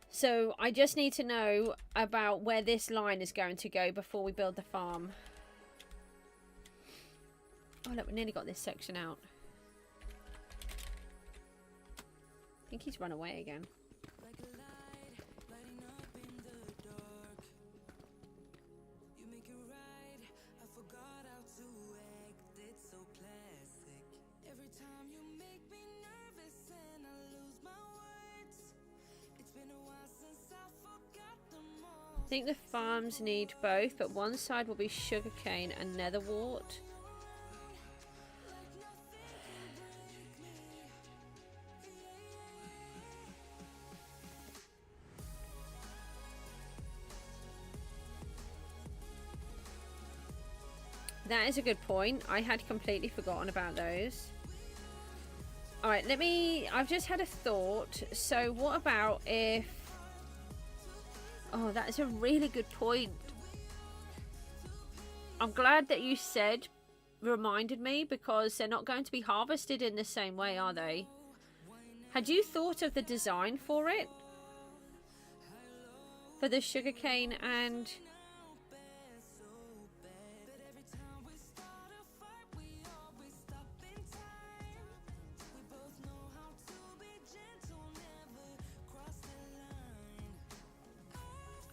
So I just need to know about where this line is going to go before we build the farm. Oh look, we nearly got this section out. I think he's run away again. I think the farms need both, but one side will be sugarcane and netherwort. that is a good point. I had completely forgotten about those. Alright, I've just had a thought. So what about if... Oh, that is a really good point. I'm glad that you reminded me, because they're not going to be harvested in the same way, are they? Had you thought of the design for it? For the sugarcane and...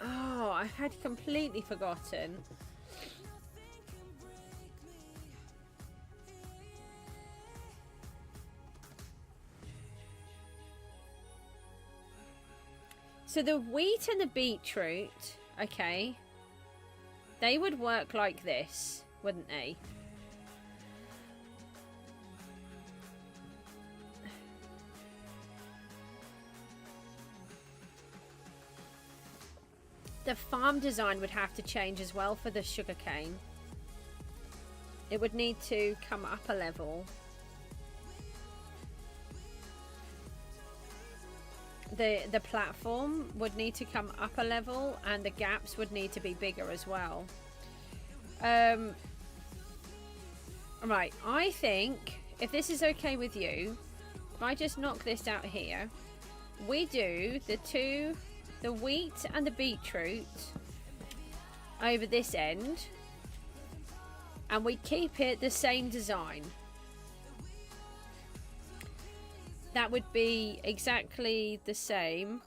Oh, I had completely forgotten. So the wheat and the beetroot, okay, they would work like this, wouldn't they? The farm design would have to change as well for the sugarcane. It would need to come up a level. The platform would need to come up a level, and the gaps would need to be bigger as well. Right, I think if this is okay with you, if I just knock this out here, we do the wheat and the beetroot over this end, and we keep it the same design. That would be exactly the same.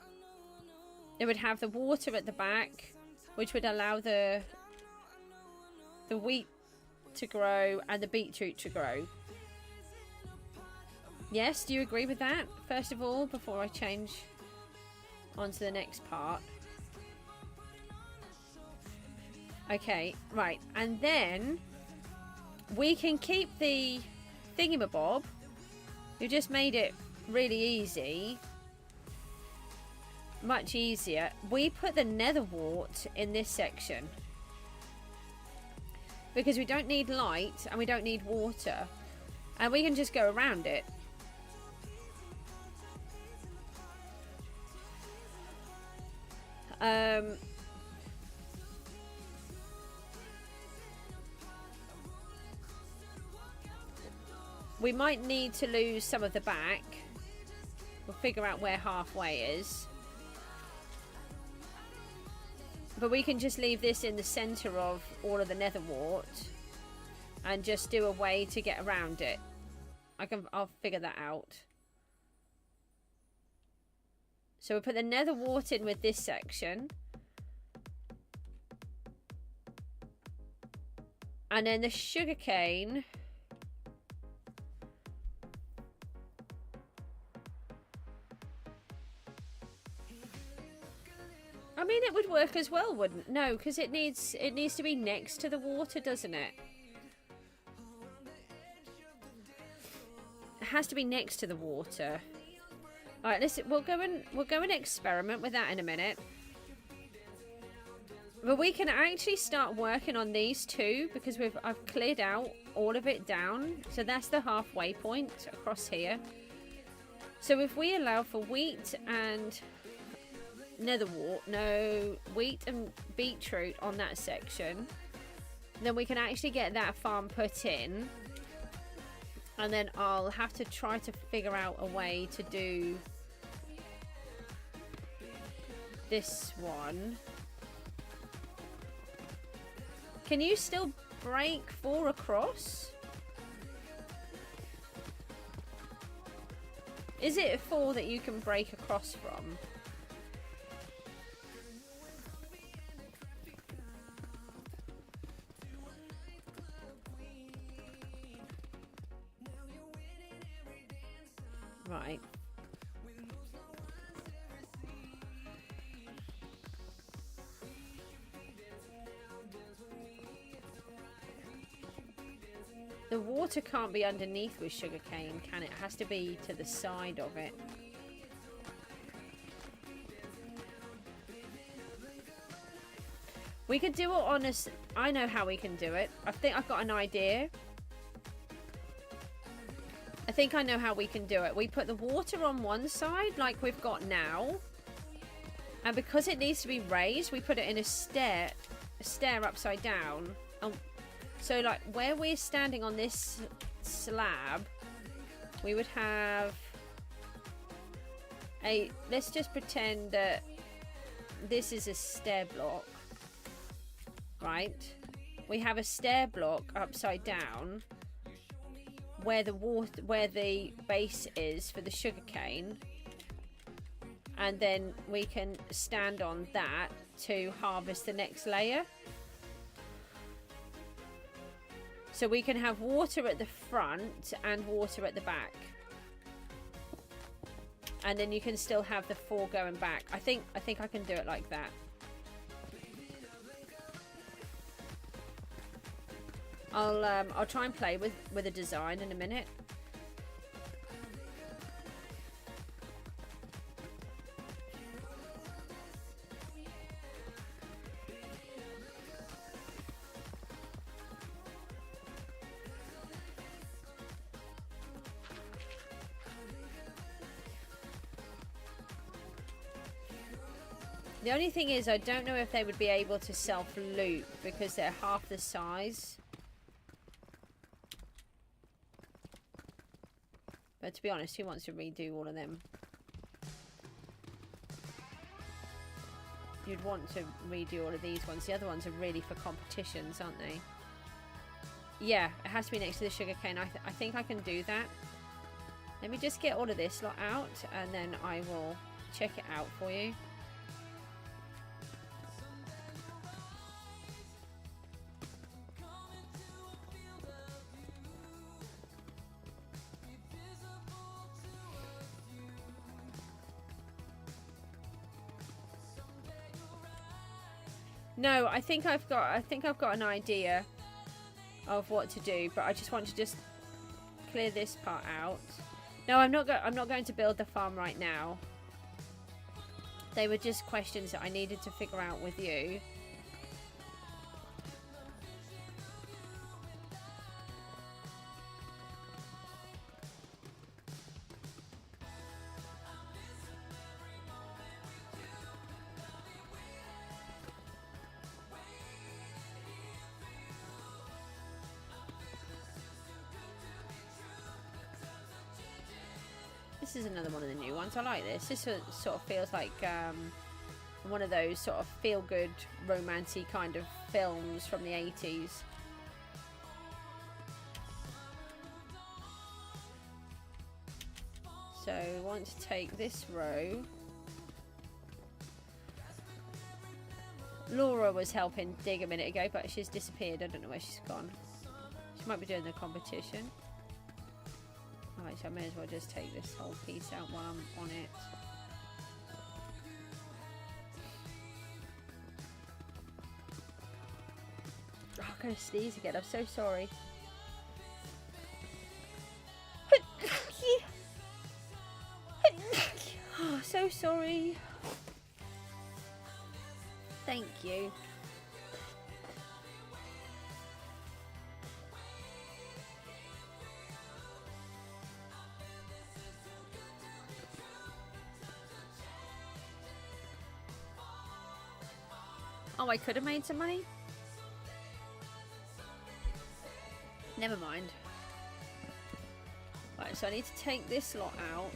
It would have the water at the back, which would allow the wheat to grow and the beetroot to grow. Yes, do you agree with that? First of all, before I change onto the next part. Okay, right. And then we can keep the thingamabob. You just made it really easy, much easier. We put the nether wart in this section because we don't need light and we don't need water, and we can just go around it. We might need to lose some of the back. We'll figure out where halfway is. But we can just leave this in the center of all of the nether wart and just do a way to get around it. I'll figure that out. So we'll put the nether wart in with this section. And then the sugarcane. I mean, it would work as well, wouldn't it? No, because it needs to be next to the water, doesn't it? It has to be next to the water. All right, listen. We'll go and experiment with that in a minute. But we can actually start working on these two because I've cleared out all of it down. So that's the halfway point across here. So if we allow for wheat and wheat and beetroot on that section, then we can actually get that farm put in, and then I'll have to try to figure out a way to do this one. Can you still break 4 across? Is it 4 that you can break across from? Right. The water can't be underneath with sugarcane, can it? It has to be to the side of it. We could do it on a... I know how we can do it. I think I've got an idea. I think I know how we can do it. We put the water on one side like we've got now. And because it needs to be raised, we put it in a stair upside down. So like where we're standing on this slab, we would have a... Let's just pretend that this is a stair block, right? We have a stair block upside down where the base is for the sugarcane, and then we can stand on that to harvest the next layer. So we can have water at the front and water at the back, and then you can still have the 4 going back. I think I can do it like that. I'll try and play with a design in a minute. The only thing is, I don't know if they would be able to self-loop because they're half the size. But to be honest, who wants to redo all of them? You'd want to redo all of these ones. The other ones are really for competitions, aren't they? Yeah, it has to be next to the sugarcane. I think I can do that. Let me just get all of this lot out, and then I will check it out for you. No, I think I've got an idea of what to do, but I just want to clear this part out. No, I'm not going to build the farm right now. They were just questions that I needed to figure out with you. This is another one of the new ones. I like this. This sort of feels like one of those sort of feel-good, romancy kind of films from the 80s. So we want to take this row. Laura was helping dig a minute ago, but she's disappeared. I don't know where she's gone. She might be doing the competition. Alright, so I may as well just take this whole piece out while I'm on it. Oh, I'm going to sneeze again. I'm so sorry. Oh, so sorry. Thank you. Oh, I could have made some money? Never mind. Right, so I need to take this lot out.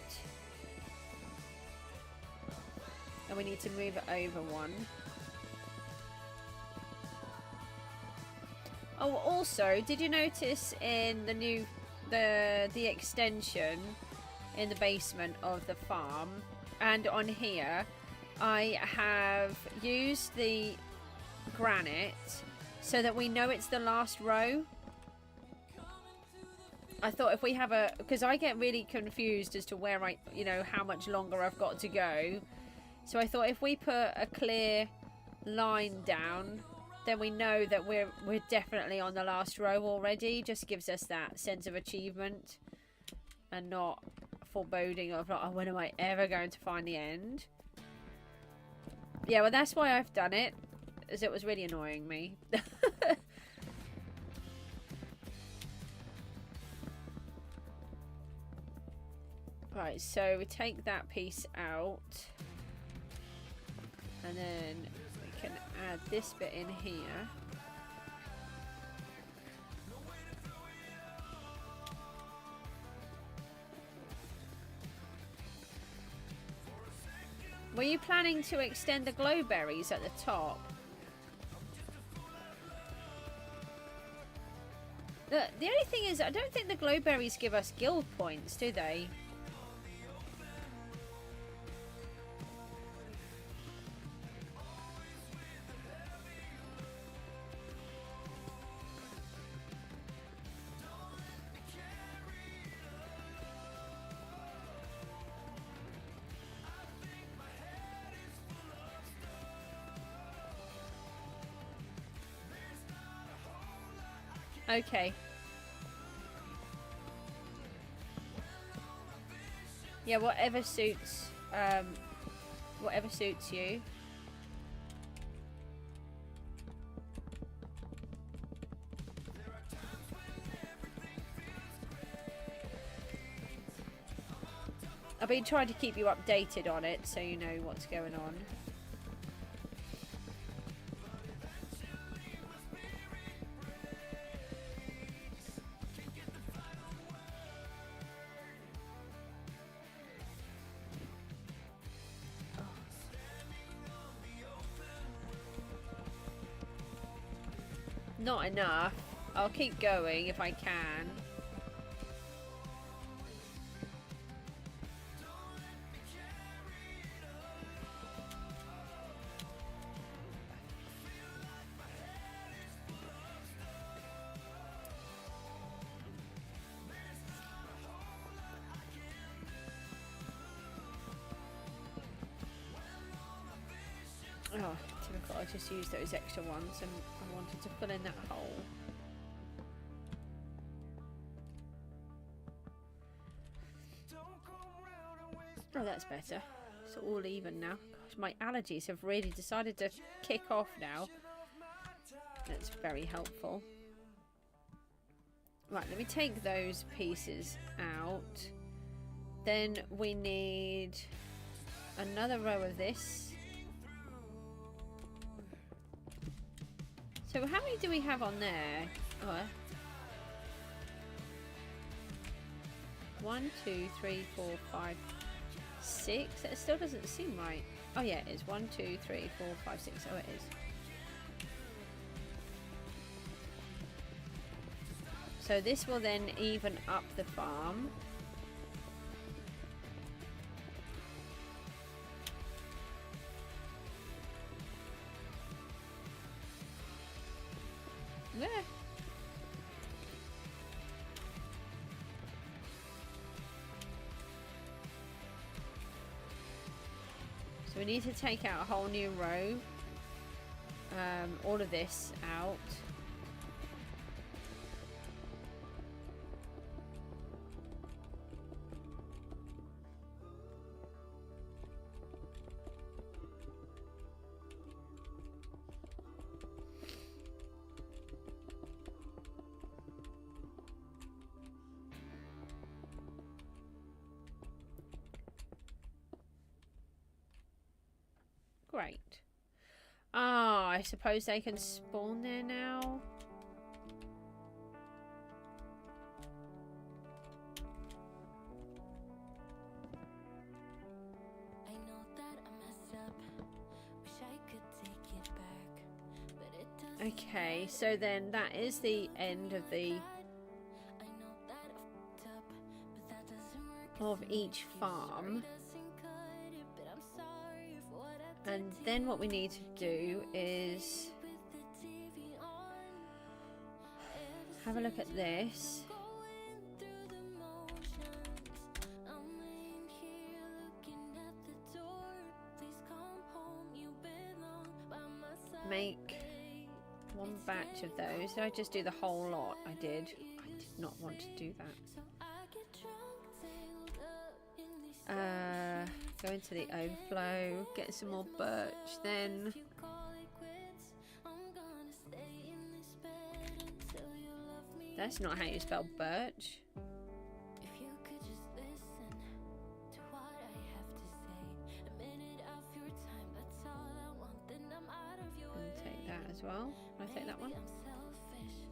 And we need to move it over one. Oh, also, did you notice in the new... the extension in the basement of the farm and on here, I have used the granite so that we know it's the last row. I thought if we have a... because I get really confused as to where I... you know, how much longer I've got to go. So I thought if we put a clear line down, then we know that we're definitely on the last row already. Just gives us that sense of achievement and not foreboding of, like, oh, when am I ever going to find the end? Yeah, well, that's why I've done it. as it was really annoying me. Right, so we take that piece out, and then we can add this bit in here. Were you planning to extend the glow berries at the top? The only thing is, I don't think the glow berries give us guild points, do they? Okay. Yeah, whatever suits you. I've been trying to keep you updated on it so you know what's going on. Not enough. I'll keep going if I can. Oh, typical. I just used those extra ones and I wanted to fill in that hole. Oh, that's better. It's all even now. Gosh, my allergies have really decided to kick off now. That's very helpful. Right, let me take those pieces out. Then we need another row of this. So how many do we have on there? Oh, 1, 2, 3, 4, 5, 6. That still doesn't seem right. Oh yeah, it is. 1, 2, 3, 4, 5, 6. Oh, it is. So this will then even up the farm. Yeah. So we need to take out a whole new row. All of this out. Great. Ah, I suppose they can spawn there now. I know that I messed up. Wish I could take it back, but it doesn't. Okay, so then that is the end of the I know that I fucked up, but that doesn't work. of each farm. Doesn't cut it, but I'm sorry for what I did And then what we need to do is with the TV on. have a look at this. Going through the motions. I'm laying here looking at the door. Please come home, you belong by my side. Make one batch of those. Did I just do the whole lot? I did. I did not want to do that. So I get drunk, tangled up in these Go into the overflow, get some more birch then. you call it quits. That's not how you spell birch. If you could just listen to what I have to say, a minute of your time, that's all I want, then I'm out of your way. And take that as well. Can I take that one? I'm selfish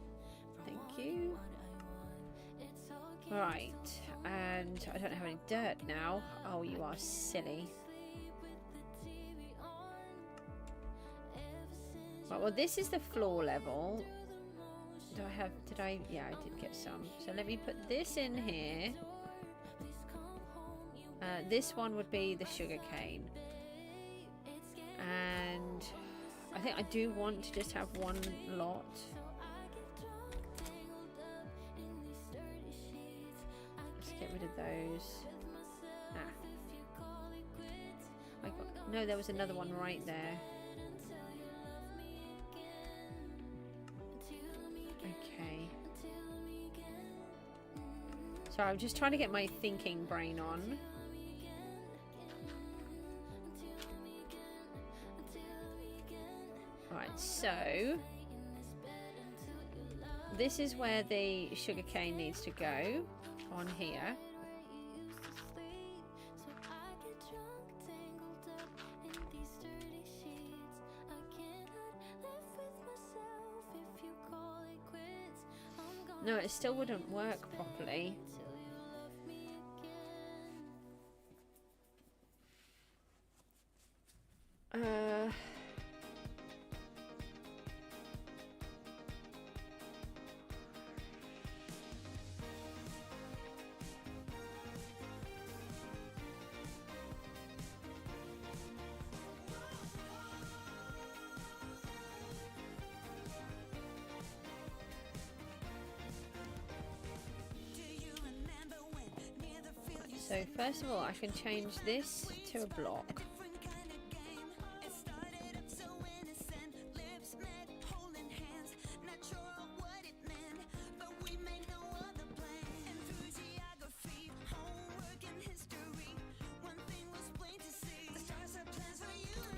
for Thank wanting you. what I want. It's okay. Right, and I don't have any dirt now. Oh, you are silly. Sleep with the TV on. Ever since Right, well, this is the floor level. the motion Do I have, did I, yeah, I did get some. So let me put this in here. please come home. You This one would be the sugar cane. it's getting And I think I do want to just have one lot. so I get drunk, tangled up in these sturdy sheets. I Let's get rid of those. with myself Ah, if you call it quits. I got, no, there was another one right there. Until you love me again. Until me again. Okay. Until me again. So I'm just trying to get my thinking brain on. Until me again. Until me again. Right, so In this bed until you love this is where the sugar cane needs to go, on here. where you used to sleep. So I get drunk, tangled up in these sturdy sheets. I cannot live with myself if you call it quits. I'm gonna No, it still wouldn't work properly. till you love me again. So first of all, I can change this to a block.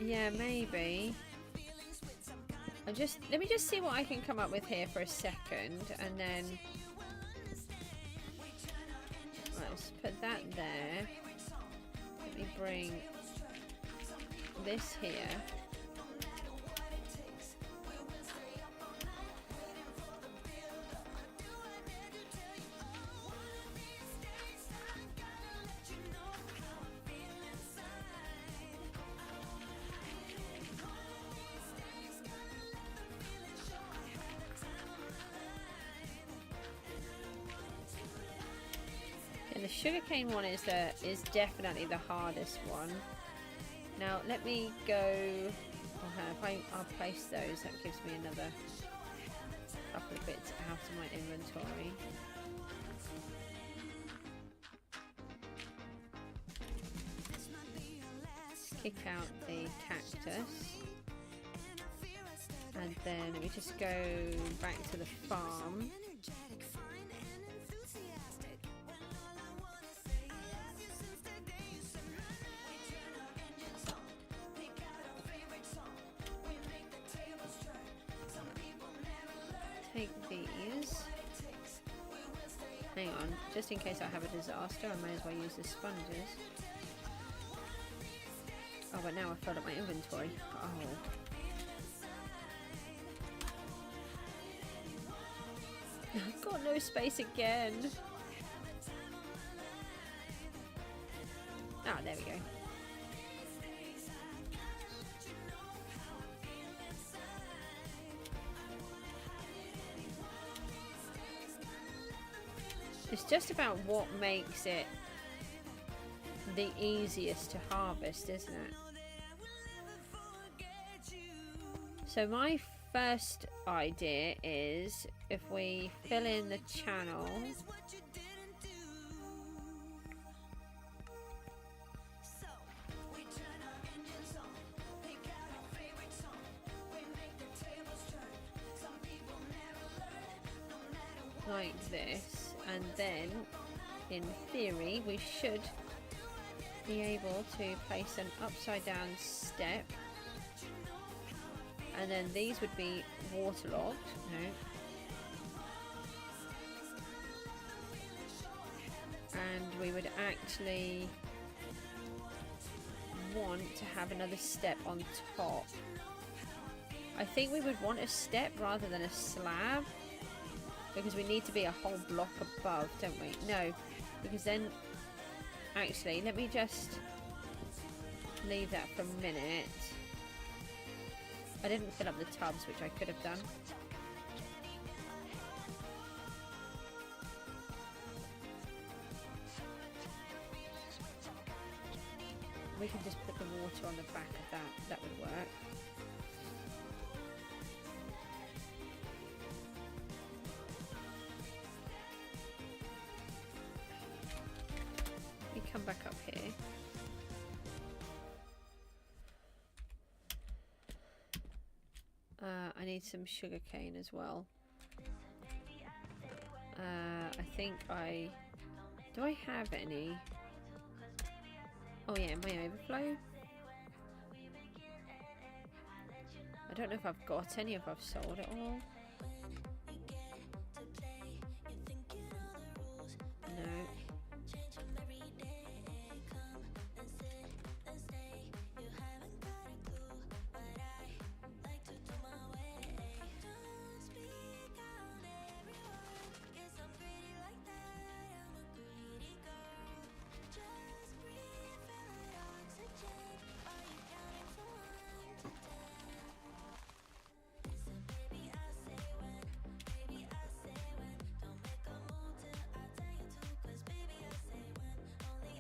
Yeah, maybe. Let me just see what I can come up with here for a second, and then let's put that there. Let me bring this here. And the sugarcane one is definitely the hardest one. Now let me go. I'll place those. That gives me another couple of bits out of my inventory. Kick out the cactus, and then let me just go back to the farm. Take these. Hang on, just in case I have a disaster, I may as well use the sponges. Oh, but now I've filled up my inventory. Oh. I've got no space again. Ah, there we go. It's just about what makes it the easiest to harvest, isn't it? So my first idea is if we fill in the channel. Like this, and then in theory we should be able to place an upside down step, and then these would be waterlogged. No. and we would actually want to have another step on top. I think we would want a step rather than a slab, because we need to be a whole block above, don't we? No, because then actually let me just leave that for a minute. I didn't fill up the tubs, which I could have done. We can just put the water on the back of that. That would work. We come back up here. I need some sugar cane as well. I think do I have any? Oh yeah, my overflow. I don't know if I've got any, if I've sold it all. No.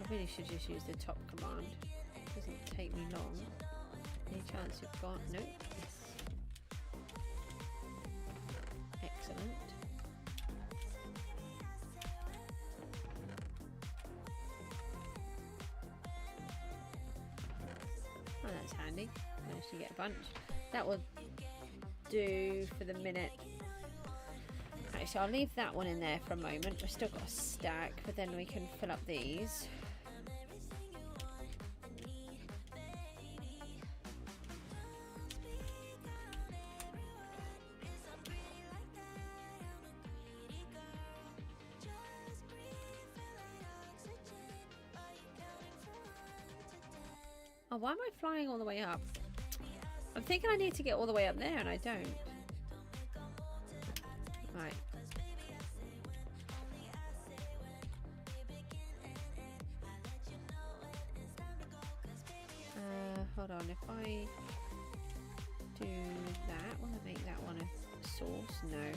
I really should just use the top command. It doesn't take me long. Any chance you've got? Nope. Yes. Excellent. Oh, that's handy. Managed to get a bunch. That will do for the minute. Actually, I'll leave that one in there for a moment. We've still got a stack, but then we can fill up these. Oh, why am I flying all the way up? I'm thinking I need to get all the way up there and I don't. Right. Hold on, if I do that, will I make that one a source? No.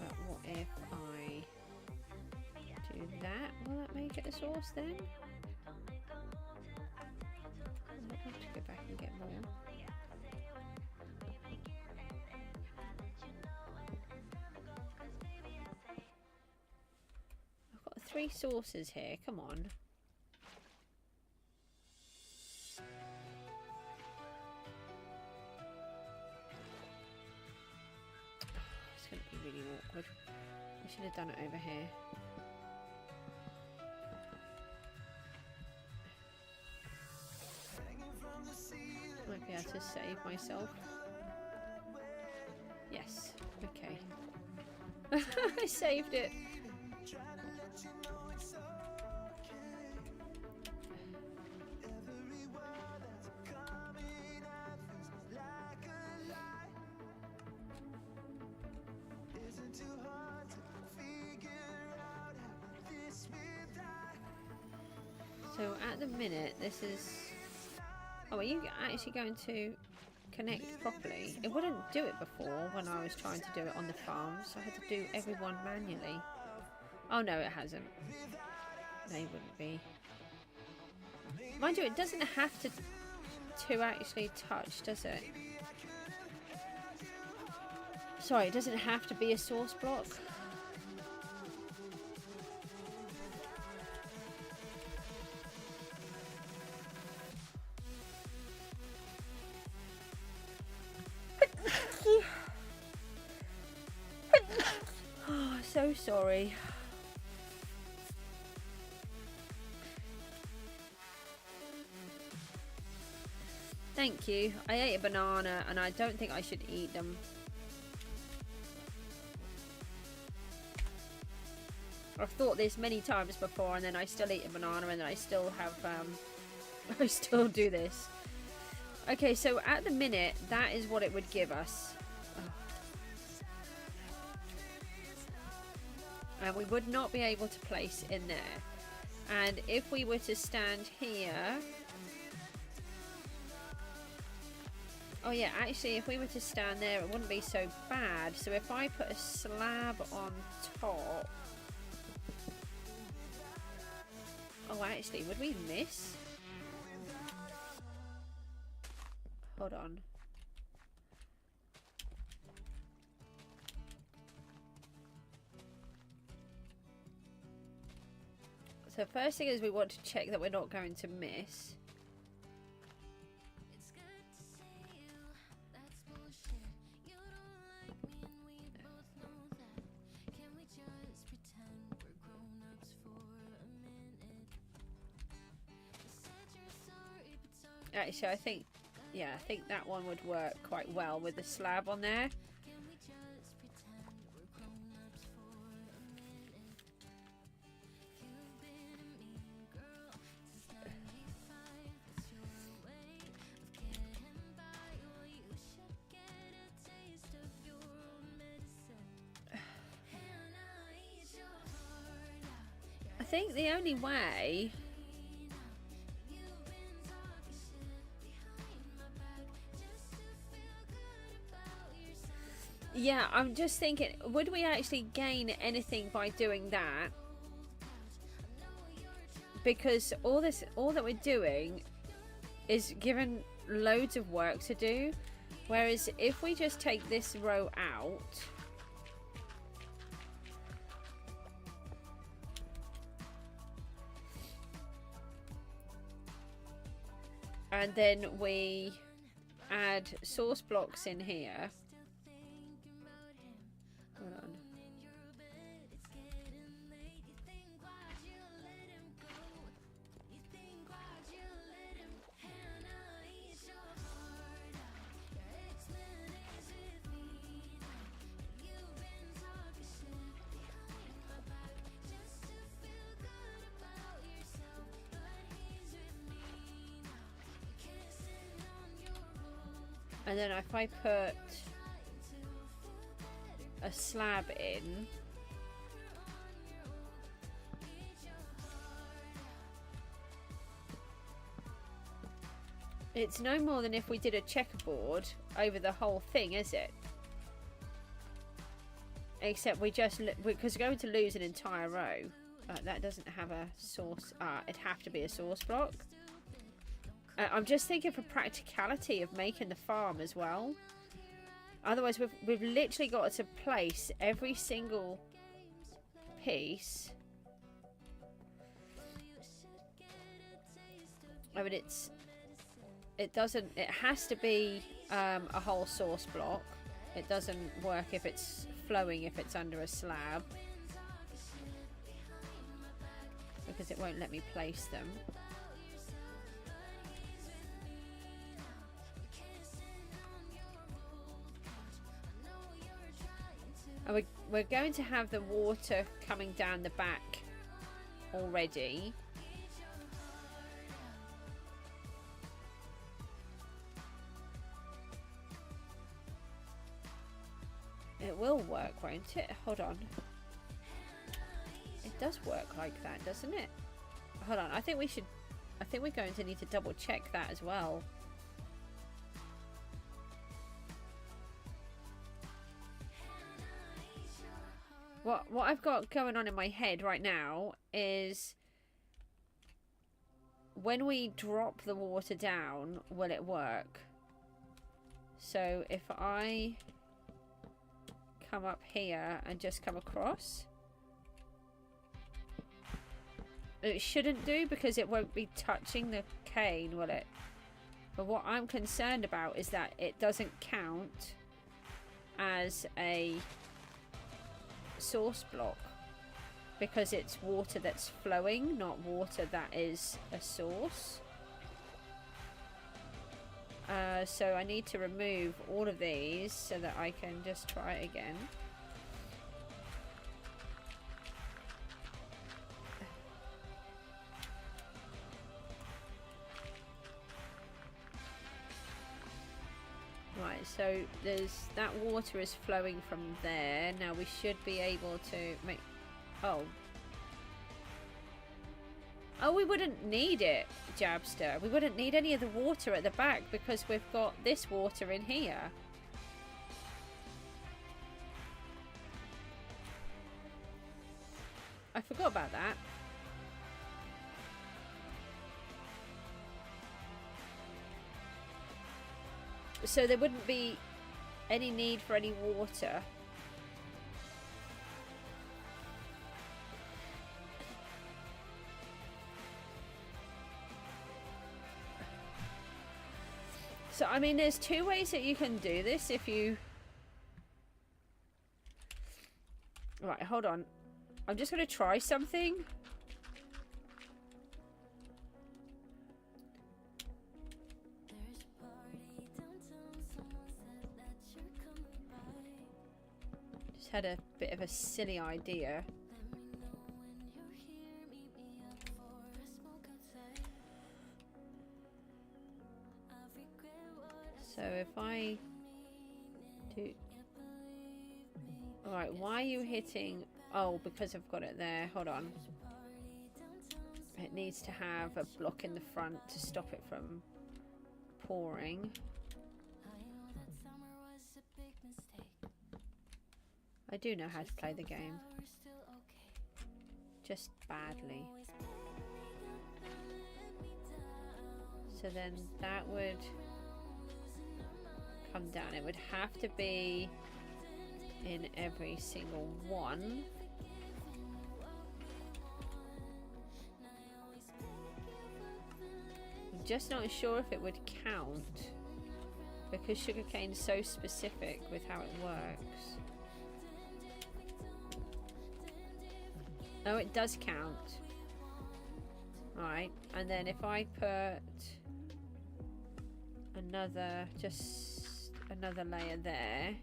But what if I do that? Will that make it a source then? I'll have to go back and get more. I've got 3 sources here, come on. It's going to be really awkward. I should have done it over here. Might be able to save myself. Yes. Okay. I saved it. So at the minute, this is... Oh, are you actually going to connect properly? It wouldn't do it before when I was trying to do it on the farm, so I had to do everyone manually. Oh no, it hasn't. They wouldn't be. Mind you, it doesn't have to actually touch, does it? Sorry, it doesn't have to be a source block. So sorry. Thank you. I ate a banana and I don't think I should eat them. I've thought this many times before, and then I still eat a banana, and then I still have, I still do this. Okay, so at the minute, that is what it would give us. Oh. And we would not be able to place in there. And if we were to stand here... Oh yeah, actually, if we were to stand there, it wouldn't be so bad. So if I put a slab on top... Oh, actually, would we miss? Hold on. So first thing is we want to check that we're not going to miss. It's good to see you, that's bullshit. You don't like me and we both know that. Can we just pretend we're grown-ups for a minute? You said you're sorry, but sorry. Actually, I think, yeah, I think that one would work quite well with the slab on there. Can we just pretend we're grown-ups for a minute? You've been a mean girl since 95. That's your way of getting by. Well, you should get a taste of your own medicine. And I eat your heart out. I think the only way... You've been talking shit behind my back just to feel good about yourself. Yeah, I'm just thinking, would we actually gain anything by doing that? Because all that we're doing is given loads of work to do. Whereas if we just take this row out, and then we add source blocks in here. Hold on. And then if I put a slab in, it's no more than if we did a checkerboard over the whole thing, is it? Except we just, because we're going to lose an entire row. That doesn't have a source. It'd have to be a source block. I'm just thinking for practicality of making the farm as well. Otherwise, we've literally got to place every single piece. I mean, it has to be a whole source block. It doesn't work if it's flowing, if it's under a slab, because it won't let me place them. And we're going to have the water coming down the back already. It will work, won't it? Hold on. It does work like that, doesn't it? Hold on, I think we're going to need to double check that as well. What I've got going on in my head right now is when we drop the water down, will it work? So if I come up here and just come across, it shouldn't do because it won't be touching the cane, will it? But what I'm concerned about is that it doesn't count as a source block because it's water that's flowing, not water that is a source. So I need to remove all of these so that I can just try it again. Right, so there's that water is flowing from there. Now we should be able to make... Oh. Oh, we wouldn't need it, Jabster. We wouldn't need any of the water at the back because we've got this water in here. I forgot about that. So there wouldn't be any need for any water. So, I mean, there's two ways that you can do this if you... Right, hold on. I'm just going to try something. Just had a bit of a silly idea. So if I do... Alright, why are you hitting... Oh, because I've got it there. Hold on. It needs to have a block in the front to stop it from pouring. I do know how to play the game. Just badly. So then that would... come down. It would have to be in every single one. I'm just not sure if it would count because sugarcane's so specific with how it works. Oh, it does count. Alright, and then if I put another layer there.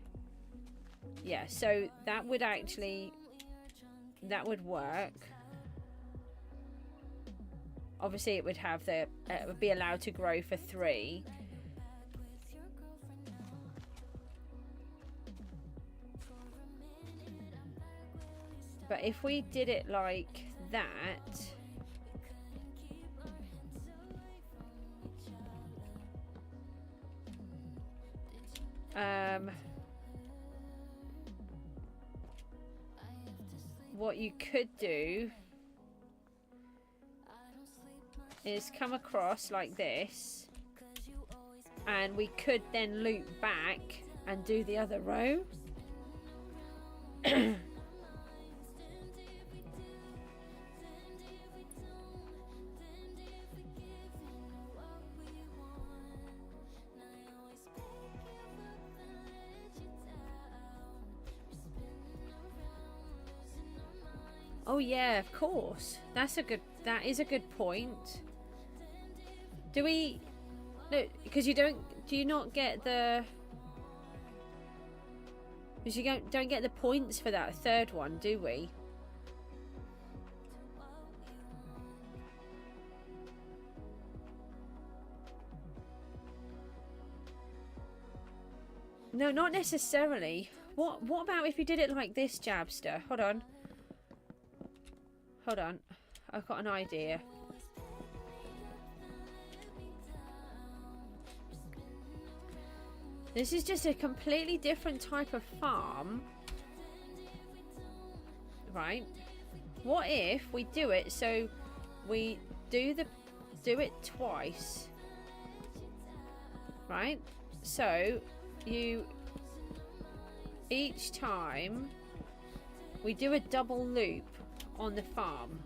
Yeah, so that would actually, that would work. Obviously it would have the, it would be allowed to grow for 3. But if we did it like that, what you could do is come across like this, and we could then loop back and do the other row. Oh yeah, of course. That is a good point. Do we... No, because you don't... Do you not get the... Because you don't get the points for that third one, do we? No, not necessarily. What about if you did it like this, Jabster? Hold on. Hold on, I've got an idea. This is just a completely different type of farm. Right? What if we do it so we do it twice? Right? So you each time we do a double loop on the farm.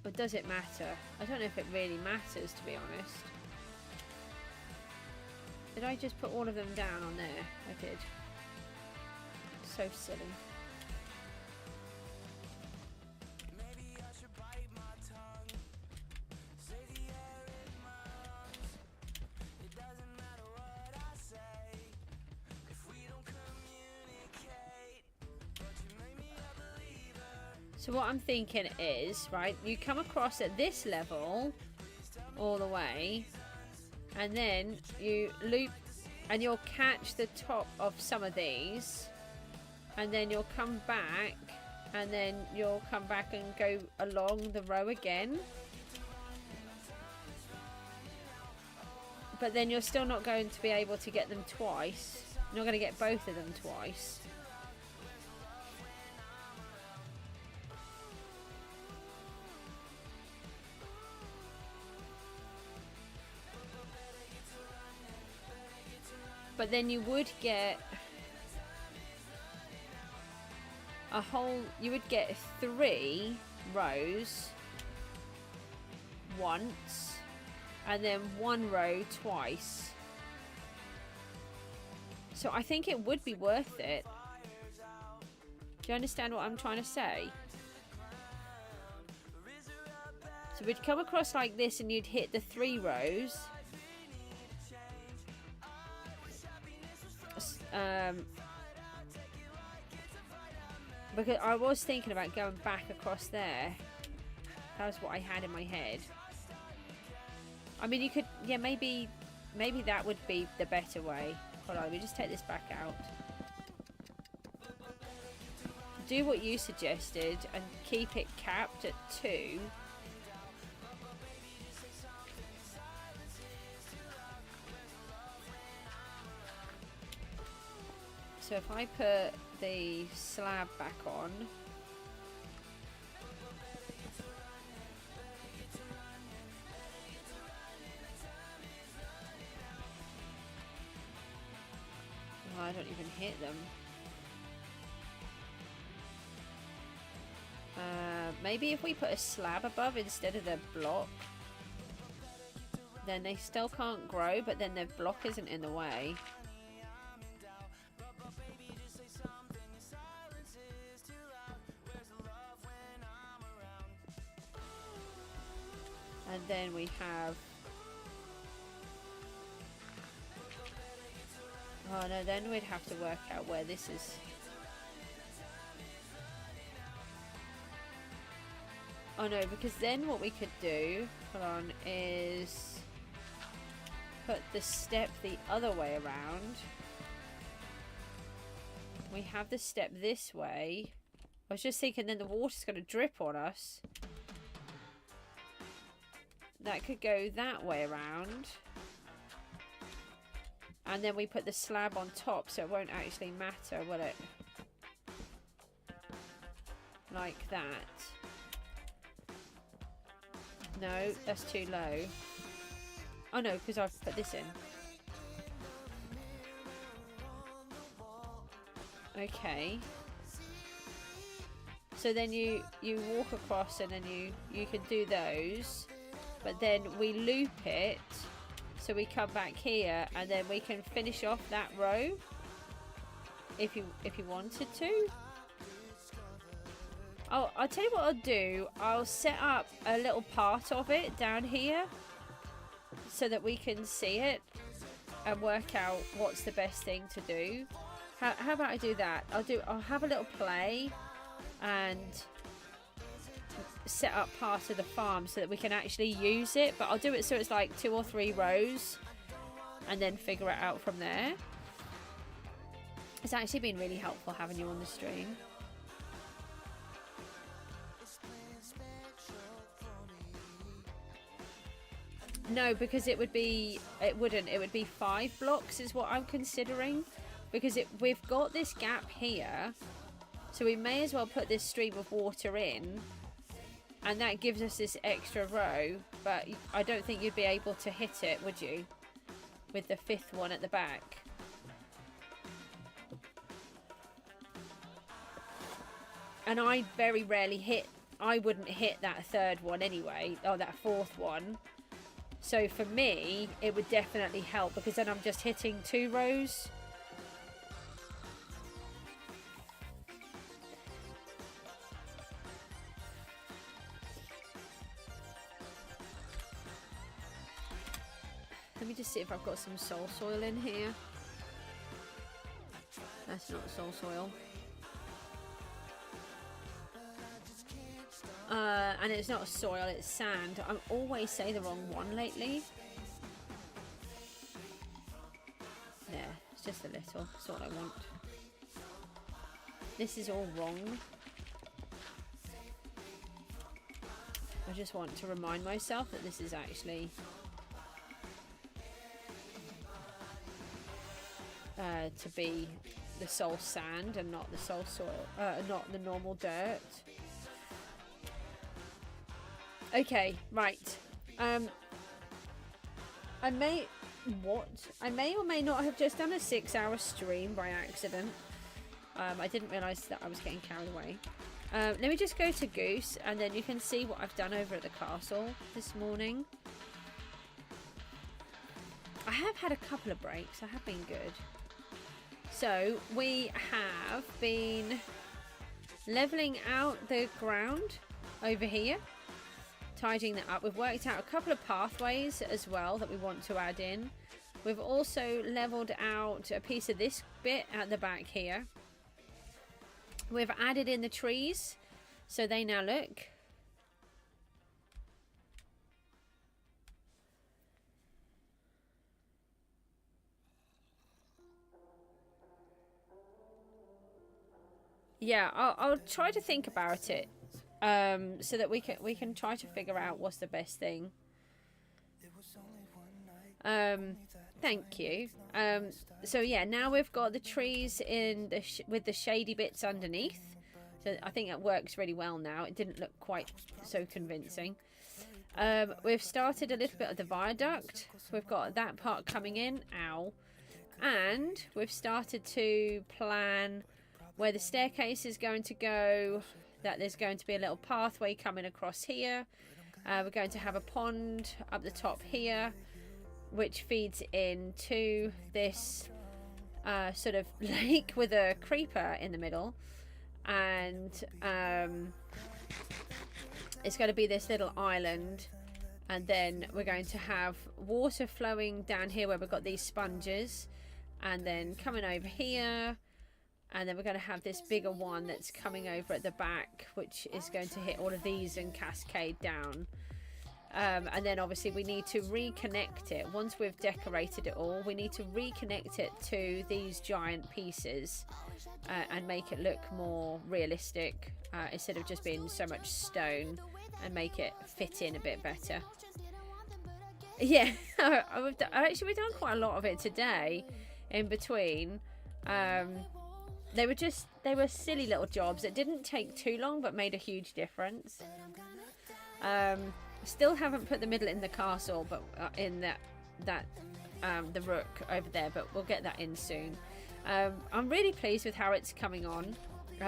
Or does it matter? I don't know if it really matters, to be honest. Did I just put all of them down on there? I did. So silly. So what I'm thinking is, right, you come across at this level all the way, and then you loop, and you'll catch the top of some of these, and then you'll come back, and then you'll come back and go along the row again. But then you're still not going to be able to get them twice. You're not going to get both of them twice. But then you would get a whole, you would get 3 rows once, and then 1 row twice. So I think it would be worth it. Do you understand what I'm trying to say? So we'd come across like this and you'd hit the 3 rows. Because I was thinking about going back across there. That was what I had in my head. I mean, you could, yeah, maybe that would be the better way. Hold on, let me just take this back out. Do what you suggested and keep it capped at 2. So if I put the slab back on, oh, I don't even hit them. Maybe if we put a slab above instead of the block, then they still can't grow, but then the block isn't in the way. And then we have, oh no, then we'd have to work out where this is. Oh no, because then what we could do, hold on, is put the step the other way around. We have the step this way. I was just thinking then the water's going to drip on us. That could go that way around. And then we put the slab on top so it won't actually matter, will it? Like that. No, that's too low. Oh no, because I've put this in. Okay. So then you walk across and then you can do those. But then we loop it, so we come back here, and then we can finish off that row if you wanted to. Oh, I'll tell you what I'll do. I'll set up a little part of it down here so that we can see it and work out what's the best thing to do. How about I do that? I'll have a little play and set up part of the farm so that we can actually use it, but I'll do it so it's like 2 or 3 rows and then figure it out from there. It's actually been really helpful having you on the stream. No, because it would be 5 blocks is what I'm considering, because we've got this gap here, so we may as well put this stream of water in. And that gives us this extra row, but I don't think you'd be able to hit it, would you? With the 5th one at the back. And I very rarely I wouldn't hit that 3rd one anyway, or that 4th one. So for me, it would definitely help, because then I'm just hitting 2 rows. Let me just see if I've got some soul soil in here. That's not soul soil. and it's not soil, it's sand. I always say the wrong one lately. There, it's just a little. That's all I want. This is all wrong. I just want to remind myself that this is actually to be the soul sand and not the soul soil, not the normal dirt. Okay, right. I may or may not have just done a 6-hour stream by accident. I didn't realise that I was getting carried away. Let me just go to Goose, and then you can see what I've done over at the castle this morning. I have had a couple of breaks. I have been good. So we have been levelling out the ground over here, tidying that up. We've worked out a couple of pathways as well that we want to add in. We've also levelled out a piece of this bit at the back here. We've added in the trees, so they now look. Yeah, I'll try to think about it, so that we can try to figure out what's the best thing. Thank you. So yeah, now we've got the trees in the with the shady bits underneath. So I think that works really well now. It didn't look quite so convincing. We've started a little bit of the viaduct. We've got that part coming in. Ow. And we've started to plan where the staircase is going to go. That there's going to be a little pathway coming across here. We're going to have a pond up the top here, which feeds into this sort of lake with a creeper in the middle, and it's going to be this little island, and then we're going to have water flowing down here where we've got these sponges, and then coming over here, and then we're going to have this bigger one that's coming over at the back, which is going to hit all of these and cascade down. And then obviously we need to reconnect it. Once we've decorated it all, we need to reconnect it to these giant pieces and make it look more realistic, instead of just being so much stone, and make it fit in a bit better. Yeah, we've done quite a lot of it today in between. They were silly little jobs. It didn't take too long, but made a huge difference. Still haven't put the middle in the castle, but in the rook over there, but we'll get that in soon. I'm really pleased with how it's coming on.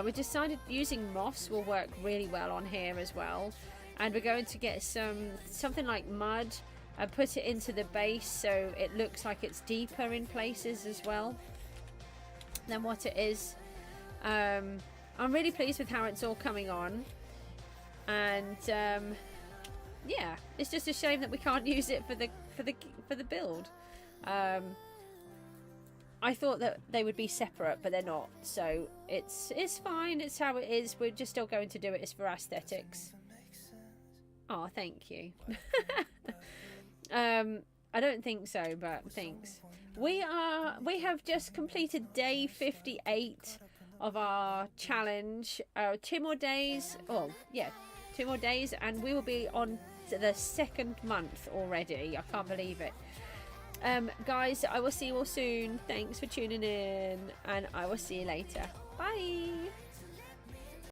We decided using moss will work really well on here as well, and we're going to get something like mud and put it into the base so it looks like it's deeper in places as well than what it is. I'm really pleased with how it's all coming on, and yeah, it's just a shame that we can't use it for the build. I thought that they would be separate, but they're not, so it's fine. It's how it is. We're just still going to do it. It's for aesthetics. Oh, thank you. I don't think so, but thanks. We have just completed day 58 of our challenge. 2 more days. Oh yeah, 2 more days, and we will be on to the 2nd month already. I can't believe it. Guys, I will see you all soon. Thanks for tuning in, and I will see you later. Bye.